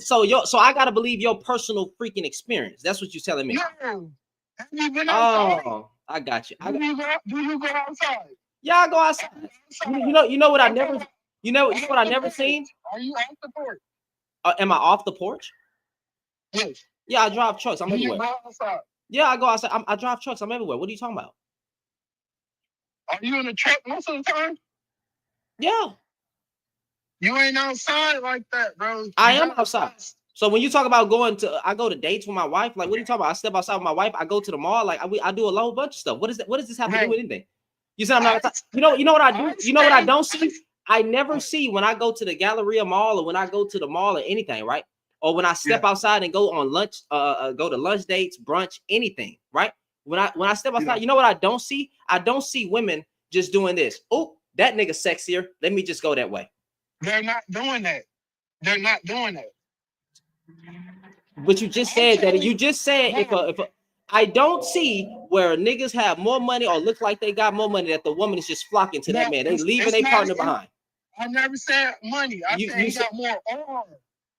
So I gotta believe your personal freaking experience. That's what you're telling me. No. Have you been outside? I got you. Do you go outside? Yeah, I go outside. You know what I never. You know what I never seen. Are you off the porch? Am I off the porch? Yes. Yeah, I drive trucks. I'm everywhere. You go outside? Yeah, I go outside. I drive trucks. I'm everywhere. What are you talking about? Are you in the truck most of the time? Yeah. You ain't outside like that, bro. I am outside. So when you talk about I go to dates with my wife. Like, what are you talking about? I step outside with my wife. I go to the mall. Like, I do a whole bunch of stuff. What is that? What does this have to do with anything? You said I'm not. You know what I do? You know what I don't see? I never see when I go to the Galleria Mall or when I go to the mall or anything, right? Or when I step outside and go on lunch, go to lunch dates, brunch, anything, right? When I step outside, you know what I don't see? I don't see women just doing this. Oh, that nigga sexier. Let me just go that way. They're not doing that. They're not doing that. But you just said that. You just said if I don't see where niggas have more money or look like they got more money that the woman is just flocking to that man. They leaving their partner behind. I never said money. I said he got more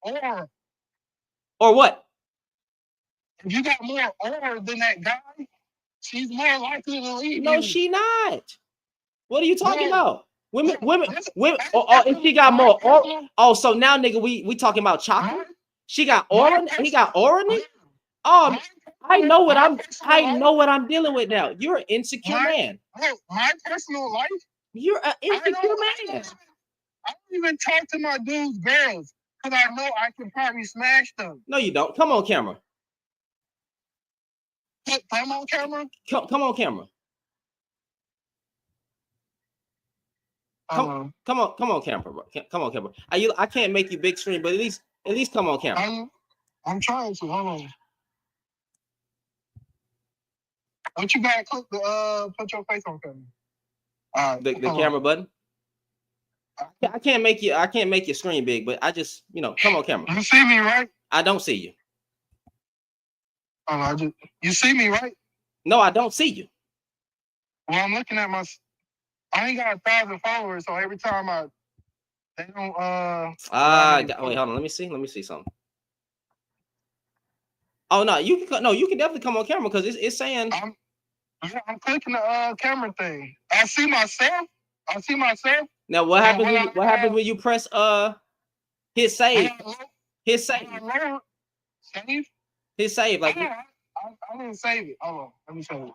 aura. Or what? If you got more aura than that guy, she's more likely to leave. No, she not. What are you talking about? Women. If she got more aura. So now, nigga, we talking about chocolate? She got aura. He got aura. I know what I'm dealing with now. You're an insecure man. My personal life. You're an insecure man. I don't even talk to my dudes' girls because I know I can probably smash them. No, you don't. Come on camera. Come on camera. Come on camera. Come on camera, bro. Come on camera. I can't make you big screen, but at least come on camera. I'm trying to. Hold on. Don't you gotta click the put your face on camera? The camera button. I can't make your screen big, but I just come on camera. You see me, right? I don't see you. You see me, right? No, I don't see you. Well, I'm looking at I ain't got 1,000 followers, so every time I They don't. Wait, hold on. Let me see something. Oh no, you can you can definitely come on camera because it's saying. I'm clicking the camera thing. I see myself. Now what happens when you press hit save? Hit save. Save. Hit save. Like I didn't save it. Hold on, let me show you.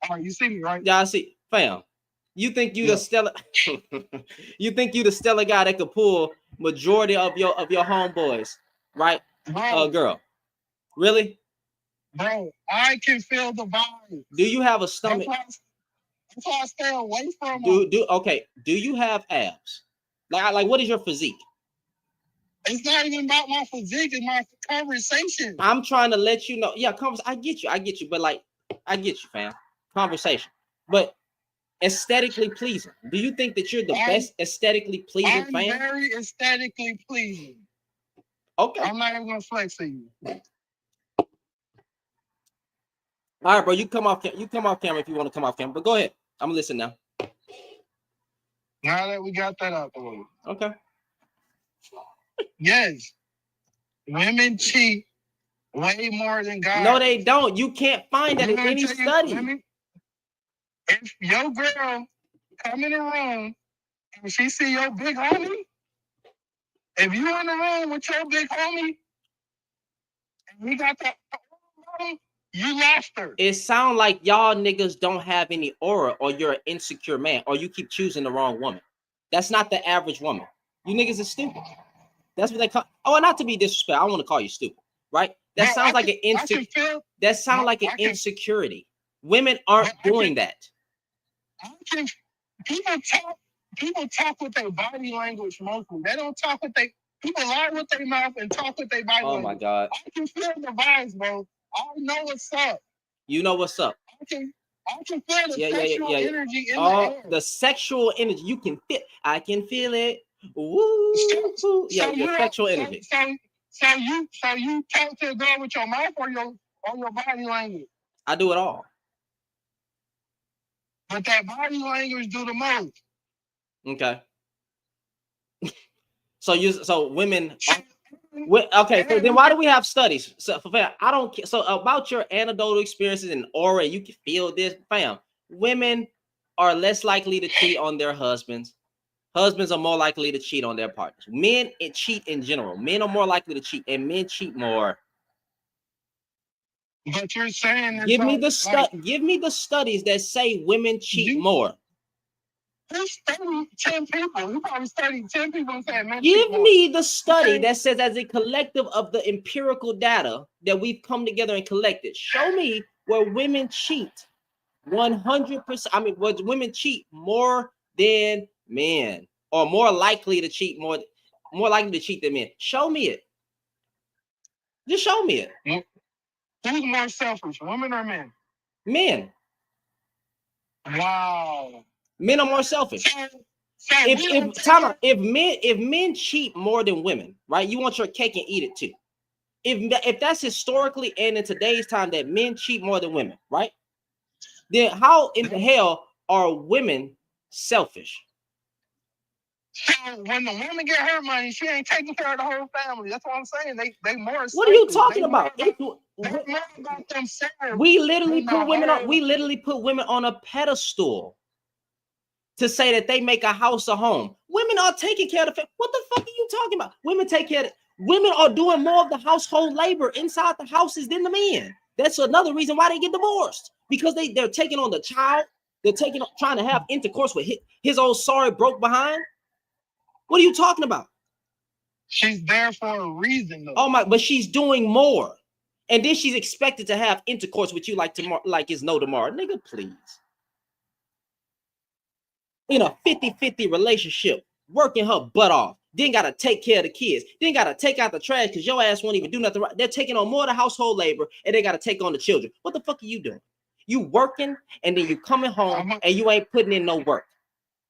All right, you see me, right? Yeah, I see, fam. You think you the stellar? You think you the stellar guy that could pull majority of your homeboys, right? Girl, really? Bro, I can feel the vibe. Do you have a stomach? That's why I stay away from them. Do you have abs? Like what is your physique? It's not even about my physique, it's my conversation. I'm trying to let you know. Yeah, I get you, but like I get you, fam. Conversation. But aesthetically pleasing. Do you think that you're the best aesthetically pleasing fan? I'm very aesthetically pleasing. Okay. I'm not even gonna flex to you. All right, bro. You come off camera if you want to come off camera. But go ahead. I'm listening now. Now that we got that out the way. Okay. Yes. Women cheat way more than guys. No, they don't. You can't find that in any study. If your girl come in the room and she see your big homie, if you in the room with your big homie and he got that, you lost her. It sounds like y'all niggas don't have any aura, or you're an insecure man, or you keep choosing the wrong woman. That's not the average woman. You niggas are stupid. That's what they call. Oh, not to be disrespectful, I want to call you stupid, right? That sounds like an insecurity. That sounds like an insecurity. Women aren't doing that. People talk with their body language mostly. They don't talk with people lie with their mouth and talk with their body language. Oh my God. I can feel the vibes, bro. I know what's up. You know what's up. I can feel the sexual energy in the air. The sexual energy. You can feel. I can feel it. Woo. Yeah, your sexual energy. So you talk to a girl with your mouth or your body language? I do it all. But that body language do the most. Okay. So women. Okay, so then why do we have studies? So fam, I don't care. So about your anecdotal experiences and aura, you can feel this, fam. Women are less likely to cheat on their husbands. Husbands are more likely to cheat on their partners. Men cheat in general. Men are more likely to cheat, and men cheat more. But you're saying give me the studies that say women cheat more. Who studied 10 people? You probably studied 10 people and said men. Give me the study that says, as a collective of the empirical data that we've come together and collected, show me where women cheat 100%. I mean, where women cheat more than men, or more likely to cheat more likely to cheat than men. Show me it. Just show me it. Who's more selfish, women or men? Men. Wow. Men are more selfish. If men cheat more than women, right? You want your cake and eat it too. If that's historically and in today's time that men cheat more than women, right? Then how in the hell are women selfish? So when the woman get her money, she ain't taking care of the whole family. That's what I'm saying. They more. What are you talking about? About themselves. We literally put women on. We literally put women on a pedestal to say that they make a house a home. Women are taking care of the family. What the fuck are you talking about? Women take care of it. Women are doing more of the household labor inside the houses than the men. That's another reason why they get divorced, because they're taking on the child. They're trying to have intercourse with his old sorry broke behind. What are you talking about? She's there for a reason, though. Oh my! But she's doing more, and then she's expected to have intercourse with you like tomorrow, like it's no tomorrow. Nigga, please. In a 50-50 relationship, working her butt off, then gotta take care of the kids, then gotta take out the trash because your ass won't even do nothing right. They're taking on more of the household labor, and they gotta take on the children. What the fuck are you doing? You working, and then you coming home, and you ain't putting in no work.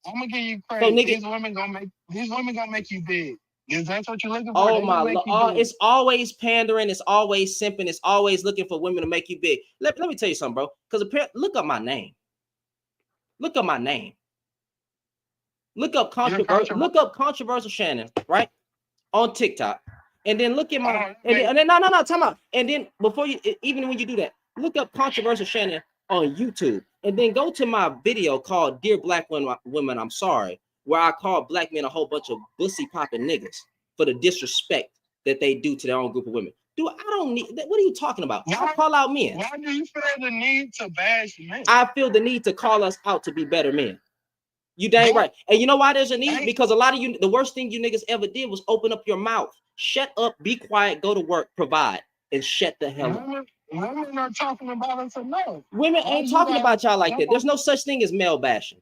I'm gonna give you credit. So, nigga, these women gonna make you big. Is that what you're looking for? Oh my Lord! It's always pandering. It's always simping. It's always looking for women to make you big. Let me tell you something, bro. Because look up my name. Look up my name. Look up controversial Shannon, right? On TikTok. And then look at my and then no, time out. And then before you, even when you do that, look up controversial Shannon on YouTube. And then go to my video called Dear Black Women, I'm Sorry, where I call black men a whole bunch of bussy popping niggas for the disrespect that they do to their own group of women. Dude, I don't need that. What are you talking about? I call out men. Why do you feel the need to bash men? I feel the need to call us out to be better men. You dang right. And you know why there's a need? Because a lot of you, the worst thing you niggas ever did was open up your mouth. Shut up, be quiet, go to work, provide, and shut the hell up. Women are talking about us enough. Women ain't talking about y'all like that. There's no such thing as male bashing.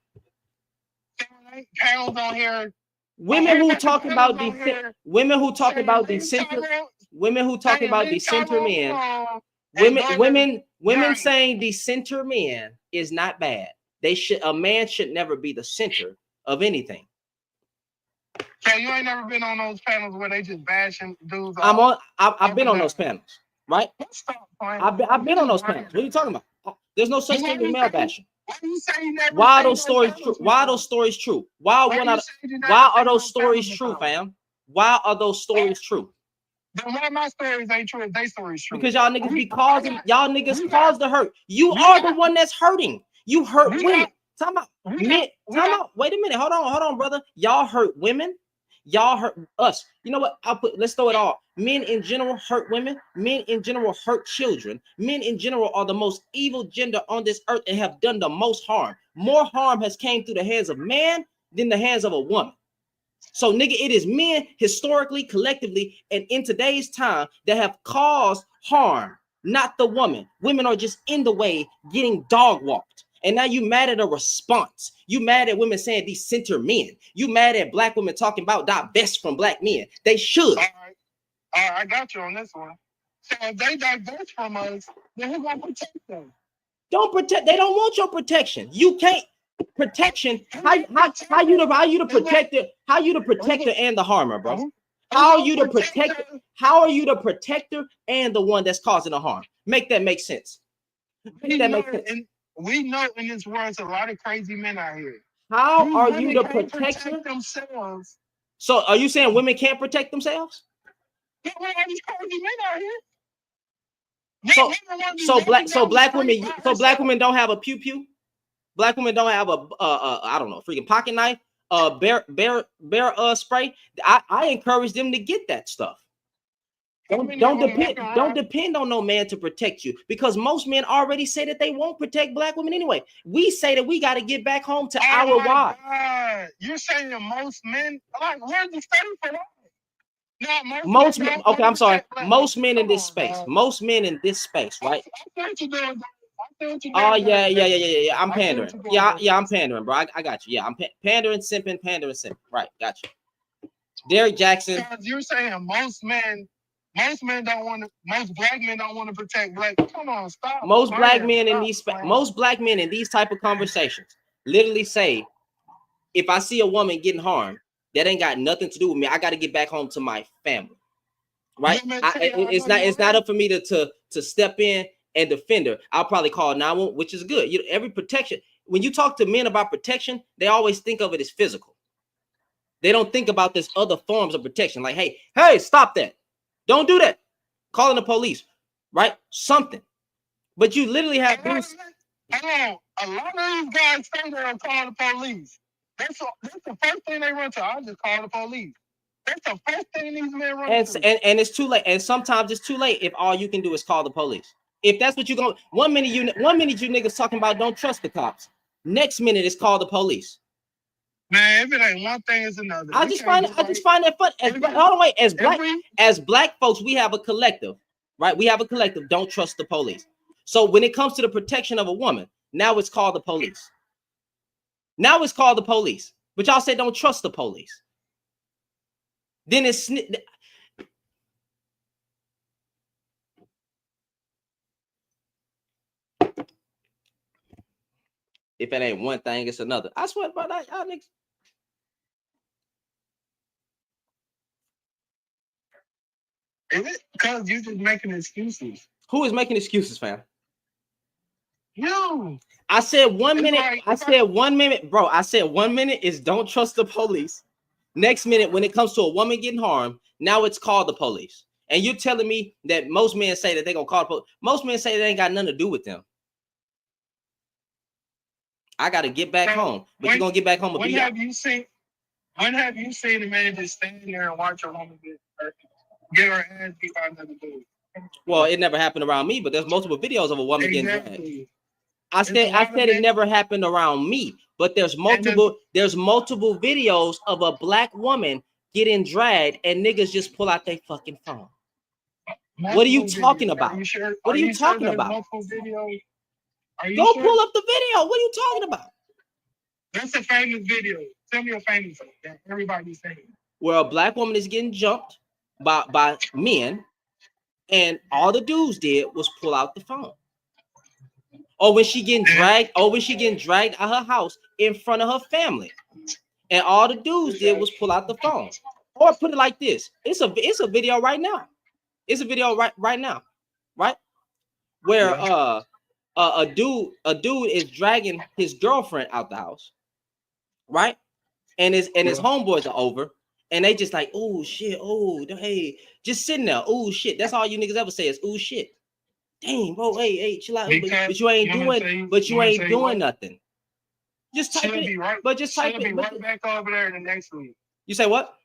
Panels on here. Women who talk about the women who talk about the center, women who talk about the center men, women saying the center men is not bad. A man should never be the center of anything. So you ain't never been on those panels where they just bashing dudes. I've been on those panels, right? I've been on those panels. What are you talking about? There's no such thing as male bashing. Why are those stories true? Why are those stories true? Why are those stories true, fam? Why are those stories true? Then why my stories ain't true if they stories true? Because y'all niggas cause the hurt. You are the one that's hurting. You hurt women. Time out. Wait a minute. Hold on, brother. Y'all hurt women. Y'all hurt us. You know what? Let's throw it all. Men in general hurt women. Men in general hurt children. Men in general are the most evil gender on this earth and have done the most harm. More harm has came through the hands of man than the hands of a woman. So, nigga, it is men historically, collectively, and in today's time that have caused harm, not the woman. Women are just in the way, getting dog walked. And now you mad at a response. You mad at women saying these center men. You mad at black women talking about divest from black men. They should. All right, I got you on this one. So if they divest from us, then who gonna protect them? Don't protect. They don't want your protection. You can't protection. How you the protector? How you the protector and the harmer, bro? How are you the protector? How are you the protector and the one that's causing the harm? Make that make sense. Make that make sense. We know in this world, there's a lot of crazy men out here. How are you the protector? Themselves. So are you saying women can't protect themselves? Yeah, all these crazy men out here. So black women don't have a pew pew. Black women don't have a I don't know, freaking pocket knife, bear spray. I encourage them to get that stuff. Don't depend on no man to protect you, because most men already say that they won't protect black women anyway. We say that we got to get back home to our wives. You're saying that most men, like, where's the study for that? Most men, okay, I'm sorry. Most men in this space. Most men in this space, right? Oh yeah. I'm pandering. Yeah, I'm pandering, bro. I got you. Yeah, I'm pandering, simping. Right, got you. Derrick Jackson. You're saying most black men don't want to protect black. Come on, stop. Most black men in these type of conversations literally say, if I see a woman getting harmed, that ain't got nothing to do with me. I got to get back home to my family. Right? It's not up for me to step in and defend her. I'll probably call 911, which is good. Every protection. When you talk to men about protection, they always think of it as physical. They don't think about this other forms of protection. Like, hey, stop that. Don't do that. Calling the police, right? Something. But you literally have dudes. A lot of these guys say they'll call the police. That's the first thing they run to. I'll just call the police. That's the first thing these men run to. And it's too late. And sometimes it's too late if all you can do is call the police. If that's what you're going, one minute you niggas talking about don't trust the cops. Next minute it's call the police. Man, if it ain't one thing, it's another. I just find that fun. As black folks, we have a collective, right? We have a collective. Don't trust the police. So when it comes to the protection of a woman, now it's called the police. Now it's called the police. But y'all say don't trust the police. Then it's if it ain't one thing, it's another. I swear about that, y'all niggas. Is it because you just making excuses? Who is making excuses, fam? You. I said 1 It's minute. like- I said 1 minute, bro. I said 1 minute is don't trust the police. Next minute, when it comes to a woman getting harmed, now it's called the police. And you're telling me that most men say that they gonna call the police. Most men say they ain't got nothing to do with them. I gotta get back home, but you're gonna get back home and When be have you seen? When have you seen a man just stand there and watch a woman get her ass beat by another dude? well. It never happened around me, but there's multiple videos of a woman getting dragged. Exactly. I There's a lot said of it men- never happened around me, but there's multiple videos of a black woman getting dragged and niggas just pull out their fucking phone. What are you Multiple talking videos. about? Are you sure? What are you sure talking there's about? Multiple videos. Are you Go sure? pull up the video. What are you talking about? That's a famous video. Tell me a famous one that everybody's saying. Where a black woman is getting jumped by men, and all the dudes did was pull out the phone. Or when she getting dragged, out her house in front of her family, and all the dudes did was pull out the phone. Or put it like this: it's a video right now. It's a video right now, right? Where a dude is dragging his girlfriend out the house, right? And his homeboys are over, and they just like, oh shit, oh hey, just sitting there, oh shit. That's all you niggas ever say is oh shit. Damn, bro, hey, chill out. But you ain't doing nothing. Just type it. She'll be right back over there the next week. You say what?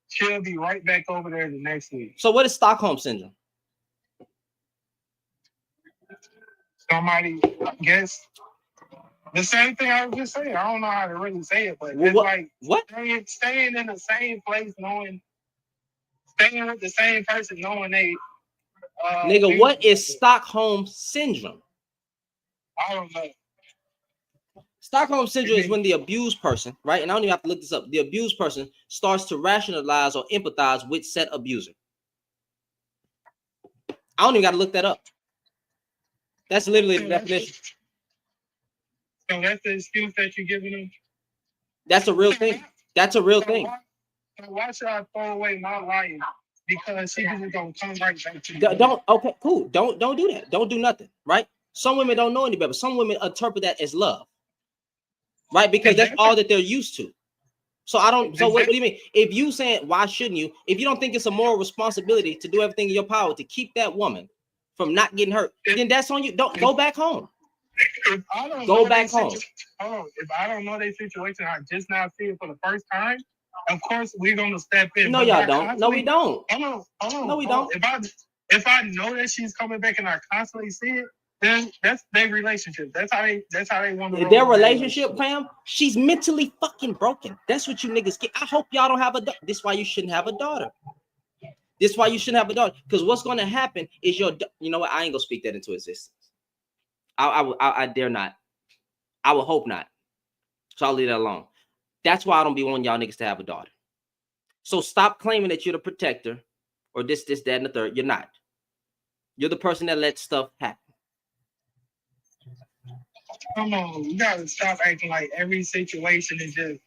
She'll be right back over there the next week. So what is Stockholm syndrome? Somebody, I guess, the same thing I was just saying. I don't know how to really say it, but it's like staying in the same place, staying with the same person, knowing they. Nigga, what is Stockholm syndrome? I don't know. Stockholm syndrome is when the abused person, right? And I don't even have to look this up. The abused person starts to rationalize or empathize with said abuser. I don't even got to look that up. That's literally the definition. So that's the excuse that you're giving them? That's a real thing. That's a real thing. So why should I throw away my life because she just gonna come right back to me? Okay, cool. Don't do that. Don't do nothing, right? Some women don't know any better. Some women interpret that as love, right? Because that's all that they're used to. So I don't. So what do you mean? If you saying why shouldn't you? If you don't think it's a moral responsibility to do everything in your power to keep that woman from not getting hurt, then that's on you. Don't go back home. If I don't Go know back their home. If I don't know their situation, I just now see it for the first time. Of course, we're gonna step in. No, But y'all I don't. No, we don't. Hold on. No, we don't. If I know that she's coming back and I constantly see it, then that's their relationship. That's how they want to. Their relationship, fam, she's mentally fucking broken. That's what you niggas get. I hope y'all don't have a daughter. This is why you shouldn't have a daughter. This is why you shouldn't have a daughter. Because what's going to happen is you know what? I ain't gonna speak that into existence. I dare not. I would hope not. So I'll leave that alone. That's why I don't be wanting y'all niggas to have a daughter. So stop claiming that you're the protector or this, that, and the third. You're not. You're the person that lets stuff happen. Come on, you gotta stop acting like every situation is just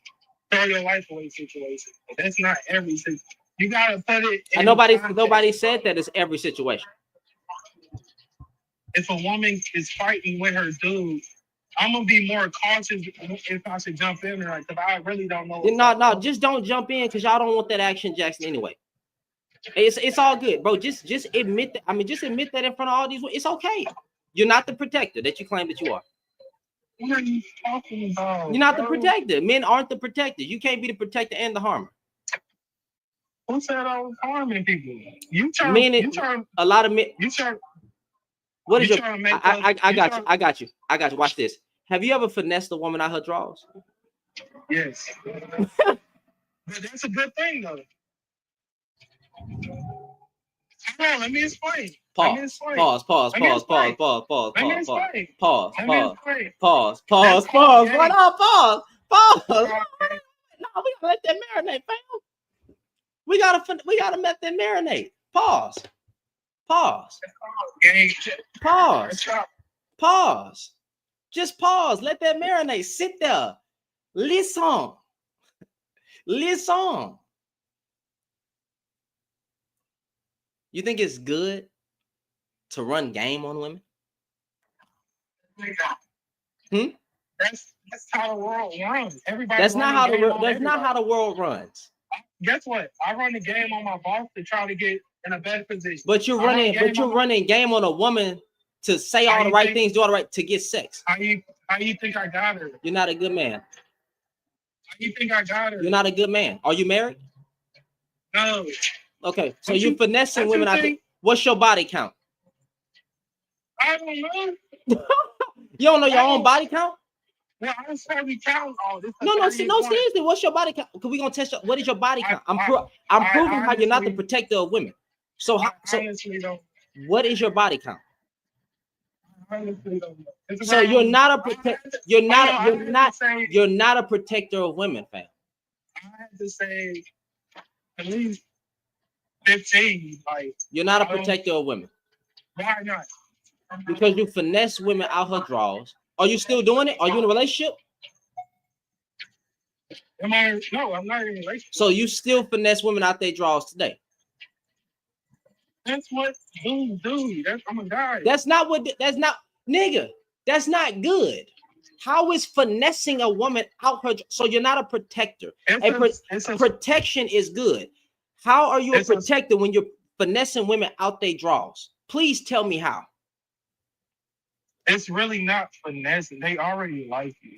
throw your life away situation. That's not every situation. You gotta put it. And nobody said that it's every situation. If a woman is fighting with her dude, I'm gonna be more cautious if I should jump in there because I really don't know. No, just don't jump in because y'all don't want that action, Jackson. Anyway, it's all good, bro. Just admit that. I mean, just admit that in front of all these. It's okay. You're not the protector that you claim that you are. What are you talking about? You're not the protector. Men aren't the protector. You can't be the protector and the harmer. Who said I was harming people? A lot of men. What is you your? trying to make I got you. Watch this. Have you ever finessed a woman out her drawers? Yes. But that's a good thing, though. Come on, let me explain. Pause. Let me explain. What up? Pause. No, we gotta let that marinate, fam. We gotta let that marinate. Pause. Just pause. Let that marinate. Sit there. Listen. You think it's good to run game on women? That's how the world runs. Everybody. That's not how the world runs. Guess what? I run the game on my boss to try to get in a better position. But you're running game on a woman to say all the right things, do all the right to get sex. How you think I got her? You're not a good man. How you think I got her? You're not a good man. Are you married? No. Okay, so you're finessing women out there. What's your body count? I don't know. You don't know your own body count? Well, I was trying to count all this. No, seriously. What's your body count? Because we're gonna test what is your body count? I'm proving how you're not the protector of women. So what is your body count? So you're not a protector. You're not a protector of women, fam. I had to say at least 15. Like you're not a protector of women. Why not? Because you finesse women out her drawers. Are you still doing it? Are you in a relationship? No, I'm not in a relationship. So you still finesse women out their drawers today? That's what dudes do. I'm a guy. That's not nigga. That's not good. How is finessing a woman out her? So you're not a protector. Protection is good. How are you a protector when you're finessing women out their drawers? Please tell me how. It's really not finessing. They already like you.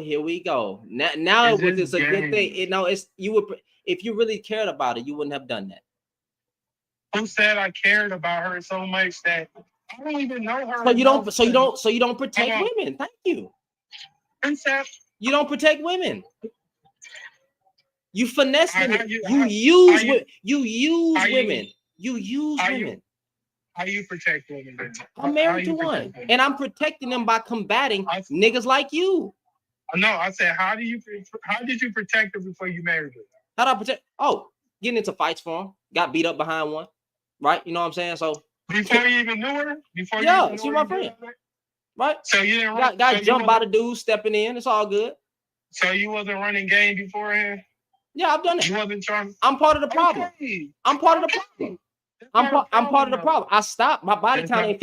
Here we go. Now it's a good thing. If you really cared about it, you wouldn't have done that. Who said I cared about her so much that I don't even know her? So you don't protect women. Thank you. You don't protect women. You finesse women. You use women. You use women. How you protect women? I'm married to one, and I'm protecting them by combating niggas like you. No, I said, how did you protect her before you married her? How do I protect? Oh, getting into fights for them, got beat up behind one, right? You know what I'm saying? So before you even knew her, she's my friend, right? So you didn't got jumped by the dude stepping in. It's all good. So you wasn't running game beforehand? Yeah, I've done it. You wasn't trying. I'm part of the problem. Okay. I'm part of the problem. I'm part of the problem. I stopped. My body count ain't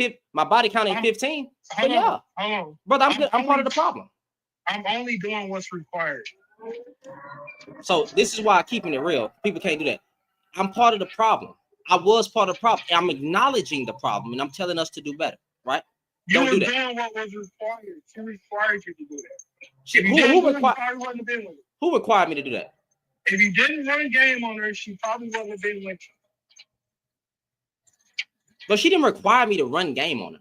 15. But yeah, hold on, brother, I'm part of the problem. I'm only doing what's required. So this is why I'm keeping it real. People can't do that. I'm part of the problem. I was part of the problem. I'm acknowledging the problem, and I'm telling us to do better. Right? You Don't were do that. doing what was required. She required you to do that. Who required me to do that? If you didn't run a game on her, she probably wouldn't have been with you. But she didn't require me to run game on her.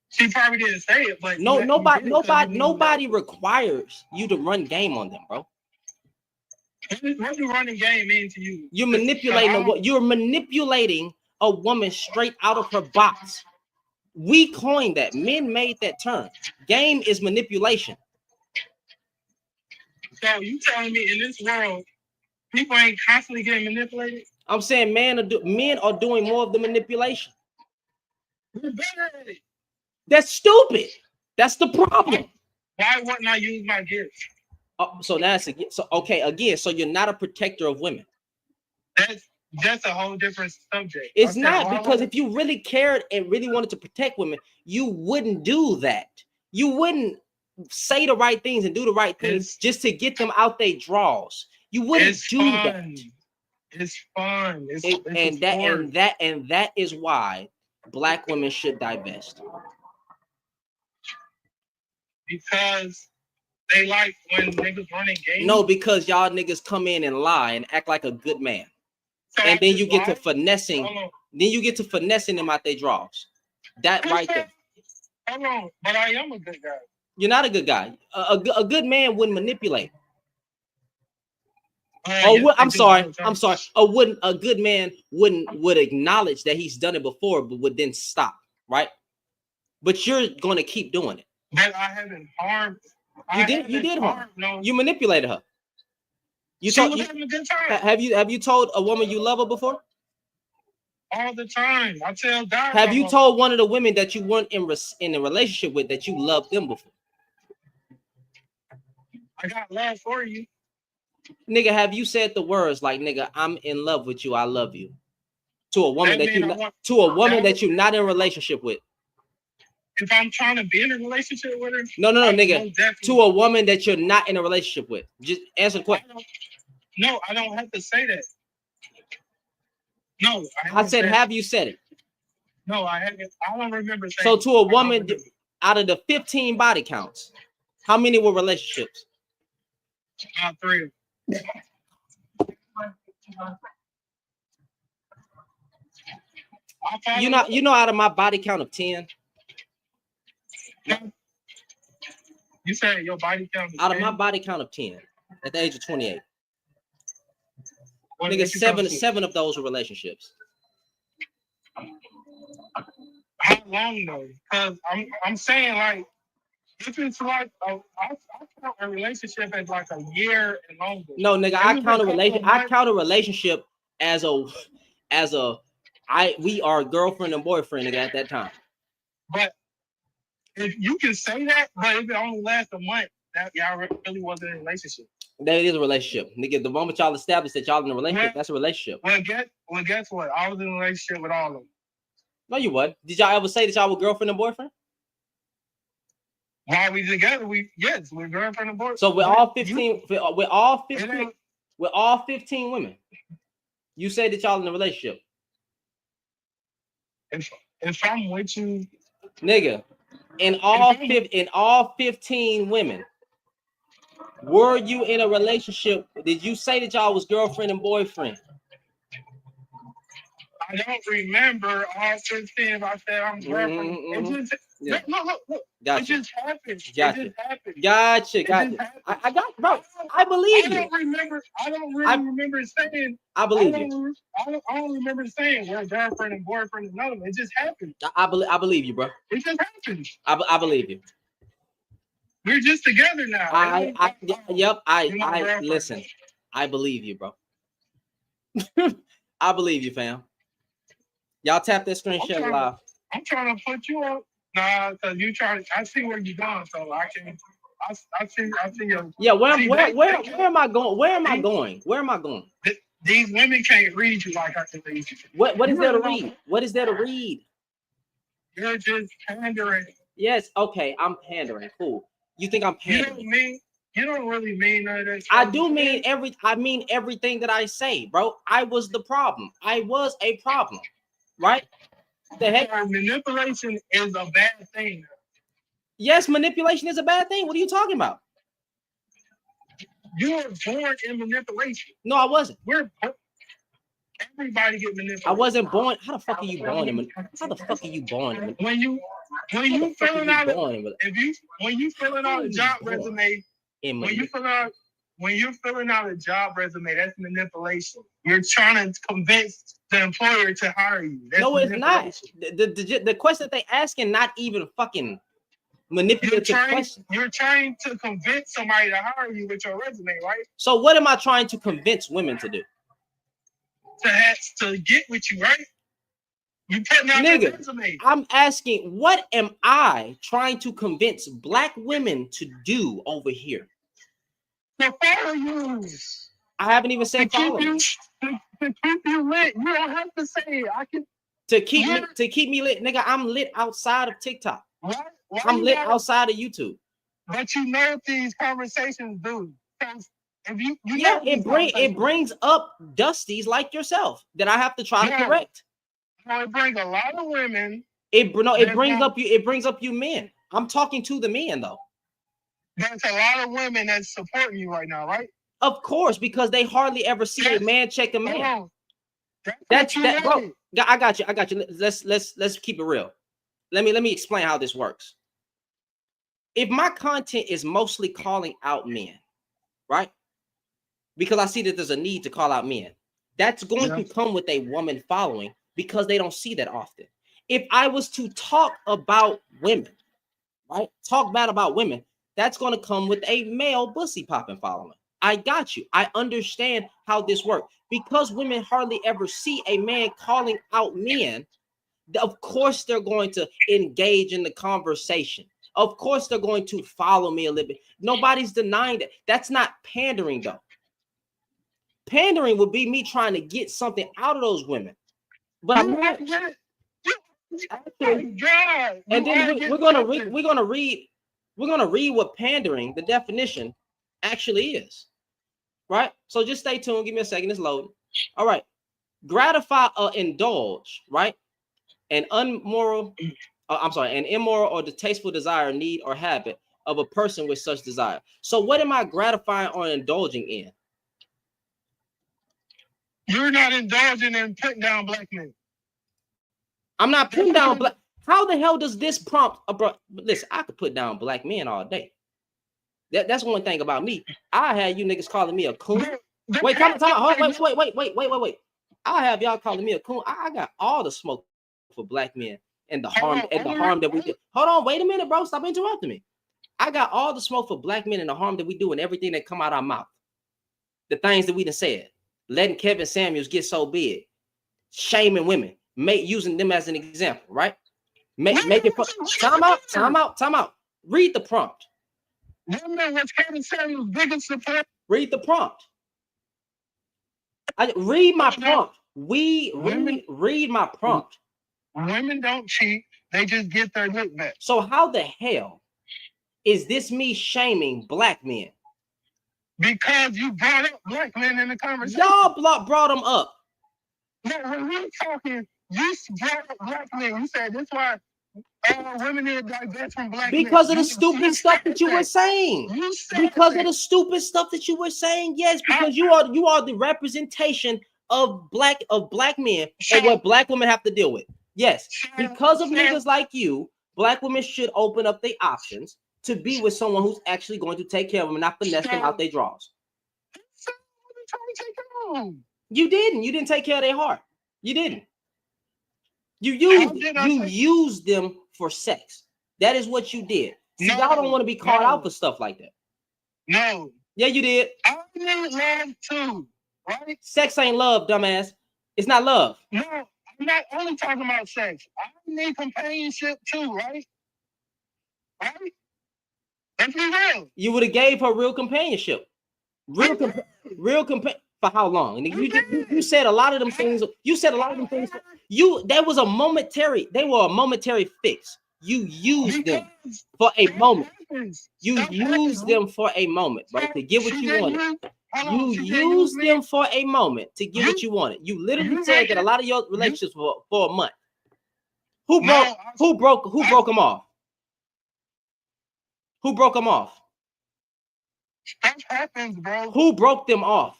She probably didn't say it, but nobody requires you to run game on them, bro. What do running game mean to you? You're manipulating a woman straight out of her box. We coined that. Men made that term. Game is manipulation. So you telling me in this world, people ain't constantly getting manipulated? I'm saying men are doing more of the manipulation. We're better at it. That's stupid. That's the problem. Why wouldn't I use my gifts? So you're not a protector of women. That's a whole different subject. It's not, because if you really cared and really wanted to protect women, you wouldn't do that. You wouldn't say the right things and do the right things just to get them out their drawers. You wouldn't do that. It's fun. And that is why Black women should divest. Because they like when niggas running games. No, because y'all niggas come in and lie and act like a good man. And then you get to finessing. Then you get to finessing them out their drawers. That right there. Hold on, but I am a good guy. You're not a good guy. A good man wouldn't manipulate. I'm sorry. A good man would acknowledge that he's done it before, but would then stop, right? But you're going to keep doing it. But I haven't harmed. You did harm. No. You manipulated her. She was having a good time. Have you told a woman you love her before? All the time. I tell God. Have you told one of the women that you weren't in a relationship with that you loved them before? I got love for you. Nigga, have you said the words like, nigga, I'm in love with you, I love you, to a woman that you're not in a relationship with? if I'm trying to be in a relationship with her. No, nigga. most definitely- To a woman that you're not in a relationship with. Just answer the question. No, I don't have to say that. No, I said, have you said it? No, I haven't. I don't remember saying. So to a woman, out of the 15 body counts, how many were relationships? 3. You know, out of my body count of 10. You said your body count. Out of my body count of 10, at the age of 28. What Nigga, did you come to? seven of those were relationships. How long though? Because I'm saying like if it's like I count a relationship as like a year and longer. No, nigga, I count a relationship as we are girlfriend and boyfriend, nigga, at that time. But if you can say that, but if it only lasts a month, that y'all really wasn't in a relationship. That is a relationship, nigga. The moment y'all established that y'all in a relationship, that's a relationship. Well, guess what? I was in a relationship with all of them. No, you wasn't. Did y'all ever say that y'all were girlfriend and boyfriend? While we together, we're girlfriend and boyfriend. So with all 15 women, you say that y'all in a relationship. If I'm with you, nigga, in all 15 women, were you in a relationship? Did you say that y'all was girlfriend and boyfriend? I don't remember all 15 if I said I'm girlfriend. It just look. Gotcha. It just happened. Gotcha. It just happened. Gotcha. I got, bro. I believe you. I don't really remember saying. I believe you. I don't remember saying we're girlfriend and boyfriend and none of it. It just happened. I believe you, bro. It just happened. I believe you. We're just together now. I listen. I believe you, bro. I believe you, fam. Y'all tap that screen share live. I'm trying to put you up. Nah, because you trying. I see where you're going, so I can. I see your. Yeah, where am I going? Where am I going? Where am I going? These women can't read you like I can read you. What is there to read? What is there to read? You're just pandering. Yes, okay, I'm pandering. Cool. You think I'm pandering? You don't really mean none of that. I do mean everything that I say, bro. I was the problem. I was a problem, right? The heck? Manipulation is a bad thing. Yes, manipulation is a bad thing. What are you talking about? You were born in manipulation. No, I wasn't. Everybody get manipulated. I wasn't born. How the fuck are you born in? How the fuck are you born in? When you filling out a job resume, when you're filling out a job resume, that's manipulation. You're trying to convince the employer to hire you. That's no, it's not. The question that they asking not even fucking manipulative question. You're trying to convince somebody to hire you with your resume, right? So what am I trying to convince women to do? To get with you, right? You putting out your resume. I'm asking, what am I trying to convince black women to do over here? To follow you. I haven't even said follow you. To keep you lit. You don't have to say it. I can. To keep me lit, nigga. I'm lit outside of TikTok. Why I'm lit outside of YouTube. But you know what these conversations do. If you it brings up dusties like yourself that I have to try to correct. It brings a lot of women. It brings up you men. I'm talking to the men though. There's a lot of women that's supporting you right now, right? Of course, because they hardly ever see a man check a man. That's that, bro. I got you. Let's keep it real. Let me explain how this works. If my content is mostly calling out men, right? Because I see that there's a need to call out men. That's going to come with a woman following because they don't see that often. If I was to talk about women, right? Talk bad about women, that's going to come with a male pussy popping following. I got you. I understand how this works. Because women hardly ever see a man calling out men, of course they're going to engage in the conversation. Of course they're going to follow me a little bit. Nobody's denying that. That's not pandering though. Pandering would be me trying to get something out of those women. But I'm not. Actually, God, and you then are we're getting gonna something. we're gonna read what pandering, the definition, actually is. Right? So just stay tuned. Give me a second. It's loading. All right. Gratify or indulge, right? An immoral or distasteful desire, need, or habit of a person with such desire. So what am I gratifying or indulging in? You're not indulging in putting down black men. I'm not putting down black. How the hell does this prompt? Listen, I could put down black men all day. That's one thing about me. I had you niggas calling me a coon. Wait, time out. Wait. I have y'all calling me a coon. I got all the smoke for black men and the harm that we do. Hold on, wait a minute, bro. Stop interrupting me. I got all the smoke for black men and the harm that we do and everything that come out our mouth. The things that we done said, letting Kevin Samuels get so big, shaming women, using them as an example, right? Make it time out. Read the prompt. Women was Kevin Samuels' biggest support. Read the prompt. Read my prompt. Read my prompt. Women don't cheat. They just get their look back. So how the hell is this me shaming black men? Because you brought up black men in the conversation. Y'all brought them up. No, when we were talking, you brought up black men. You said that's why women need to divest from black men. Because of the stupid stuff that you were saying. Because of the stupid stuff that you were saying. Yes, because you are the representation of black men and what black women have to deal with. Yes, because of niggas like you, black women should open up their options to be with someone who's actually going to take care of them and not finesse them out their draws. You didn't take care of their heart. You didn't. You used them for sex. That is what you did. See, y'all don't want to be called out for stuff like that. No. Yeah, you did. I need love too, right? Sex ain't love, dumbass. It's not love. No, I'm not only talking about sex. I need companionship too, right? Right? Let's be real. You would have gave her real companionship. Real for how long? And you said a lot of them things. You said a lot of them things. They were a momentary fix. You used them for a moment. You used them for a moment, bro, to get what you wanted. You used them for a moment to get what you wanted. You literally said that a lot of your relationships were for a month. Who broke them off? Who broke them off? Stuff happens, bro. Who broke them off?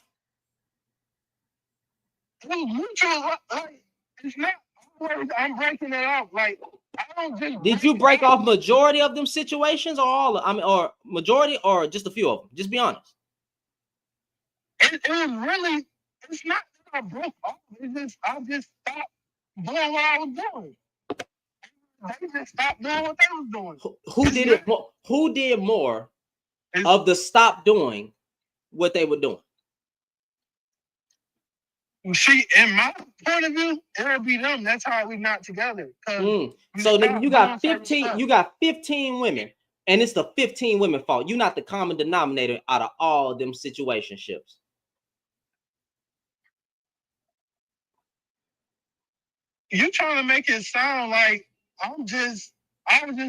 It's not always I'm breaking it off. Like, I don't just. Did you break off majority of them situations, or all? Or majority, or just a few of them? Just be honest. It was really. It's not that I broke off. It's just I just stopped doing what I was doing. They just stopped doing what they was doing. Who did it? Who did more of the stop doing what they were doing? See, in my point of view, it'll be them. That's how we not together. So nigga, you got 15. You got 15 women, and it's the 15 women fault. You're not the common denominator out of all them situationships. You trying to make it sound like I was just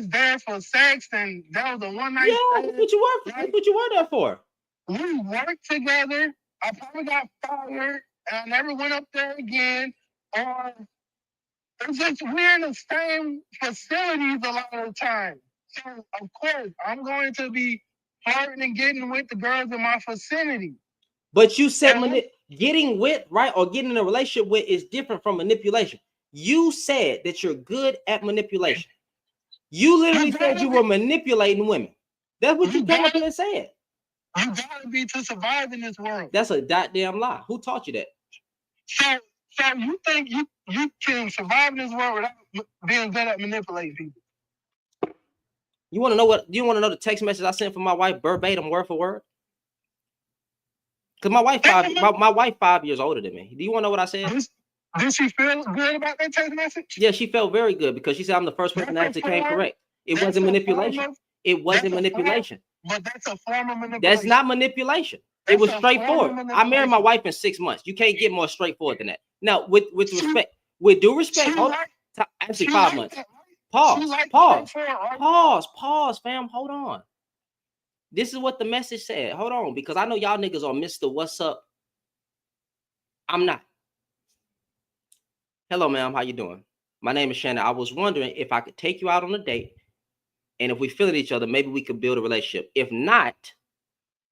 there for sex and that was a one night. Yeah, that's what you were. That's what you were there for. We worked together. I probably got fired. And I never went up there again. Or it's just we're in the same facilities a lot of the time. So of course I'm going to be flirting and getting with the girls in my vicinity. But you said getting with, right, or getting in a relationship with is different from manipulation. You said that you're good at manipulation. You literally said you were manipulating women. That's what you came up here and said. You gotta be to survive in this world. That's a goddamn lie. Who taught you that? So you think you can survive in this world without being good at manipulating people? You want to know what? Do you want to know the text message I sent for my wife verbatim, word for word? Because my wife 5 years older than me. Do you want to know what I said? Did she feel good about that text message? Yeah, she felt very good because she said I'm the first person that actually came correct. It wasn't manipulation. It wasn't manipulation. But that's a form of manipulation. That's not manipulation. It was straightforward. I married my wife in 6 months. You can't get more straightforward than that. Now, with respect, with due respect, Actually, She 5 like months. that, Pause. She like Pause. straightforward, right? Pause, fam. Hold on. This is what the message said. Hold on, because I know y'all niggas are Mr. What's Up. I'm not. Hello, ma'am. How you doing? My name is Shannon. I was wondering if I could take you out on a date, and if we feeling each other, maybe we could build a relationship. If not,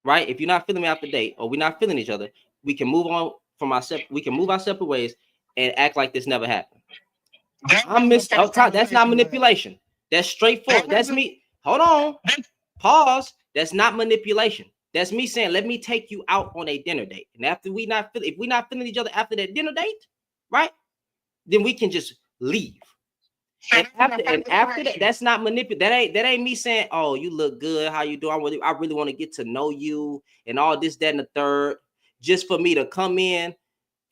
right? If you're not feeling me after date, or we're not feeling each other, we can move on from we can move our separate ways and act like this never happened. I'm Mr. Oh, that's not manipulation. That's straightforward. That's me. Hold on. Pause. That's not manipulation. That's me saying, let me take you out on a dinner date. And after if we're not feeling each other after that dinner date, right? Then we can just leave. And after that, that's not manipulation. That ain't me saying, oh, you look good. How you doing? I really want to get to know you and all this, that, and the third, just for me to come in,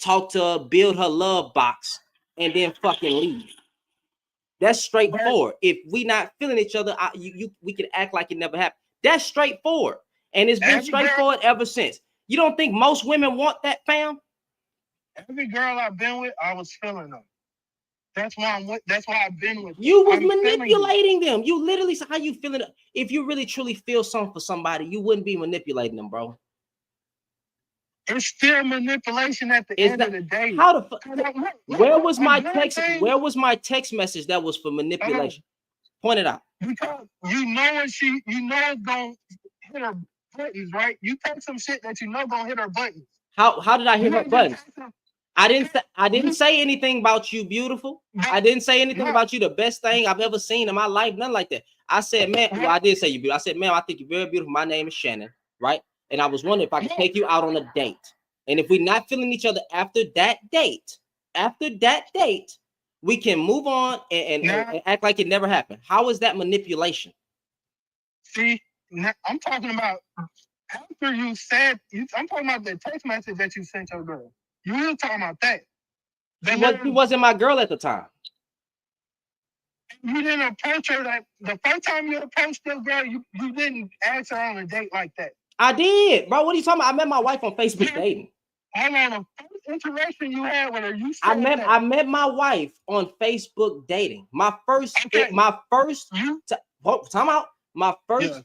talk to her, build her love box, and then fucking leave. That's straightforward. If we not feeling each other, we can act like it never happened. That's straightforward. And it's been straightforward ever since. You don't think most women want that, fam? Every girl I've been with, I was feeling them. That's why I'm with. That's why I've been with. You was manipulating them. You literally, how you feeling? If you really truly feel something for somebody, you wouldn't be manipulating them, bro. It's still manipulation at the end of the day. How the fuck? Where was my text? Where was my text message that was for manipulation? Point it out. Because you know it's gonna hit her buttons, right? You take some shit that you know gonna hit her buttons. How did I hit her buttons? I didn't say anything about you, beautiful. I didn't say anything about you, the best thing I've ever seen in my life, nothing like that. I said, man, well, I did say you beautiful. I said, man, I think you're very beautiful. My name is Shannon, right? And I was wondering if I could take you out on a date. And if we're not feeling each other after that date, we can move on and act like it never happened. How is that manipulation? See, I'm talking about after you said, I'm talking about the text message that you sent your girl. You were talking about that. She wasn't my girl at the time. You didn't approach her the first time you approached your girl, you didn't ask her on a date like that. I did, bro. What are you talking about? I met my wife on Facebook dating. Hold on, the first interaction you had with her, you said I met my wife on Facebook dating. My first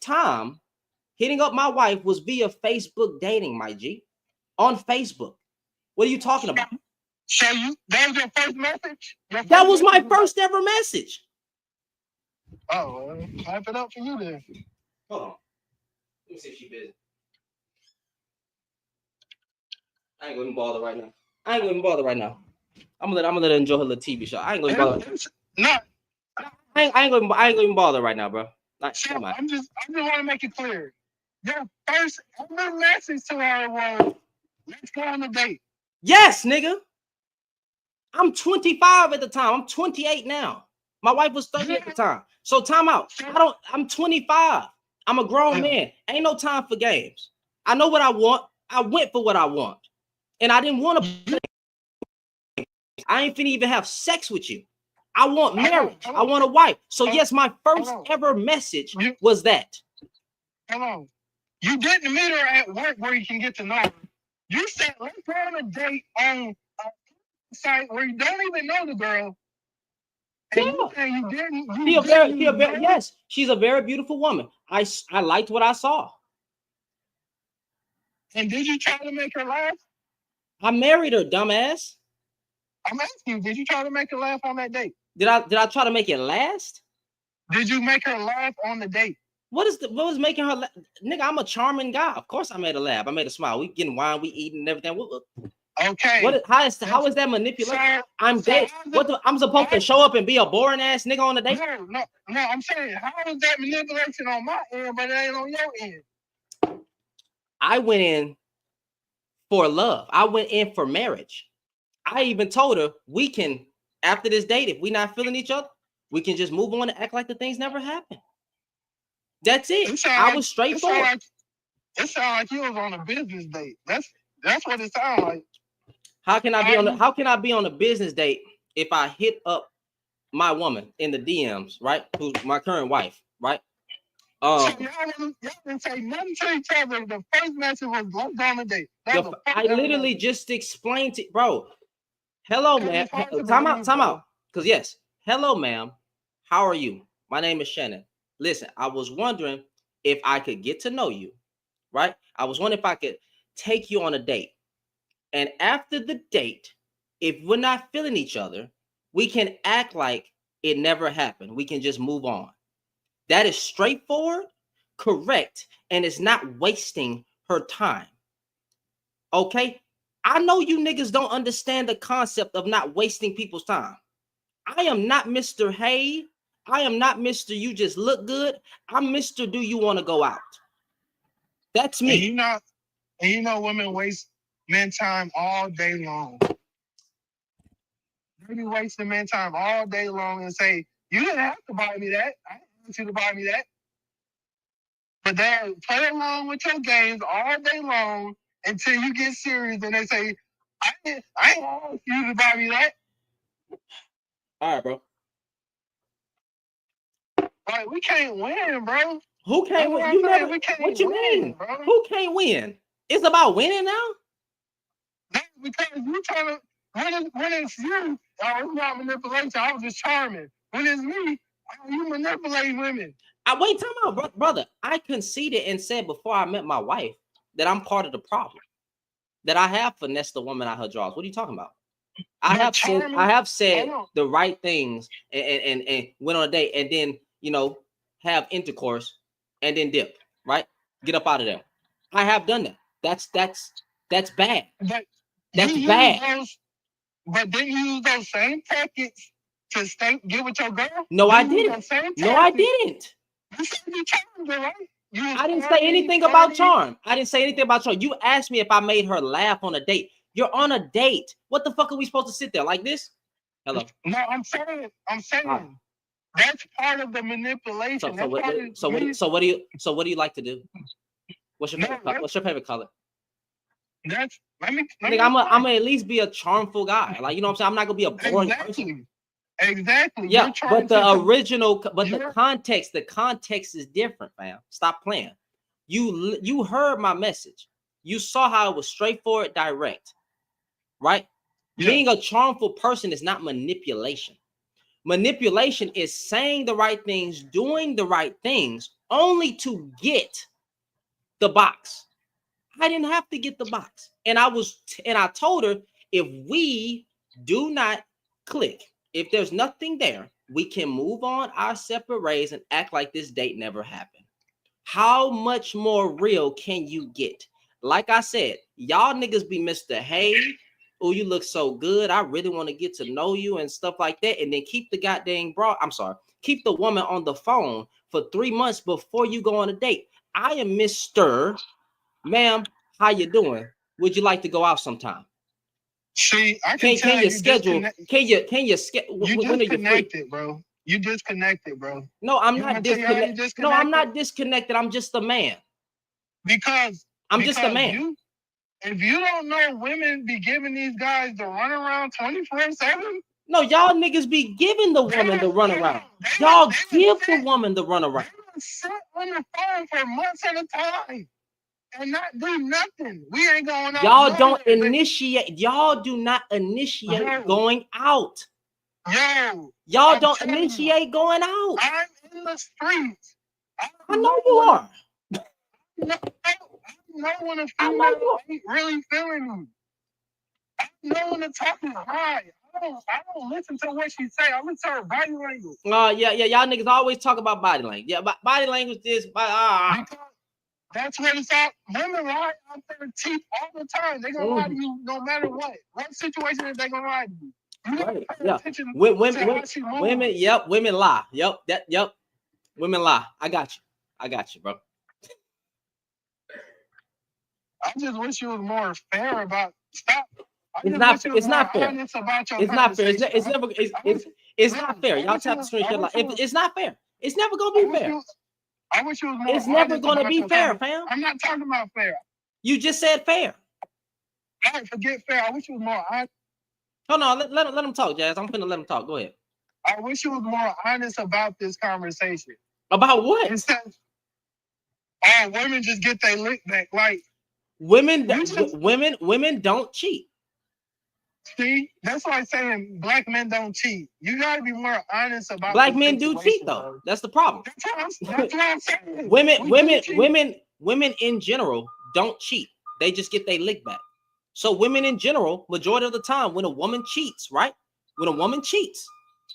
time hitting up my wife was via Facebook dating, my G. On Facebook. What are you talking about? So that was your first message? That was my first ever message. Oh, well, clap it up for you then. Hold on. Let me see if she's busy. I ain't gonna even bother right now. I'm gonna let her enjoy her little TV show. I ain't gonna bother. No. I ain't gonna even bother right now, bro. I just want to make it clear. Your first ever message to her was, let's go on a date. Yes, nigga. I'm 25 at the time. I'm 28 now. My wife was 30 at the time. So time out. I'm 25. I'm a grown man. Ain't no time for games. I know what I want. I went for what I want. And I didn't want to play. I ain't finna even have sex with you. I want marriage. I want a wife. So yes, my first ever message was that. Hold on. You didn't meet her at work where you can get to know her. You said, let's go on a date on a site where you don't even know the girl. Yes, she's a very beautiful woman. I liked what I saw. And did you try to make her laugh? I married her, dumbass. I'm asking you, did you try to make her laugh on that date? Did I try to make it last? Did you make her laugh on the date? What was making her laugh? Nigga, I'm a charming guy. Of course I made her laugh. I made her smile. We getting wine, we eating and everything. Okay. How is that manipulation? I'm dating. I'm supposed to show up and be a boring ass nigga on the date? No. I'm saying, how is that manipulation on my end, but it ain't on your end? I went in for love. I went in for marriage. I even told her we can, after this date, if we're not feeling each other, we can just move on and act like the things never happened. That's it. I was straightforward. It sounds like you was on a business date. That's what it sounds like. How can I be on a business date if I hit up my woman in the DMs, right? Who's my current wife, right? So y'all didn't say nothing to each other. The first message was let's go on a date. I literally just explained to bro. Hello, man. Time out. Because yes, Hello, ma'am. How are you? My name is Shannon. Listen, I was wondering if I could get to know you, right? I was wondering if I could take you on a date. And after the date, if we're not feeling each other, we can act like it never happened. We can just move on. That is straightforward, correct, and it's not wasting her time. Okay? I know you niggas don't understand the concept of not wasting people's time. I am not Mr. Hey. I am not Mr. You just look good. I'm Mr. Do you want to go out? That's me. And you know women waste men time all day long. They be wasting men time all day long and say, you didn't have to buy me that. I didn't want you to buy me that. But they play along with your games all day long until you get serious and they say, I ain't want you to buy me that. All right, bro. Like, we can't win, bro. Who can't win? You never. What you mean? Bro. Who can't win? It's about winning now. No, because you trying to when it's you, it's not manipulation. I was just charming. When it's me, you manipulate women. Wait, time out, brother. I conceded and said before I met my wife that I'm part of the problem. That I have finessed the woman out her drawers. What are you talking about? I have said the right things and went on a date and then have intercourse and then dip, right? Get up out of there. I have done that. That's bad. That's bad. But then you use those same tactics to get with your girl? No, I didn't. No, I didn't. You said you charmed her, right? I didn't say anything about charm. I didn't say anything about charm. You asked me if I made her laugh on a date. You're on a date. What the fuck are we supposed to sit there like this? Hello. No, I'm saying that's part of the manipulation. So what do you like to do? What's your favorite color? I'm gonna at least be a charmful guy. Like, you know what I'm saying? I'm not gonna be a boring person. Exactly. Yeah, but the context is different, fam. Stop playing. You heard my message. You saw how it was straightforward, direct, right? Yeah. Being a charmful person is not manipulation. Manipulation is saying the right things, doing the right things, only to get the box. I didn't have to get the box. And I told her, if we do not click, if there's nothing there, we can move on our separate ways and act like this date never happened. How much more real can you get? Like I said, y'all niggas be Mr. Hey, oh, you look so good. I really want to get to know you and stuff like that. And then keep keep the woman on the phone for 3 months before you go on a date. I am Mr. Ma'am, how you doing? Would you like to go out sometime? See, I can you schedule? Can you schedule? You disconnected, bro. You disconnected, bro. No, I'm not disconnected. No, I'm not disconnected. I'm just a man. Because I'm just a man. If you don't know, women be giving these guys the runaround 24/7. No, y'all niggas be giving the woman the runaround. Y'all give the woman the runaround. They sit on the phone for months at a time and not do nothing. We ain't going out. Y'all don't initiate. Y'all do not initiate going out. Y'all don't initiate going out. I'm in the streets. I know you are. I know when a female ain't really feeling me. I know when the talking high. I don't listen to what she say. I listen to her body language. Yeah. Y'all niggas always talk about body language. Yeah, body language is That's what it's at. Women lie out there cheap all the time. They gonna lie to you no matter what. What situation is they gonna lie to you? Right. Yeah. Women. Yep. Women lie. Yep. Women lie. I got you, bro. I just wish you was more fair about stop. It's not fair. It's not fair. It's not fair. Y'all tap the screenshot like it's not fair. It's never gonna be fair. I wish it was more. It's never gonna be fair, fam. I'm not talking about fair. You just said fair. I forget fair. I wish it was more honest. Hold on, let him talk, Jazz. I'm finna let him talk. Go ahead. I wish you was more honest about this conversation. About what? Instead, women just get their lick back. Like women don't cheat. See, that's why I'm saying black men don't cheat. You gotta be more honest about Black the men do situation, cheat though. bro. That's the problem. That's what I'm saying. Women in general don't cheat. They just get their lick back. So women in general, majority of the time, when a woman cheats, right? When a woman cheats,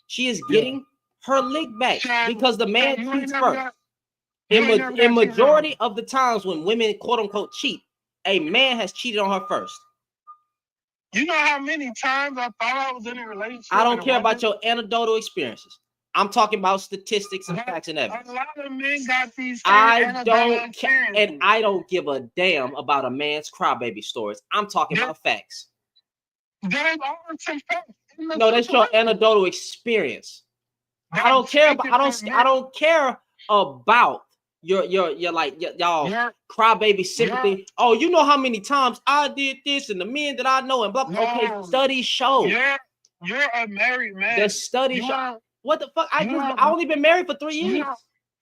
she is getting her lick back because the man cheats first. In majority of the times when women quote unquote cheat, a man has cheated on her first. You know how many times I thought I was in a relationship? I don't care about your anecdotal experiences. I'm talking about statistics and facts and evidence. A lot of men got these. I don't care, and I don't give a damn about a man's crybaby stories. I'm talking about facts. There's always some facts. No, that's your anecdotal experience. I don't care about. I don't care about your y'all crybaby sympathy. Oh, you know how many times I did this and the men that I know and blah. Okay, studies show. You're a married man. The studies show. What the fuck? I only been married for 3 years.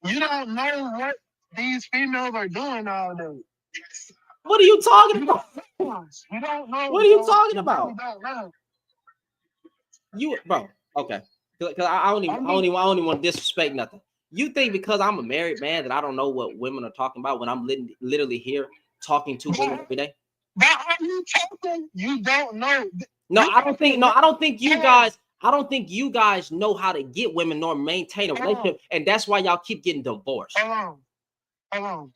You don't know what these females are doing nowadays. What are you talking about? You don't know. What are you talking about? You don't know. You, bro. Okay. Because I don't even want to disrespect nothing. You think because I'm a married man that I don't know what women are talking about when I'm literally here talking to women every day? But are you talking? You don't know. No, I don't think. No, I don't think you guys. I don't think you guys know how to get women nor maintain a relationship, and that's why y'all keep getting divorced. Hold on.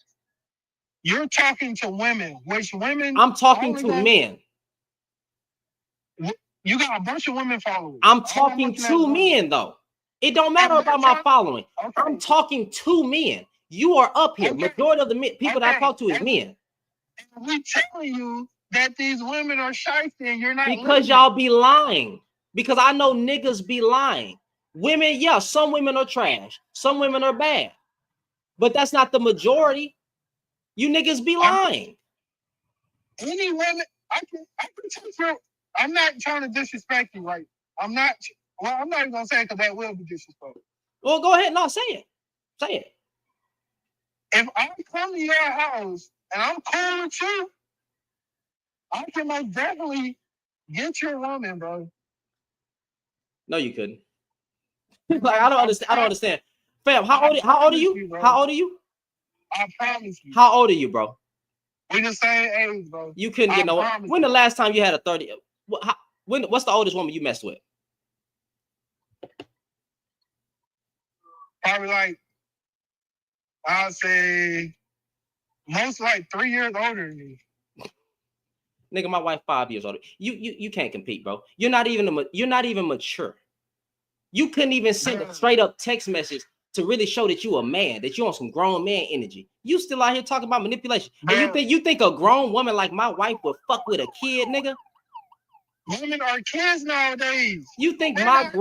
You're talking to women. Which women? I'm talking to men. You got a bunch of women following. I'm talking to men, though. It don't matter about my following. Okay. I'm talking to men. You are up here. Okay. Majority of the people that I talk to is men. We telling you that these women are shifty and you're not. Because y'all be lying. Because I know niggas be lying. Women, yeah, some women are trash. Some women are bad. But that's not the majority. You niggas be lying. Any women, I can tell you, I'm not trying to disrespect you, right? I'm not even gonna say it because that will be disrespectful. Well, go ahead. No, say it. Say it. If I come to your house and I'm cool with you, I can most definitely get your woman, bro. No, you couldn't. Like I don't understand. Fam, how old are you? How old are you? I promise you. How old are you, bro? We the same age, bro. You couldn't get no. When the last time you had a 30? What's the oldest woman you messed with? Probably like, I'll say, most like 3 years older than me. Nigga, my wife 5 years older. You can't compete, bro. You're not even mature. You couldn't even send a straight up text message to really show that you a man, that you on some grown man energy. You still out here talking about manipulation. And you think a grown woman like my wife would fuck with a kid, nigga? Women are kids nowadays. You think my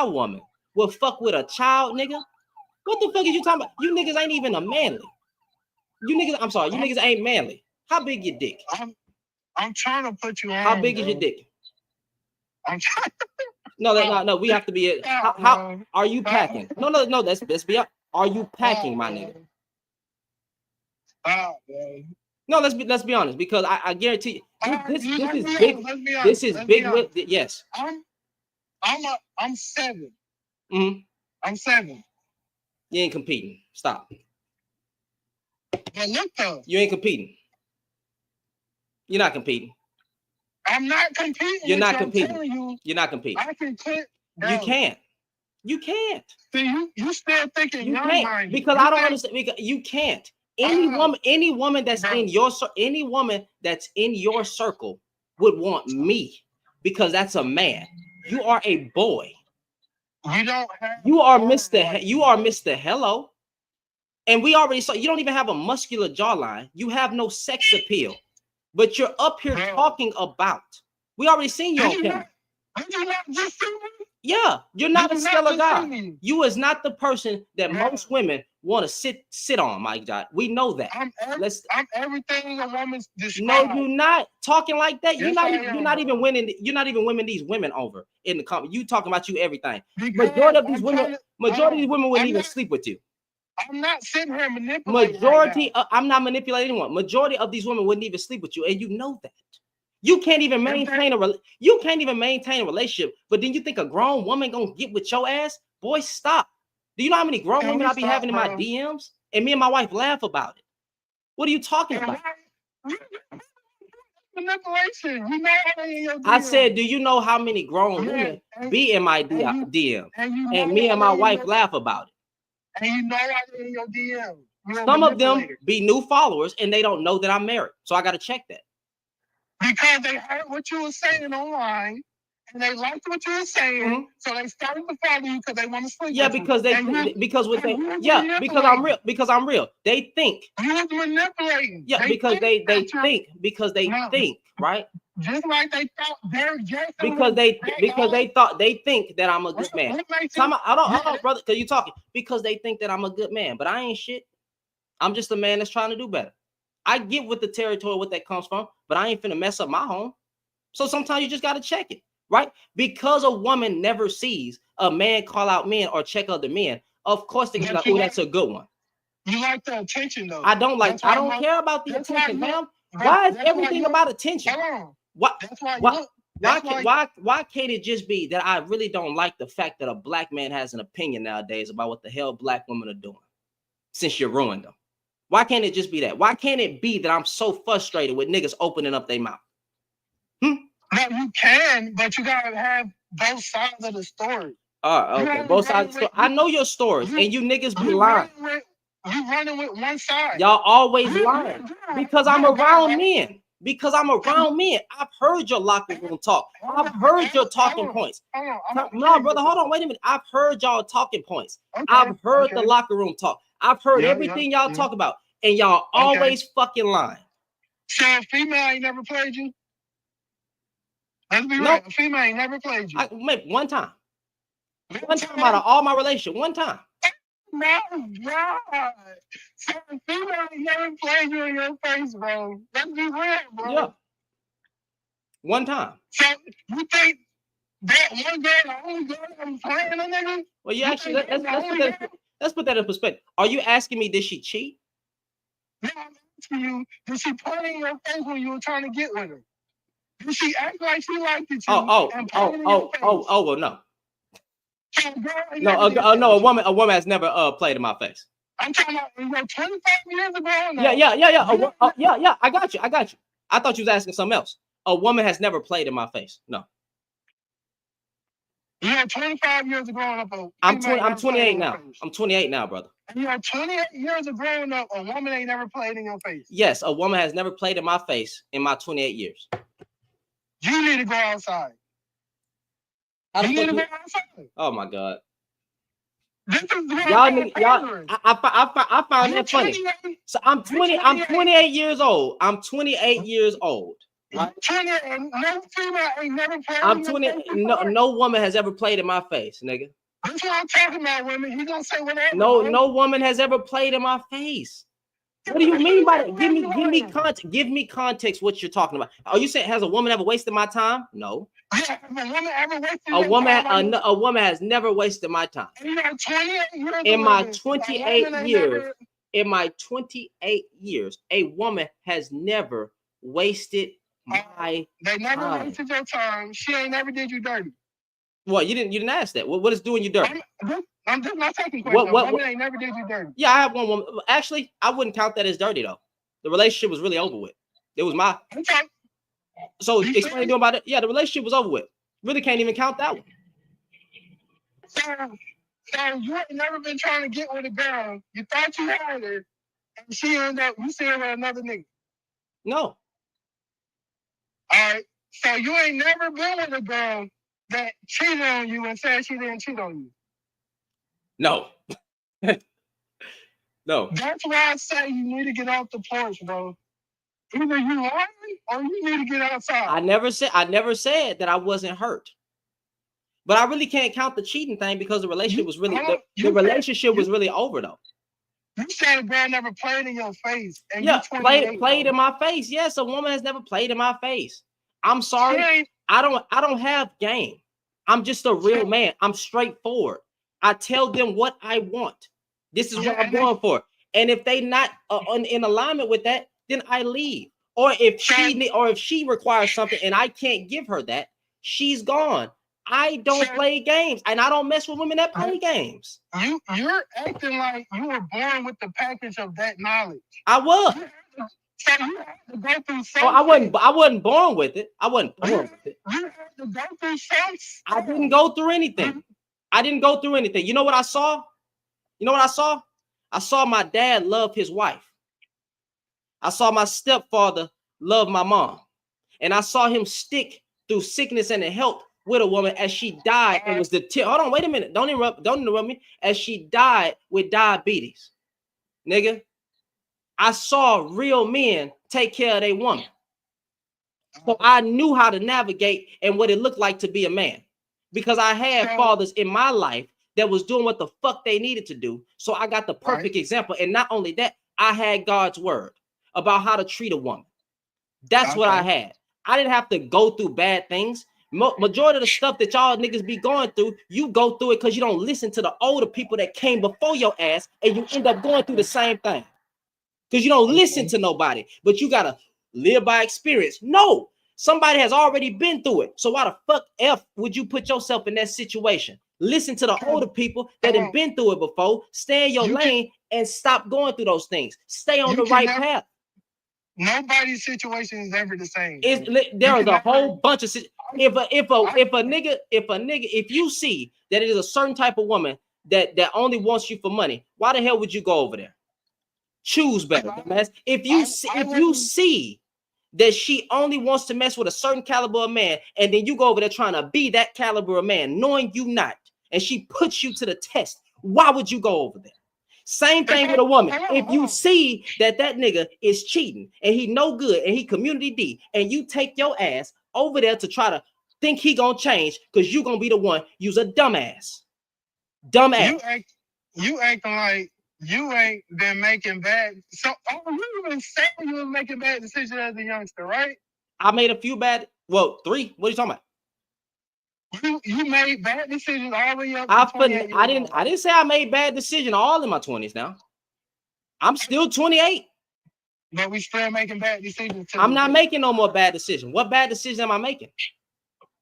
woman will fuck with a child, nigga? What the fuck is you talking about? You niggas ain't even a manly. You niggas ain't manly. How big your dick? I'm trying to put you on. How big is your dick? I'm trying. No. We have to be. How are you packing? No. Let's be. Are you packing, my nigga? No, let's be honest, because I guarantee you, this is big. This is big. Yes. I'm 7. Mm-hmm. I'm 7. You ain't competing. Stop. But look though. You ain't competing. You're not competing. I'm not competing. You're not competing. You're not competing. I can quit. You can't. You can't. See, you still thinking you can't because I don't understand. Because you can't. Any woman that's in your circle would want me because that's a man. You are a boy. You are Mr. Hello. And we already saw you don't even have a muscular jawline. You have no sex appeal. But you're up here talking about. We already seen you on camera. Yeah, you're not a stellar guy. You is not the person that most women want to sit on, my God. We know that. I'm everything a woman's described. No, you're not talking like that. You're not even winning. You're not even winning these women over in the comment. You talking about you everything. Majority of these women wouldn't even sleep with you. I'm not sitting here manipulating. I'm not manipulating anyone. Majority of these women wouldn't even sleep with you, and you know that. You can't even maintain you can't even maintain a relationship, but then you think a grown woman gonna get with your ass? Boy, stop. Do you know how many grown women I be having in my DMs? And me and my wife laugh about it. What are you talking about? Manipulation. You know how they in your I DMs. said, do you know how many grown women be in my DM? And me and my wife laugh about it. And you know how they in your DM. Some of them be new followers and they don't know that I'm married. So I got to check that. Because they heard what you were saying online and they liked what you were saying. So they started to follow you because they want to sleep. Yeah, with because you. they because what they because I'm real. Because I'm real. They think you was manipulating. Yeah, because they think, right? Just like they thought Derek Jackson. Because they think that I'm a good man. I don't, brother, because you're talking. Because they think that I'm a good man, but I ain't shit. I'm just a man that's trying to do better. I get what the territory, what that comes from, but I ain't finna mess up my home. So sometimes you just gotta check it, right? Because a woman never sees a man call out men or check other men. Of course they can be like, oh, that's a good one. You like the attention though. I don't care about the attention, man. Why is everything about attention? Why can't it just be that I really don't like the fact that a black man has an opinion nowadays about what the hell black women are doing since you ruined them? Why can't it just be that? Why can't it be that I'm so frustrated with niggas opening up their mouth? No, you can, but you gotta have both sides of the story. Okay, both sides. I know your stories, and you niggas be lying. You running with one side. Y'all always lying because I'm around men. Because I'm around men. I've heard your locker room talk. I've heard your talking points. No, brother, hold on. Wait a minute. I've heard y'all talking points. I've heard the locker room talk. I've heard everything y'all talk about. And y'all always fucking lying. So a female ain't never played you? Let's be real. A female ain't never played you. Maybe one time. One time out of all my relationship. One time. No, God. So a female ain't never played you in your face, bro. Let's be real, bro. Yeah. One time. So you think that one girl, the only girl that was playing a nigga? Well, you actually, let's put that in perspective. Are you asking me, did she cheat? No, I'm asking you, did she play in your face when you were trying to get with her? Did she act like she liked it? Well, no. No, a woman has never played in my face. I'm talking about 25 years ago. Yeah. I got you. I thought you was asking something else. A woman has never played in my face. No. You had 25 years of growing up. I'm 28 now. I'm 28 now, brother. And you had 28 years of growing up. A woman ain't never played in your face. Yes, a woman has never played in my face in my 28 years. You need to go outside. You need to go outside. Oh my God. This is I found that funny. So I'm 28 years old. I'm 28 years old. Right? 28, and no female ain't never played. I'm 20. No woman has ever played in my face, nigga. That's what I'm talking about, women. He gonna say whatever. No woman has ever played in my face. What do you mean by that? Give me context. What you're talking about? Are you saying has a woman ever wasted my time? No. Yeah, a woman ever wasted a woman has never wasted my time. In my 28 years, a woman has never wasted my They never time. wasted your time. She ain't never did you dirty. Well, you didn't ask that. What is doing you dirty? I'm just not taking questions. Woman ain't never did you dirty. Yeah, I have one woman. Actually, I wouldn't count that as dirty though. The relationship was really over with. It was my. Okay. So explain to you about it. Yeah, the relationship was over with. Really can't even count that one. So you ain't never been trying to get with a girl. You thought you had her, and she ended up you seeing her another nigga. No. All right. So you ain't never been with a girl that cheated on you and said she didn't cheat on you. No. No. That's why I say you need to get off the porch, bro. Either you lying or you need to get outside. I never said that I wasn't hurt. But I really can't count the cheating thing because the relationship was really the relationship was really over though. You said a girl never played in your face. And yeah, played in my face. Yes, a woman has never played in my face. I'm sorry. I don't have game. I'm just a real man. I'm straightforward. I tell them what I want. This is what I'm going for. And if they not in alignment with that, then I leave. Or if she requires something and I can't give her that, she's gone. I don't play games, and I don't mess with women that play games. You're acting like you were born with the package of that knowledge. I was. So you had to go through something. Oh, I wasn't born with it. I wasn't born with it. You had to go through something. I didn't go through anything. I didn't go through anything. You know what I saw? You know what I saw? I saw my dad love his wife. I saw my stepfather love my mom. And I saw him stick through sickness and health with a woman as she died. It was hold on, wait a minute. Don't interrupt me. As she died with diabetes. Nigga, I saw real men take care of their woman. So I knew how to navigate and what it looked like to be a man. Because I had fathers in my life that was doing what the fuck they needed to do. So I got the perfect example. And not only that, I had God's word about how to treat a woman. That's what I had. I didn't have to go through bad things. Majority of the stuff that y'all niggas be going through, you go through it because you don't listen to the older people that came before your ass, and you end up going through the same thing. Because you don't listen to nobody, but you gotta live by experience. No, somebody has already been through it. So why the fuck would you put yourself in that situation? Listen to the older people that have been through it before. Stay in your lane and stop going through those things. Stay on the right path. Nobody's situation is ever the same. There is a whole bunch of if a nigga, if you see that it is a certain type of woman that only wants you for money, why the hell would you go over there? Choose better, dumbass. If you see that she only wants to mess with a certain caliber of man, and then you go over there trying to be that caliber of man, knowing you not, and she puts you to the test, why would you go over there? Same thing with a woman. If you see that nigga is cheating and he no good and he community D, and you take your ass over there to try to think he gonna change because you gonna be the one, you's a dumbass. Dumbass. You acting like you ain't been making bad. So you been saying you were making bad decisions as a youngster, right? I made a few bad. Well, 3. What are you talking about? You made bad decisions all in your. I didn't say I made bad decisions all in my 20s. Now, I'm still 28. But we still making bad decisions. I'm not making no more bad decisions. What bad decision am I making?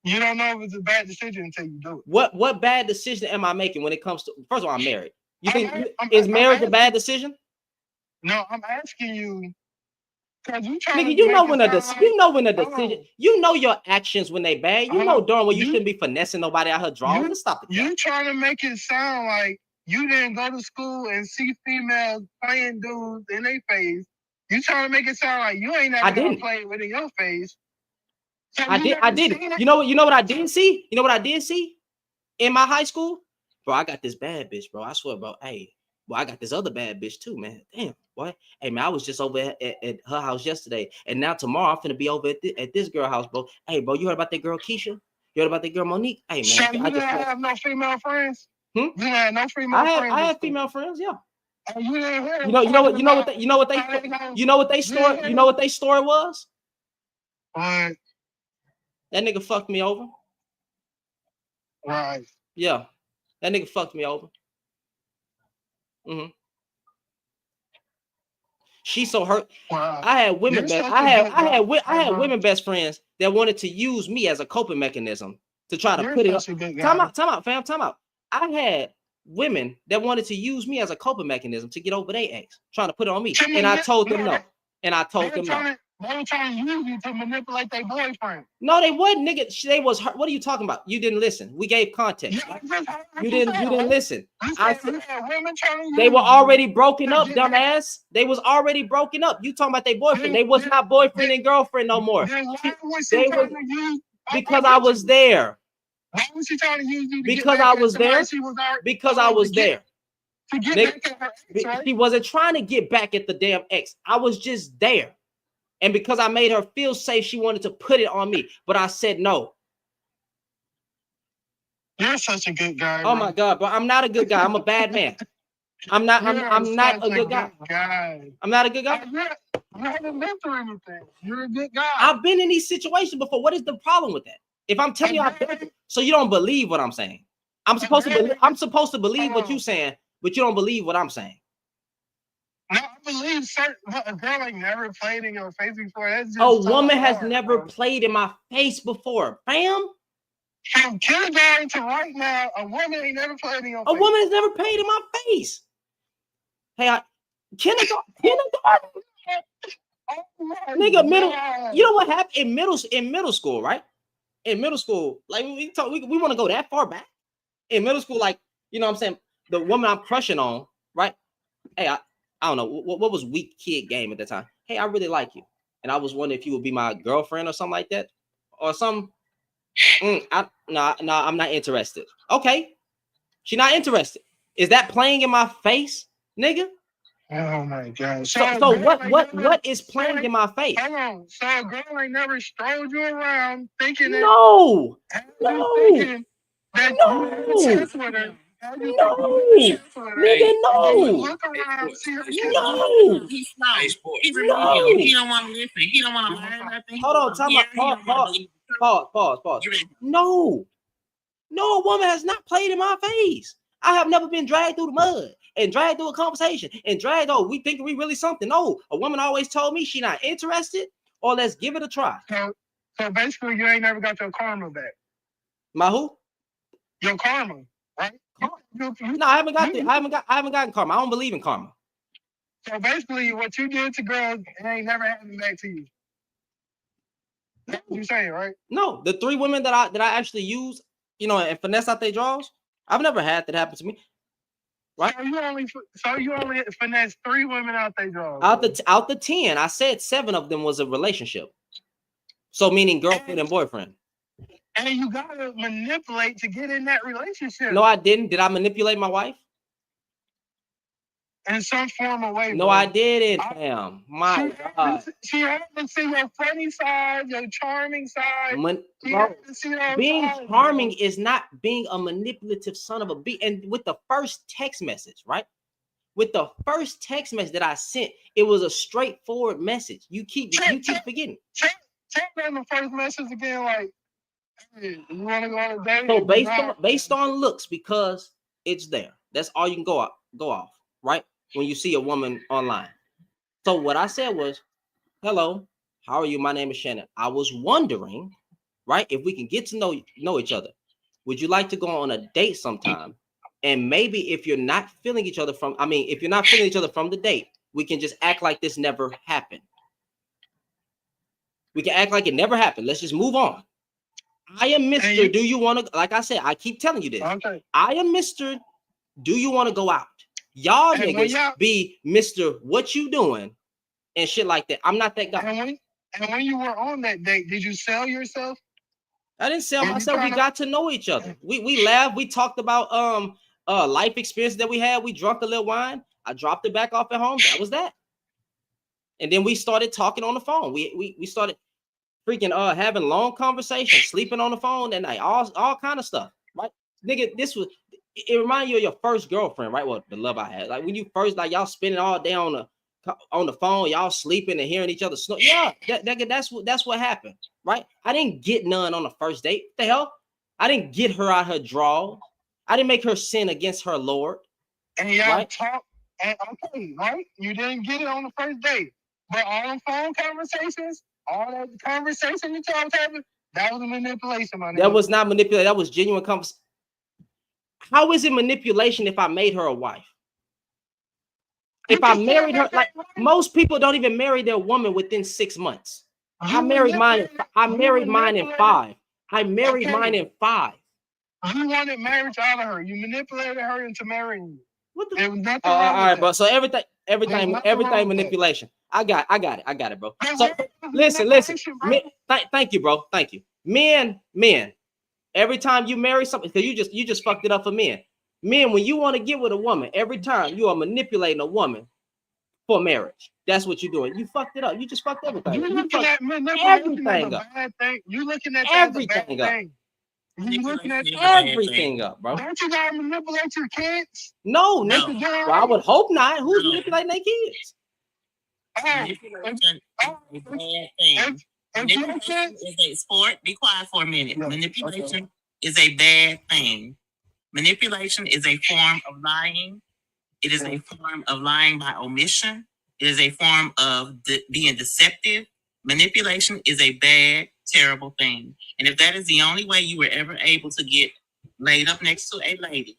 You don't know if it's a bad decision until you do it. What bad decision am I making when it comes to? First of all, I'm married. You think is marriage a bad decision? No, I'm asking you. Nigga, you know when a decision, you know your actions when they bad. You know darn well you shouldn't be finessing nobody out her drawing. Stop it. You trying to make it sound like you didn't go to school and see females playing dudes in their face. You trying to make it sound like you ain't never gonna play it within your face. So I did. You know what I didn't see? You know what I did see in my high school? Bro, I got this bad bitch, bro. I swear, bro. Hey, well, I got this other bad bitch too, man. Damn, boy. Hey, man, I was just over at her house yesterday, and now tomorrow I'm finna be over at this girl house, bro. Hey, bro, you heard about that girl Keisha? You heard about that girl Monique? Hey, man, so you didn't have no female friends? You didn't have no female friends? I had female friends, yeah. You didn't hear you know what they story was? What? That nigga fucked me over. Right. Yeah, that nigga fucked me over. She's so hurt. Wow. I had women. I had women best friends that wanted to use me as a coping mechanism to try to put it up. Time out, fam. Time out. I had women that wanted to use me as a coping mechanism to get over their ex, trying to put it on me, and I told them no. And I told them no. They were trying to use you to manipulate their boyfriend. No, they wasn't, nigga. They was hurt. What are you talking about? You didn't listen. We gave context. You didn't listen. They were already broken up, dumbass. They was already broken up. You talking about their boyfriend? They was not boyfriend and girlfriend no more. Because I was there. Why was she trying to use you? Because I was there. Because I was there. She wasn't trying to get back at the damn ex. I was just there. And because I made her feel safe, she wanted to put it on me. But I said no. You're such a good guy. Oh my God, bro. I'm not a good guy. I'm a bad man. I'm not a good guy. I'm not a good guy. You haven't been through anything. You're a good guy. I've been in these situations before. What is the problem with that? If I'm telling you I've been, so you don't believe what I'm saying. I'm supposed to believe what you're saying, but you don't believe what I'm saying. No, I believe a girl like never played in your face before. That's just A woman so has hard, never bro. played in my face before, fam. From kindergarten to right now, a woman ain't never played in your A face. woman has never played in my face. Hey, kindergarten. Nigga, middle. You know what happened in middle school, right? In middle school, like we want to go that far back. In middle school, like, you know what I'm saying, the woman I'm crushing on, right? Hey, I don't know what was weak kid game at the time. Hey, I really like you, and I was wondering if you would be my girlfriend or something like that, or some. No, I'm not interested. Okay, she not interested. Is that playing in my face, nigga? Oh my god! So what is playing in my face? Hold on. So a girl ain't never strolled you around thinking that. No. Thinking that you had a chance with her. Nigga, no. Look around, see her. No. He's slow. He's No. remedial. He don't want to listen. He don't want to learn nothing. Hold on, time out. Pause. No, a woman has not played in my face. I have never been dragged through the mud and dragged through a conversation and dragged. Oh, we think we really something. No, a woman always told me she not interested, or let's give it a try. So basically, you ain't never got your karma back. My who? Your karma, right? No, I haven't gotten karma. I don't believe in karma. So basically, what you did to girls, it ain't never happened back to you. That's what you're saying, right? No, the 3 women that I actually use, you know, and finesse out their draws, I've never had that happen to me. Right? So you only finessed 3 women out their draws. Out the 10, I said 7 of them was a relationship. So meaning girlfriend and boyfriend. And you gotta manipulate to get in that relationship. No, I didn't. Did I manipulate my wife? In some form of way. No, bro. I didn't, fam. My God. She had to see your funny side, your charming side. Being charming is not being a manipulative son of a bitch. And with the first text message, right? With the first text message that I sent, it was a straightforward message. You keep forgetting. Check on the first message again, like, hey, you want to go on a date? So based on looks, because it's there. That's all you can go off, right? When you see a woman online. So what I said was, hello, how are you? My name is Shannon. I was wondering, right, if we can get to know each other. Would you like to go on a date sometime? And maybe if you're not feeling each other from the date, we can just act like this never happened. We can act like it never happened. Let's just move on. I am Mr. Do you want to, like I said, I keep telling you this. Okay. I am Mr. Do you want to go out? Y'all niggas be Mr. What you doing and shit like that. I'm not that guy. And when you were on that date, did you sell yourself? I didn't sell myself. We got to know each other. We laughed. We talked about life experience that we had. We drunk a little wine. I dropped it back off at home. That was that. And then we started talking on the phone. We started freaking having long conversations, sleeping on the phone that night, all kind of stuff. Right? Nigga, it reminded you of your first girlfriend, right? Well, the love I had. Like when you first, like y'all spending all day on the phone, y'all sleeping and hearing each other snore. Yeah, that's what happened, right? I didn't get none on the first date. What the hell? I didn't get her out her draw. I didn't make her sin against her Lord. And y'all talk, and okay, right? You didn't get it on the first date, but all the phone conversations, all that conversation you talking about, that was a manipulation, my nigga. That was not manipulation. That was genuine conversation. How is it manipulation if I made her a wife? If I married her, like most people don't even marry their woman within 6 months. I married mine in 5. I married mine in 5. You wanted marriage out of her. You manipulated her into marrying you. What the? All right, bro. So everything manipulation. I got it, bro. So listen. Thank you, bro. Thank you. Men. Every time you marry something, because you just fucked it up for men. Men, when you want to get with a woman, every time you are manipulating a woman for marriage. That's what you're doing. You fucked it up. You just fucked everything. You looking at everything up. You looking at everything up. You looking at everything up, bro. Don't you gotta manipulate your kids? No. Well, I would hope not. Who's manipulating their kids? Manipulation is a sport. Be quiet for a minute. Manipulation is a bad thing. Manipulation is a form of lying. It is a form of lying by omission. It is a form of being deceptive. Manipulation is a bad, terrible thing. And if that is the only way you were ever able to get laid up next to a lady,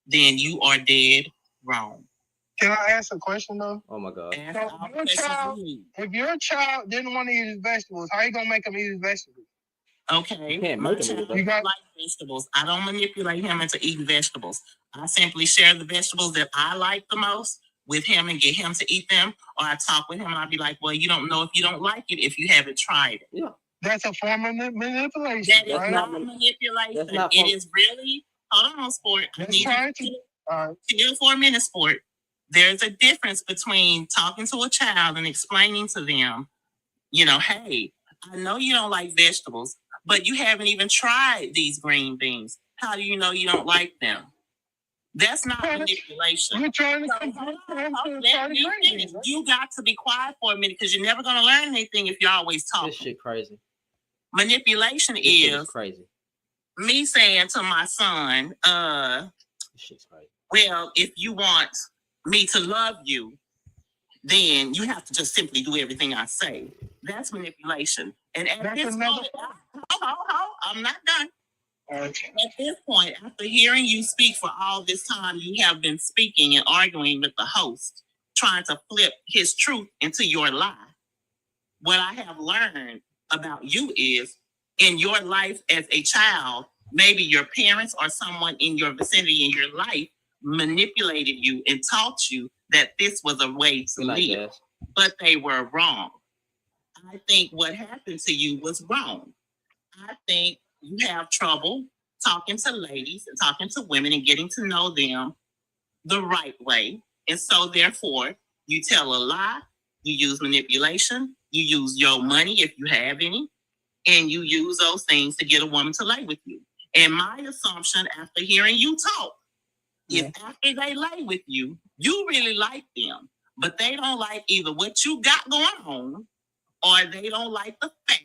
then you are dead wrong. Can I ask a question though? Oh my God. So if your child didn't want to eat his vegetables, how you gonna make him eat his vegetables? Okay, You can't my make him child eat doesn't like vegetables. I don't manipulate him into eating vegetables. I simply share the vegetables that I like the most with him and get him to eat them. Or I talk with him and I'll be like, well, you don't know if you don't like it if you haven't tried it. Yeah. That's a form of manipulation. That is right? not manipulation. That's not It is really, hold on, sport. I Let's need try you it. to chill for a minute, sport. There's a difference between talking to a child and explaining to them, you know, hey, I know you don't like vegetables, but you haven't even tried these green beans. How do you know you don't like them? That's not manipulation. You're trying to Let me finish. You got to be quiet for a minute because you're never going to learn anything if you're always talking. This shit crazy. Manipulation This shit is crazy. me saying to my son, This shit's crazy. well, if you want me to love you, then you have to just simply do everything I say. That's manipulation. And at this moment, I'm not done. At this point, after hearing you speak for all this time, you have been speaking and arguing with the host, trying to flip his truth into your lie. What I have learned about you is in your life as a child, maybe your parents or someone in your vicinity in your life manipulated you and taught you that this was a way to live, but they were wrong. I think what happened to you was wrong. I think you have trouble talking to ladies and talking to women and getting to know them the right way. And so therefore, you tell a lie, you use manipulation, you use your money if you have any, and you use those things to get a woman to lay with you. And my assumption after hearing you talk is after they lay with you, you really like them, but they don't like either what you got going on or they don't like the fact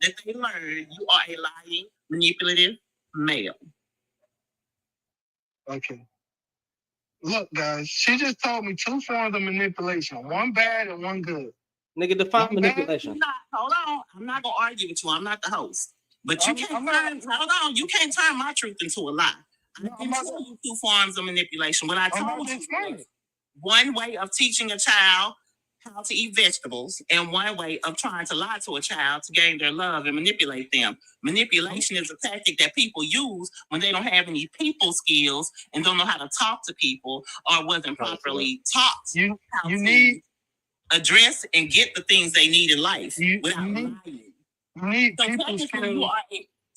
that they learned you are a lying, manipulative male. Okay. Look, guys, she just told me two forms of manipulation, one bad and one good. Nigga, define manipulation. Hold on. I'm not gonna argue with you. I'm not the host. But you can't you can't turn my truth into a lie. I can tell you two forms of manipulation. What I told you was one way of teaching a child how to eat vegetables and one way of trying to lie to a child to gain their love and manipulate them. Manipulation is a tactic that people use when they don't have any people skills and don't know how to talk to people or wasn't properly taught how to address and get the things they need in life without lying. So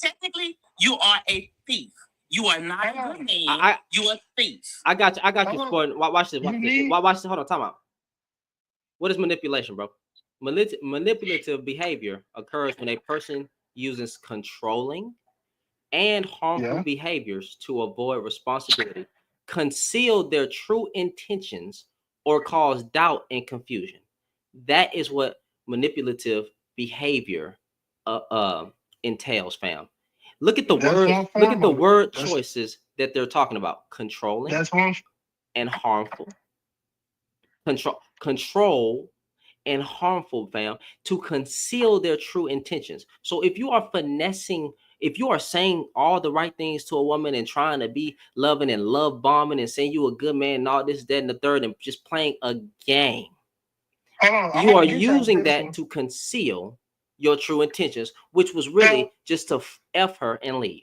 technically, you are a thief. You are not a good man. You are a thief. I got you, Sport. Watch this. Watch this. Hold on, time out. What is manipulation, bro? Manipulative behavior occurs when a person uses controlling and harmful behaviors to avoid responsibility, conceal their true intentions, or cause doubt and confusion. That is what manipulative behavior entails, fam. Look at the word. Look at the word choices that they're talking about: controlling and harmful. Control and harmful, fam, to conceal their true intentions. So if you are finessing, if you are saying all the right things to a woman and trying to be loving and love bombing and saying you a good man and all this, that, and the third, and just playing a game, you are using that to conceal your true intentions, which was really just to F her and leave.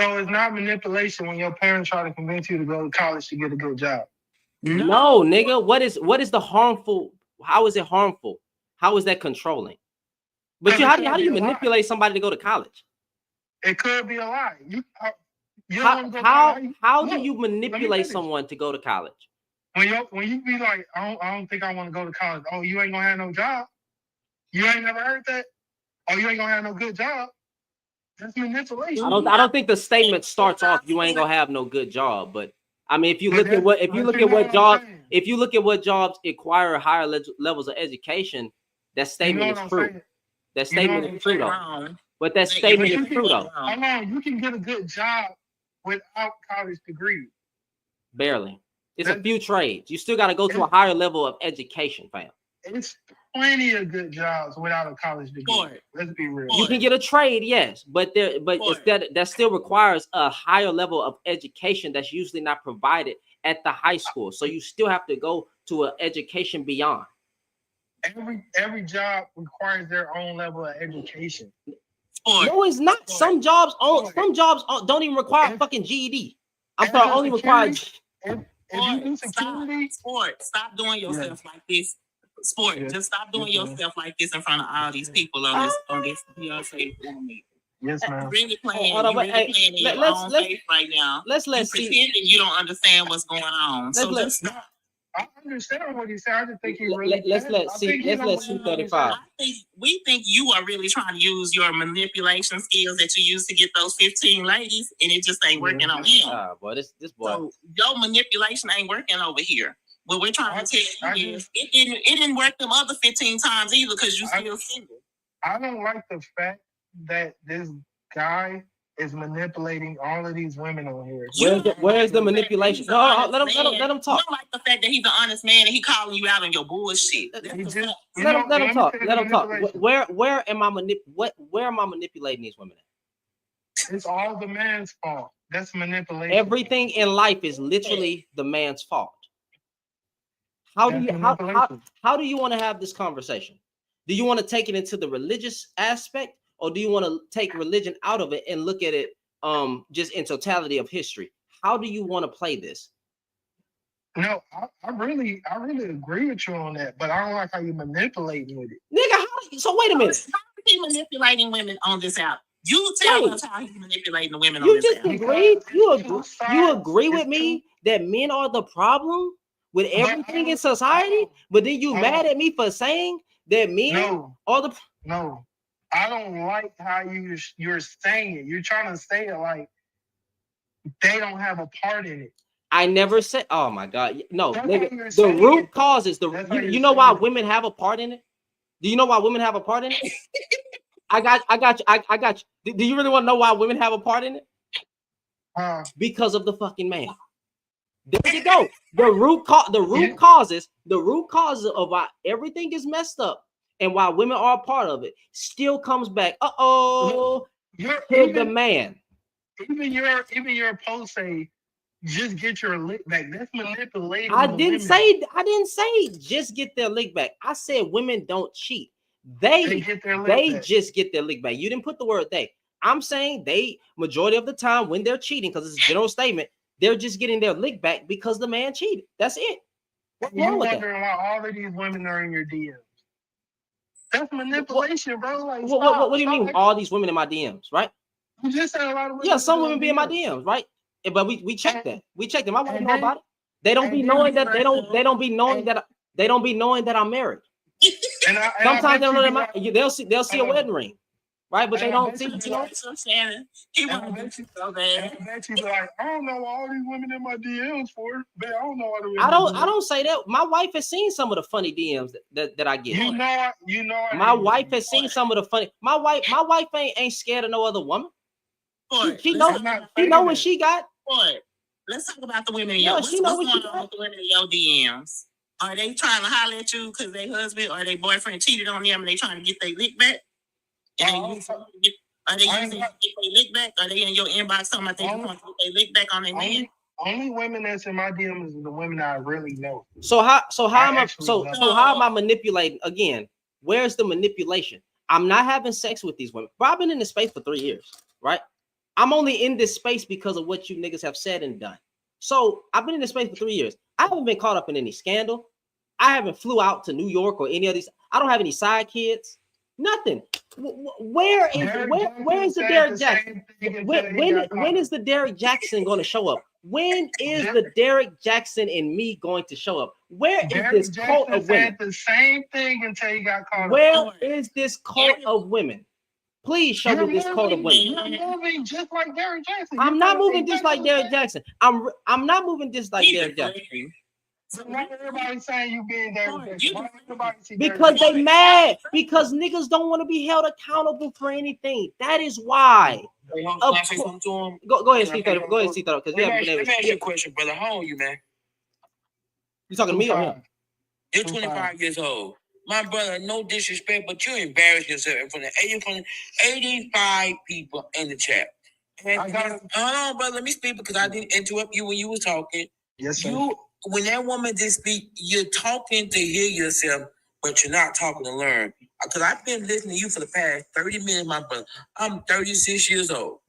So it's not manipulation when your parents try to convince you to go to college to get a good job. No, nigga. What is the harmful? How is it harmful? How is that controlling? But how do you manipulate somebody to go to college? It could be a lie. How do you manipulate someone to go to college? When you be like, I don't think I want to go to college. Oh, you ain't gonna have no job. You ain't never heard that. Oh, you ain't gonna have no good job. That's manipulation. I don't think the statement starts off you ain't gonna have no good job, but I mean, if you look at what jobs require higher levels of education, that statement is true. That statement is true though. But that statement is true though. How long you can get a good job without college degree? Barely. It's a few trades. You still got to go to a higher level of education, fam. It's plenty of good jobs without a college degree. Let's be real. You can get a trade, yes, but that still requires a higher level of education that's usually not provided at the high school. So you still have to go to an education beyond. Every job requires their own level of education. No, it's not. Some jobs don't even require fucking GED. I'm sorry, only require. Stop doing yourself like this. Just stop doing yourself like this in front of all these people on this Beyonce movement. Yes, ma'am. Really playing, playing in your own face right now. Let's you pretending you don't understand what's going on. I understand what he said. I just think he really. Let's see 35. We think you are really trying to use your manipulation skills that you use to get those 15 ladies, and it just ain't working on him. Boy, this boy. So your manipulation ain't working over here. What we're trying to tell you is it didn't work them other 15 times either because you still single. I don't like the fact that this guy is manipulating all of these women on here. Where's the manipulation? No, let him talk. You don't like the fact that he's an honest man and he calling you out on your bullshit. Let him talk. Let him talk. Where am I manipulating these women at? It's all the man's fault. That's manipulation. Everything in life is literally the man's fault. How do you want to have this conversation? Do you want to take it into the religious aspect, or do you want to take religion out of it and look at it just in totality of history? How do you want to play this? No, I really agree with you on that, but I don't like how you manipulating with it. Nigga, so wait a minute. Stop manipulating women on this app. You tell us how he's manipulating the women on this app. You agree with me that men are the problem with everything in society, but then you mad at me for saying that men are the. No, I don't like how you're saying it. You're trying to say it like they don't have a part in it. I never said. Oh my God, no. Nigga, the root causes you know why women have a part in it. Do you know why women have a part in it? I got you. Do you really want to know why women have a part in it? Because of the fucking man. There you go. The root causes of why everything is messed up and why women are a part of it still comes back. To the man. Even your post say, just get your lick back. That's manipulating. I didn't say just get their lick back. I said women don't cheat. They just get their lick back. You didn't put the word they. I'm saying they majority of the time when they're cheating, because it's a general statement, they're just getting their lick back because the man cheated. That's it. What's wrong with that? Wondering why all of these women are in your DMs. That's manipulation, bro. Like, what do you mean? All these women in my DMs, right? You just said a lot of women. Yeah, some women be in my DMs, right? But we checked that. We checked them. My wife know about it. They don't be knowing that they don't be knowing that I'm married. Sometimes they don't know they'll see a wedding ring. Right, but they don't see. I bet you like, I don't know all these women in my DMs for. Man, I don't know all the women. I don't say that. My wife has seen some of the funny DMs that I get. You know. My wife has seen some of the funny. My wife ain't scared of no other woman. She know what she got. Boy, let's talk about the women in your. What's going on with the women in your DMs? Are they trying to holler at you because their husband or their boyfriend cheated on them and they trying to get their lick back? Are they using to get their lick back? Are they in your inbox talking about they just want to get their lick back on their man? Only women that's in my DMs is the women that I really know. So how am I manipulating again? Where's the manipulation? I'm not having sex with these women. But I've been in this space for 3 years, right? I'm only in this space because of what you niggas have said and done. So I've been in this space for 3 years. I haven't been caught up in any scandal. I haven't flew out to New York or any of these. I don't have any side kids. Nothing. Where is the Derrick Jackson? When is the Derrick Jackson going to show up? When is the Derrick Jackson and me going to show up? Where is this cult of women? The same thing until he got caught. Where is this cult of women? Please show me this cult of women. You're moving just like Derrick Jackson. I'm not moving just like Derrick Jackson. I'm not moving just like Derrick Jackson. So why everybody saying you being Derrick Jackson? Because they mad. Because niggas don't want to be held accountable for anything. That is why. Can I say something to him? Go ahead, Steve. Go ahead, Steve. Because let me ask you a question, brother. How old are you, man? You talking to me or him? You're 25 years old. My brother, no disrespect, but you embarrass yourself in front of 85 people in the chat. And, hold on, brother, let me speak because I didn't interrupt you when you was talking. Yes, sir. When that woman did speak, you're talking to hear yourself, but you're not talking to learn. Because I've been listening to you for the past 30 minutes, my brother. I'm 36 years old.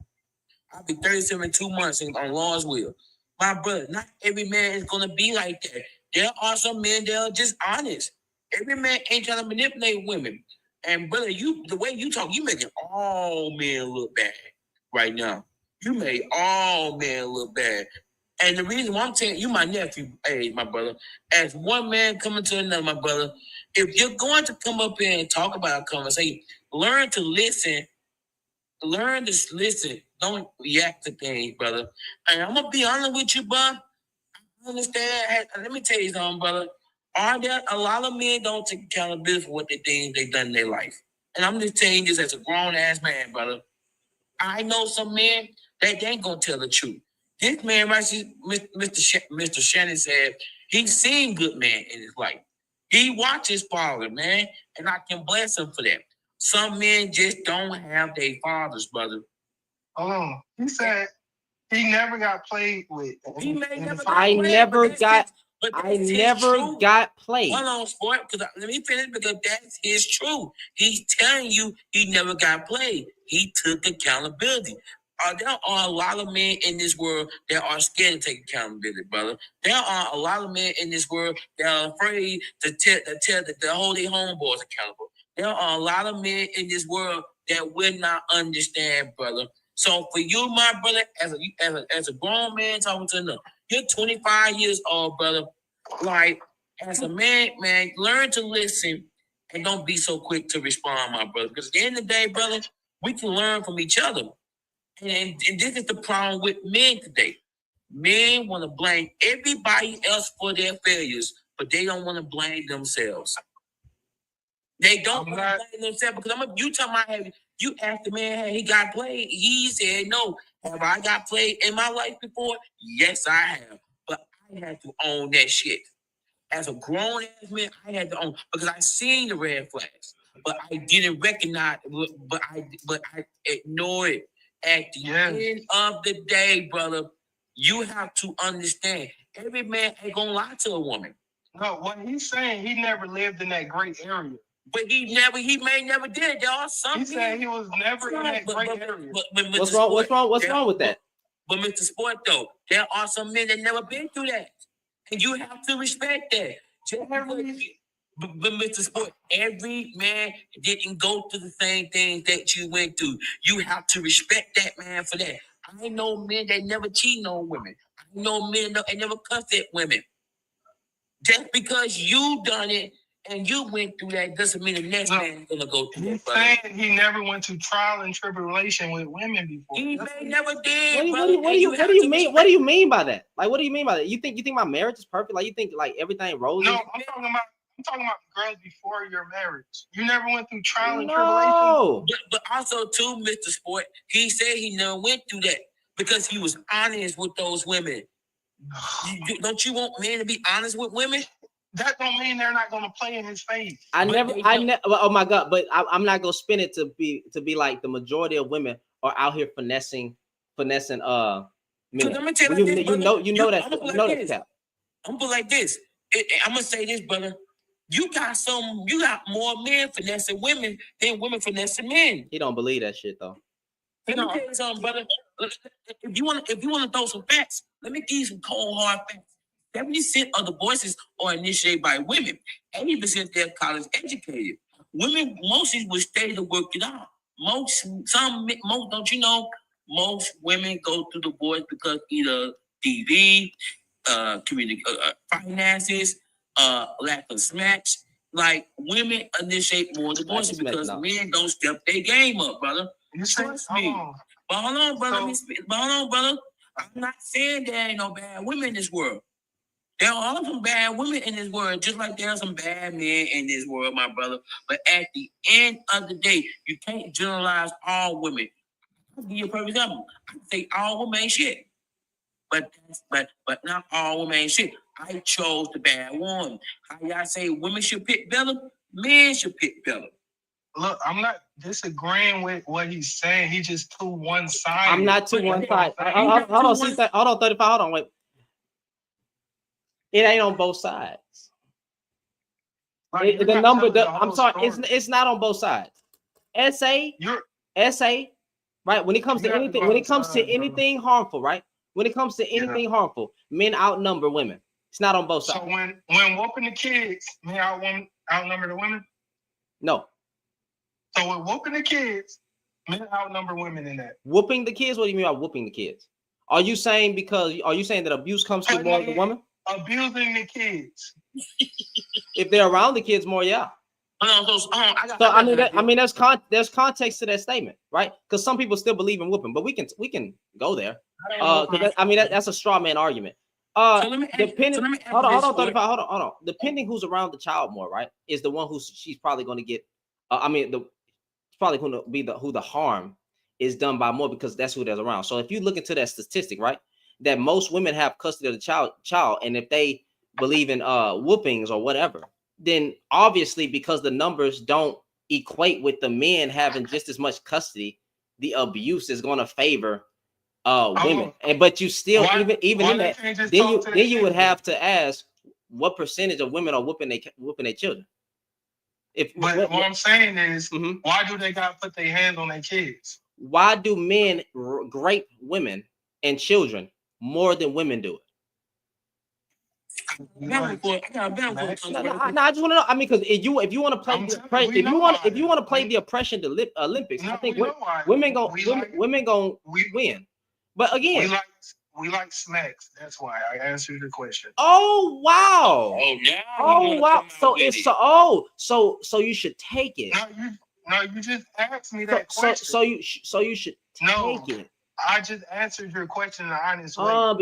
I'll be 37 in 2 months on Lord's will. My brother, not every man is going to be like that. There are some men that are just honest. Every man ain't trying to manipulate women. And brother, the way you talk, you making all men look bad right now. You made all men look bad. And the reason why I'm telling you, my nephew, hey, my brother, as one man coming to another, my brother, if you're going to come up here and talk about a conversation, learn to listen. Learn to listen. Don't react to things, brother. And I'm gonna be honest with you, bro. I understand. Let me tell you something, brother. Are there a lot of men don't take accountability for what they things they done in their life? And I'm just telling you this as a grown ass man, brother. I know some men that they ain't gonna tell the truth. This man, right, Mr. Shannon said, he's seen good men in his life. He watches father, man, and I can bless him for that. Some men just don't have their fathers, brother. Hold on. He said he never got played with. He may never I never got played. Hold on, sport, because let me finish because that's his truth. He's telling you he never got played. He took accountability. There are a lot of men in this world that are scared to take accountability, brother. There are a lot of men in this world that are afraid to hold their homeboys accountable. There are a lot of men in this world that will not understand, brother. So for you, my brother, as a grown man talking to another, you're 25 years old, brother. Like, as a man, learn to listen and don't be so quick to respond, my brother. Because at the end of the day, brother, we can learn from each other. And this is the problem with men today. Men want to blame everybody else for their failures, but they don't want to blame themselves. They don't want to blame themselves because you talking about you asked the man, hey, he got played. He said no. Have I got played in my life before? Yes, I have. But I had to own that shit. As a grown ass man, I had to own because I seen the red flags, but I didn't recognize. But I ignored it. At the end of the day, brother, you have to understand. Every man ain't gonna lie to a woman. No, what he's saying, he never lived in that great area. But he may never did it. There are some. He said he was never in that great area. What's wrong with that? But Mr. Sport, though, there are some men that never been through that, and you have to respect that. But Mr. Sport, every man didn't go through the same things that you went through. You have to respect that man for that. I know men that never cheat on women. I know men that never cussed at women. Just because you done it and you went through that doesn't mean the next man is gonna go through He's that. saying he never went to trial and tribulation with women before. He may never did. What do you mean? What do you mean by that? Like, what do you mean by that? You think my marriage is perfect? Like, you think like everything roses? No, I'm talking about girls before your marriage. You never went through trial and tribulation. But also too, Mr. Sport, he said he never went through that because he was honest with those women. Don't you want men to be honest with women? That don't mean they're not gonna play in his face. I never. Oh my God! But I'm not gonna spin it to be like the majority of women are out here finessing men. Let me tell You know that. I'm gonna put like this. I'm gonna say this, brother. You got more men finessing women than women finessing men. He don't believe that shit though. Let me tell you something, brother. If you want to throw some facts, let me give you some cold hard facts. 70% of the divorces are initiated by women. 80% they're college educated. Women mostly would stay to work it out. Most don't you know? Most women go through divorce because either TV, finances, lack of smash. Like women initiate more divorces because men don't step their game up, brother. Trust me. But hold on, brother. I'm not saying there ain't no bad women in this world. There are some bad women in this world, just like there are some bad men in this world, my brother. But at the end of the day, you can't generalize all women. I'll give you a perfect example. I can say all women ain't shit. But not all women ain't shit. I chose the bad one. How y'all say women should pick better? Men should pick better. Look, I'm not disagreeing with what he's saying. He just too one-sided. I'm not too one-sided. Hold on, 35. Hold on, wait. It ain't on both sides. Like, The number, I'm sorry, it's not on both sides. SA, right? When it comes to anything, harmful, right? When it comes to anything harmful, men outnumber women. It's not on both sides. So when whooping the kids, men outnumber the women? No. So when whooping the kids, men outnumber women in that. Whooping the kids? What do you mean by whooping the kids? Are you saying that abuse comes to more than women? Abusing the kids. If they're around the kids more, yeah. There's context to that statement, right? Because some people still believe in whooping, but we can go there. That's a straw man argument. Depending, hold on, 35, hold on. Depending who's around the child more, right, is the one who she's probably going to get. It's probably going to be who the harm is done by more, because that's who there's around. So if you look into that statistic, right, that most women have custody of the child, and if they believe in whoopings or whatever, then obviously, because the numbers don't equate with the men having just as much custody, the abuse is going to favor women. But you still, even in that, then you would have to ask what percentage of women are whooping their children. What I'm saying is, why do they got to put their hands on their kids? Why do men rape women and children more than women do it? I just want to know. I mean, because if you want to play, if you want to play the oppression Olympics, I think women gonna win. But again, we like smacks. That's why I answered the question. Oh wow! Oh wow! So you should take it. No, you just asked me that question. So you should take it. I just answered your question in an honest way.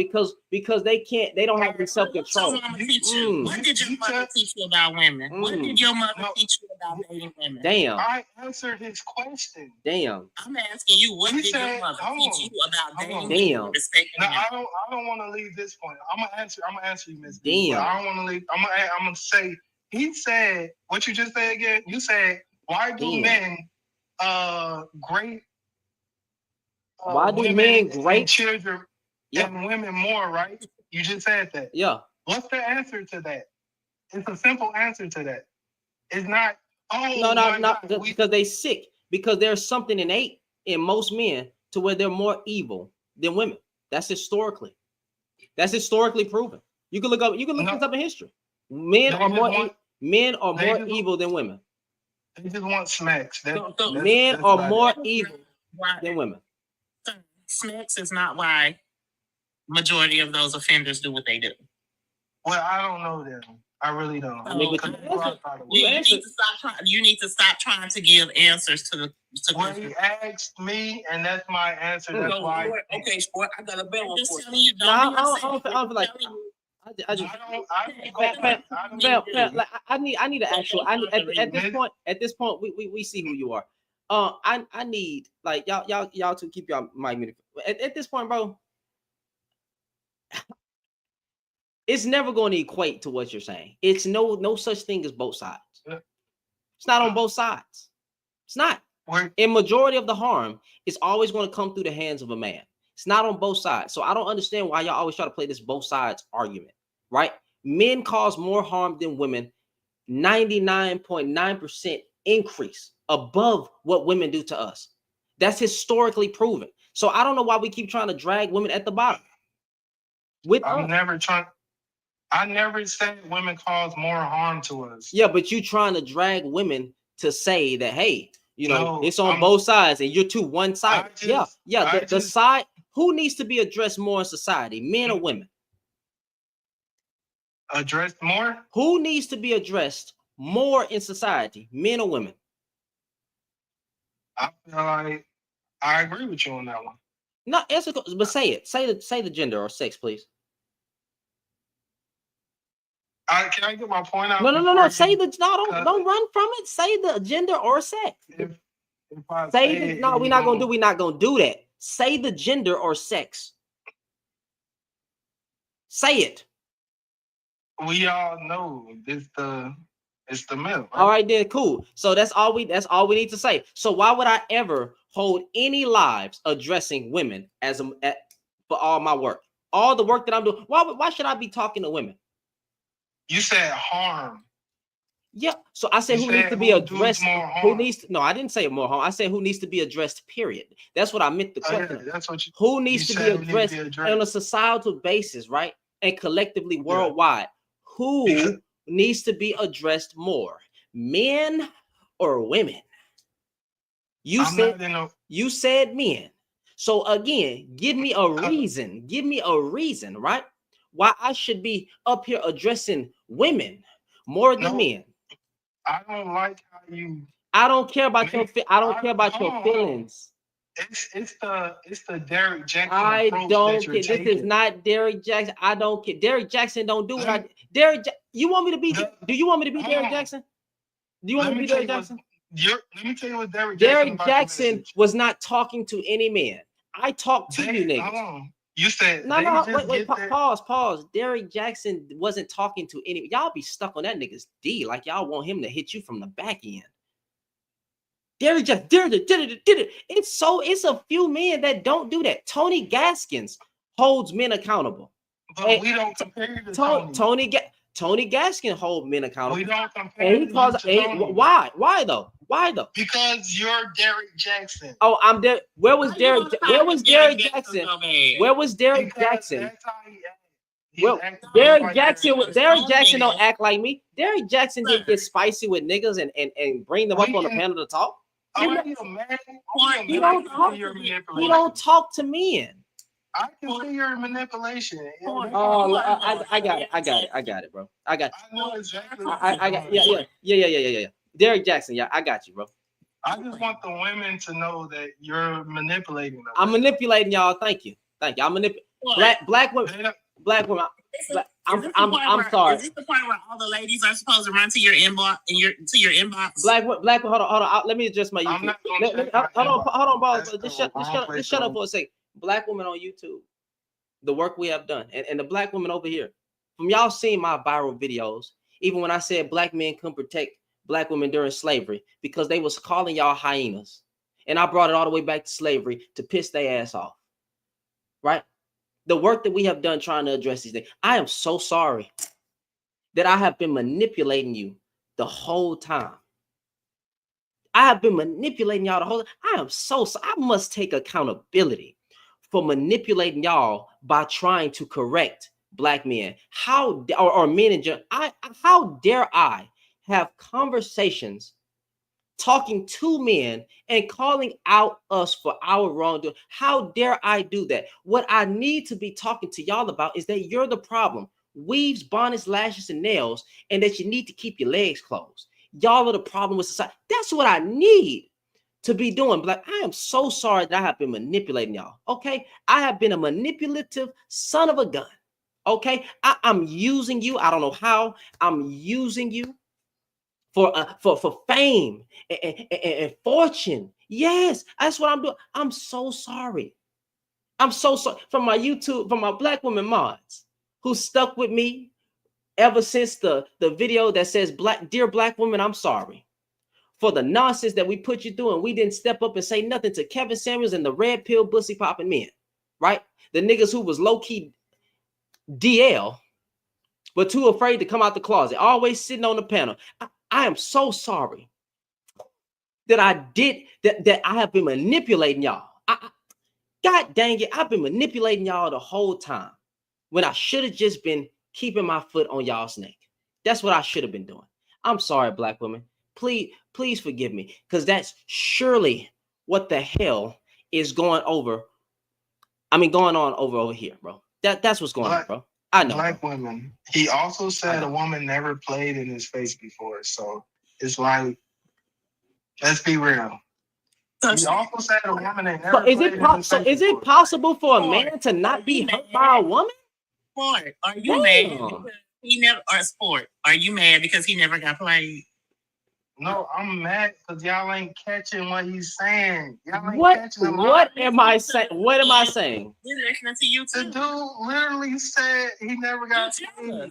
Because they don't have any self-control. What did your mother teach you about women? What did your mother teach you about dating women? Damn. I answered his question. Damn. I'm asking you, what did your mother teach you about dating women? No, I don't want to leave this point. I'm gonna answer you, Miss. Damn. I don't want to leave. I'm gonna say. He said what you just said again. You said, why do men great? Why do men great children and women more, right? You just said that. Yeah. What's the answer to that? It's a simple answer to that. It's not, because they sick. Because there's something innate in most men to where they're more evil than women. That's historically proven. You can look this up in history. Men are more evil than women. They just want smacks. Men are more evil than women. Smacks is not why majority of those offenders do what they do. Well, I don't know them. I really don't. You need to stop trying to give answers to Well, he asked me, and that's my answer. That's why. Okay, sport. I got a better one for you. I need an actual. At this point, we see who you are. I need, like, y'all to keep y'all mic muted. At this point, bro, it's never going to equate to what you're saying. It's no such thing as both sides. It's not on both sides. It's not. In majority of the harm, it's always going to come through the hands of a man. It's not on both sides. So I don't understand why y'all always try to play this both sides argument, right? Men cause more harm than women, 99.9% increase above what women do to us. That's historically proven. So I don't know why we keep trying to drag women at the bottom. I never said women cause more harm to us. Yeah, but you trying to drag women to say that, hey, it's on both sides and you're too one-sided. The side, who needs to be addressed more in society, men or women? Addressed more? Who needs to be addressed more in society, men or women? I feel like I agree with you on that one. No, but say it. Say the gender or sex, please. Can I get my point out? No. Don't run from it. Say the gender or sex. We're not gonna do that. Say the gender or sex. Say it. we all know it's the male. Right? All right, then cool. So that's all we need to say. So why would I ever hold any lives addressing women for all my work? All the work that I'm doing. Why should I be talking to women? You said harm. Yeah. So I said who needs to be addressed. Who needs to, no, I didn't say more harm. I said who needs to be addressed, period. That's what I meant the question. Yeah, that's what you who needs you to be said addressed on a societal basis, right? And collectively worldwide. Who needs to be addressed more? Men or women? You said men. So again, give me a reason, right? Why I should be up here addressing women more than men. I don't like how you. I don't care about your feelings. It's the Derrick Jackson. I approach don't that you're care. This is not Derrick Jackson. I don't care. Derrick Jackson don't do what I. You want me to be? Do you want me to be Derrick Jackson? Do you want me to be Derrick Jackson? Let me tell you what Derrick Jackson was not talking to any man. I talked to you niggas. You said no. Wait. Pause. Derrick Jackson wasn't talking to any. Y'all be stuck on that nigga's D like y'all want him to hit you from the back end. Derrick Jackson did it. It's a few men that don't do that. Tony Gaskins holds men accountable. But we don't compare you to Tony Gaskin hold men accountable. We don't compare. And he calls why? Why though? Because you're Derrick Jackson. Oh, I'm there. Where was Derrick Jackson? Where was Derrick Jackson? Derrick Jackson don't act like me. Derrick Jackson didn't get spicy with niggas and bring them up on the panel to talk. He don't talk to men. I can see your manipulation. Oh, I got it, bro. I got you. I know exactly. I got yeah. Derrick Jackson, yeah, I got you, bro. I just want the women to know that you're manipulating them. I'm manipulating y'all. Thank you. I'm manipulating black women. I'm sorry. Is this the point where all the ladies are supposed to run to your inbox Black, hold on. Let me adjust my YouTube. Hold on, boss. Just shut up for a second. Black women on YouTube, the work we have done, and the black women over here. From y'all seeing my viral videos, even when I said black men couldn't protect black women during slavery because they was calling y'all hyenas, and I brought it all the way back to slavery to piss their ass off, right? The work that we have done trying to address these things. I am so sorry that I have been manipulating you the whole time. I have been manipulating y'all the whole time. I am so sorry. I must take accountability for manipulating y'all by trying to correct black men. Or men in general. How dare I have conversations talking to men and calling out us for our wrongdoing? How dare I do that? What I need to be talking to y'all about is that you're the problem. Weaves, bonnets, lashes, and nails, and that you need to keep your legs closed. Y'all are the problem with society. That's what I need to be doing. But I am so sorry that I have been manipulating y'all. Okay, I have been a manipulative son of a gun. Okay, I'm using you. I don't know how. I'm using you for fame and fortune. Yes, that's what I'm doing. I'm so sorry. I'm so sorry from my YouTube, from my black women mods who stuck with me ever since the video that says dear black woman, I'm sorry for the nonsense that we put you through, and we didn't step up and say nothing to Kevin Samuels and the red pill pussy popping men, right? The niggas who was low-key DL, but too afraid to come out the closet, always sitting on the panel. I am so sorry that that I have been manipulating y'all. God dang it, I've been manipulating y'all the whole time when I should have just been keeping my foot on y'all's neck. That's what I should have been doing. I'm sorry, black women. Please forgive me, because that's surely what the hell is going on over here, bro. That's what's going on, bro. I know. Black women. He also said a woman never played in his face before. So it's like, let's be real. He also said a woman that never played in his face. Is it possible for a man to not be hurt by a woman? Sport. Are you mad? He never sport. Are you mad because he never got played? No, I'm mad because y'all ain't catching what he's saying. Y'all ain't catching what am I saying? What am I saying? We're listening to you too. The dude literally said he never got played.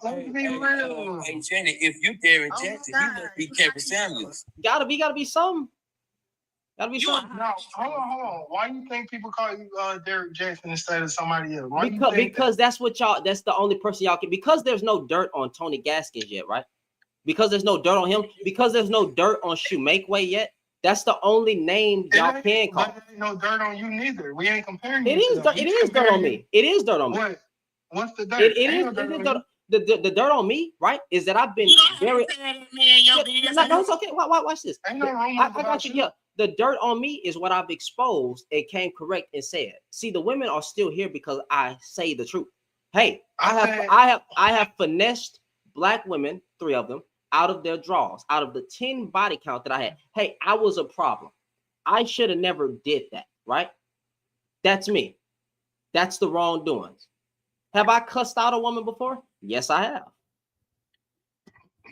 Let's be real. Hey, Jenny, if you Derrick Jackson, you must be Kevin Samuels. Gotta be something. Gotta be something. No, hold on. Why do you think people call you Derrick Jackson instead of somebody else? Why Because that's what y'all. That's the only person y'all can. Because there's no dirt on Tony Gaskins yet, right? Because there's no dirt on him. Because there's no dirt on Shoemaker yet. That's the only name y'all can call. But ain't no dirt on you neither. We ain't comparing. It is dirt. It is dirt on me. It is dirt on me. What's the dirt? It is dirt. The dirt on me, right, is that I've been very. No, it's okay. Watch this. Ain't no wrong I got you. Yeah, the dirt on me is what I've exposed and came correct and said. See, the women are still here because I say the truth. Hey, I have finessed black women, 3 of them, out of their drawers, out of the 10 body count that I had. Hey, I was a problem. I should have never did that, right? That's me. That's the wrongdoings. Have I cussed out a woman before? Yes, I have.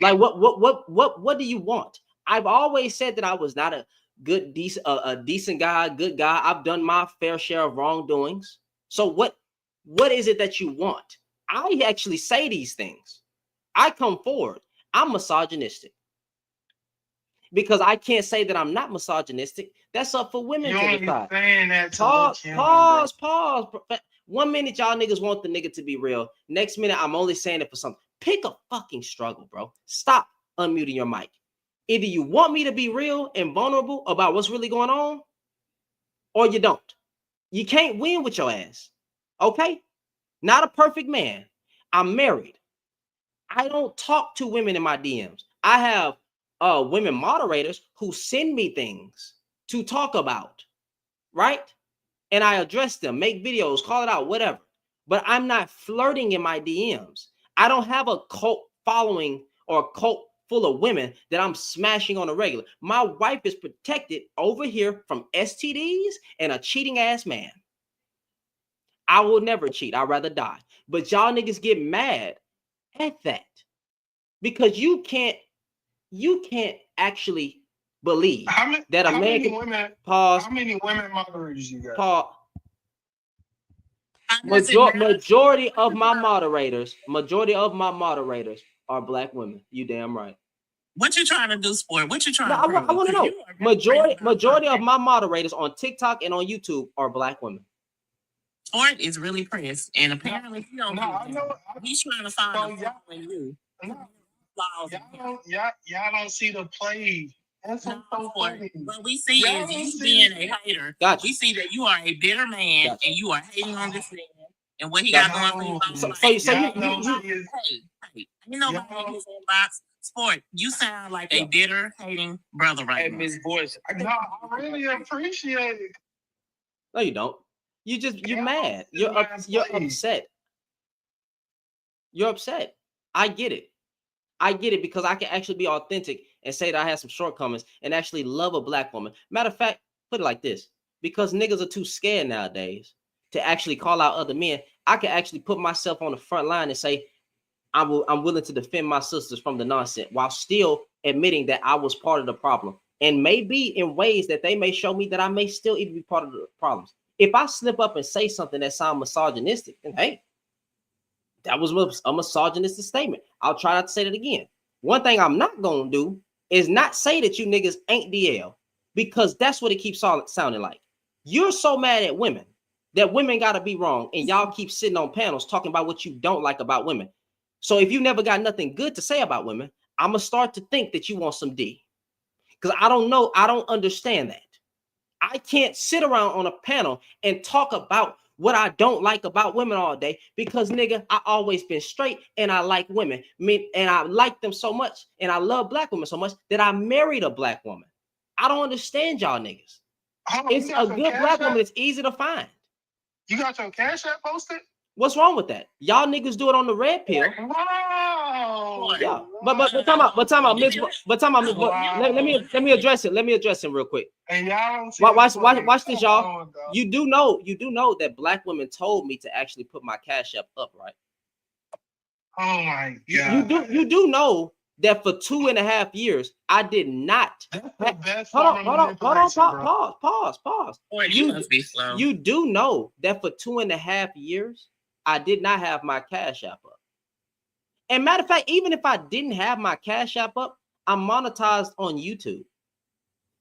Like, what do you want? I've always said that I was not a good, decent guy, good guy. I've done my fair share of wrongdoings. So what is it that you want? I actually say these things. I come forward. I'm misogynistic. Because I can't say that I'm not misogynistic. That's up for women to decide. Saying that Pause. 1 minute y'all niggas want the nigga to be real. Next minute I'm only saying it for something. Pick a fucking struggle, bro. Stop unmuting your mic. Either you want me to be real and vulnerable about what's really going on, or you don't. You can't win with your ass. Okay? Not a perfect man. I'm married. I don't talk to women in my DMs. I have women moderators who send me things to talk about, right? And I address them, make videos, call it out, whatever. But I'm not flirting in my DMs. I don't have a cult following or a cult full of women that I'm smashing on a regular. My wife is protected over here from STDs and a cheating ass man. I will never cheat. I'd rather die. But y'all niggas get mad at that because you can't actually believe that a man can pause. How many women moderators you got? Pause. Majority of my moderators are black women. You damn right. What you trying to do, Sport? What you trying to I want to know. Majority of my moderators on TikTok and on YouTube are black women. Sport is really pressed, and apparently he don't. He's trying to find a flaw in you. Y'all don't see the play. That's so funny. What we see is you being a hater. Gotcha. We see that you are a bitter man and you are hating on this man and what he got going on. So you know about his inbox. Sport, you sound like a bitter, hating brother right now. Miss Voice. I really appreciate it. No, you don't. You're mad. You're upset. You're upset. I get it. Because I can actually be authentic and say that I have some shortcomings and actually love a black woman. Matter of fact, put it like this. Because niggas are too scared nowadays to actually call out other men, I can actually put myself on the front line and say, I'm willing to defend my sisters from the nonsense while still admitting that I was part of the problem. And maybe in ways that they may show me that I may still even be part of the problems. If I slip up and say something that sounds misogynistic, then hey, that was a misogynistic statement. I'll try not to say that again. One thing I'm not going to do is not say that you niggas ain't DL, because that's what it keeps sounding like. You're so mad at women that women got to be wrong, and y'all keep sitting on panels talking about what you don't like about women. So if you never got nothing good to say about women, I'm going to start to think that you want some D. Because I don't know. I don't understand that. I can't sit around on a panel and talk about what I don't like about women all day because, nigga, I always been straight and I like women. And I like them so much and I love black women so much that I married a black woman. I don't understand y'all niggas. It's a good black woman that's easy to find. You got your Cash App posted? What's wrong with that? Y'all niggas do it on the red pill. Wow. Yeah. But time out, Miss. Let me address it. Let me address him real quick. And y'all watch this, y'all. You do know that black women told me to actually put my Cash App up, right? Oh my God. You do know that for 2.5 years I did not. Pause. You must be slow. You do know that for 2.5 years I did not have my Cash App up. And matter of fact, even if I didn't have my Cash App up, I'm monetized on YouTube.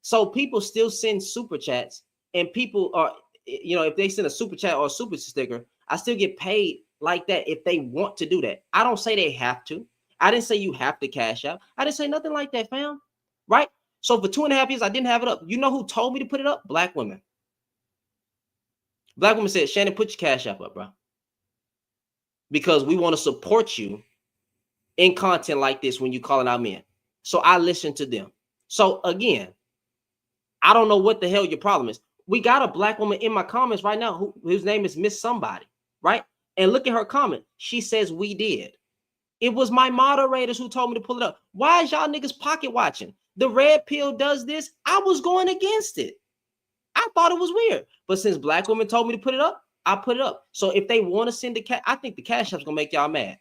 So people still send super chats, and people are, you know, if they send a super chat or a super sticker, I still get paid like that if they want to do that. I don't say they have to. I didn't say you have to Cash App. I didn't say nothing like that, fam. Right? So for 2.5 years, I didn't have it up. You know who told me to put it up? Black women. Black women said, Shannon, put your Cash App up, bro. Because we want to support you in content like this when you calling out men. So I listen to them. So again, I don't know what the hell your problem is. We got a black woman in my comments right now whose name is Miss Somebody, right? And look at her comment. She says we did. It was my moderators who told me to pull it up. Why is y'all niggas pocket watching? The red pill does this. I was going against it. I thought it was weird. But since black women told me to put it up, I put it up. So if they want to send the cash, I think the Cash App's gonna make y'all mad.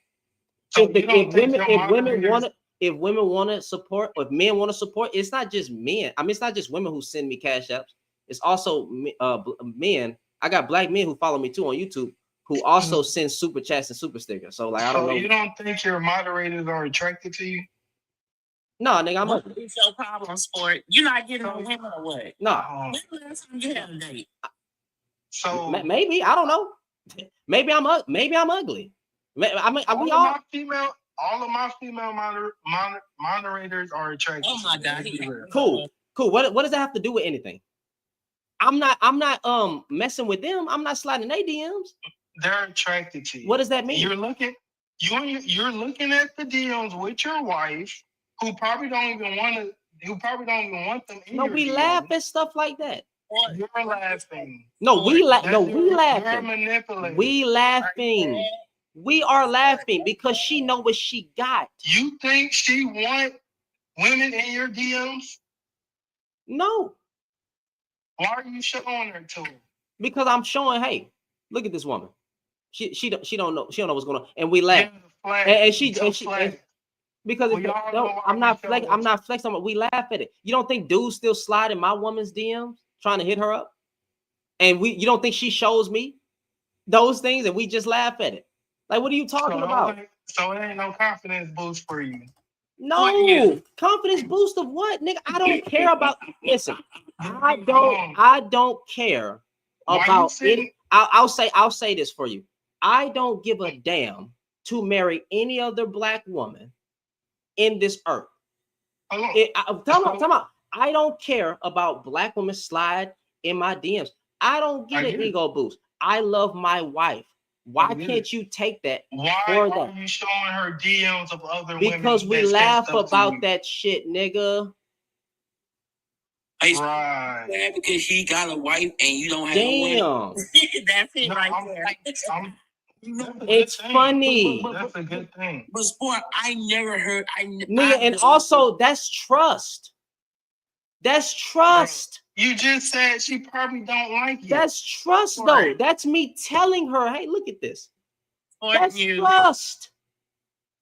So if women want to support, or if men want to support, it's not just men. I mean, it's not just women who send me Cash Apps. It's also men. I got black men who follow me too on YouTube who also send super chats and super stickers. So like, I don't know. You don't think your moderators are attracted to you? No, nigga, I'm ugly. It's your problem, sport. You're not getting on women or what? No. When the last time you had a date? So maybe, I don't know. Maybe I'm ugly. I mean, all of my female moderators are attracted. Oh my God. Cool. What does that have to do with anything? I'm not messing with them. I'm not sliding their DMs. They're attracted to you. What does that mean? You're looking at the DMs with your wife, who probably don't even want them in No, your we DMs. laugh at stuff like that. You're laughing. No, we laughing. You're manipulating. We laughing. We are laughing because she know what she got. You think she want women in your DMs? No. Why are you showing her to her? Because I'm showing, hey, look at this woman. She don't know what's going on, and we laugh. Because I'm not flexing. We laugh at it. You don't think dudes still slide in my woman's DMs trying to hit her up, and you don't think she shows me those things, and we just laugh at it? Like, what are you talking about? So it ain't no confidence boost for you. No, confidence boost of what, nigga? I don't care about. Listen, I don't care about it. I'll say this for you. I don't give a damn to marry any other black woman in this earth. Tell me, I don't care about black women slide in my DMs. I don't get an ego boost. I love my wife. Why can't you take that? Why are you showing her DMs of other women? Because we laugh about that shit, nigga. Right. Because she got a wife and you don't have Damn. a wife. That's it right there. It's funny. That's a good thing. But sport, I never heard. Nigga, and also that's trust. That's trust. You just said she probably don't like you. That's trust, though. That's me telling her, hey, look at this. That's trust.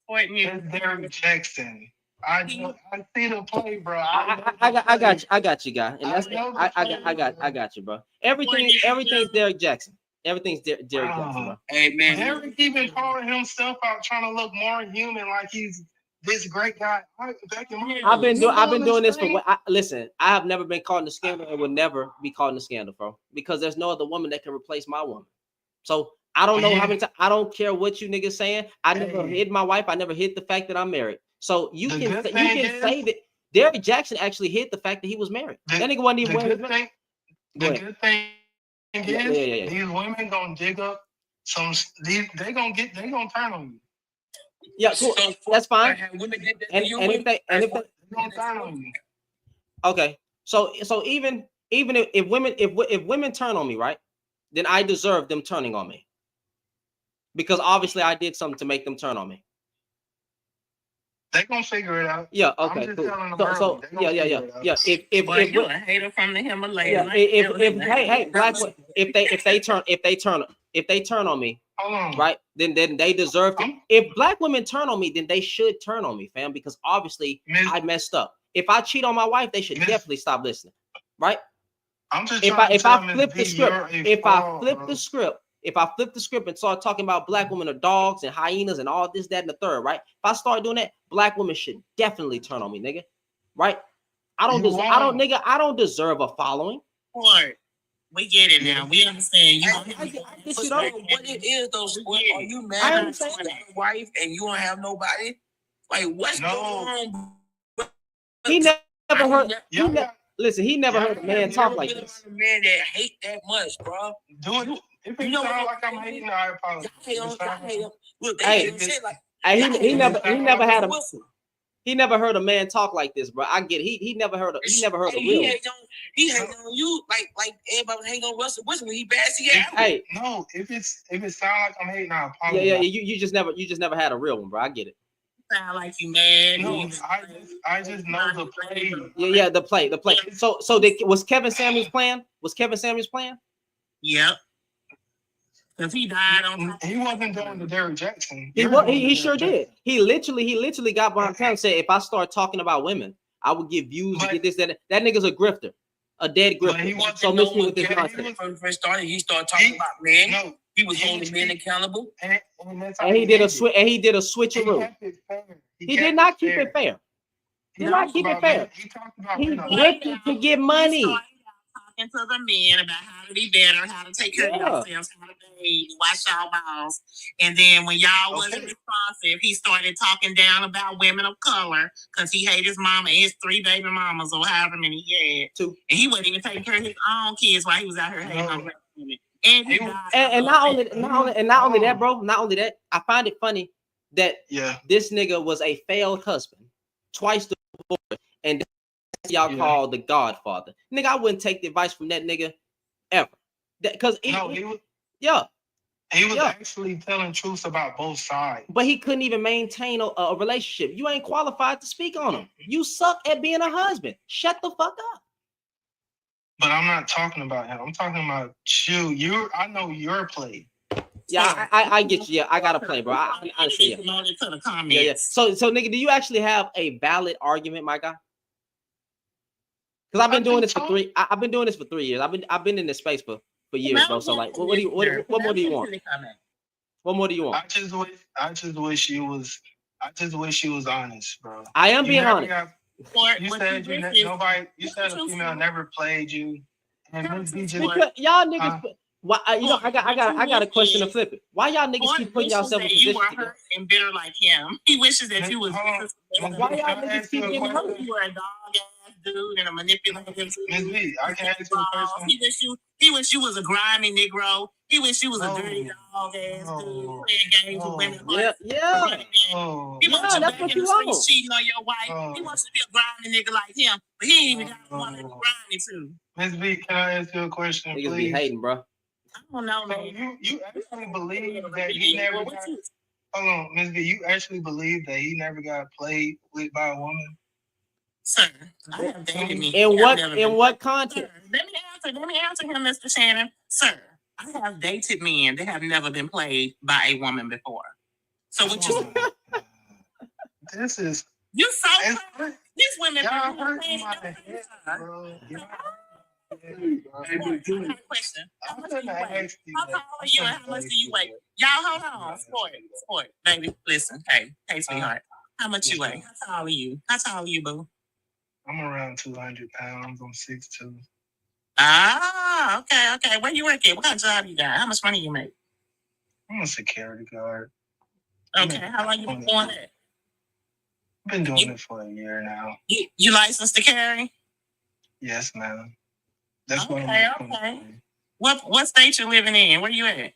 It's Derek Jackson. I see the play, bro. I got you, guy. And that's I got you, bro. Everything's Derek Jackson. Everything's Derek Jackson, bro. Hey man, Derek even calling himself out, trying to look more human, like he's this great guy. I've been doing this for. Listen, I have never been caught in a scandal and will never be caught in a scandal, bro. Because there's no other woman that can replace my woman. So I don't know how many times. I don't care what you niggas saying. I never hid my wife. I never hid the fact that I'm married. So you can say that Derek Jackson actually hid the fact that he was married. That nigga wasn't even wearing his mask. The good thing is these women gonna dig up some. They gonna turn on you. Yeah, cool. That's fine. And if they gonna turn on you. Okay, so even if women turn on me, right, then I deserve them turning on me, because obviously I did something to make them turn on me. They gonna figure it out. Yeah. Okay. Cool. So yeah. If you're a hater from the Himalayas. Hey, black, if they turn on me, right, then they deserve to. If black women turn on me, then they should turn on me, fam, because obviously I messed up. If I cheat on my wife, they should definitely stop listening, right? I'm just if I flip the script, if I flip the script and start talking about black women are dogs and hyenas and all this, that, and the third, right? If I start doing that, black women should definitely turn on me, nigga. Right? I don't deserve a following. Sport. We get it now. We understand. You What it is though, Sport? Are you mad at your wife and you don't have nobody? Like, what's going on? He never heard. Listen, he never heard a man talk like this. A man that hate that much, bro. Do it. If it sound like I'm hating, I apologize. He never heard a man talk like this, bro. I get it. He never heard a real. He hate on you like everybody hate on Russell Wilson when he bad. Hey, no, if it sound like I'm hating, I apologize. Yeah. You just never had a real one, bro. I get it. Sound like you mad. No, I just know the play. Yeah, the play. So was Kevin Samuels playing? Yep. Because he died on. He wasn't doing the Derrick Jackson. He sure did. He literally got behind camera and said, if I start talking about women, I would get views to get this, that. That nigga's a grifter, a dead grifter. So miss me with this nonsense. When he first started, he started talking about men. No, he was holding men accountable. And he did a switcheroo. He did not keep it fair. He grifted to get money. Talking to the men about how to be better, how to take care of yourselves, how to bathe, wash y'all balls. And then when y'all wasn't responsive, he started talking down about women of color because he hated his mama and his 3 baby mamas or however many he had. 2. And he wasn't even taking care of his own kids while he was out here hating on black women. And not only that, bro. Not only that, I find it funny that this nigga was a failed husband, twice divorced, and y'all call the Godfather. Nigga, I wouldn't take the advice from that nigga ever. Because he was actually telling truths about both sides. But he couldn't even maintain a relationship. You ain't qualified to speak on him. You suck at being a husband. Shut the fuck up. But I'm not talking about him. I'm talking about you. I know your play. Yeah, I get you. Yeah, I gotta play, bro. I see you. Yeah. So nigga, do you actually have a valid argument, my guy? Because I've been doing this for 3. I've been doing this for 3 years. I've been in this space for years, bro. So like, what more do you want? What more do you want? I just wish she was honest, bro. I am being honest. You said you said a female never played you. And y'all niggas. Why I got a question to flip it. Why y'all niggas keep putting yourself in position? You were hurt and bitter like him. He wishes that you was. Why y'all niggas keep getting hurt? You were a dog ass dude and a manipulative dude. I can't answer the question. He wish you was a grimy Negro. He wish you was a dirty dog ass dude playing games with women. Yeah. He wants you back in the streets cheating on your wife. He wants to be a grimy nigga like him, but he ain't even got a woman grimy too. Ms. B, can I ask you a question, Niggas please? be hating, bro. I don't know, man. You actually believe that he never got... Hold on, Ms. B, you actually believe that he never got played with by a woman? Sir, I have dated me. In what context? Let me answer him, Mr. Shannon. Sir, I have dated men that have never been played by a woman before. So what you This is... You so hurt. These women... Y'all hurt my head, bro. Question. How tall are you and how much do you weigh? Y'all hold on. Sport. Baby, listen. Hey, sweetheart. How much you weigh? How tall are you? How tall are you, boo? I'm around 200 pounds. I'm 6'2". Ah, okay. Where you work at? What kind of job you got? How much money you make? I'm a security guard. Okay, how long you been doing it? I've been doing it for a year now. You licensed to carry? Yes, ma'am. That's okay. What state you living in? Where you at?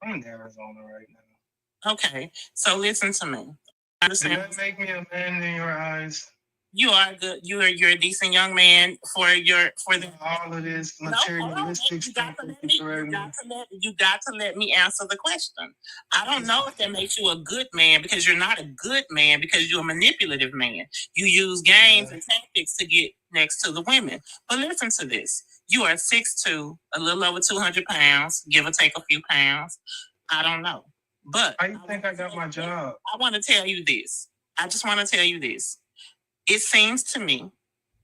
I'm in Arizona right now. Okay, so listen to me. Does that make me a man in your eyes? You are good. You're a decent young man for the all of this materialistic stuff. You got to let me answer the question. I don't know if that makes you a good man because you're not a good man because you're a manipulative man. You use games and tactics to get next to the women. But listen to this. You are 6'2", a little over 200 pounds, give or take a few pounds. I don't know. But how you think I got my job? I want to tell you this. I just want to tell you this. It seems to me,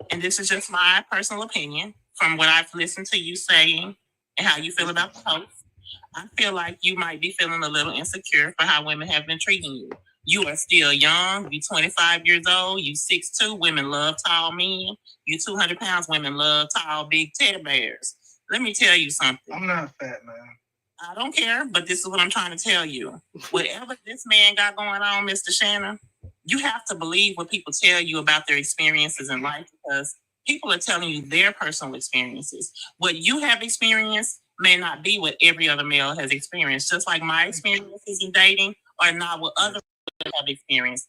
and this is just my personal opinion from what I've listened to you saying and how you feel about the host, I feel like you might be feeling a little insecure for how women have been treating you. You are still young. You 25 years old. You 6'2". Women love tall men. You 200 pounds. Women love tall, big teddy bears. Let me tell you something. I'm not fat, man. I don't care, but this is what I'm trying to tell you. Whatever this man got going on, Mr. Shannon, you have to believe what people tell you about their experiences in life, because people are telling you their personal experiences. What you have experienced may not be what every other male has experienced. Just like my experiences in dating are not what other people have experienced.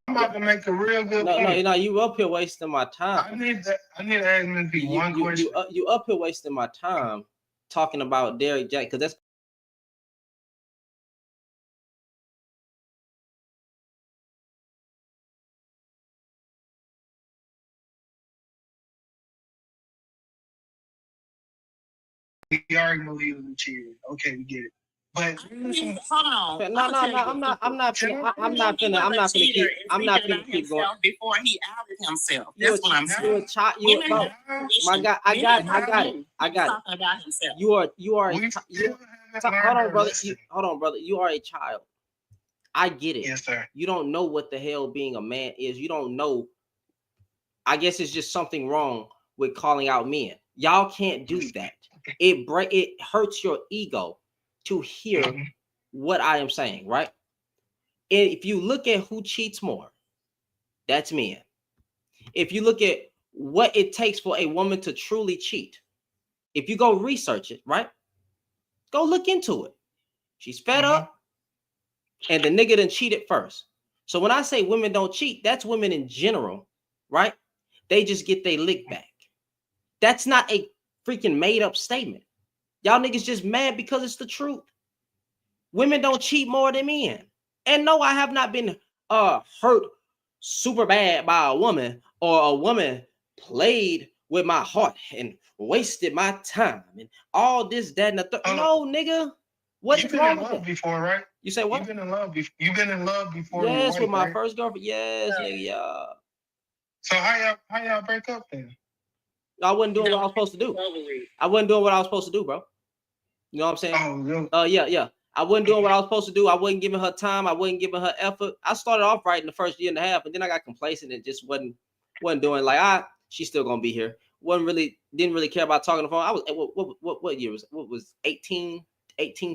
I'm about to make a real good point. No, you up here wasting my time. I need to ask me one question. You up here wasting my time talking about Derrick Jackson, because that's We already believe in the cheating. Okay, we get it. But Hold on. no, I'm not finna keep going. Before he outed himself. You're That's what I'm saying. You're a child. My God, I got it. Talking about himself. You are. Hold on, brother. You are a child. I get it. Yes, sir. You don't know what the hell being a man is. You don't know. I guess it's just something wrong with calling out men. Y'all can't do that. It hurts your ego to hear what I am saying, right? And if you look at who cheats more, that's men. If you look at what it takes for a woman to truly cheat, if you go research it, right? Go look into it. She's fed up, and the nigga done cheated first. So when I say women don't cheat, that's women in general, right? They just get their lick back. That's not a freaking made up statement. Y'all niggas just mad because it's the truth. Women don't cheat more than men. And no, I have not been hurt super bad by a woman, or a woman played with my heart and wasted my time and all this, that, and the third. No, nigga. What's You've been wrong in with love that? before, right? You say what? You've been in love before. You've been in love before. your Yes, wife, with my right? first girlfriend. Yes, nigga, yeah. So how y'all break up then? I wasn't doing what I was supposed to do. I wasn't doing what I was supposed to do, bro. You know what I'm saying? Oh, yeah. I wasn't doing what I was supposed to do. I wasn't giving her time. I wasn't giving her effort. I started off right in the first year and a half, and then I got complacent and just wasn't doing like she's still gonna be here. Didn't really care about talking on the phone. I was what year was 18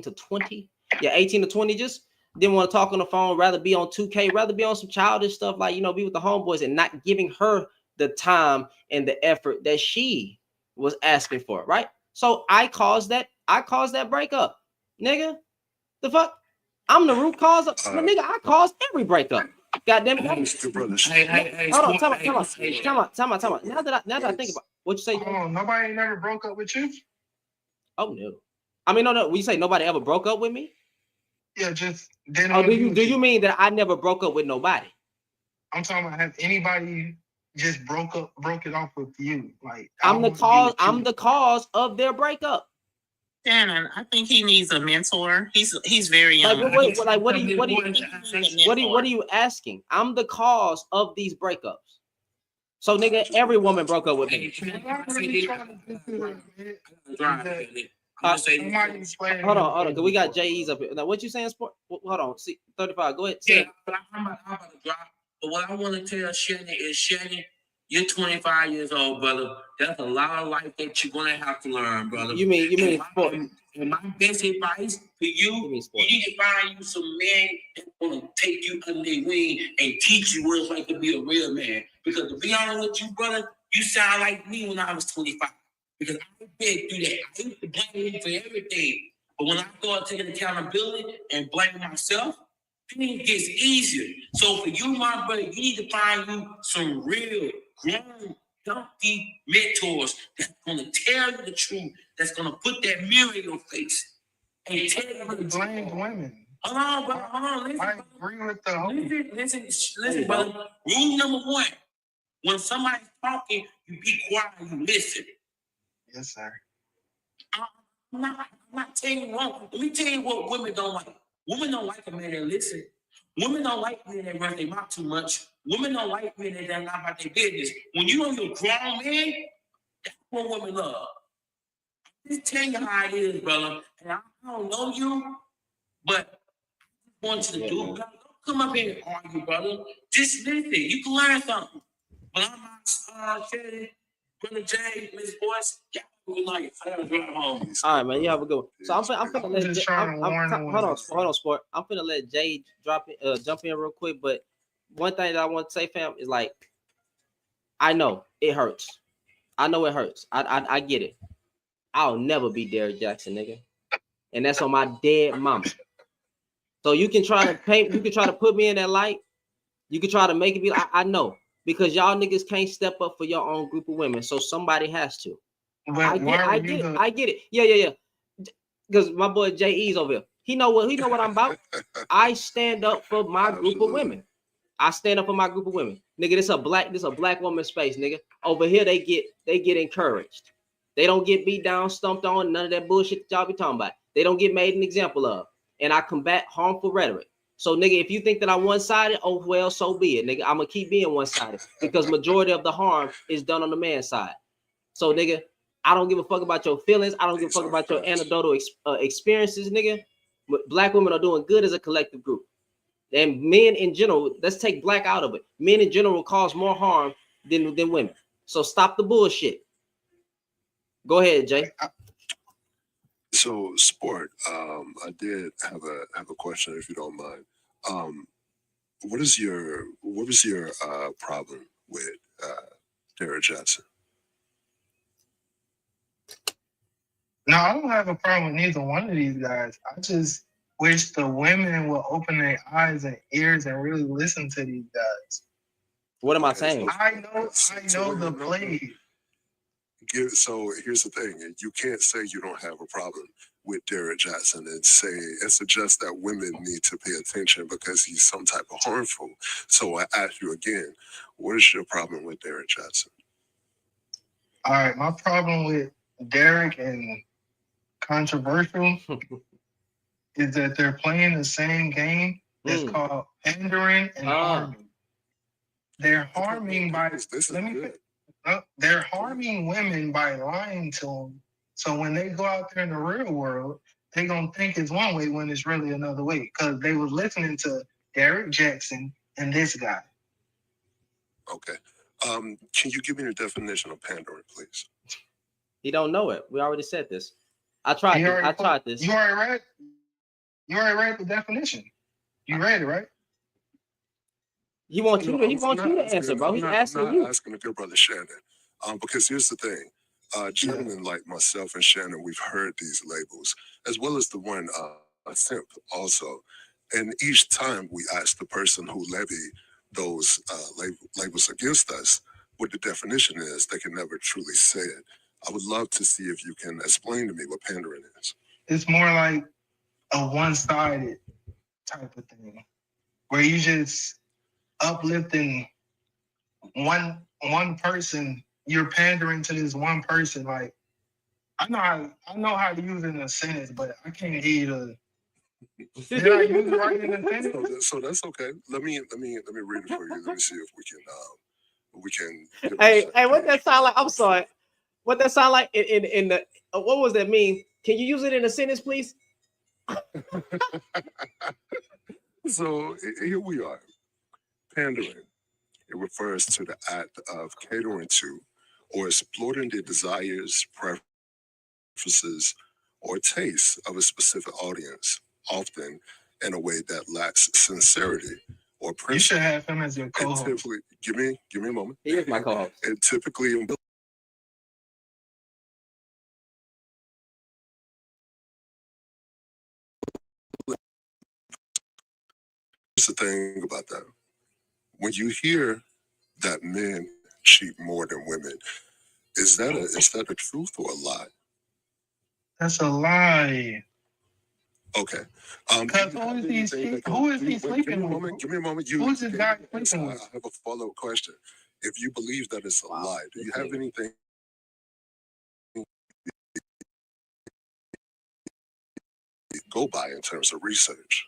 to 20? Yeah, 18 to 20. Just didn't want to talk on the phone. Rather be on 2K. Rather be on some childish stuff like be with the homeboys and not giving her the time and the effort that she was asking for. Right. So I caused that breakup, nigga. The fuck? I'm the root cause of nigga. I caused every breakup. Goddamn it. Hey, Hold on, time out. Now that I think about what you say, nobody never broke up with you? Oh no. I mean, no. When you say nobody ever broke up with me? Yeah, just do you mean that I never broke up with nobody? I'm talking about, have anybody just broke it off with you? Like I'm the cause of their breakup. Shannon, I think he needs a mentor. He's very young. What are you asking? I'm the cause of these breakups. So nigga, every woman broke up with me. Hold on, cause we got JE's up here. Now, what you saying, sport? Hold on, see, 35. Go ahead. Yeah, but I'm about to drop. But what I want to tell Shannon is, Shannon, you're 25 years old, brother. There's a lot of life that you're gonna have to learn, brother. You mean sport? And my best advice for you need to find you some men that want to take you under their wing and teach you what it's like to be a real man. Because to be honest with you, brother, you sound like me when I was 25. Because I've been through that. I used to blame you for everything. But when I started taking accountability and blaming myself, things gets easier. So for you, my brother, you need to find you some real, grown, healthy mentors that's going to tell you the truth, that's going to put that mirror in your face and tell you what to blame women. Hold on, brother. Hold on. Listen, I agree with the listen, brother. Rule number one, when somebody's talking, you be quiet and you listen. Yes, sir. I'm not telling you wrong. Let me tell you what women don't like. Women don't like a man that listen. Women don't like men that run their mouth too much. Women don't like men that are not about their business. When you know you're a grown man, that's what women love. Just tell you how it is, brother. And I don't know you, but I want you to do it. Don't come up here and argue, brother. Just listen. You can learn something. But I'm not Shannon, Brother Jay, Miss Boyce. Good night. I gotta drive home. All right, man. You have a good one. So I'm finna let hold on, sport. I'm finna let Jay jump in real quick. But one thing that I want to say, fam, is like, I know it hurts. I know it hurts. I get it. I'll never be Derrick Jackson, nigga, and that's on my dead mama. So you can try to put me in that light. You can try to make it be. I know, because y'all niggas can't step up for your own group of women. So somebody has to. I get it. Yeah. Because my boy J.E.'s over here. He know what I'm about. I stand up for my group of women. I stand up for my group of women. Nigga, this a black woman space, nigga. Over here, they get encouraged. They don't get beat down, stumped on, none of that bullshit that y'all be talking about. They don't get made an example of. And I combat harmful rhetoric. So, nigga, if you think that I'm one-sided, oh, well, so be it, nigga. I'm going to keep being one-sided because majority of the harm is done on the man's side. So, nigga, I don't give a fuck about your feelings. I don't give a fuck about your anecdotal experiences, nigga. But black women are doing good as a collective group. And men in general, let's take black out of it. Men in general cause more harm than women. So stop the bullshit. Go ahead, Jay. So, sport. I did have a question, if you don't mind. What was your problem with Derek Jackson? No, I don't have a problem with neither one of these guys. I just wish the women would open their eyes and ears and really listen to these guys. What am I saying? I know the play. So here's the thing: you can't say you don't have a problem with Derek Jackson and suggest that women need to pay attention because he's some type of harmful. So I ask you again, what is your problem with Derek Jackson? All right, my problem with Derek and controversial is that they're playing the same game that's called pandering and harming. They're harming they're harming women by lying to them. So when they go out there in the real world, they're gonna think it's one way when it's really another way because they was listening to Derek Jackson and this guy. Okay. Can you give me the definition of pandering, please? He don't know it. We already said this. I tried this. You already read the definition. You read it, right? He wants you to answer, bro. He's asking you. I'm asking the good brother Shannon. Because here's the thing. Gentlemen like myself and Shannon, we've heard these labels, as well as the one simp also. And each time we ask the person who levied those labels against us what the definition is, they can never truly say it. I would love to see if you can explain to me what pandering is. It's more like a one-sided type of thing, where you just uplifting one person. You're pandering to this one person. Like I know how to use it in a sentence, but I can't give you the. Did I use it right in the sentence? So that's okay. Let me read it for you. Let me see if we can. Hey, what that sound like? I'm sorry. What that sound like in the what was that mean? Can you use it in a sentence, please? So here we are. Pandering. It refers to the act of catering to or exploiting the desires, preferences, or tastes of a specific audience, often in a way that lacks sincerity or principle. You should have him as your co-host. Give me a moment. He is my co-host. And typically here's the thing about that. When you hear that men cheat more than women, is that a truth or a lie? That's a lie. Okay. Because who is he sleeping with? Give me a moment. Who's this guy sleeping I with? have a follow-up question. If you believe that it's a lie, do you have anything to go by in terms of research?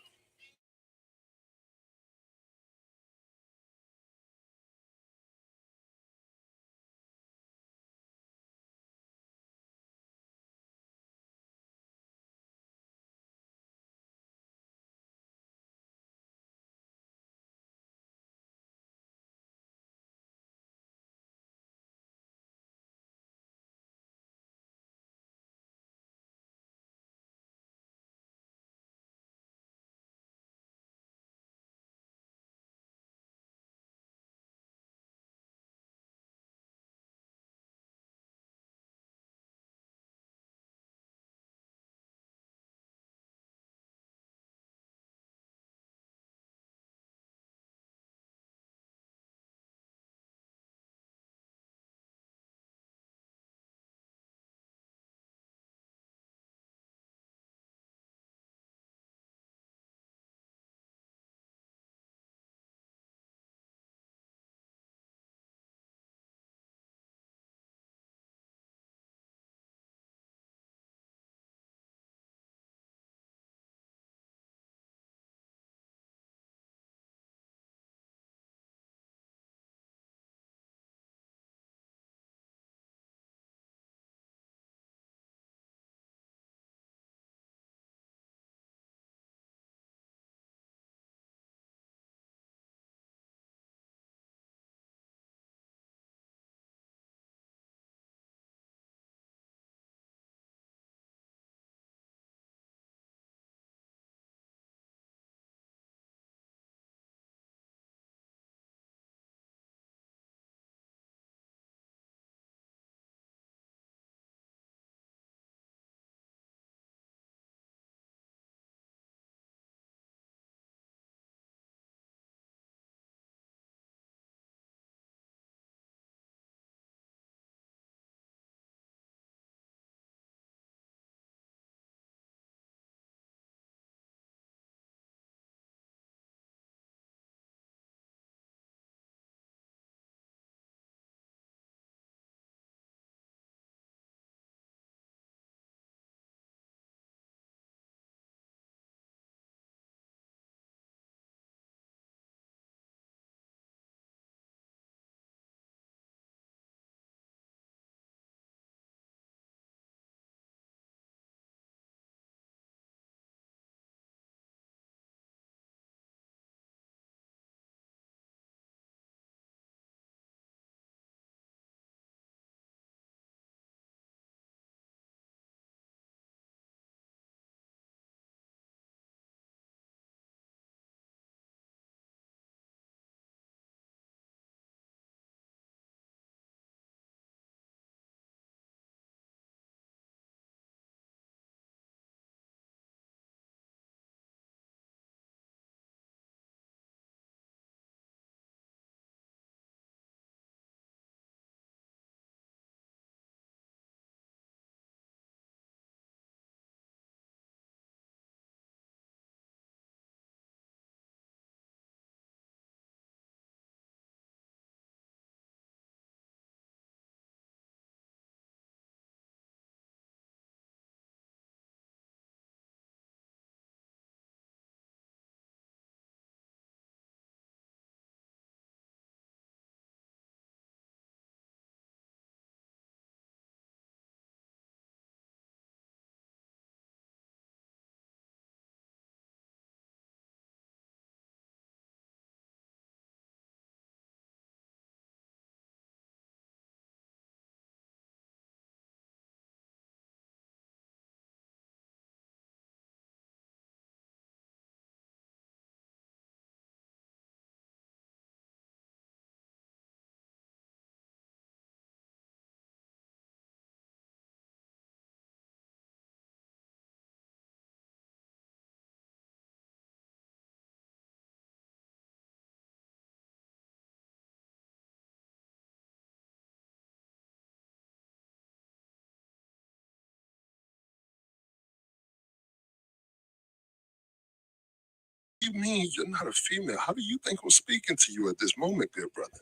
you mean you're not a female? How do you think I'm speaking to you at this moment, good brother?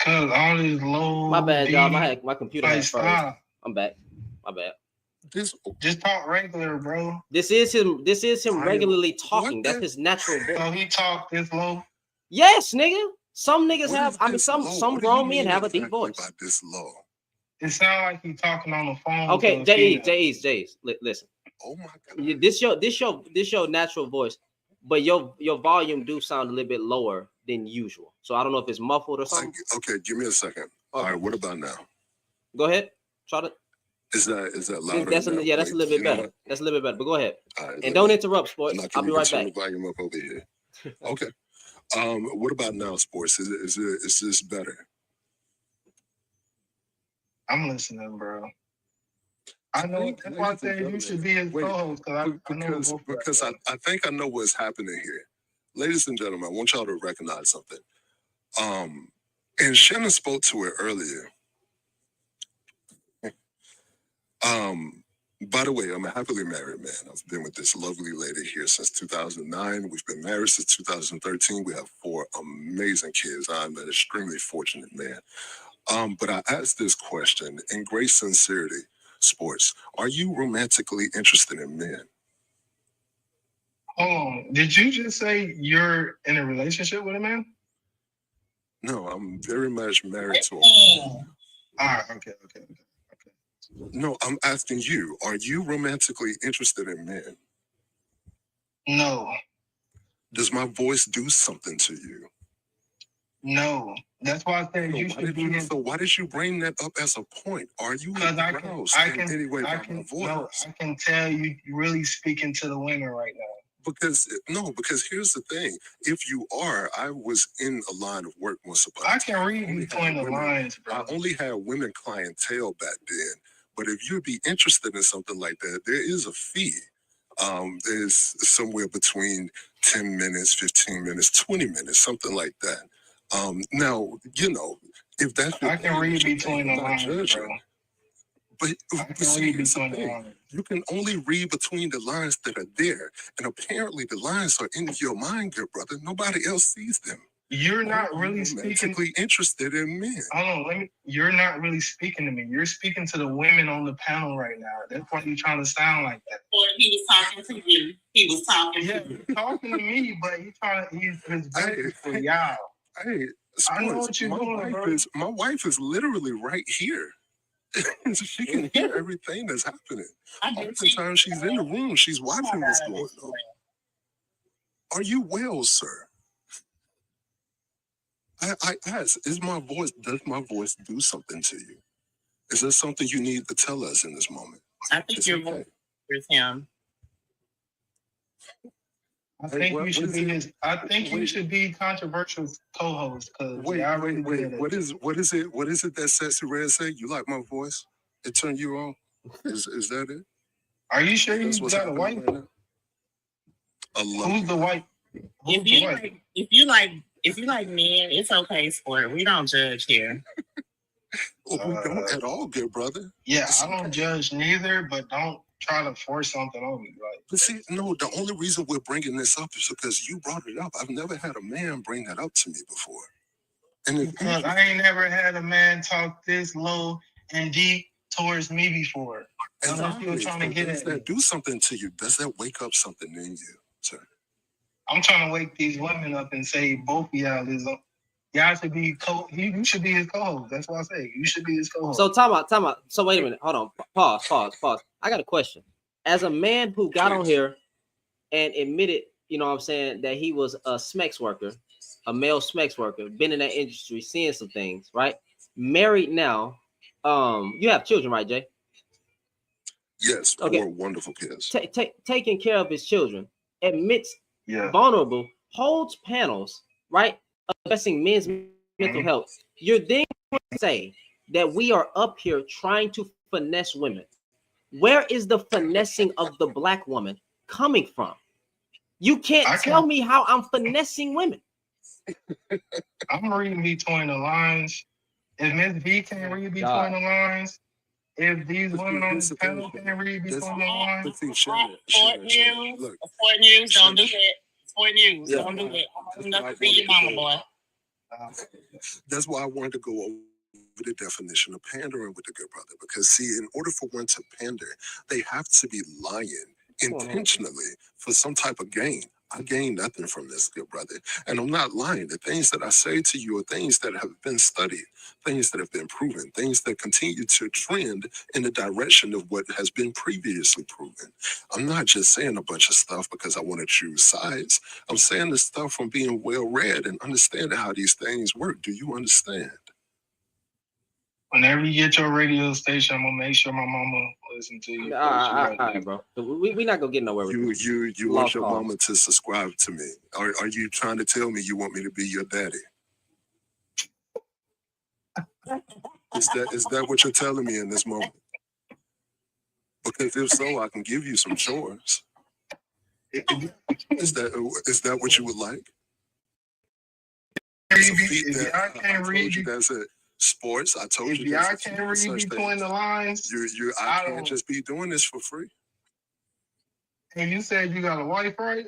Cause all this low. My bad, y'all. My my computer had froze. I'm back. My bad. Just talk regular, bro. This is him regularly talking. That's his natural voice. So he talk this low. Yes, nigga. Some niggas have. I mean, some grown men have a deep voice. About this low. It sounds like he talking on the phone. Okay, J's. Listen. Oh my god. This your natural voice, but your volume do sound a little bit lower than usual. So I don't know if it's muffled or something. Okay, give me a second. All right, what about now? Go ahead. Try to. Is that louder? That's a little bit better. That's a little bit better. But go ahead. And don't interrupt, Sports. I'll be right back. The volume up over here. Okay. What about now, Sports? Is this better? I'm listening, bro. I know that's why I said you should be his co-host because I think I know what's happening here. Ladies and gentlemen, I want y'all to recognize something. And Shannon spoke to it earlier. By the way, I'm a happily married man. I've been with this lovely lady here since 2009. We've been married since 2013. We have 4 amazing kids. I'm an extremely fortunate man. But I asked this question in great sincerity. Sports, are you romantically interested in men? Hold on. Did you just say you're in a relationship with a man? No, I'm very much married to a woman. All right, okay. No, I'm asking you, are you romantically interested in men? No. Does my voice do something to you? No. That's why I said you should be So why did you bring that up as a point? Are you aroused in any way by my voice? No, I can tell you really speaking to the women right now. Because here's the thing. If you are, I was in a line of work once upon a time. I can read between the lines, bro. I only had women clientele back then. But if you'd be interested in something like that, there is a fee. There's somewhere between 10 minutes, 15 minutes, 20 minutes, something like that. Now, if that's I can read between the lines, bro. But you can only read between the lines that are there. And apparently the lines are in your mind, good brother. Nobody else sees them. You're not really romantically interested in men. Hold on, you're not really speaking to me. You're speaking to the women on the panel right now. That's why you're trying to sound like that. Or he was talking to you. He was talking to you. Talking to me, but he's his voice for y'all. Hey, Sports, I know what you're doing, my wife is literally right here. So she can hear everything that's happening. Oftentimes she's in the room, she's watching what's going on. Are you well, sir? I ask, does my voice do something to you? Is there something you need to tell us in this moment? I think your voice with him. I think you should be controversial co-host. Wait. What is it that Sexy Red say? You like my voice? It turned you on? Is that it? Are you sure you got a wife? Right, Who's the wife? If you like men, it's okay, Sport. We don't judge here. We don't at all, good brother. Yeah, I don't judge neither, but don't try to force something on me. But see, no, the only reason we're bringing this up is because you brought it up. I've never had a man bring that up to me before. And because I ain't never had a man talk this low and deep towards me before. Unless you're trying to get does that do something to you? Does that wake up something in you, sir? I'm trying to wake these women up and say both of y'all should be you should be his co-host. That's what I say. You should be his co-host. So time out. So wait a minute. Hold on. Pause. I got a question. As a man who got on here and admitted, that he was a SMEX worker, a male SMEX worker, been in that industry, seeing some things, right? Married now. You have children, right, Jay? Yes, 4 wonderful kids. Taking care of his children, admits vulnerable, holds panels, right? Addressing men's mental health. You're then going to say that we are up here trying to finesse women. Where is the finessing of the black woman coming from? You can't tell me how I'm finessing women. I'm reading between the lines. If Ms. B can't read between the lines, if these women on this panel can't read between the lines, Sport News, don't do that. Support you. Yeah. Don't do it. That's Enough why I to be your wanted mama, to boy. That's why I wanted to go over the definition of pandering with the good brother. Because see, in order for one to pander, they have to be lying intentionally for some type of gain. I gain nothing from this, good brother. And I'm not lying. The things that I say to you are things that have been studied, things that have been proven, things that continue to trend in the direction of what has been previously proven. I'm not just saying a bunch of stuff because I want to choose sides. I'm saying this stuff from being well read and understanding how these things work. Do you understand? Whenever you get your radio station, I'm gonna make sure my mama listen to you. All right, bro. We not gonna get nowhere with this. You want Lost your cause. mama to subscribe to me? Are you trying to tell me you want me to be your daddy? Is that what you're telling me in this moment? Because if so, I can give you some chores. Is that what you would like? If y'all can't read, That's it. Sports. I told if you. y'all there's a can't few read such between things. the lines, I can't just be doing this for free. And you said you got a wife, right?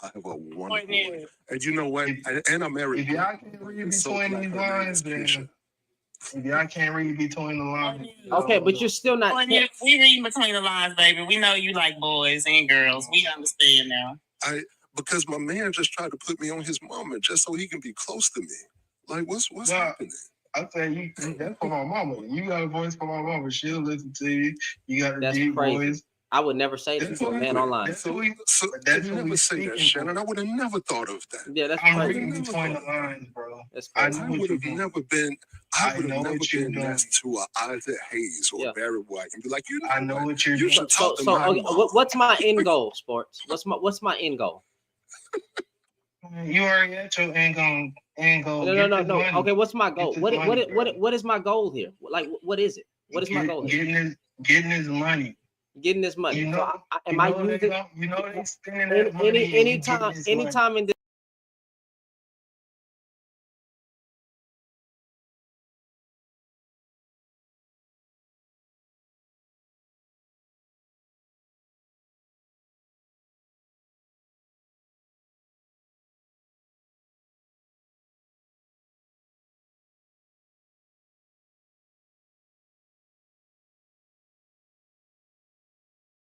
I have a wonderful wife. And you know what? And I'm married. If y'all can't read So between glad these her name lines, is then Keisha. if y'all can't read between the lines, Okay, but you're still not. We reading between the lines, baby. We know you like boys and girls. We understand now. Because my man just tried to put me on his mama just so he can be close to me. Like, what's happening? I tell you, that's for my mama. You got a voice for my mama. She'll listen to you. You got a That's deep crazy. voice. I would never say that to a man online. So That's I what never we say that, speaking Shannon. for. I would have never thought of that. Yeah, that's I'm crazy. reading between the lines, bro. That's I crazy. know I what would you're have doing. never been. I would know have never what you're been doing. next to a Isaac Hayes or Yeah. Barry White and be like, you know, I know what you're you doing. should So, talk to so my okay, mom. what's my end goal, sports? What's my end goal? You already at your end goal. No. Okay, what's my goal? this What money, bro. what is my goal here? Like, what is it? What is my goal here? Getting his money. Getting this money. You So know, am I using you know they spending that money. and he getting his money. anytime in this